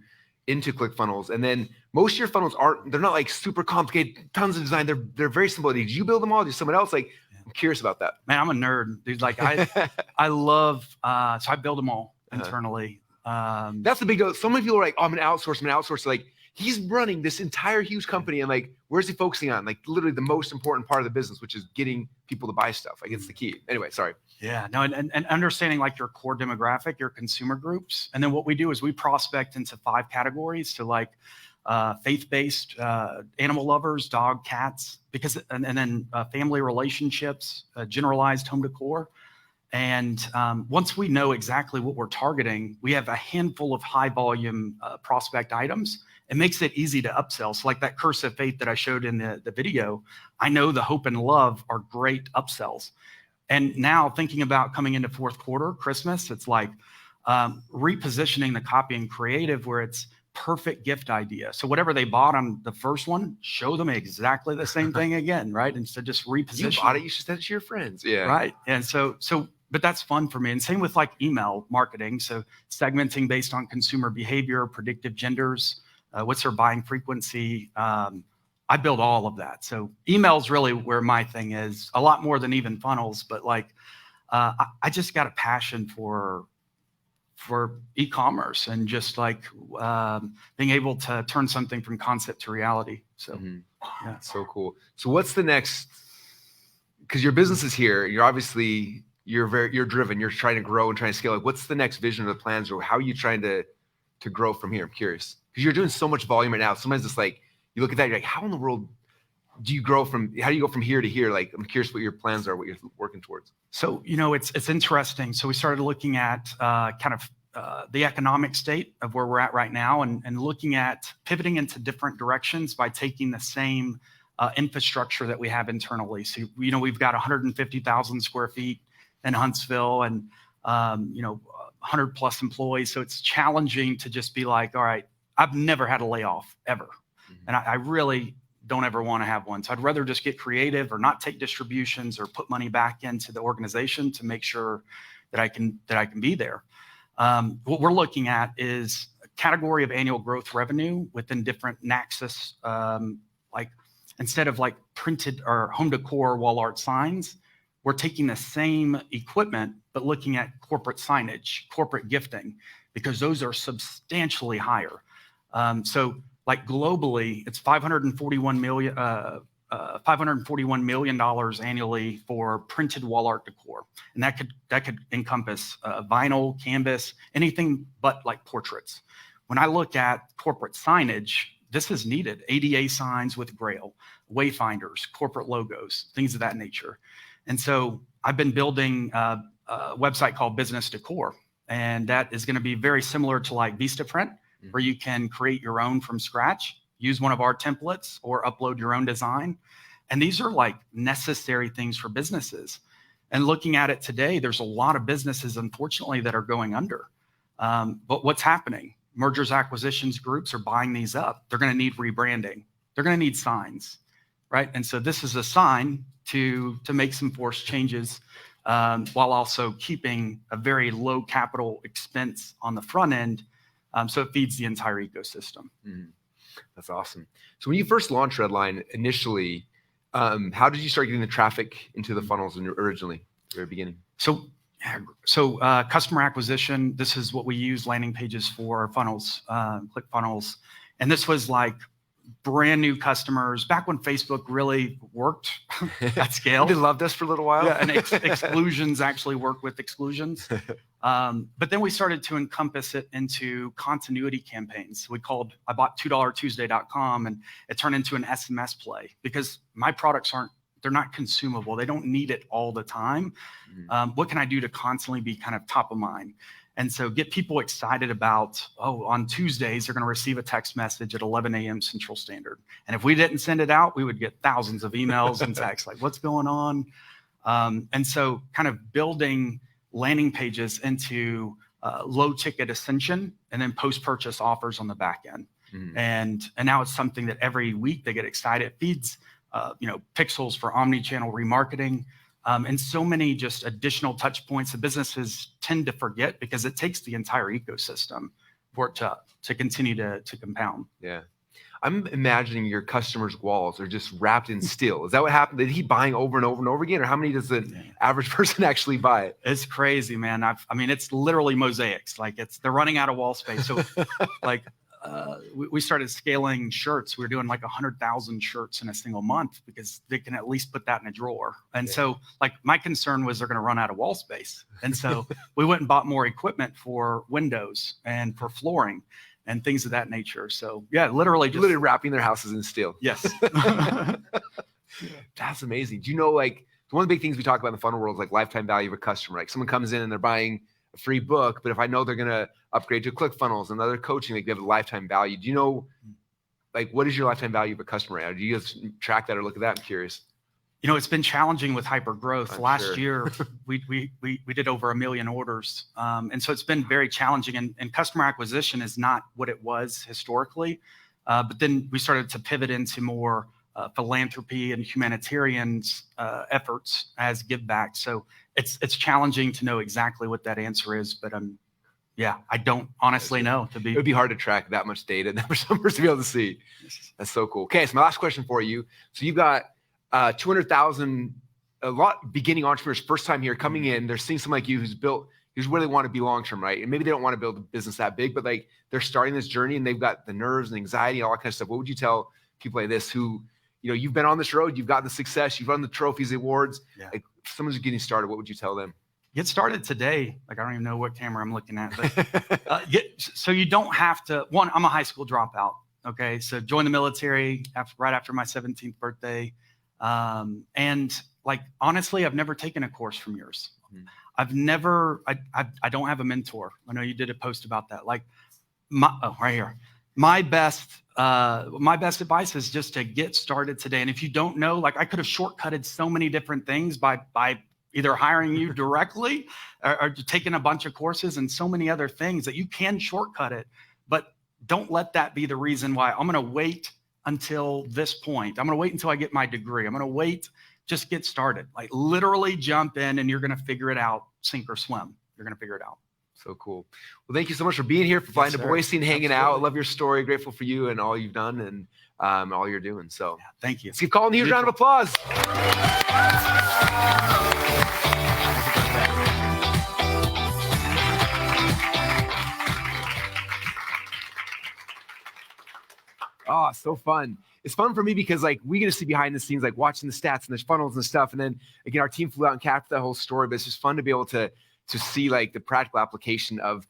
ClickFunnels? And then most of your funnels they're not like super complicated, tons of design. They're very simple. Did you build them all? Did someone else? Like, I'm curious about that. Man, I'm a nerd, dude. Like I love, so I build them all internally. That's the big deal. So many people are like, oh, I'm gonna outsource. Like he's running this entire huge company, and like, where's he focusing on? Like literally the most important part of the business, which is getting people to buy stuff. Like it's the key. Anyway, sorry. Yeah, no, and understanding like your core demographic, your consumer groups. And then what we do is we prospect into 5 categories. So like faith-based, animal lovers, dog, cats, and then family relationships, generalized home decor. And once we know exactly what we're targeting, we have a handful of high volume prospect items. It makes it easy to upsell. So like that curse of faith that I showed in the video, I know the hope and love are great upsells. And now thinking about coming into fourth quarter, Christmas, it's like repositioning the copy and creative where it's perfect gift idea. So whatever they bought on the first one, show them exactly the same thing again, right? And so just reposition. You bought it, you should send it to your friends. Yeah. Right. And so, but that's fun for me. And same with like email marketing. So segmenting based on consumer behavior, predictive genders, what's their buying frequency. I build all of that. So email's really where my thing is, a lot more than even funnels, but like I just got a passion for e-commerce and just like being able to turn something from concept to reality. So yeah. So cool. So what's the next, because your business is here, you're driven, you're trying to grow and trying to scale. Like what's the next vision or the plans, or how are you trying to grow from here? I'm curious because you're doing so much volume right now. Sometimes it's like, you look at that, you're like, how in the world do you go from here to here? Like, I'm curious what your plans are, what you're working towards. So, it's interesting. So we started looking at the economic state of where we're at right now and looking at pivoting into different directions by taking the same infrastructure that we have internally. So, we've got 150,000 square feet in Huntsville and, 100 plus employees. So it's challenging to just be like, all right, I've never had a layoff ever. And I really don't ever want to have one. So I'd rather just get creative or not take distributions or put money back into the organization to make sure that I can be there. What we're looking at is a category of annual growth revenue within different nexus. Like instead of like printed or home decor wall art signs, we're taking the same equipment, but looking at corporate signage, corporate gifting, because those are substantially higher. So like globally, it's $541 million annually for printed wall art decor, and that could encompass vinyl, canvas, anything but like portraits. When I look at corporate signage, this is needed: ADA signs with Grail, wayfinders, corporate logos, things of that nature. And so I've been building a website called Business Decor, and that is going to be very similar to like Vistaprint, where you can create your own from scratch, use one of our templates, or upload your own design. And these are like necessary things for businesses. And looking at it today, there's a lot of businesses, unfortunately, that are going under. But what's happening? mergers, acquisitions groups are buying these up. They're going to need rebranding. They're going to need signs, right? And so this is a sign to make some forced changes while also keeping a very low capital expense on the front end. So it feeds the entire ecosystem. Mm-hmm. That's awesome. So when you first launched Redline initially, how did you start getting the traffic into the funnels originally, at the very beginning? So customer acquisition, this is what we use landing pages for, funnels, click funnels. And this was like brand new customers back when Facebook really worked at scale. They loved us for a little while. Yeah, and exclusions actually work with exclusions. But then we started to encompass it into continuity campaigns. I bought $2Tuesday.com, and it turned into an SMS play because my products they're not consumable. They don't need it all the time. What can I do to constantly be kind of top of mind? And so get people excited about, on Tuesdays, they're going to receive a text message at 11 a.m. Central Standard. And if we didn't send it out, we would get thousands of emails and texts like, what's going on? And so kind of building landing pages into low ticket ascension and then post-purchase offers on the back end. And now it's something that every week they get excited. It feeds pixels for omni-channel remarketing. And so many just additional touch points that businesses tend to forget because it takes the entire ecosystem for it to continue to compound. Yeah. I'm imagining your customers' walls are just wrapped in steel. Is that what happened? Did he buying over and over and over again? Or how many does the average person actually buy it? It's crazy, man. It's literally mosaics. Like they're running out of wall space. So we started scaling shirts. We were doing like 100,000 shirts in a single month because they can at least put that in a drawer. And so my concern was they're going to run out of wall space. And so we went and bought more equipment for windows and for flooring and things of that nature. So yeah, literally wrapping their houses in steel. Yes. That's amazing. Do you know, one of the big things we talk about in the funnel world is like lifetime value of a customer. Like someone comes in and they're buying a free book, but if I know they're going to upgrade to ClickFunnels and other coaching, they have a lifetime value. Do you know, what is your lifetime value of a customer? Do you guys track that or look at that? I'm curious. It's been challenging with hyper growth. Last year, we did over 1 million orders. And so it's been very challenging and customer acquisition is not what it was historically. But then we started to pivot into more philanthropy and humanitarian efforts as give back. So it's challenging to know exactly what that answer is, but I don't honestly know. It would be hard to track that much data and that much numbers to be able to see. That's so cool. Okay, so my last question for you. So you've got 200,000, a lot beginning entrepreneurs, first time here coming in. They're seeing someone like you who's where they want to be long term, right? And maybe they don't want to build a business that big, but they're starting this journey and they've got the nerves and anxiety and all that kind of stuff. What would you tell people like this who, you've been on this road, you've gotten the success, you've run the trophies, the awards. Yeah. If someone's getting started, what would you tell them? Get started today. I don't even know what camera I'm looking at. But so you don't have to. One, I'm a high school dropout. Okay, so joined the military right after my 17th birthday, and honestly, I've never taken a course from yours. I've never. I don't have a mentor. I know you did a post about that. Right here. My best advice is just to get started today. And if you don't know, I could have shortcutted so many different things by either hiring you directly or taking a bunch of courses and so many other things that you can shortcut it. But don't let that be the reason why I'm going to wait until this point. I'm going to wait until I get my degree. I'm going to wait. Just get started. Literally jump in and you're going to figure it out, sink or swim. You're going to figure it out. So cool. Well, thank you so much for being here, for flying to Boise and hanging out. I love your story. Grateful for you and all you've done and all you're doing. So thank you. Let's give Colin a huge round of applause. Oh, so fun. It's fun for me because we get to see behind the scenes, watching the stats and the funnels and stuff. And then again, our team flew out and captured that whole story, but it's just fun to be able to see the practical application of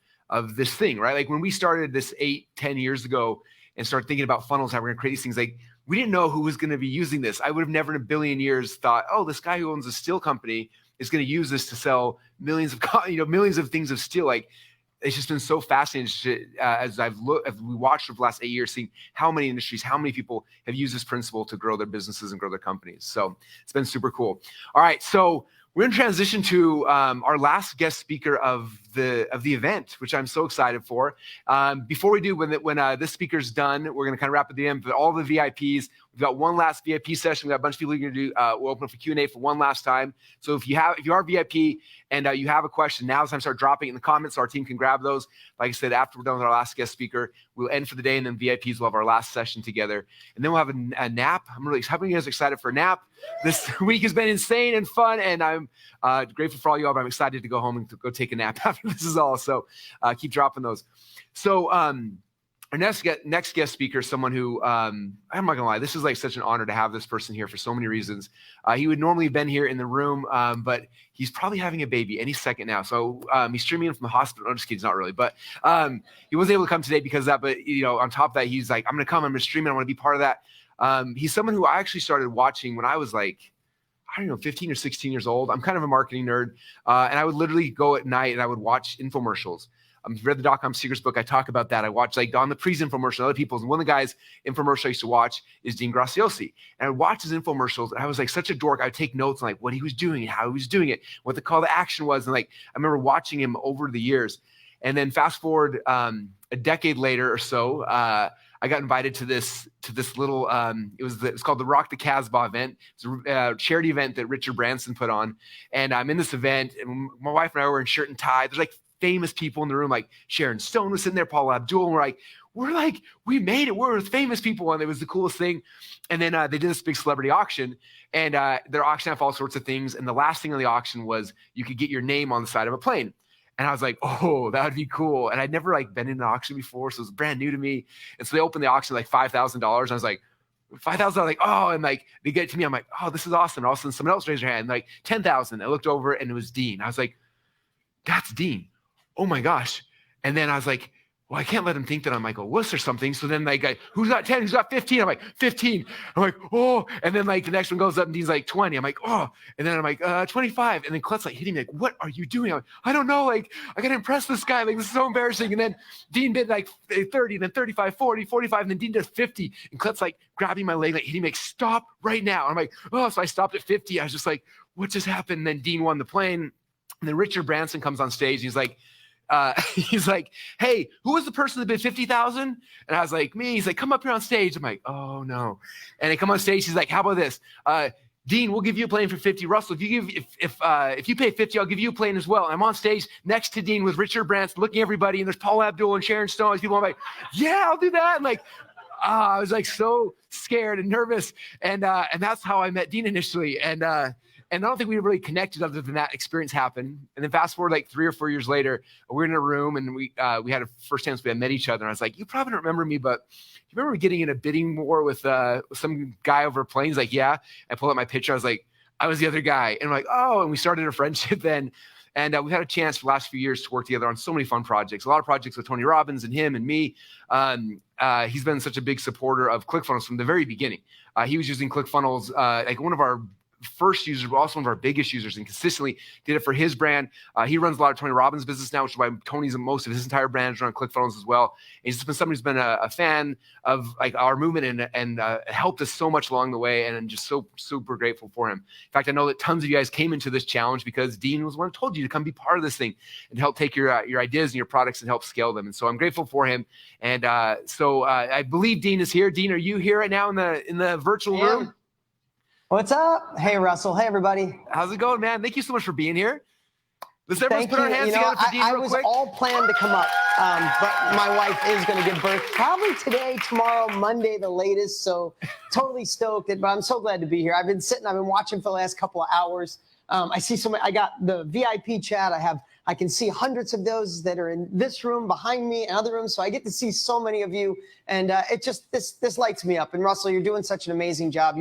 this thing, right? When we started this 8-10 years ago and started thinking about funnels, how we're gonna create these things, we didn't know who was gonna be using this. I would have never in a billion years thought, this guy who owns a steel company is gonna use this to sell millions of things of steel. It's just been so fascinating as we watched over the last 8 years, seeing how many industries, how many people have used this principle to grow their businesses and grow their companies. So it's been super cool. All right, so we're going to transition to our last guest speaker of the event, which I'm so excited for. Before we do, when this speaker's done, we're gonna kind of wrap at the end. But all the VIPs, we've got one last VIP session. We got a bunch of people who are gonna do. We'll open up for Q&A for one last time. So if you are VIP and you have a question, now's the time to start dropping it in the comments so our team can grab those. Like I said, after we're done with our last guest speaker, we'll end for the day, and then VIPs will have our last session together, and then we'll have a nap. I'm really happy you guys are excited for a nap. This week has been insane and fun, and I'm grateful for all you all, but I'm excited to go home and to go take a nap after this is all. So keep dropping those. So our next guest speaker is someone who, I'm not gonna lie, this is like such an honor to have this person here for so many reasons. He would normally have been here in the room, but he's probably having a baby any second now. So he's streaming in from the hospital. I'm just kidding, he's not really, but he wasn't able to come today because of that. But on top of that, he's like, I'm gonna come, I'm gonna stream it, I want to be part of that. He's someone who I actually started watching when I was like, I don't know, 15 or 16 years old. I'm kind of a marketing nerd. And I would literally go at night and I would watch infomercials. If you read the .com Secrets book, I talk about that. I watch like Don the Priest infomercial, other people's. And one of the guys' infomercial I used to watch is Dean Grazioisi. And I would watch his infomercials, and I was like such a dork. I would take notes on like what he was doing and how he was doing it, what the call to action was. And like, I remember watching him over the years. And then fast forward a decade later or so, I got invited to this little, it was called the Rock the Casbah event. It's a charity event that Richard Branson put on. And I'm in this event, and my wife and I were in shirt and tie. There's like famous people in the room, like Sharon Stone was sitting there, Paula Abdul, and we're like, we made it. We're with famous people, and it was the coolest thing. And then they did this big celebrity auction, and they're auctioning off all sorts of things. And the last thing on the auction was you could get your name on the side of a plane. And I was like, oh, that would be cool. And I'd never like been in an auction before, so it was brand new to me. And so they opened the auction like $5,000. And I was like, $5,000, like, oh, and like they get it to me. I'm like, oh, this is awesome. And all of a sudden someone else raised their hand, like 10,000. I looked over and it was Dean. I was like, that's Dean. Oh my gosh. And then I was like, well, I can't let him think that I'm like a wuss or something. So then like, who's got 10? Who's got 15? I'm like, 15. I'm like, oh. And then like the next one goes up and Dean's like 20. I'm like, oh. And then I'm like, 25. And then Klut's like hitting me like, what are you doing? I'm like, I don't know. Like, I got to impress this guy. Like, this is so embarrassing. And then Dean did like 30, then 35, 40, 45. And then Dean did 50. And Klut's like grabbing my leg, like hitting me like, stop right now. And I'm like, oh. So I stopped at 50. I was just like, what just happened? And then Dean won the plane. And then Richard Branson comes on stage. And he's like, hey, who was the person that bid 50,000? And I was like, me. He's like, come up here on stage. I'm like, oh no. And I come on stage. He's like, how about this? Dean, we'll give you a plane for 50. Russell, if you pay 50, I'll give you a plane as well. And I'm on stage next to Dean with Richard Branson, looking at everybody, and there's Paul Abdul and Sharon Stone. And people, I'm like, yeah, I'll do that. And like, I was like so scared and nervous. And that's how I met Dean initially. And I don't think we really connected other than that experience happened. And then fast forward like 3 or 4 years later, we're in a room and we had a first chance we had met each other. And I was like, you probably don't remember me, but you remember getting in a bidding war with some guy over a plane? He's like, yeah. I pulled out my picture. I was like, I was the other guy. And I'm like, oh, and we started a friendship then. And we've had a chance for the last few years to work together on so many fun projects, a lot of projects with Tony Robbins and him and me. He's been such a big supporter of ClickFunnels from the very beginning. He was using ClickFunnels, like one of our first users, but also one of our biggest users, and consistently did it for his brand. He runs a lot of Tony Robbins' business now, which is why Tony's most of his entire brand is around ClickFunnels as well. And he's been somebody who's been a fan of like our movement and helped us so much along the way, and I'm just so super grateful for him. In fact, I know that tons of you guys came into this challenge because Dean was the one who told you to come be part of this thing and help take your ideas and your products and help scale them. And so I'm grateful for him. And so I believe Dean is here. Dean, are you here right now in the virtual room? What's up? Hey, Russell. Hey, everybody. How's it going, man? Thank you so much for being here. Let's everyone put our hands together for Dean real quick. I was all planned to come up, but my wife is going to give birth probably today, tomorrow, Monday, the latest. So totally stoked. But I'm so glad to be here. I've been watching for the last couple of hours. I see so many. I got the VIP chat. I can see hundreds of those that are in this room behind me and other rooms. So I get to see so many of you. And it just, this lights me up. And Russell, you're doing such an amazing job.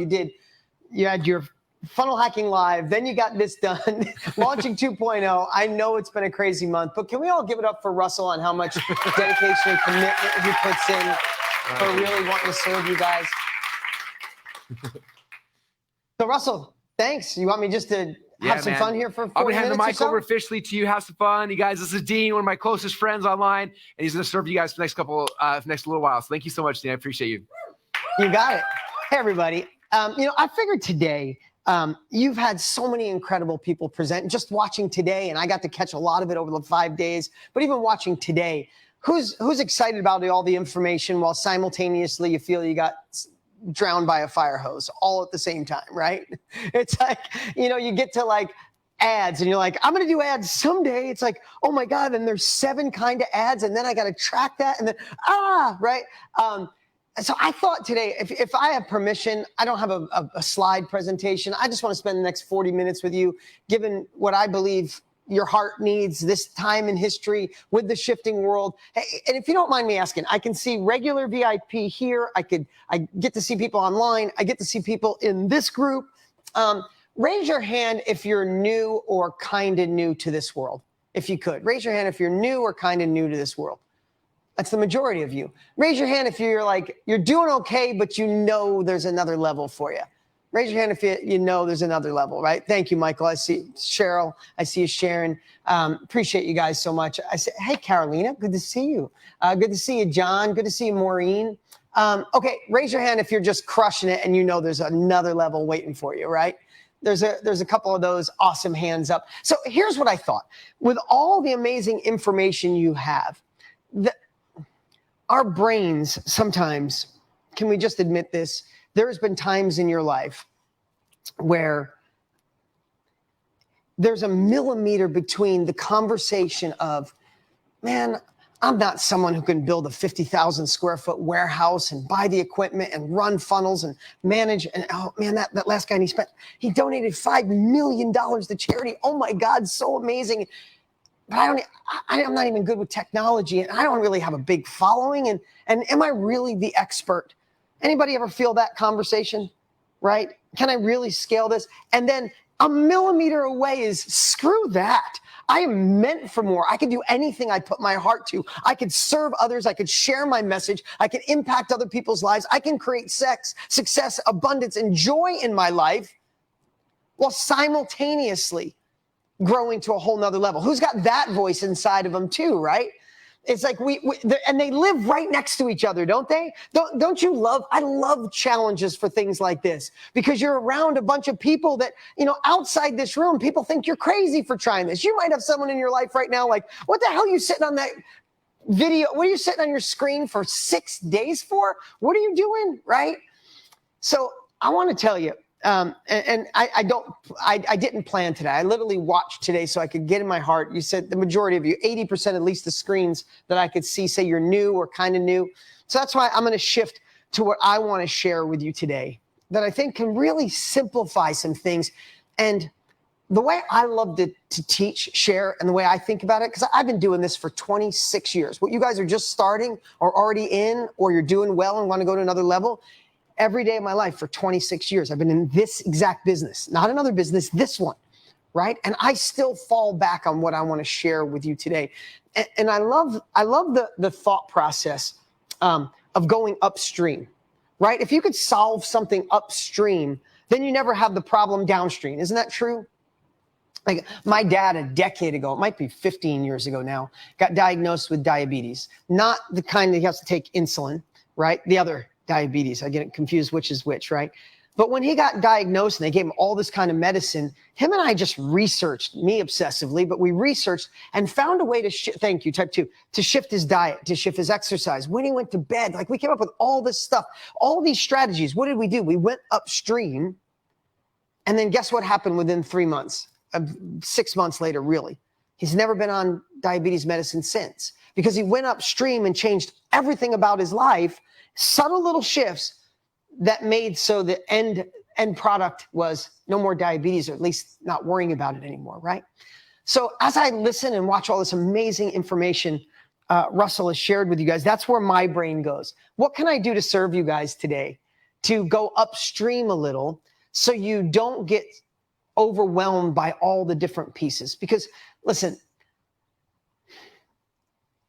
You had your funnel hacking live, then you got this done, launching 2.0. I know it's been a crazy month, but can we all give it up for Russell on how much dedication and commitment he puts in for really wanting to serve you guys? So Russell, thanks. You want me just to have some fun here for 40 minutes? I'm going to hand the mic over officially to you. Have some fun. You guys, this is Dean, one of my closest friends online, and he's going to serve you guys for the next little while. So thank you so much, Dean. I appreciate you. You got it. Hey, everybody. I figured today You've had so many incredible people present. Just watching today, and I got to catch a lot of it over the 5 days, but even watching today, who's excited about all the information while simultaneously you feel you got drowned by a fire hose all at the same time, right? It's like, you get to like ads and you're like, I'm going to do ads someday. It's like, oh my God. And there's 7 kind of ads. And then I got to track that. And then, right. So I thought today, if I have permission, I don't have a slide presentation. I just want to spend the next 40 minutes with you, given what I believe your heart needs this time in history with the shifting world. Hey, and if you don't mind me asking, I can see regular VIP here. I get to see people online. I get to see people in this group. Raise your hand if you're new or kind of new to this world. If you could. Raise your hand if you're new or kind of new to this world. That's the majority of you. Raise your hand if you're like, you're doing okay, but you know there's another level for you. Raise your hand if you know there's another level, right? Thank you, Michael. I see Cheryl. I see you, Sharon. Appreciate you guys so much. I say, hey, Carolina, good to see you. Good to see you, John. Good to see you, Maureen. Okay, raise your hand if you're just crushing it and you know there's another level waiting for you, right? There's a couple of those awesome hands up. So here's what I thought. With all the amazing information you have, our brains sometimes, can we just admit this? There has been times in your life where there's a millimeter between the conversation of, man, I'm not someone who can build a 50,000 square foot warehouse and buy the equipment and run funnels and manage. And oh man, that last guy, he donated $5 million to charity. Oh my God, so amazing. But I'm not even good with technology, and I don't really have a big following. And am I really the expert? Anybody ever feel that conversation, right? Can I really scale this? And then a millimeter away is screw that. I am meant for more. I can do anything I put my heart to. I could serve others. I could share my message. I can impact other people's lives. I can create success, abundance, and joy in my life while simultaneously growing to a whole nother level. Who's got that voice inside of them too, right? It's like and they live right next to each other, don't they? Don't you love, I love challenges for things like this because you're around a bunch of people that, outside this room, people think you're crazy for trying this. You might have someone in your life right now like, what the hell are you sitting on that video? What are you sitting on your screen for 6 days for? What are you doing, right? So I want to tell you, and I didn't plan today. I literally watched today so I could get in my heart. You said the majority of you, 80% at least the screens that I could see say you're new or kind of new. So that's why I'm going to shift to what I want to share with you today that I think can really simplify some things. And the way I love to teach, share, and the way I think about it, because I've been doing this for 26 years. What you guys are just starting or already in, or you're doing well and want to go to another level, every day of my life for 26 years, I've been in this exact business, not another business, this one, right? And I still fall back on what I want to share with you today. And I love the thought process of going upstream, right? If you could solve something upstream, then you never have the problem downstream. Isn't that true? Like my dad a decade ago, it might be 15 years ago now, got diagnosed with diabetes. Not the kind that he has to take insulin, right? The other diabetes. I get confused which is which, right? But when he got diagnosed and they gave him all this kind of medicine, him and I just researched, me obsessively, but we researched and found a way to, thank you, type 2, to shift his diet, to shift his exercise. When he went to bed, like we came up with all this stuff, all these strategies. What did we do? We went upstream. And then guess what happened within 3 months? 6 months later, really. He's never been on diabetes medicine since because he went upstream and changed everything about his life. Subtle little shifts that made so the end product was no more diabetes, or at least not worrying about it anymore, right? So as I listen and watch all this amazing information Russell has shared with you guys, that's where my brain goes. What can I do to serve you guys today to go upstream a little so you don't get overwhelmed by all the different pieces? Because listen,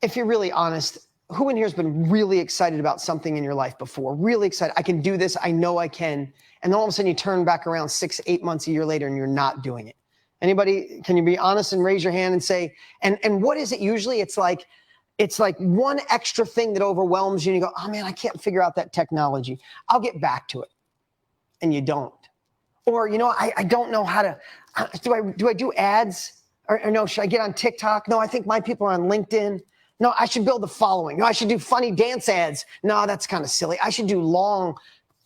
if you're really honest, who in here has been really excited about something in your life before? Really excited. I can do this. I know I can. And then all of a sudden you turn back around 6, 8 months, a year later, and you're not doing it. Anybody, can you be honest and raise your hand and say, and what is it usually? It's like one extra thing that overwhelms you and you go, oh man, I can't figure out that technology. I'll get back to it. And you don't. Or, I don't know how to, do I do ads? Or no, should I get on TikTok? No, I think my people are on LinkedIn. No, I should build a following. No, I should do funny dance ads. No, that's kind of silly. I should do long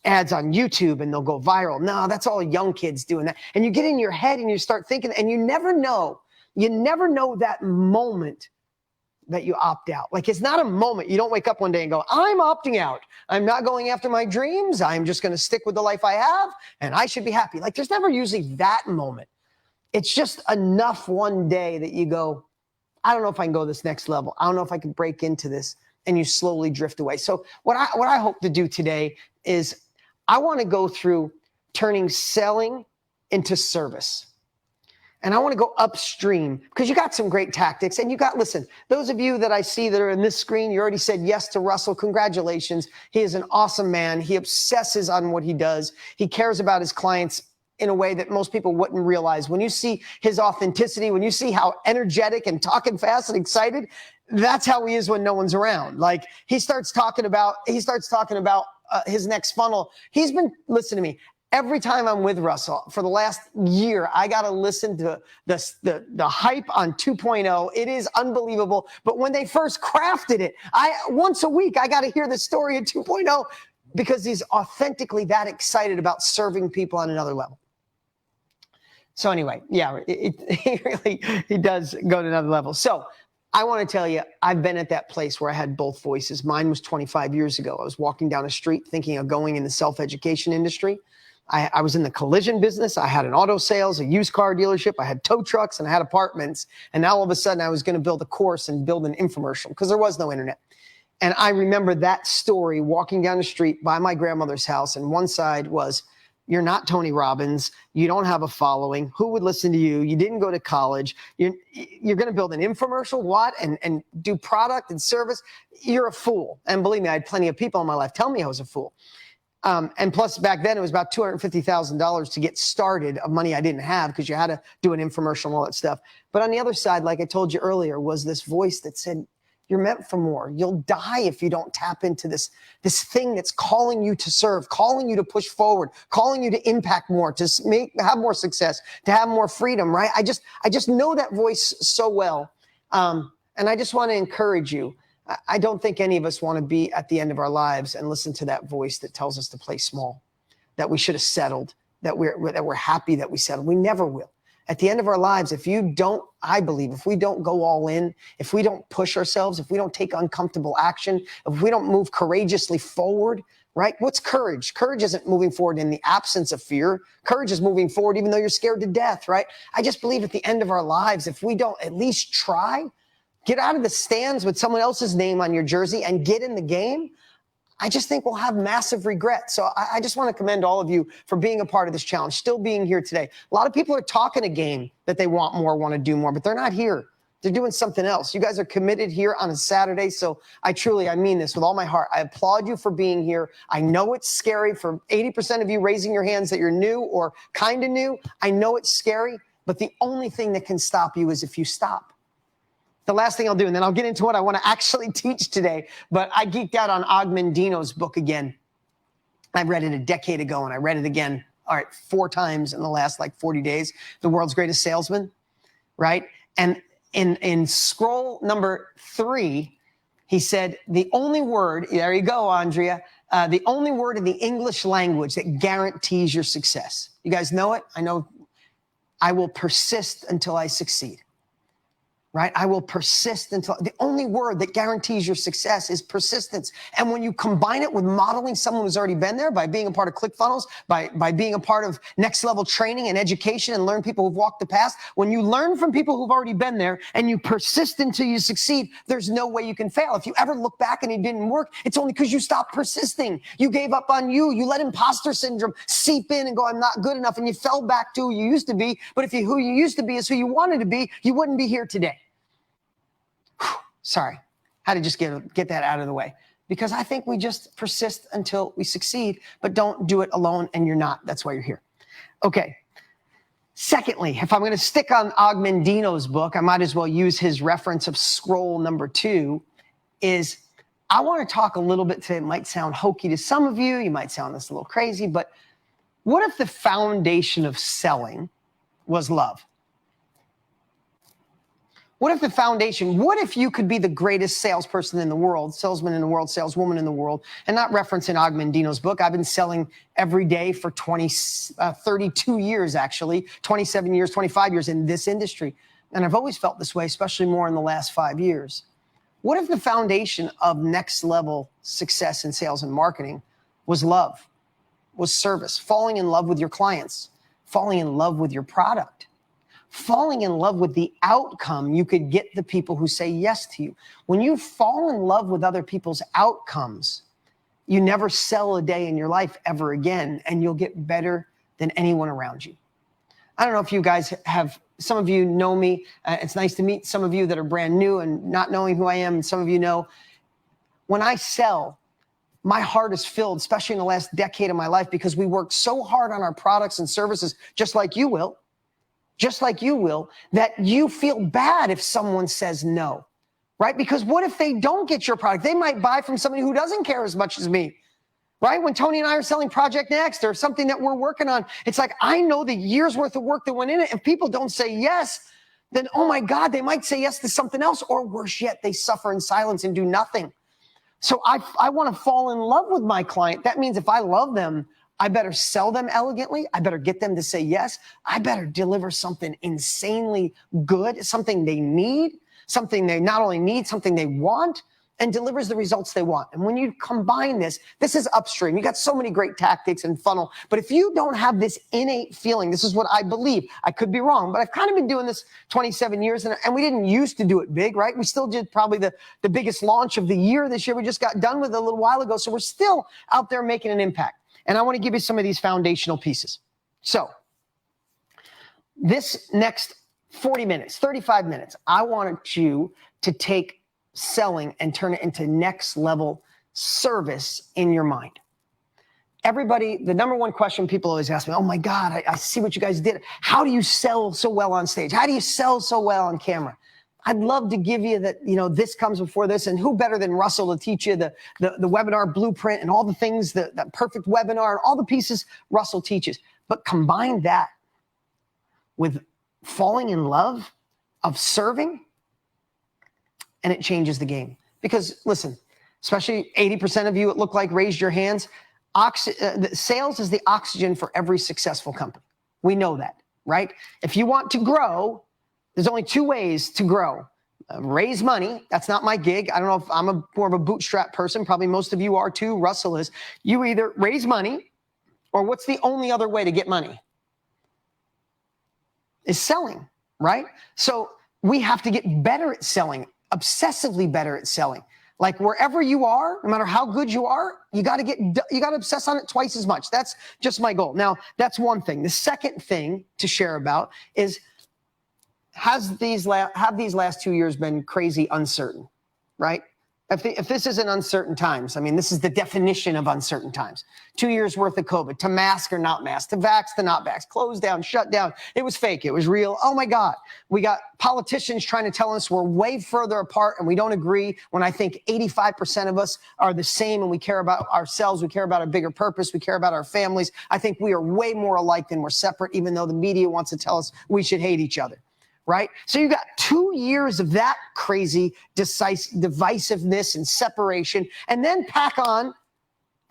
ads on YouTube and they'll go viral. No, that's all young kids doing that. And you get in your head and you start thinking, and you never know that moment that you opt out. Like, it's not a moment. You don't wake up one day and go, I'm opting out. I'm not going after my dreams. I'm just going to stick with the life I have and I should be happy. Like, there's never usually that moment. It's just enough one day that you go, I don't know if I can go this next level. I don't know if I can break into this, and you slowly drift away. So what I hope to do today is I want to go through turning selling into service. And I want to go upstream because you got some great tactics. And listen, those of you that I see that are in this screen, you already said yes to Russell. Congratulations. He is an awesome man. He obsesses on what he does. He cares about his clients in a way that most people wouldn't realize. When you see his authenticity, when you see how energetic and talking fast and excited, that's how he is when no one's around. Like, he starts talking about his next funnel. Listen to me. Every time I'm with Russell for the last year, I got to listen to the hype on 2.0. It is unbelievable. But when they first crafted it, once a week, I got to hear the story of 2.0 because he's authentically that excited about serving people on another level. So anyway, yeah, he does go to another level. So I want to tell you, I've been at that place where I had both voices. Mine was 25 years ago. I was walking down the street thinking of going in the self-education industry. I was in the collision business. I had an auto sales, a used car dealership. I had tow trucks and I had apartments. And now all of a sudden I was going to build a course and build an infomercial because there was no internet. And I remember that story walking down the street by my grandmother's house. And one side was, you're not Tony Robbins. You don't have a following. Who would listen to you? You didn't go to college. You're going to build an infomercial? What? And do product and service? You're a fool. And believe me, I had plenty of people in my life tell me I was a fool. And plus, back then, it was about $250,000 to get started of money I didn't have because you had to do an infomercial and all that stuff. But on the other side, like I told you earlier, was this voice that said, you're meant for more. You'll die if you don't tap into this thing that's calling you to serve, calling you to push forward, calling you to impact more, to have more success, to have more freedom, right? I just know that voice so well. And I just want to encourage you. I don't think any of us want to be at the end of our lives and listen to that voice that tells us to play small, that we should have settled, that we're happy that we settled. We never will. At the end of our lives, I believe if we don't go all in, if we don't push ourselves, if we don't take uncomfortable action, if we don't move courageously forward, right? What's courage? Courage isn't moving forward in the absence of fear. Courage is moving forward even though you're scared to death, right? I just believe at the end of our lives, if we don't at least try, get out of the stands with someone else's name on your jersey and get in the game, I just think we'll have massive regret. So I just want to commend all of you for being a part of this challenge, still being here today. A lot of people are talking a game that they want more, want to do more, but they're not here. They're doing something else. You guys are committed here on a Saturday. So I mean this with all my heart. I applaud you for being here. I know it's scary for 80% of you raising your hands that you're new or kind of new. I know it's scary, but the only thing that can stop you is if you stop. The last thing I'll do, and then I'll get into what I want to actually teach today, but I geeked out on Og Mandino's book again. I read it a decade ago, and I read it again, 4 times in the last 40 days. The World's Greatest Salesman, right? And in scroll number 3, he said, the only word, there you go, Andrea, the only word in the English language that guarantees your success. You guys know it? I know. I will persist until I succeed. Right? I will persist until the only word that guarantees your success is persistence. And when you combine it with modeling someone who's already been there by being a part of ClickFunnels, by being a part of next level training and education and learn people who've walked the path, when you learn from people who've already been there and you persist until you succeed, there's no way you can fail. If you ever look back and it didn't work, it's only because you stopped persisting. You gave up on you. You let imposter syndrome seep in and go, I'm not good enough. And you fell back to who you used to be. But if who you used to be is who you wanted to be, you wouldn't be here today. Sorry, had to just get that out of the way because I think we just persist until we succeed, but don't do it alone and you're not. That's why you're here. Okay. Secondly, if I'm going to stick on Og Mandino's book, I might as well use his reference of scroll number 2 is I want to talk a little bit today. It might sound hokey to some of you. You might sound this a little crazy, but What if the foundation of selling was love? What if the foundation, what if you could be the greatest salesperson in the world, salesman in the world, saleswoman in the world, and not referencing Og Mandino's book. I've been selling every day for 32 years, actually, 27 years, 25 years in this industry. And I've always felt this way, especially more in the last 5 years. What if the foundation of next level success in sales and marketing was love, was service, falling in love with your clients, falling in love with your product, falling in love with the outcome you could get the people who say yes to you. When you fall in love with other people's outcomes, you never sell a day in your life ever again, and you'll get better than anyone around you. I don't know if you guys have, some of you know me. It's nice to meet some of you that are brand new and not knowing who I am. And some of you know, when I sell, my heart is filled, especially in the last decade of my life, because we work so hard on our products and services, just like you will, that you feel bad if someone says no, right? Because what if they don't get your product? They might buy from somebody who doesn't care as much as me, right? When Tony and I are selling Project Next or something that we're working on, it's like, I know the years worth of work that went in it, and people don't say yes, then, oh my God, they might say yes to something else, or worse yet, they suffer in silence and do nothing. So I want to fall in love with my client. That means if I love them, I better sell them elegantly. I better get them to say yes. I better deliver something insanely good, something they need, something they not only need, something they want, and delivers the results they want. And when you combine this is upstream. You got so many great tactics and funnel. But if you don't have this innate feeling, this is what I believe. I could be wrong, but I've kind of been doing this 27 years, and we didn't used to do it big, right? We still did probably the biggest launch of the year this year. We just got done with it a little while ago. So we're still out there making an impact. And I want to give you some of these foundational pieces. So this next 40 minutes, 35 minutes, I wanted you to take selling and turn it into next level service in your mind. Everybody, the number one question people always ask me, oh my God, I see what you guys did. How do you sell so well on stage? How do you sell so well on camera? I'd love to give you that, this comes before this, and who better than Russell to teach you the webinar blueprint and all the things, that perfect webinar and all the pieces Russell teaches. But combine that with falling in love of serving, and it changes the game. Because listen, especially 80% of you, it looked like raised your hands. Sales is the oxygen for every successful company. We know that, right? If you want to grow, there's only two ways to grow. Raise money. That's not my gig. I don't know if I'm more of a bootstrap person. Probably most of you are too. Russell is. You either raise money, or what's the only other way to get money? Is selling, right? So we have to get better at selling, obsessively better at selling. Like wherever you are, no matter how good you are, you got to obsess on it twice as much. That's just my goal. Now, that's one thing. The second thing to share about is, have these last 2 years been crazy uncertain, right? If this isn't uncertain times, I mean, this is the definition of uncertain times. 2 years worth of COVID, to mask or not mask, to vax to not vax, close down, shut down. It was fake. It was real. Oh my God. We got politicians trying to tell us we're way further apart and we don't agree, when I think 85% of us are the same, and we care about ourselves. We care about a bigger purpose. We care about our families. I think we are way more alike than we're separate, even though the media wants to tell us we should hate each other. Right? So you got 2 years of that crazy divisiveness and separation, and then pack on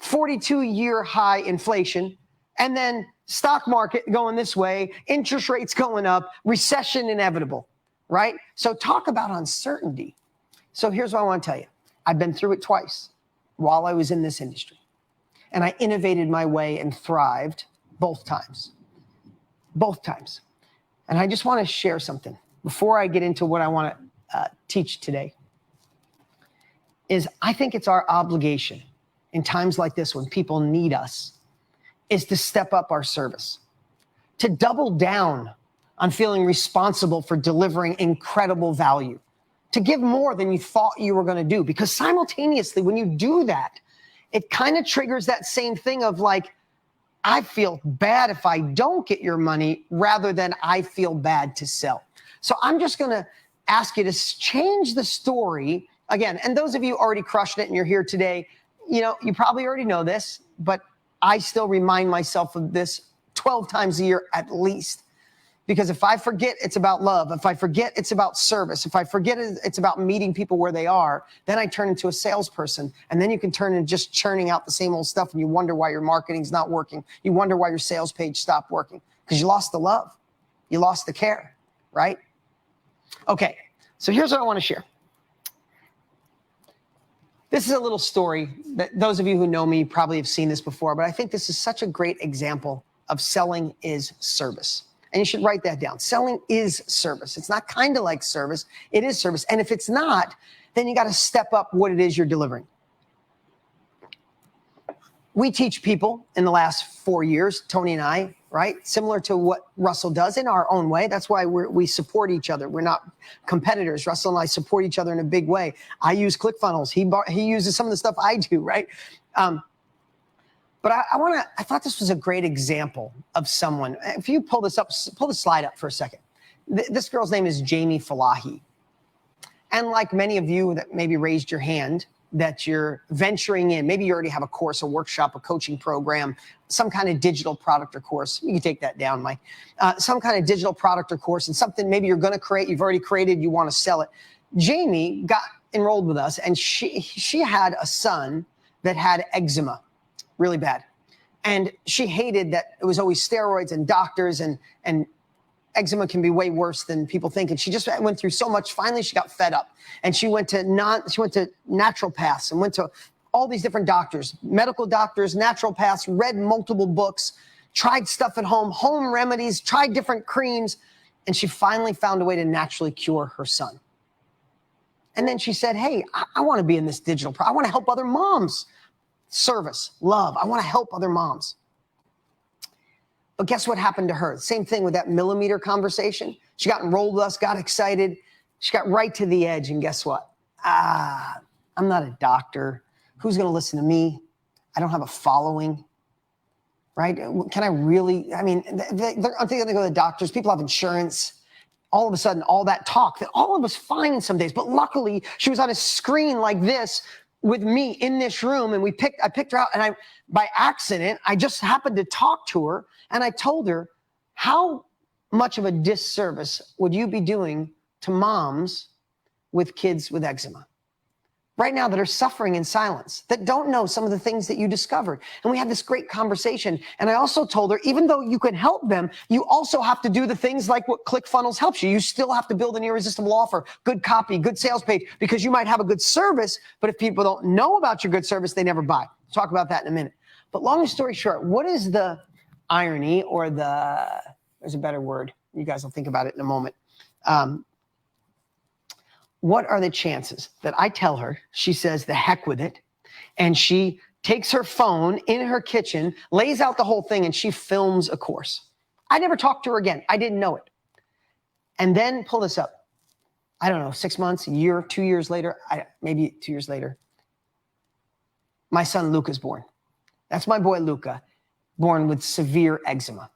42-year high inflation, and then stock market going this way, interest rates going up, recession inevitable, right? So talk about uncertainty. So here's what I want to tell you. I've been through it twice while I was in this industry, and I innovated my way and thrived both times. Both times. And I just want to share something before I get into what I want to teach today. Is I think it's our obligation in times like this, when people need us, is to step up our service, to double down on feeling responsible for delivering incredible value, to give more than you thought you were going to do. Because simultaneously, when you do that, it kind of triggers that same thing of like, I feel bad if I don't get your money, rather than I feel bad to sell. So I'm just going to ask you to change the story again. And those of you already crushed it and you're here today, you probably already know this, but I still remind myself of this 12 times a year at least. Because if I forget it's about love, if I forget it's about service, if I forget it's about meeting people where they are, then I turn into a salesperson. And then you can turn into just churning out the same old stuff, and you wonder why your marketing's not working. You wonder why your sales page stopped working, because you lost the love. You lost the care, right? Okay, so here's what I want to share. This is a little story that those of you who know me probably have seen this before, but I think this is such a great example of selling is service. And you should write that down. Selling is service. It's not kind of like service. It is service. And if it's not, then you got to step up what it is you're delivering. We teach people in the last 4 years, Tony and I, right? Similar to what Russell does in our own way. That's why we support each other. We're not competitors. Russell and I support each other in a big way. I use ClickFunnels. He uses some of the stuff I do, right? But I thought this was a great example of someone. If you pull this up, pull the slide up for a second. This girl's name is Jamie Falahi. And like many of you that maybe raised your hand, that you're venturing in, maybe you already have a course, a workshop, a coaching program, some kind of digital product or course. You can take that down, Mike. Some kind of digital product or course, and something maybe you're going to create, you've already created, you want to sell it. Jamie got enrolled with us, and she had a son that had eczema. Really bad. And she hated that it was always steroids and doctors, and eczema can be way worse than people think. And she just went through so much. Finally, she got fed up, and she went to naturopaths and went to all these different doctors, medical doctors, naturopaths, read multiple books, tried stuff at home remedies, tried different creams. And she finally found a way to naturally cure her son. And then she said, hey, I want to be in this digital I want to help other moms. Service, love. I want to help other moms. But guess what happened to her? Same thing with that millimeter conversation. She got enrolled with us, got excited. She got right to the edge, and guess what? I'm not a doctor. Who's going to listen to me? I don't have a following, right? Can I really? I mean, I'm thinking they go to the doctors. People have insurance. All of a sudden, all that talk that all of us find some days. But luckily, she was on a screen like this with me in this room, and I picked her out, and by accident, I just happened to talk to her, and I told her, how much of a disservice would you be doing to moms with kids with eczema right now that are suffering in silence, that don't know some of the things that you discovered? And we had this great conversation. And I also told her, even though you can help them, you also have to do the things like what ClickFunnels helps you. You still have to build an irresistible offer, good copy, good sales page, because you might have a good service, but if people don't know about your good service, they never buy. We'll talk about that in a minute. But long story short, what is the irony, or there's a better word. You guys will think about it in a moment. What are the chances that I tell her, she says, the heck with it, and she takes her phone in her kitchen, lays out the whole thing, and she films a course. I never talked to her again. I didn't know it. And then pull this up. I don't know, 6 months, a year, 2 years later, maybe 2 years later, my son Luca's born. That's my boy Luca, born with severe eczema,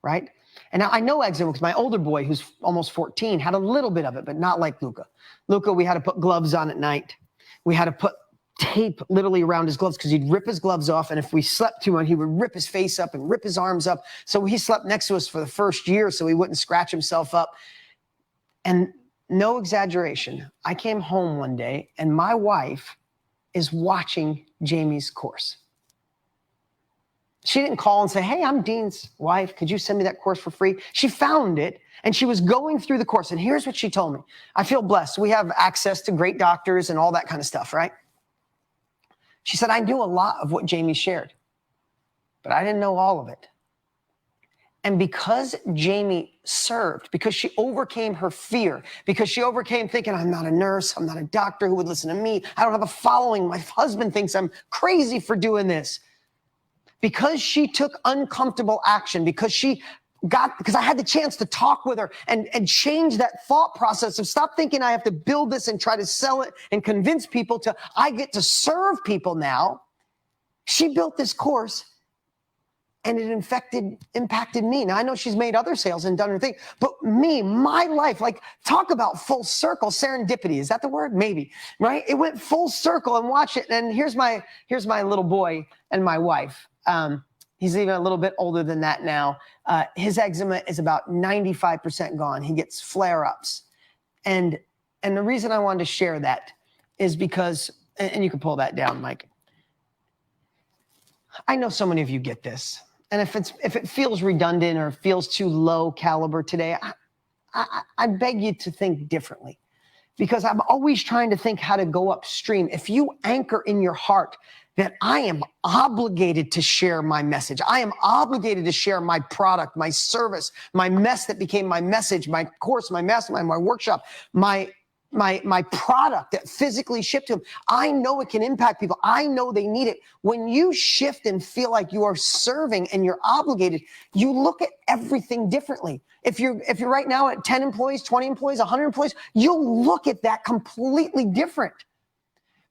right? And now I know eczema because my older boy, who's almost 14, had a little bit of it, but not like Luca. Luca, we had to put gloves on at night. We had to put tape literally around his gloves because he'd rip his gloves off. And if we slept too much, he would rip his face up and rip his arms up. So he slept next to us for the first year so he wouldn't scratch himself up. And no exaggeration, I came home one day and my wife is watching Jamie's course. She didn't call and say, hey, I'm Dean's wife. Could you send me that course for free? She found it, and she was going through the course. And here's what she told me. I feel blessed. We have access to great doctors and all that kind of stuff, right? She said, I knew a lot of what Jamie shared, but I didn't know all of it. And because Jamie served, because she overcame her fear, because she overcame thinking, I'm not a nurse, I'm not a doctor who would listen to me, I don't have a following, my husband thinks I'm crazy for doing this. Because she took uncomfortable action, because I had the chance to talk with her and change that thought process of stop thinking I have to build this and try to sell it and convince people to, I get to serve people now. She built this course and it impacted me. Now I know she's made other sales and done her thing, but me, my life, like talk about full circle, serendipity. Is that the word? Maybe, right? It went full circle, and watch it. And here's my little boy and my wife. He's even a little bit older than that now. His eczema is about 95% gone. He gets flare-ups. And the reason I wanted to share that is because, and you can pull that down, Mike. I know so many of you get this. And if it feels redundant or feels too low caliber today, I beg you to think differently, because I'm always trying to think how to go upstream. If you anchor in your heart that I am obligated to share my message, I am obligated to share my product, my service, my mess that became my message, my course, my mastermind, my workshop, my product that physically shipped to them. I know it can impact people. I know they need it. When you shift and feel like you are serving and you're obligated, you look at everything differently. If you're right now at 10 employees, 20 employees, 100 employees, you'll look at that completely different,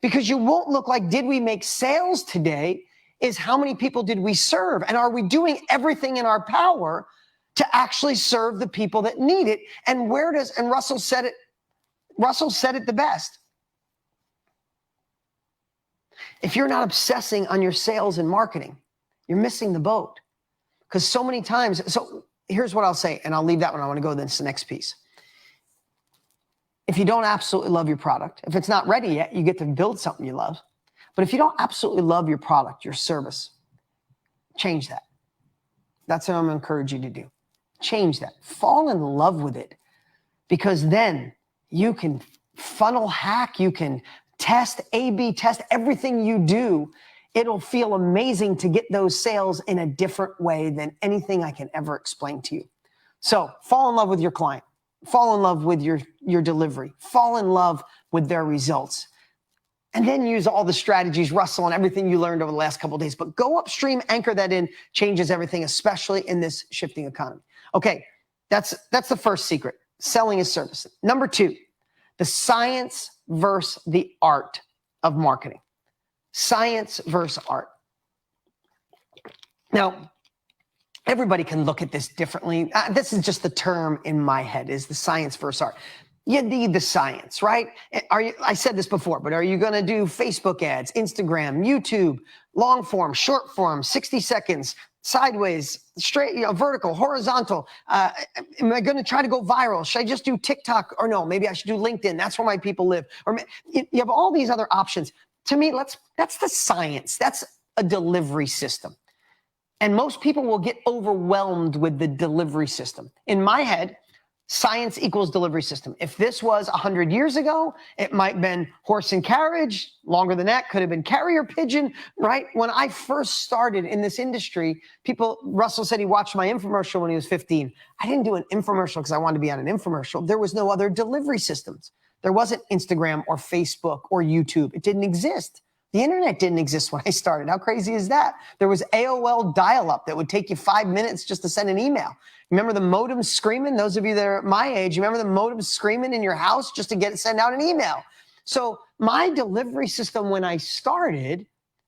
because you won't look like, did we make sales today? Is how many people did we serve? And are we doing everything in our power to actually serve the people that need it? And Russell said it the best. If you're not obsessing on your sales and marketing, you're missing the boat. Because so many times, so here's what I'll say, and I'll leave that one. I want to go to this next piece. If you don't absolutely love your product, if it's not ready yet, you get to build something you love. But if you don't absolutely love your product, your service, change that. That's what I'm going to encourage you to do. Change that. Fall in love with it, because then you can funnel hack, you can test, A/B test everything you do. It'll feel amazing to get those sales in a different way than anything I can ever explain to you. So fall in love with your client. Fall in love with your delivery. Fall in love with their results. And then use all the strategies, Russell, and everything you learned over the last couple of days. But go upstream, anchor that in, changes everything, especially in this shifting economy. Okay, that's the first secret. Selling is service. Number 2, the science versus the art of marketing. Science versus art. Now, everybody can look at this differently. This is just the term in my head, is the science versus art. You need the science, right? I said this before, but are you going to do Facebook ads, Instagram, YouTube, long form, short form, 60 seconds, sideways, straight, vertical, horizontal? Am I going to try to go viral? Should I just do TikTok? Or no, maybe I should do LinkedIn. That's where my people live. Or you have all these other options. To me, that's the science. That's a delivery system. And most people will get overwhelmed with the delivery system. In my head, science equals delivery system. If this was 100 years ago, it might have been horse and carriage. Longer than that, could have been carrier pigeon, right? When I first started in this industry, Russell said he watched my infomercial when he was 15. I didn't do an infomercial because I wanted to be on an infomercial. There was no other delivery systems. There wasn't Instagram or Facebook or YouTube. It didn't exist. The internet didn't exist when I started. How crazy is that? There was AOL dial-up that would take you 5 minutes just to send an email. Remember the modem screaming? Those of you that are my age, you remember the modem screaming in your house just to send out an email? So my delivery system when I started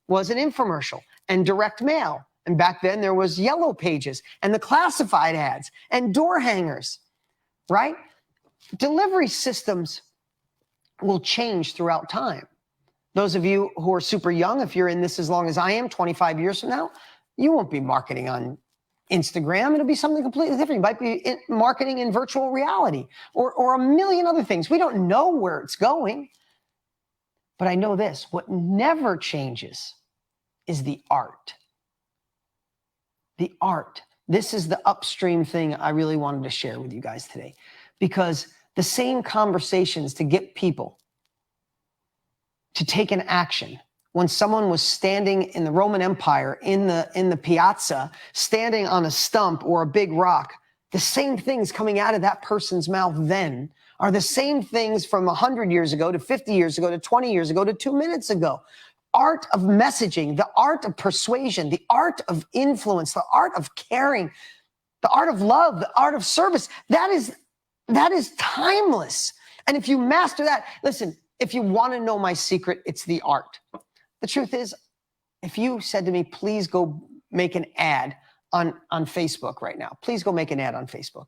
was an infomercial and direct mail. And back then there was yellow pages and the classified ads and door hangers, right? Delivery systems will change throughout time. Those of you who are super young, if you're in this as long as I am, 25 years from now, you won't be marketing on Instagram. It'll be something completely different. You might be marketing in virtual reality or a million other things. We don't know where it's going. But I know this, what never changes is the art. The art. This is the upstream thing I really wanted to share with you guys today, because the same conversations to get people to take an action when someone was standing in the Roman Empire in the piazza, standing on a stump or a big rock, the same things coming out of that person's mouth then are the same things from 100 years ago to 50 years ago to 20 years ago to 2 minutes ago. Art of messaging, the art of persuasion, the art of influence, the art of caring, the art of love, the art of service, that is timeless. And if you master that, listen, if you want to know my secret, it's the art. The truth is, if you said to me, please go make an ad on Facebook right now, please go make an ad on Facebook.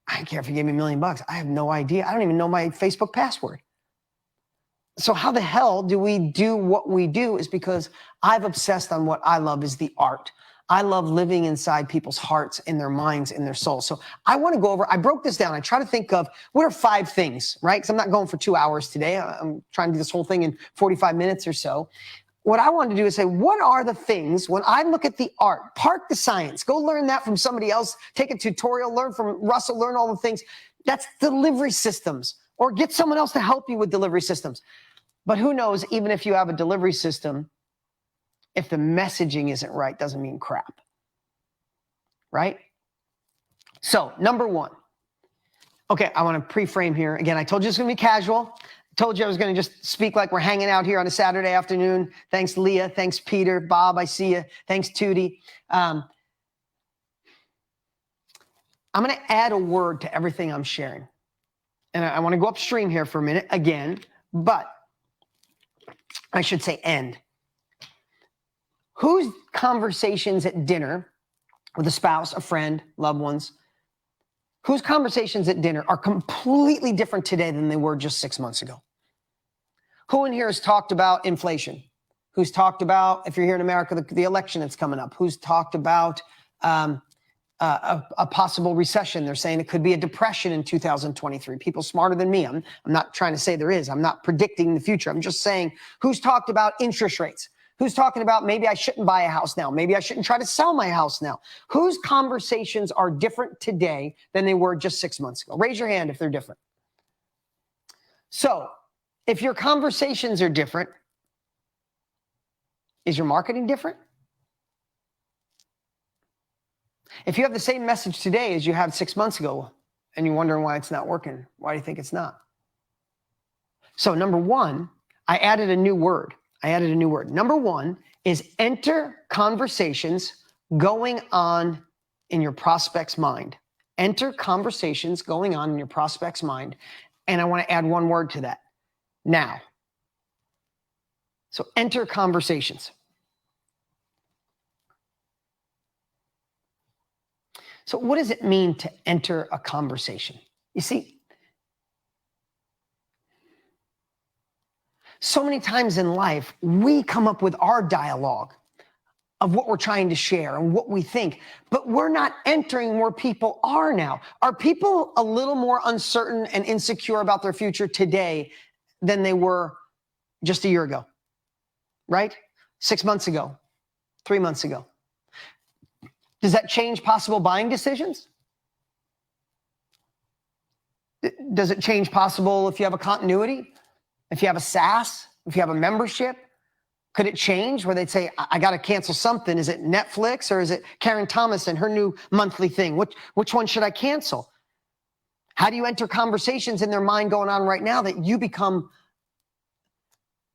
I don't care if you gave me $1 million. I have no idea. I don't even know my Facebook password. So how the hell do we do what we do is because I've obsessed on what I love is the art. I love living inside people's hearts, in their minds, in their souls. So I want to go over, I broke this down. I try to think of what are 5 things, right? Because I'm not going for 2 hours today. I'm trying to do this whole thing in 45 minutes or so. What I wanted to do is say, what are the things when I look at the art, park the science, go learn that from somebody else, take a tutorial, learn from Russell, learn all the things. That's delivery systems, or get someone else to help you with delivery systems. But who knows, even if you have a delivery system, if the messaging isn't right, doesn't mean crap, right? So number 1. Okay, I want to pre-frame here. Again, I told you it's going to be casual. I told you I was going to just speak like we're hanging out here on a Saturday afternoon. Thanks, Leah. Thanks, Peter. Bob, I see you. Thanks, Tootie. I'm going to add a word to everything I'm sharing. And I want to go upstream here for a minute again, but I should say end. Whose conversations at dinner with a spouse, a friend, loved ones, whose conversations at dinner are completely different today than they were just 6 months ago? Who in here has talked about inflation? Who's talked about, if you're here in America, the election that's coming up? Who's talked about a possible recession? They're saying it could be a depression in 2023. People smarter than me. I'm not trying to say there is. I'm not predicting the future. I'm just saying, who's talked about interest rates? Who's talking about maybe I shouldn't buy a house now? Maybe I shouldn't try to sell my house now? Whose conversations are different today than they were just 6 months ago? Raise your hand if they're different. So if your conversations are different, is your marketing different? If you have the same message today as you had 6 months ago and you're wondering why it's not working, why do you think it's not? So number 1, I added a new word. Number 1 is enter conversations going on in your prospect's mind. Enter conversations going on in your prospect's mind. And I want to add one word to that. Now. So enter conversations. So what does it mean to enter a conversation? You see, so many times in life, we come up with our dialogue of what we're trying to share and what we think, but we're not entering where people are now. Are people a little more uncertain and insecure about their future today than they were just a year ago? Right? 6 months ago, 3 months ago. Does that change possible buying decisions? Does it change possible if you have a continuity? If you have a SaaS, if you have a membership? Could it change where they'd say, I got to cancel something? Is it Netflix or is it Karen Thomas and her new monthly thing? Which one should I cancel? How do you enter conversations in their mind going on right now that you become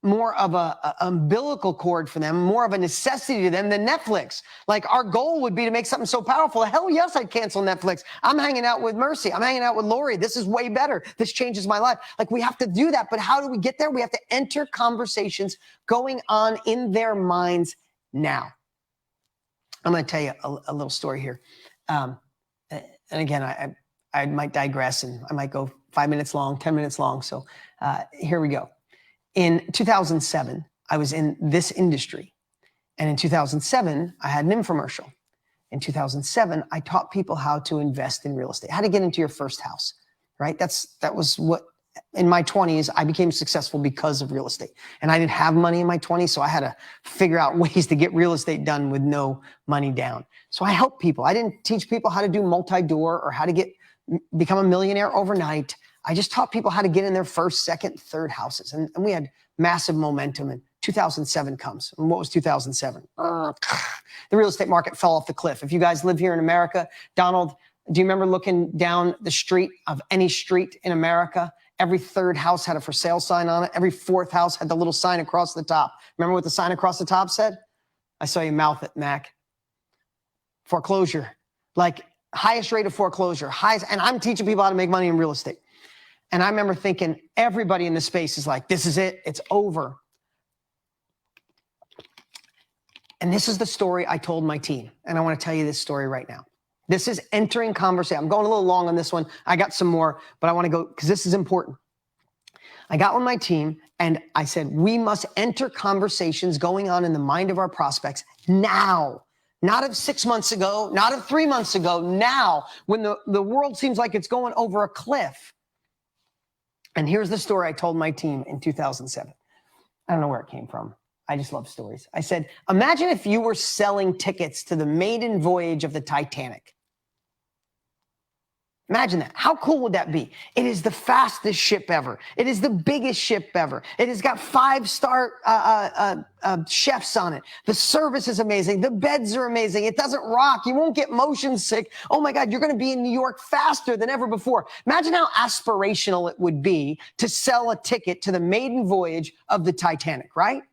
more of a umbilical cord for them, more of a necessity to them than Netflix? Like our goal would be to make something so powerful. Hell yes, I'd cancel Netflix. I'm hanging out with Mercy. I'm hanging out with Lori. This is way better. This changes my life. Like we have to do that. But how do we get there? We have to enter conversations going on in their minds now. I'm going to tell you a little story here. And again, I might digress and I might go 5 minutes long, 10 minutes long. So here we go. In 2007, I was in this industry. And in 2007, I had an infomercial. In 2007, I taught people how to invest in real estate, how to get into your first house, right? That was what, in my 20s, I became successful because of real estate. And I didn't have money in my 20s, so I had to figure out ways to get real estate done with no money down. So I helped people. I didn't teach people how to do multi-door or how to become a millionaire overnight. I just taught people how to get in their first, second, third houses. And we had massive momentum. And 2007 comes. And what was 2007? The real estate market fell off the cliff. If you guys live here in America, Donald, do you remember looking down the street of any street in America? Every third house had a for sale sign on it. Every fourth house had the little sign across the top. Remember what the sign across the top said? I saw you mouth it, Mac. Foreclosure. Like highest rate of foreclosure. Highest, and I'm teaching people how to make money in real estate. And I remember thinking, everybody in this space is like, this is it, it's over. And this is the story I told my team. And I want to tell you this story right now. This is entering conversation. I'm going a little long on this one. I got some more, but I want to go, because this is important. I got with my team and I said, we must enter conversations going on in the mind of our prospects now. Not of 6 months ago, not of 3 months ago, now, when the world seems like it's going over a cliff. And here's the story I told my team in 2007. I don't know where it came from. I just love stories. I said, imagine if you were selling tickets to the maiden voyage of the Titanic. Imagine that. How cool would that be? It is the fastest ship ever. It is the biggest ship ever. It has got 5-star chefs on it. The service is amazing. The beds are amazing. It doesn't rock. You won't get motion sick. Oh my God, you're going to be in New York faster than ever before. Imagine how aspirational it would be to sell a ticket to the maiden voyage of the Titanic, right?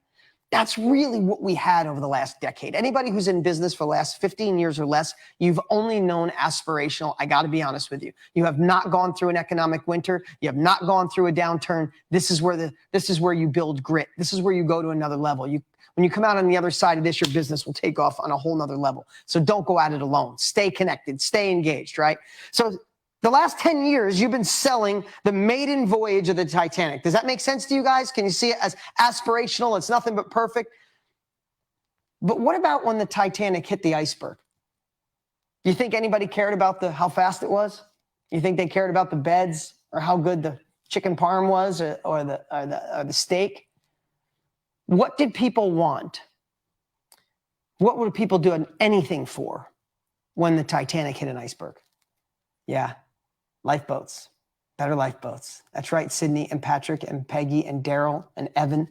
That's really what we had over the last decade. Anybody who's in business for the last 15 years or less, you've only known aspirational. I got to be honest with you. You have not gone through an economic winter. You have not gone through a downturn. This is where you build grit. This is where you go to another level. When you come out on the other side of this, your business will take off on a whole nother level. So don't go at it alone. Stay connected, stay engaged, right? So the last 10 years, you've been selling the maiden voyage of the Titanic. Does that make sense to you guys? Can you see it as aspirational? It's nothing but perfect. But what about when the Titanic hit the iceberg? Do you think anybody cared about how fast it was? You think they cared about the beds or how good the chicken parm was or the steak? What did people want? What would people do anything for when the Titanic hit an iceberg? Yeah. Lifeboats, better lifeboats. That's right, Sydney and Patrick and Peggy and Daryl and Evan.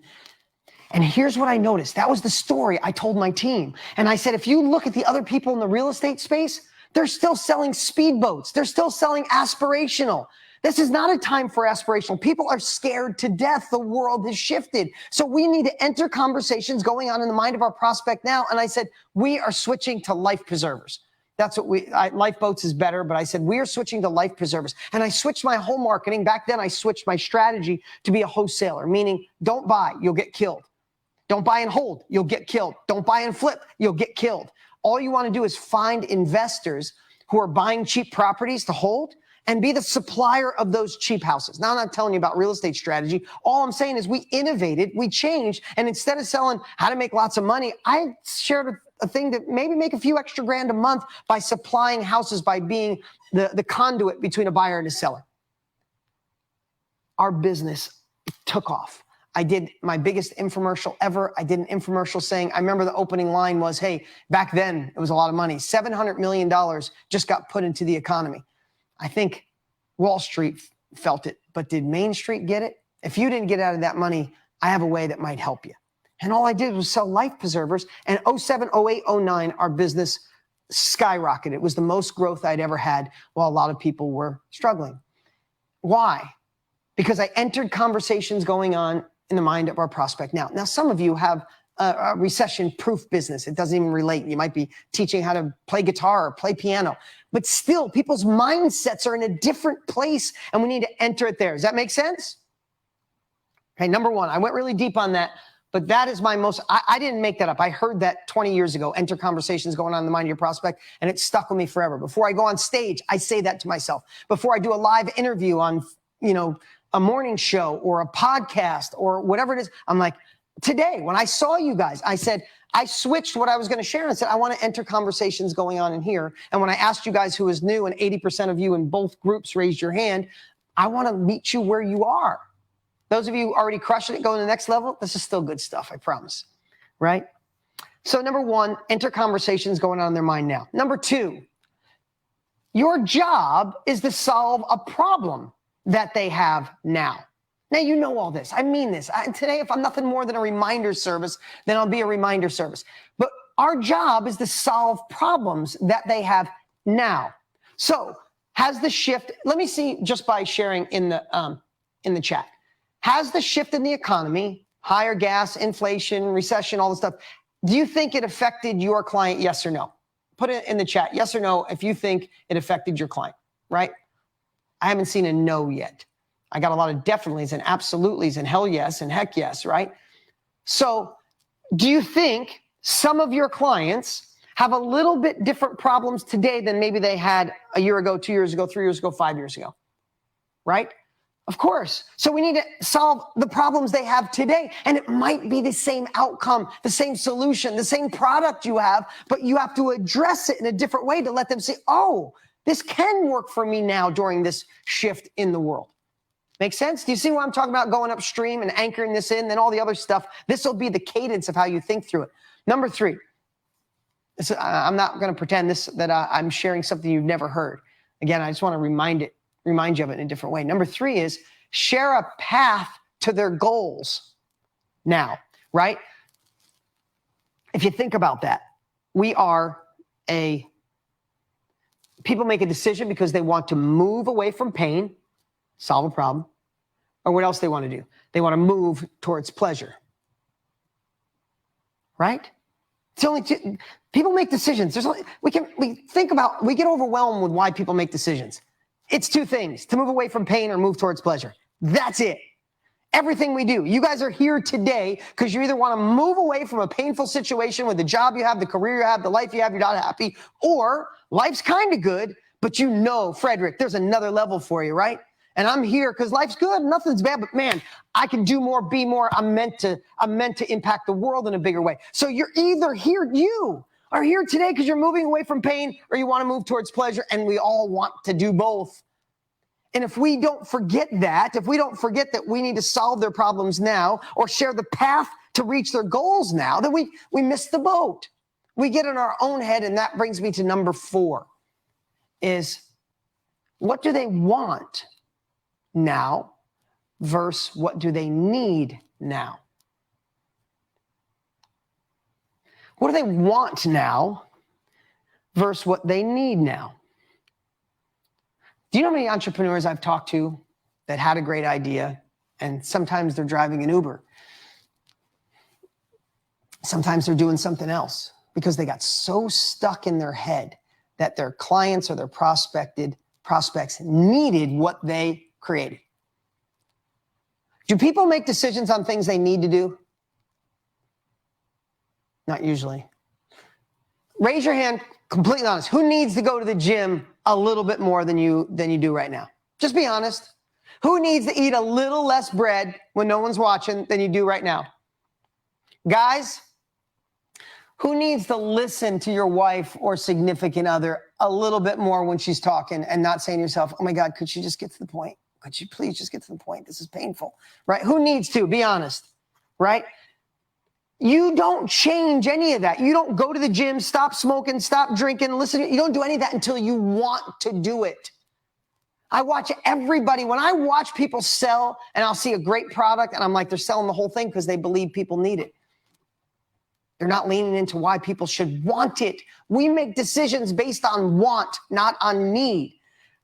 And here's what I noticed. That was the story I told my team. And I said, if you look at the other people in the real estate space, they're still selling speedboats. They're still selling aspirational. This is not a time for aspirational. People are scared to death. The world has shifted. So we need to enter conversations going on in the mind of our prospect now. And I said, we are switching to life preservers. That's what lifeboats is better, but I said, we are switching to life preservers. And I switched my whole marketing. Back then, I switched my strategy to be a wholesaler, meaning don't buy, you'll get killed. Don't buy and hold, you'll get killed. Don't buy and flip, you'll get killed. All you want to do is find investors who are buying cheap properties to hold and be the supplier of those cheap houses. Now, I'm not telling you about real estate strategy. All I'm saying is we innovated, we changed, and instead of selling how to make lots of money, I shared a thing to maybe make a few extra grand a month by supplying houses, by being the conduit between a buyer and a seller. Our business took off. I did my biggest infomercial ever. I did an infomercial saying, I remember the opening line was, hey, back then it was a lot of money. $700 million just got put into the economy. I think Wall Street felt it, but did Main Street get it? If you didn't get out of that money, I have a way that might help you. And all I did was sell life preservers. And 07, 08, 09, our business skyrocketed. It was the most growth I'd ever had while a lot of people were struggling. Why? Because I entered conversations going on in the mind of our prospect now. Now, some of you have a recession-proof business. It doesn't even relate. You might be teaching how to play guitar or play piano. But still, people's mindsets are in a different place, and we need to enter it there. Does that make sense? Okay, number one, I went really deep on that. But that is my most, I didn't make that up. I heard that 20 years ago, enter conversations going on in the mind of your prospect, and it stuck with me forever. Before I go on stage, I say that to myself. Before I do a live interview on, a morning show or a podcast or whatever it is, I'm like, today, when I saw you guys, I said, I switched what I was going to share and said, I want to enter conversations going on in here. And when I asked you guys who was new and 80% of you in both groups raised your hand, I want to meet you where you are. Those of you already crushing it, going to the next level, this is still good stuff, I promise, right? So number one, enter conversations going on in their mind now. Number two, your job is to solve a problem that they have now. Now, you know all this. I mean this. Today, if I'm nothing more than a reminder service, then I'll be a reminder service. But our job is to solve problems that they have now. So has the shift, let me see just by sharing in the chat. Has the shift in the economy, higher gas, inflation, recession, all this stuff, do you think it affected your client, yes or no? Put it in the chat, yes or no, if you think it affected your client, right? I haven't seen a no yet. I got a lot of definitely's and absolutely's and hell yes and heck yes, right? So do you think some of your clients have a little bit different problems today than maybe they had a year ago, 2 years ago, 3 years ago, 5 years ago, right? Of course. So we need to solve the problems they have today. And it might be the same outcome, the same solution, the same product you have, but you have to address it in a different way to let them see, oh, this can work for me now during this shift in the world. Make sense? Do you see what I'm talking about? Going upstream and anchoring this in, then all the other stuff. This will be the cadence of how you think through it. Number 3. I'm not going to pretend that I'm sharing something you've never heard. Again, I just want to remind you of it in a different way. Number 3 is share a path to their goals now, right? If you think about that, people make a decision because they want to move away from pain, solve a problem, or what else they want to do? They want to move towards pleasure, right? It's only two. People make decisions. We get overwhelmed with why people make decisions. It's 2 things: to move away from pain or move towards pleasure. That's it. Everything we do. You guys are here today because you either want to move away from a painful situation with the job you have, the career you have, the life you have, you're not happy, or life's kind of good, but you know, Frederick, there's another level for you, right? And I'm here because life's good, nothing's bad, but man, I can do more, be more. I'm meant to impact the world in a bigger way. So you're either here, you are here today because you're moving away from pain, or you want to move towards pleasure, and we all want to do both. And if we don't forget that we need to solve their problems now or share the path to reach their goals now, then we miss the boat. We get in our own head, and that brings me to number 4, is what do they want now versus what do they need now? What do they want now versus what they need now? Do you know how many entrepreneurs I've talked to that had a great idea, and sometimes they're driving an Uber? Sometimes they're doing something else because they got so stuck in their head that their clients or their prospects needed what they created. Do people make decisions on things they need to do? Not usually. Raise your hand, completely honest. Who needs to go to the gym a little bit more than you do right now? Just be honest. Who needs to eat a little less bread when no one's watching than you do right now? Guys, who needs to listen to your wife or significant other a little bit more when she's talking and not saying to yourself, oh my God, could she just get to the point? Could she please just get to the point? This is painful, right? Who needs to? Be honest, right? You don't change any of that. You don't go to the gym, stop smoking, stop drinking, listen. You don't do any of that until you want to do it. I watch everybody. When I watch people sell and I'll see a great product and I'm like, they're selling the whole thing because they believe people need it. They're not leaning into why people should want it. We make decisions based on want, not on need.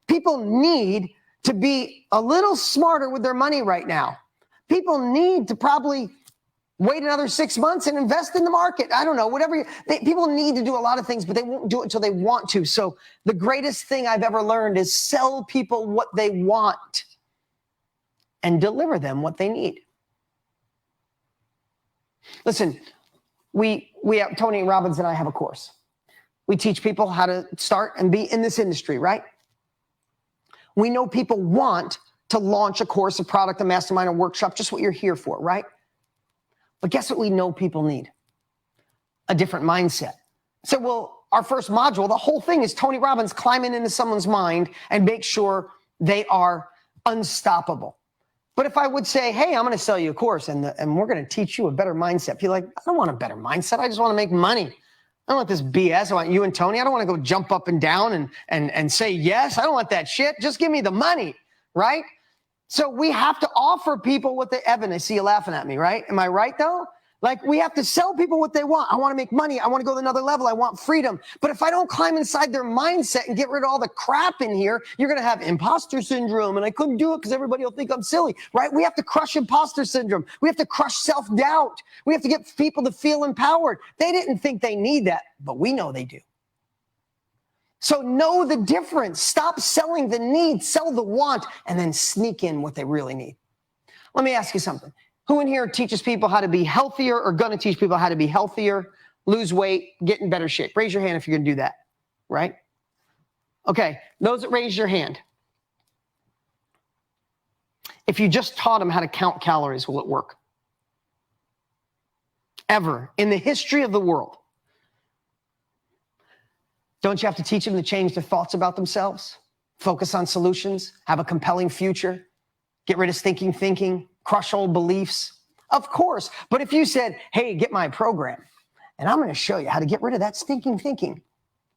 People need to be a little smarter with their money right now. People need to probably wait another 6 months and invest in the market. I don't know, whatever. People need to do a lot of things, but they won't do it until they want to. So the greatest thing I've ever learned is sell people what they want and deliver them what they need. Listen, we have, Tony Robbins and I have a course. We teach people how to start and be in this industry, right? We know people want to launch a course, a product, a mastermind, a workshop, just what you're here for, right? But guess what we know people need? A different mindset. So, well, our first module, the whole thing is Tony Robbins climbing into someone's mind and make sure they are unstoppable. But if I would say, hey, I'm going to sell you a course and we're going to teach you a better mindset, you're like, I don't want a better mindset. I just want to make money. I don't want this BS. I want you and Tony. I don't want to go jump up and down and say yes. I don't want that shit. Just give me the money, right? So we have to offer people what they, Evan, I see you laughing at me, right? Am I right though? Like we have to sell people what they want. I want to make money. I want to go to another level. I want freedom. But if I don't climb inside their mindset and get rid of all the crap in here, you're going to have imposter syndrome. And I couldn't do it because everybody will think I'm silly, right? We have to crush imposter syndrome. We have to crush self-doubt. We have to get people to feel empowered. They didn't think they need that, but we know they do. So know the difference. Stop selling the need, sell the want, and then sneak in what they really need. Let me ask you something. Who in here teaches people how to be healthier or going to teach people how to be healthier, lose weight, get in better shape? Raise your hand if you're going to do that, right? Okay, those that raise your hand. If you just taught them how to count calories, will it work? Ever in the history of the world. Don't you have to teach them to change their thoughts about themselves? Focus on solutions, have a compelling future, get rid of stinking thinking, crush old beliefs? Of course. But if you said, hey, get my program, and I'm going to show you how to get rid of that stinking thinking.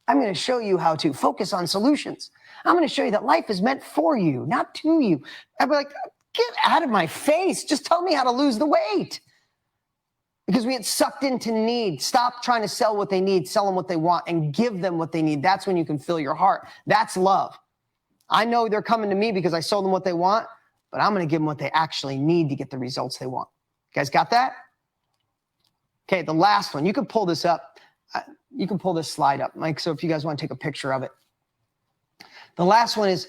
I'm going to show you how to focus on solutions. I'm going to show you that life is meant for you, not to you. I'd be like, get out of my face. Just tell me how to lose the weight. Because we get sucked into need. Stop trying to sell what they need, sell them what they want, and give them what they need. That's when you can fill your heart. That's love. I know they're coming to me because I sold them what they want, but I'm going to give them what they actually need to get the results they want. You guys got that? Okay, the last one. You can pull this up. You can pull this slide up, Mike, so if you guys want to take a picture of it. The last one is,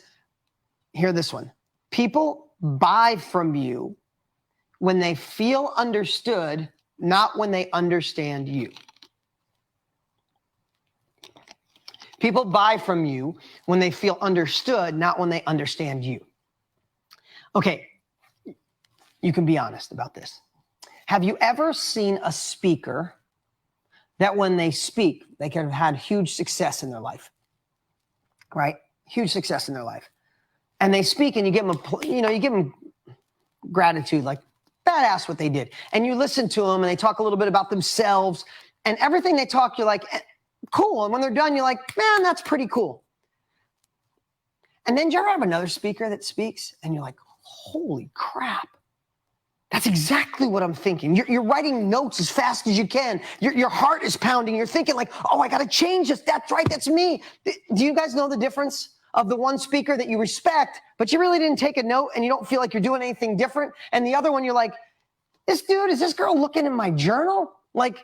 hear this one. People buy from you when they feel understood, not when they understand you. People buy from you when they feel understood, not when they understand you. Okay, you can be honest about this. Have you ever seen a speaker that when they speak, they can have had huge success in their life, right? Huge success in their life. And they speak and you give them you give them gratitude, like badass what they did. And you listen to them and they talk a little bit about themselves and everything they talk, you're like, cool. And when they're done, you're like, man, that's pretty cool. And then do you ever have another speaker that speaks and you're like, holy crap. That's exactly what I'm thinking. You're writing notes as fast as you can. Your heart is pounding. You're thinking like, oh, I got to change this. That's right. That's me. Do you guys know the difference of the one speaker that you respect, but you really didn't take a note and you don't feel like you're doing anything different? And the other one, you're like, is this girl looking in my journal? Like,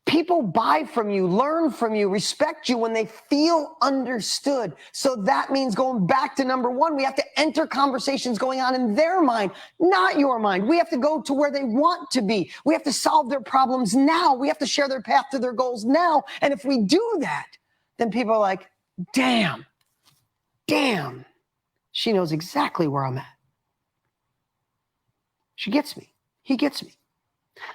people buy from you, learn from you, respect you when they feel understood. So that means going back to number one, we have to enter conversations going on in their mind, not your mind. We have to go to where they want to be. We have to solve their problems now. We have to share their path to their goals now. And if we do that, then people are like, damn, she knows exactly where I'm at. She gets me. He gets me.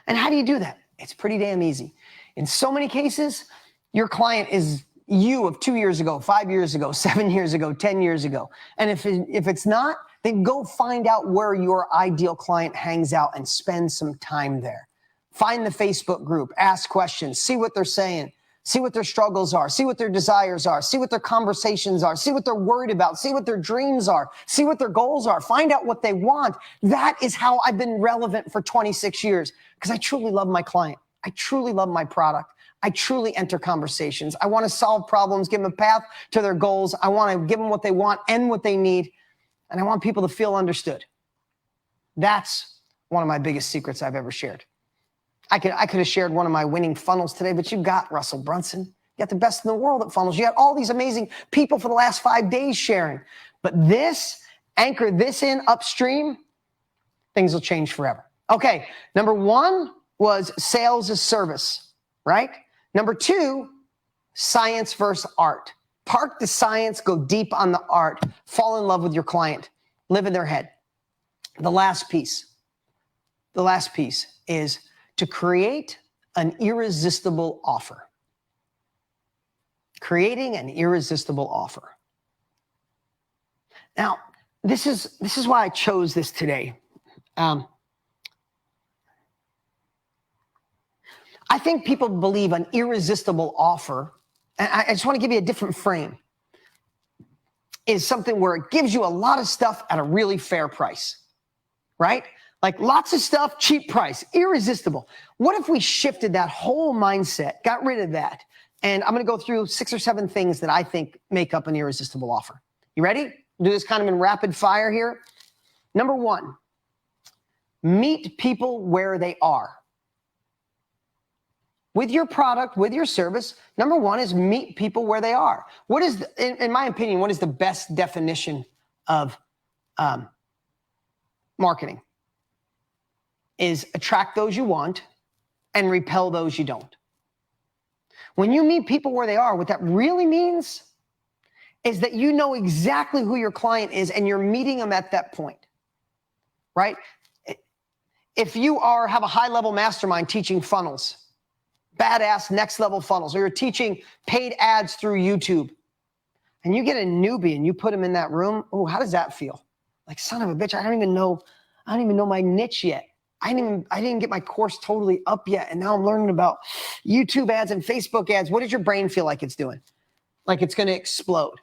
And how do you do that? It's pretty damn easy. In so many cases, your client is you of 2 years ago, 5 years ago, 7 years ago, 10 years ago. And if it's not, then go find out where your ideal client hangs out and spend some time there. Find the Facebook group, ask questions, see what they're saying, see what their struggles are, see what their desires are, see what their conversations are, see what they're worried about, see what their dreams are, see what their goals are, find out what they want. That is how I've been relevant for 26 years because I truly love my client. I truly love my product. I truly enter conversations. I want to solve problems, give them a path to their goals. I want to give them what they want and what they need. And I want people to feel understood. That's one of my biggest secrets I've ever shared. I could have shared one of my winning funnels today, but you got Russell Brunson. You got the best in the world at funnels. You got all these amazing people for the last 5 days sharing. But anchor this in upstream, things will change forever. Okay, number one was sales as service, right? Number two, science versus art. Park the science, go deep on the art, fall in love with your client, live in their head. The last piece is to create an irresistible offer. Creating an irresistible offer. Now, this is why I chose this today. I think people believe an irresistible offer, and I just want to give you a different frame, is something where it gives you a lot of stuff at a really fair price, right? Like lots of stuff, cheap price, irresistible. What if we shifted that whole mindset, got rid of that? And I'm going to go through 6 or 7 things that I think make up an irresistible offer. You ready? Do this kind of in rapid fire here. Number one, meet people where they are. With your product, with your service, number one is meet people where they are. What is, in my opinion, what is the best definition of marketing? Is attract those you want and repel those you don't. When you meet people where they are, what that really means is that you know exactly who your client is and you're meeting them at that point. right? If you have a high-level mastermind teaching funnels, badass next-level funnels, or you're teaching paid ads through YouTube, and you get a newbie and you put him in that room, oh, how does that feel? Like, son of a bitch, I don't even know my niche yet. I didn't get my course totally up yet, and now I'm learning about YouTube ads and Facebook ads. What does your brain feel like it's doing? Like it's going to explode.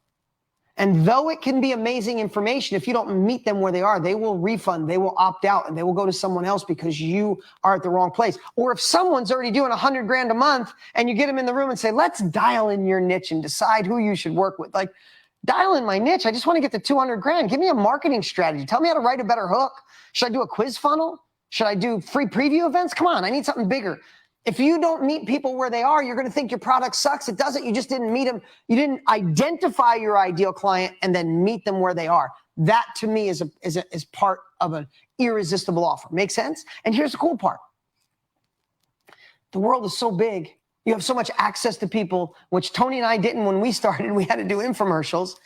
And though it can be amazing information, if you don't meet them where they are, they will refund, they will opt out, and they will go to someone else because you are at the wrong place. Or if someone's already doing $100,000 a month and you get them in the room and say, let's dial in your niche and decide who you should work with. Like, dial in my niche. I just want to get to $200,000. Give me a marketing strategy. Tell me how to write a better hook. Should I do a quiz funnel? Should I do free preview events? Come on, I need something bigger. If you don't meet people where they are, you're going to think your product sucks. It doesn't. You just didn't meet them. You didn't identify your ideal client and then meet them where they are. That to me is part of an irresistible offer. Make sense? And here's the cool part. The world is so big. You have so much access to people, which Tony and I didn't when we started. We had to do infomercials.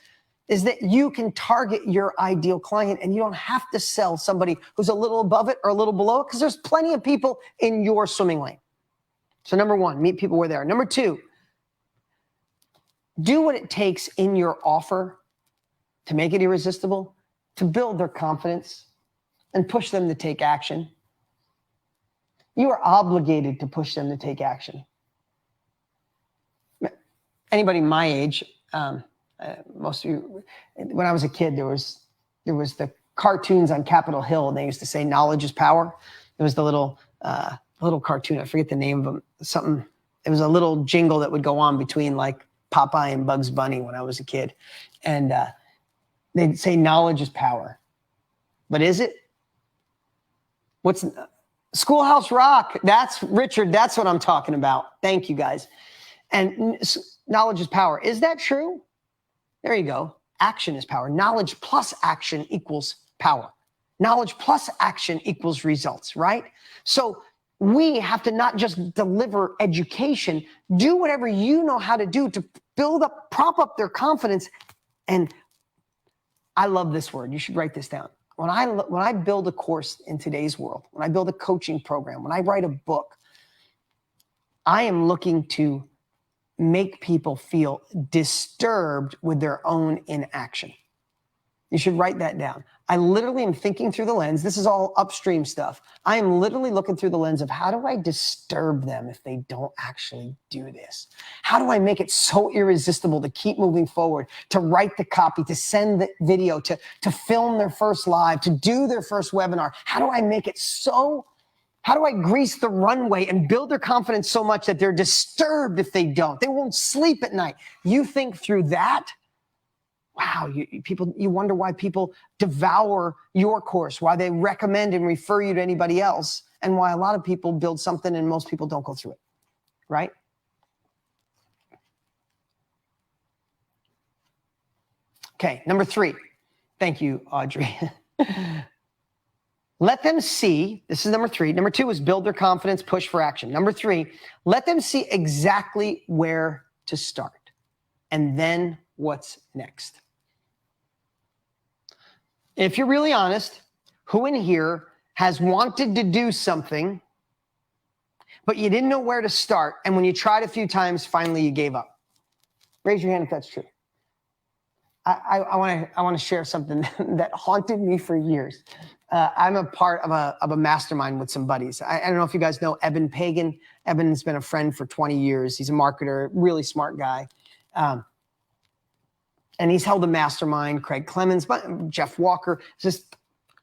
Is that you can target your ideal client and you don't have to sell somebody who's a little above it or a little below it because there's plenty of people in your swimming lane. So number one, meet people where they are. Number two, do what it takes in your offer to make it irresistible, to build their confidence and push them to take action. You are obligated to push them to take action. Anybody my age, most of you, when I was a kid, there was the cartoons on Capitol Hill, and they used to say knowledge is power. It was the little cartoon. I forget the name of them. Something. It was a little jingle that would go on between like Popeye and Bugs Bunny when I was a kid, and they'd say knowledge is power. But is it? What's Schoolhouse Rock? That's Richard. That's what I'm talking about. Thank you guys. And knowledge is power. Is that true? There you go. Action is power. Knowledge plus action equals power. Knowledge plus action equals results, right? So we have to not just deliver education, do whatever you know how to do to prop up their confidence. And I love this word. You should write this down. When I build a course in today's world, when I build a coaching program, when I write a book, I am looking to make people feel disturbed with their own inaction. You should write that down. I literally am thinking through the lens. This is all upstream stuff. I am literally looking through the lens of how do I disturb them if they don't actually do this? How do I make it so irresistible to keep moving forward, to write the copy, to send the video, to film their first live, to do their first webinar? How do I make it so? How do I grease the runway and build their confidence so much that they're disturbed if they don't? They won't sleep at night. You think through that? Wow, you wonder why people devour your course, why they recommend and refer you to anybody else, and why a lot of people build something and most people don't go through it, right? Okay, number 3. Thank you, Audrey. Let them see, this is number 3. Number 2 is build their confidence, push for action. Number 3, let them see exactly where to start and then what's next. If you're really honest, who in here has wanted to do something, but you didn't know where to start, and when you tried a few times, finally you gave up? Raise your hand if that's true. I want to share something that haunted me for years. I'm a part of a mastermind with some buddies. I don't know if you guys know Eben Pagan. Eben's been a friend for 20 years. He's a marketer, really smart guy. And he's held a mastermind, Craig Clemens, Jeff Walker. It's this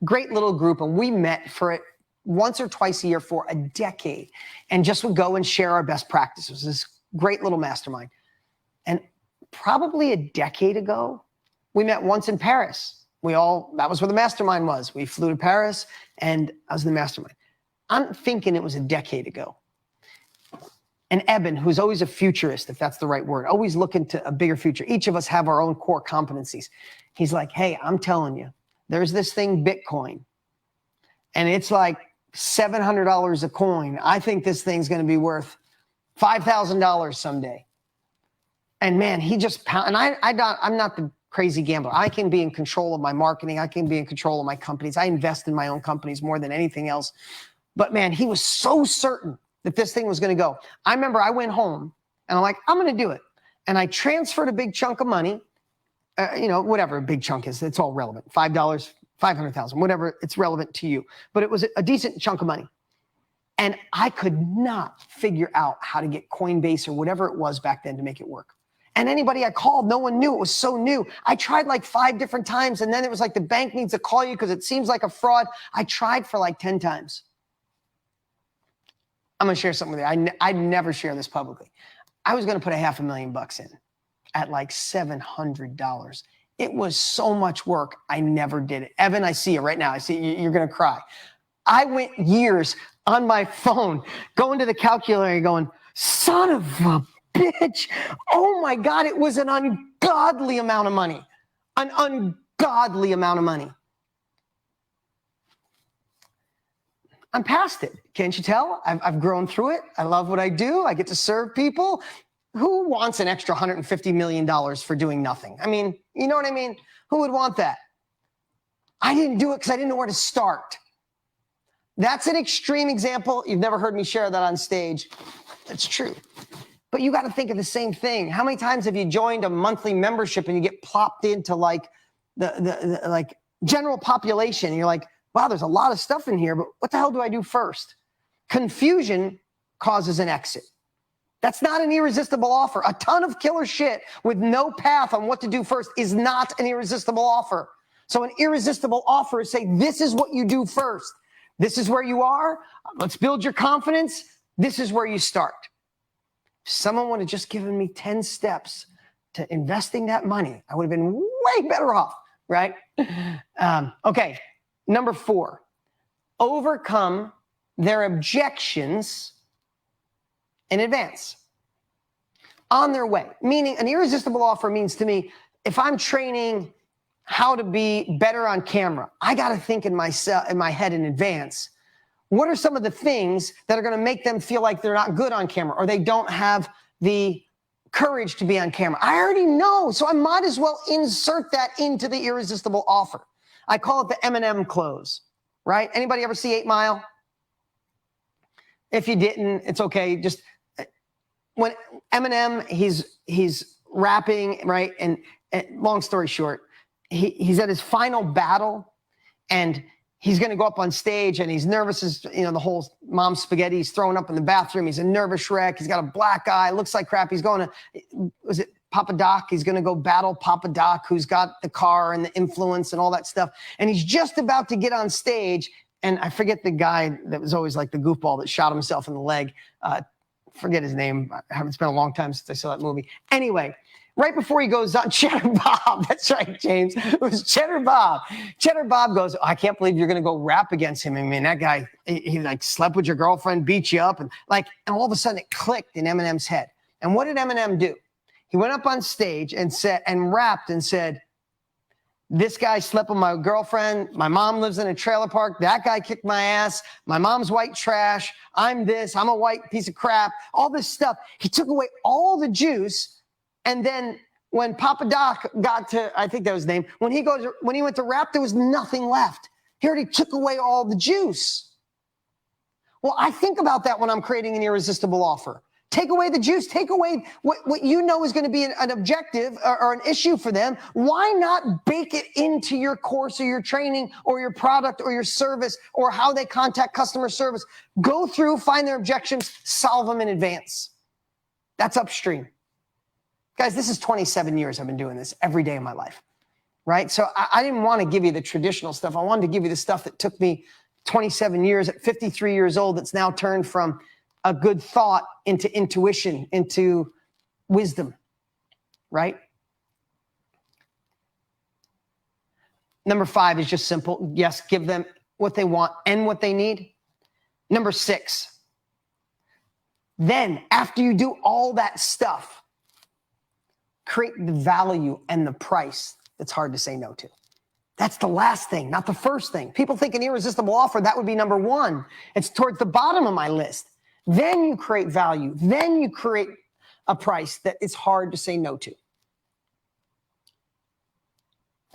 great little group. And we met for it once or twice a year for a decade and just would go and share our best practices. This great little mastermind. And probably a decade ago, we met once in Paris. That was where the mastermind was. We flew to Paris and I was in the mastermind. I'm thinking it was a decade ago. And Eben, who's always a futurist, if that's the right word, always looking to a bigger future. Each of us have our own core competencies. He's like, hey, I'm telling you, there's this thing, Bitcoin, and it's like $700 a coin. I think this thing's going to be worth $5,000 someday. And man, he just, and I'm not the crazy gambler. I can be in control of my marketing. I can be in control of my companies. I invest in my own companies more than anything else. But man, he was so certain that this thing was going to go. I remember I went home and I'm like, I'm going to do it. And I transferred a big chunk of money, whatever a big chunk is, it's all relevant. $5, 500,000, whatever, it's relevant to you. But it was a decent chunk of money. And I could not figure out how to get Coinbase or whatever it was back then to make it work. And anybody I called, no one knew. It was so new. I tried like 5 different times. And then it was like the bank needs to call you because it seems like a fraud. I tried for like 10 times. I'm going to share something with you. I'd never share this publicly. I was going to put $500,000 in at like $700. It was so much work. I never did it. Evan, I see you right now. I see you. You're going to cry. I went years on my phone going to the calculator going, son of a bitch. Oh my God. It was an ungodly amount of money. An ungodly amount of money. I'm past it. Can't you tell? I've grown through it. I love what I do. I get to serve people. Who wants an extra $150 million for doing nothing? I mean, you know what I mean? Who would want that? I didn't do it because I didn't know where to start. That's an extreme example. You've never heard me share that on stage. It's true. But you got to think of the same thing. How many times have you joined a monthly membership and you get plopped into like the like general population? And you're like, wow, there's a lot of stuff in here, but what the hell do I do first? Confusion causes an exit. That's not an irresistible offer. A ton of killer shit with no path on what to do first is not an irresistible offer. So an irresistible offer is say, this is what you do first. This is where you are. Let's build your confidence. This is where you start. If someone would have just given me 10 steps to investing that money, I would have been way better off, right? Okay. Number 4, overcome their objections in advance. On their way. Meaning an irresistible offer means to me, if I'm training how to be better on camera, I got to think in my head in advance, what are some of the things that are going to make them feel like they're not good on camera or they don't have the courage to be on camera? I already know, so I might as well insert that into the irresistible offer. I call it the M&M close, right? Anybody ever see 8 Mile? If you didn't, it's okay. Just when Eminem, he's rapping, right? And long story short, he's at his final battle and he's going to go up on stage and he's nervous as, the whole mom's spaghetti he's throwing up in the bathroom. He's a nervous wreck. He's got a black eye, looks like crap. He's going to, was it Papa Doc? He's going to go battle Papa Doc, who's got the car and the influence and all that stuff. And he's just about to get on stage. And I forget the guy that was always like the goofball that shot himself in the leg. Forget his name. It's been a long time since I saw that movie. Anyway, right before he goes on, Cheddar Bob. That's right, James. It was Cheddar Bob. Cheddar Bob goes, I can't believe you're going to go rap against him. I mean, that guy, he like slept with your girlfriend, beat you up. And all of a sudden it clicked in Eminem's head. And what did Eminem do? He went up on stage and rapped and said, this guy slept with my girlfriend. My mom lives in a trailer park. That guy kicked my ass. My mom's white trash. I'm this. I'm a white piece of crap. All this stuff. He took away all the juice. And then when Papa Doc got to, I think that was his name, when he went to rap, there was nothing left. He already took away all the juice. Well, I think about that when I'm creating an irresistible offer. Take away the juice. Take away what you know is going to be an objective or an issue for them. Why not bake it into your course or your training or your product or your service or how they contact customer service? Go through, find their objections, solve them in advance. That's upstream. Guys, this is 27 years I've been doing this every day of my life, right? So I didn't want to give you the traditional stuff. I wanted to give you the stuff that took me 27 years at 53 years old that's now turned from a good thought into intuition, into wisdom, right? Number 5 is just simple. Yes, give them what they want and what they need. Number 6, then after you do all that stuff, create the value and the price that's hard to say no to. That's the last thing, not the first thing. People think an irresistible offer, that would be number 1. It's towards the bottom of my list. Then you create value. Then you create a price that is hard to say no to.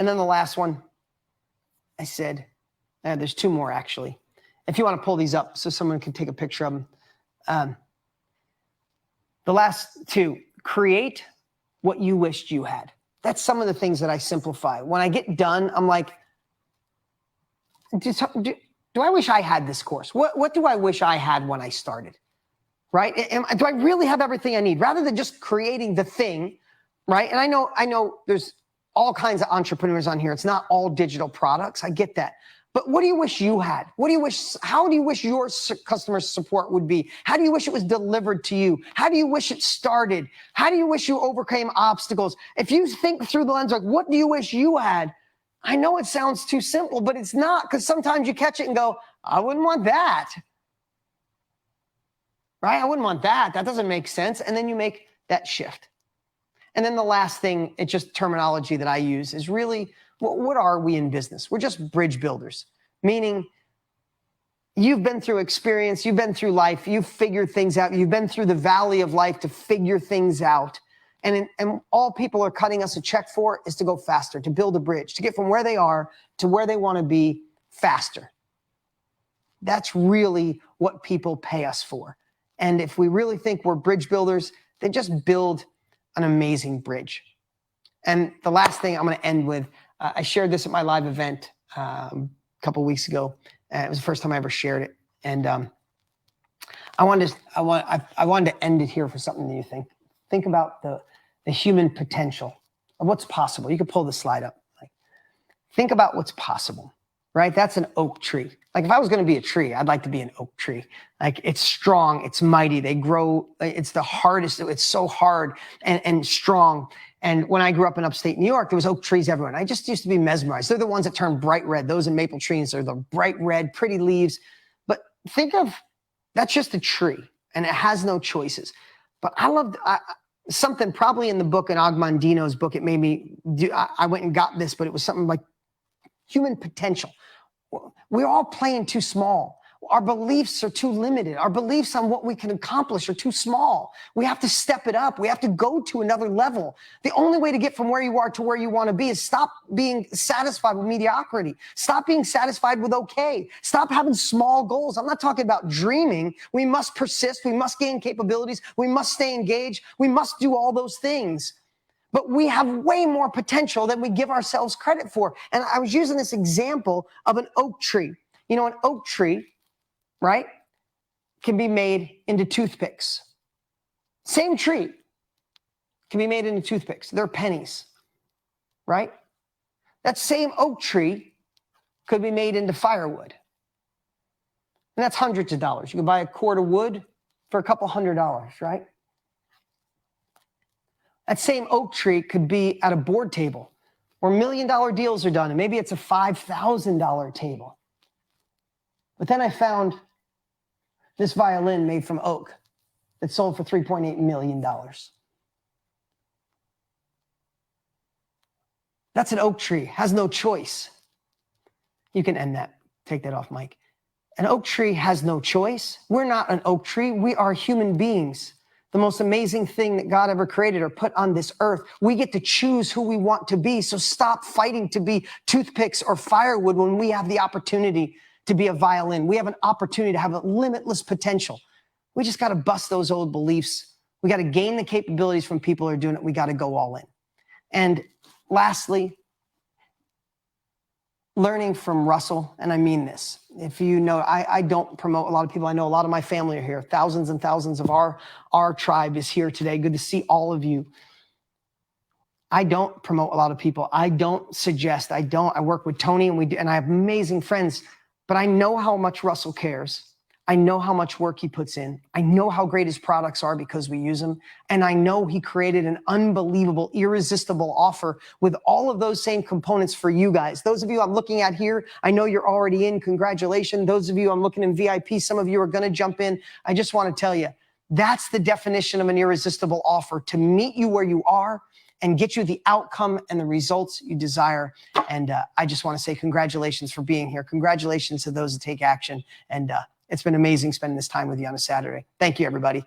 And then the last one, I said, there's two more actually. If you want to pull these up so someone can take a picture of them. The last two, create what you wished you had. That's some of the things that I simplify. When I get done, I'm like, do I wish I had this course? What do I wish I had when I started? Right? Do I really have everything I need? Rather than just creating the thing, right? And I know there's all kinds of entrepreneurs on here. It's not all digital products. I get that. But what do you wish you had? How do you wish your customer support would be? How do you wish it was delivered to you? How do you wish it started? How do you wish you overcame obstacles? If you think through the lens, like, what do you wish you had? I know it sounds too simple, but it's not, because sometimes you catch it and go, I wouldn't want that. Right? I wouldn't want that. That doesn't make sense. And then you make that shift. And then the last thing, it's just terminology that I use, is really, what are we in business? We're just bridge builders, meaning you've been through experience, you've been through life, you've figured things out, you've been through the valley of life to figure things out. And all people are cutting us a check for is to go faster, to build a bridge, to get from where they are to where they want to be faster. That's really what people pay us for. And if we really think we're bridge builders, then just build an amazing bridge. And the last thing I'm going to end with, I shared this at my live event a couple of weeks ago. It was the first time I ever shared it. And I wanted to end it here for something that you think about the human potential of what's possible. You could pull the slide up. Think about what's possible, right? That's an oak tree. Like, if I was going to be a tree, I'd like to be an oak tree. Like, it's strong, it's mighty, they grow, it's the hardest, it's so hard and strong. And when I grew up in upstate New York, there was oak trees everywhere. And I just used to be mesmerized. They're the ones that turn bright red. Those in maple trees are the bright red, pretty leaves. But think of, that's just a tree, and it has no choices. But I loved something probably in the book, in Ogmandino's book, it made me do, I went and got this, but it was something like human potential. We're all playing too small. Our beliefs are too limited. Our beliefs on what we can accomplish are too small. We have to step it up. We have to go to another level. The only way to get from where you are to where you want to be is stop being satisfied with mediocrity. Stop being satisfied with okay. Stop having small goals. I'm not talking about dreaming. We must persist. We must gain capabilities. We must stay engaged. We must do all those things. But we have way more potential than we give ourselves credit for. And I was using this example of an oak tree. You know, an oak tree, right, can be made into toothpicks. Same tree can be made into toothpicks. They're pennies, right? That same oak tree could be made into firewood. And that's hundreds of dollars. You can buy a cord of wood for a couple $100, right? That same oak tree could be at a board table where $1 million deals are done, and maybe it's a $5,000 table. But then I found this violin made from oak that sold for $3.8 million. That's an oak tree, has no choice. You can end that. Take that off, Mike. An oak tree has no choice. We're not an oak tree. We are human beings. The most amazing thing that God ever created or put on this earth. We get to choose who we want to be. So stop fighting to be toothpicks or firewood when we have the opportunity to be a violin. We have an opportunity to have a limitless potential. We just got to bust those old beliefs. We got to gain the capabilities from people who are doing it. We got to go all in. And lastly, learning from Russell, and I mean this. If you know, I don't promote a lot of people. I know a lot of my family are here. Thousands and thousands of our tribe is here today. Good to see all of you. I don't promote a lot of people. I don't suggest. I work with Tony, and I have amazing friends. But I know how much Russell cares. I know how much work he puts in. I know how great his products are because we use them. And I know he created an unbelievable, irresistible offer with all of those same components for you guys. Those of you I'm looking at here, I know you're already in. Congratulations. Those of you I'm looking in VIP, some of you are going to jump in. I just want to tell you, that's the definition of an irresistible offer, to meet you where you are and get you the outcome and the results you desire. And I just want to say congratulations for being here. Congratulations to those that take action. And it's been amazing spending this time with you on a Saturday. Thank you, everybody.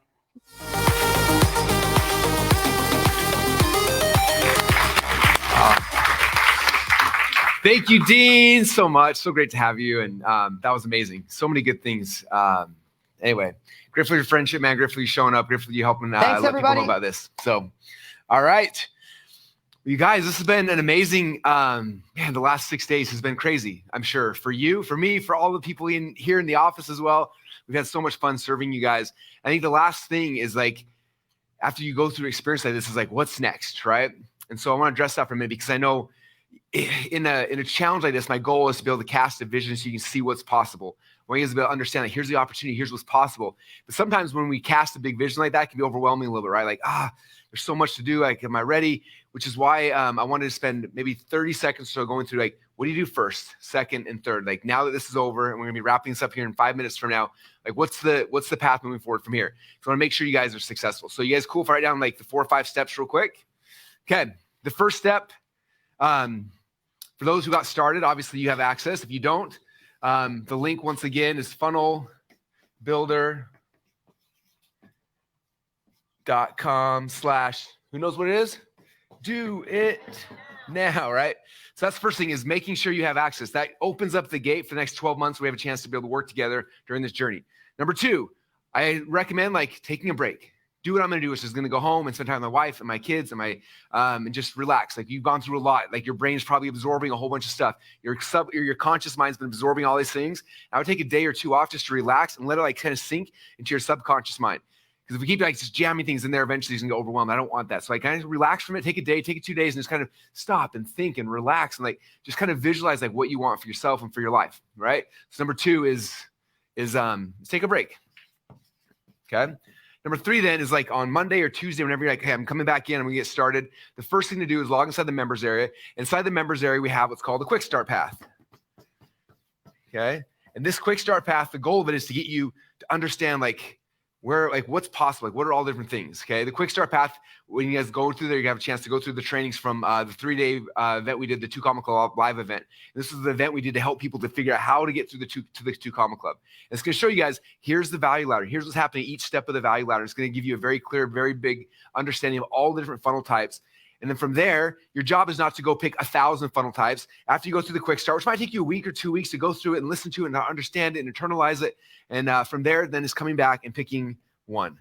Thank you, Dean, so much. So great to have you. And that was amazing. So many good things. Anyway, grateful for your friendship, man. Grateful for you showing up. Grateful for you helping let people know about this. So, all right. You guys, this has been an amazing, man, the last 6 days has been crazy, I'm sure. For you, for me, for all the people here in the office as well. We've had so much fun serving you guys. I think the last thing is like, after you go through an experience like this, is like, what's next, right? And so I want to address that for a minute, because I know in a challenge like this, my goal is to be able to cast a vision so you can see what's possible. I want you guys to be able to understand that here's the opportunity, here's what's possible. But sometimes when we cast a big vision like that, it can be overwhelming a little bit, right? Like, there's so much to do. Like, am I ready? Which is why I wanted to spend maybe 30 seconds or so going through, like, what do you do first, second, and third? Like, now that this is over and we're gonna be wrapping this up here in 5 minutes from now, like, what's the path moving forward from here? So I wanna make sure you guys are successful. So you guys cool if I write down like the 4 or 5 steps real quick? Okay, the first step, for those who got started, obviously you have access. If you don't, the link once again is funnelbuilder.com/ who knows what it is? Do it now, right? So that's the first thing, is making sure you have access. That opens up the gate for the next 12 months. We have a chance to be able to work together during this journey. Number 2, I recommend like taking a break. Do what I'm going to do, which is going to go home and spend time with my wife and my kids and and just relax. Like, you've gone through a lot. Like, your brain's probably absorbing a whole bunch of stuff. Your conscious mind's been absorbing all these things. I would take a day or 2 off just to relax and let it like kind of sink into your subconscious mind. Because if we keep like just jamming things in there, eventually it's going to get overwhelmed. I don't want that. So I kind of relax from it, take a day, take 2 days, and just kind of stop and think and relax and like just kind of visualize like what you want for yourself and for your life, right? So number 2 is take a break. Okay. Number 3 then is like on Monday or Tuesday, whenever you're like, hey, I'm coming back in, I'm gonna get started. The first thing to do is log inside the members area. Inside the members area, we have what's called a quick start path. Okay. And this quick start path, the goal of it is to get you to understand like what's possible, like what are all different things. Okay. The quick start path, when you guys go through there, you have a chance to go through the trainings from the 3-day event we did, the 2 Comma Club live event. And this is the event we did to help people to figure out how to get through the 2 Comma Club. And it's going to show you guys, here's the value ladder. Here's what's happening each step of the value ladder. It's going to give you a very clear, very big understanding of all the different funnel types. And then from there, your job is not to go pick 1,000 funnel types. After you go through the quick start, which might take you a week or 2 weeks to go through it and listen to it and understand it and internalize it. And from there, then it's coming back and picking 1.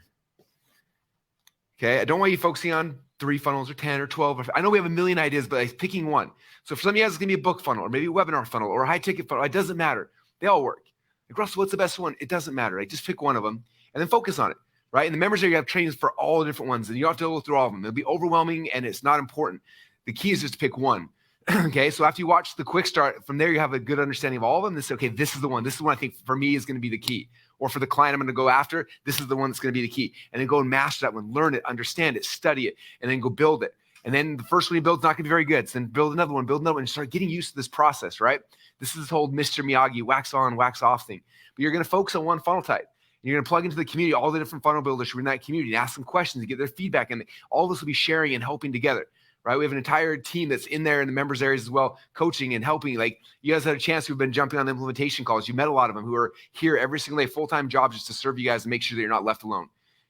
Okay, I don't want you focusing on 3 funnels or 10 or 12. I know we have a million ideas, but like picking 1. So for some of you guys, it's gonna be a book funnel or maybe a webinar funnel or a high ticket funnel. It doesn't matter. They all work. Like, Russell, what's the best one? It doesn't matter. Like, just pick one of them and then focus on it, right? In the members area, you have trainings for all the different ones and you don't have to go through all of them. It'll be overwhelming and it's not important. The key is just to pick 1. Okay, so after you watch the quick start, from there you have a good understanding of all of them. This, okay, this is the one. This is the one I think for me is going to be the key. Or for the client I'm going to go after, this is the one that's going to be the key. And then go and master that one, learn it, understand it, study it, and then go build it. And then the first one you build is not going to be very good. So then build another one, and start getting used to this process, right? This is this whole Mr. Miyagi, wax on, wax off thing. But you're going to focus on one funnel type. You're going to plug into the community, all the different funnel builders who are in that community, and ask them questions and get their feedback. And all this will be sharing and helping together. Right? We have an entire team that's in there in the members areas as well, coaching and helping. Like, you guys had a chance who've been jumping on the implementation calls. You met a lot of them who are here every single day, full-time jobs just to serve you guys and make sure that you're not left alone.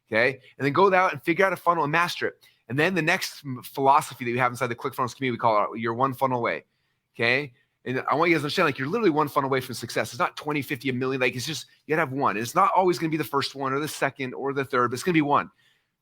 Okay. And then go out and figure out a funnel and master it. And then the next philosophy that we have inside the ClickFunnels community, we call it your 1 funnel away. Okay. And I want you guys to understand, like, you're literally 1 funnel away from success. It's not 20, 50, a million. Like, it's just, you gotta have 1. And it's not always going to be the first one or the second or the third, but it's going to be 1. But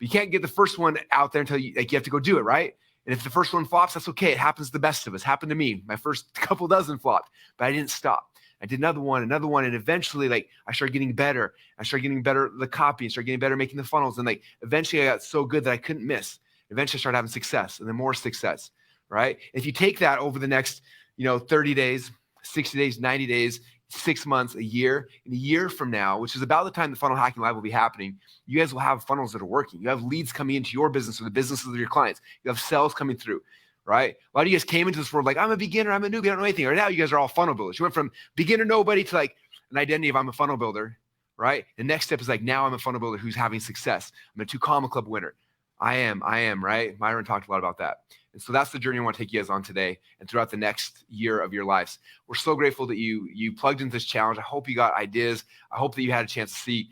you can't get the first one out there until you have to go do it. Right. And if the first one flops, that's okay. It happens to the best of us. Happened to me. My first couple dozen flopped, but I didn't stop. I did another one, and eventually, like, I started getting better. I started getting better at the copy, and started getting better making the funnels. And like, eventually I got so good that I couldn't miss. Eventually I started having success and then more success, right? If you take that over the next, 30 days, 60 days, 90 days, 6 months, a year, in a year from now, which is about the time the Funnel Hacking Live will be happening, you guys will have funnels that are working. You have leads coming into your business or the businesses of your clients. You have sales coming through, right? A lot of you guys came into this world like, I'm a beginner, I'm a newbie, I don't know anything. Right now, you guys are all funnel builders. You went from beginner nobody to like an identity of I'm a funnel builder, right? The next step is like, now I'm a funnel builder who's having success. I'm a 2 Comma Club winner. I am, right? Myron talked a lot about that. And so that's the journey I want to take you guys on today and throughout the next year of your lives. We're so grateful that you plugged into this challenge. I hope you got ideas. I hope that you had a chance to see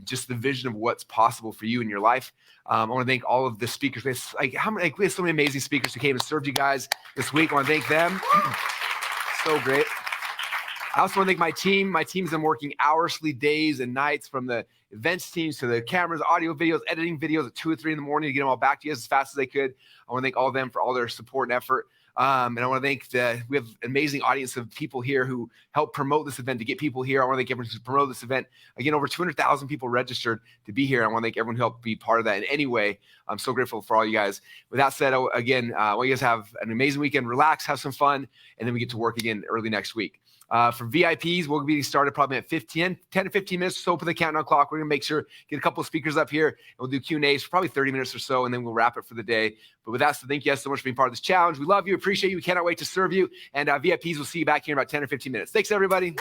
just the vision of what's possible for you in your life. I want to thank all of the speakers. We have so many amazing speakers who came and served you guys this week. I want to thank them. so great. I also want to thank my team. My team's been working hourly days and nights, from the events teams to the cameras, audio, videos, editing videos at 2 or 3 in the morning to get them all back to you as fast as they could. I want to thank all of them for all their support and effort. And I want to thank we have an amazing audience of people here who help promote this event to get people here. I want to thank everyone who promoted this event. Again, over 200,000 people registered to be here. I want to thank everyone who helped be part of that in any way. I'm so grateful for all you guys. With that said, again, I want you guys to have an amazing weekend, relax, have some fun, and then we get to work again early next week. For VIPs, we'll be started probably at 10 to 15 minutes. So open the countdown clock. We're going to make sure, get a couple of speakers up here, and we'll do Q&As for probably 30 minutes or so, and then we'll wrap it for the day. But with that, so thank you guys so much for being part of this challenge. We love you, appreciate you. We cannot wait to serve you. And VIPs, we'll see you back here in about 10 or 15 minutes. Thanks, everybody.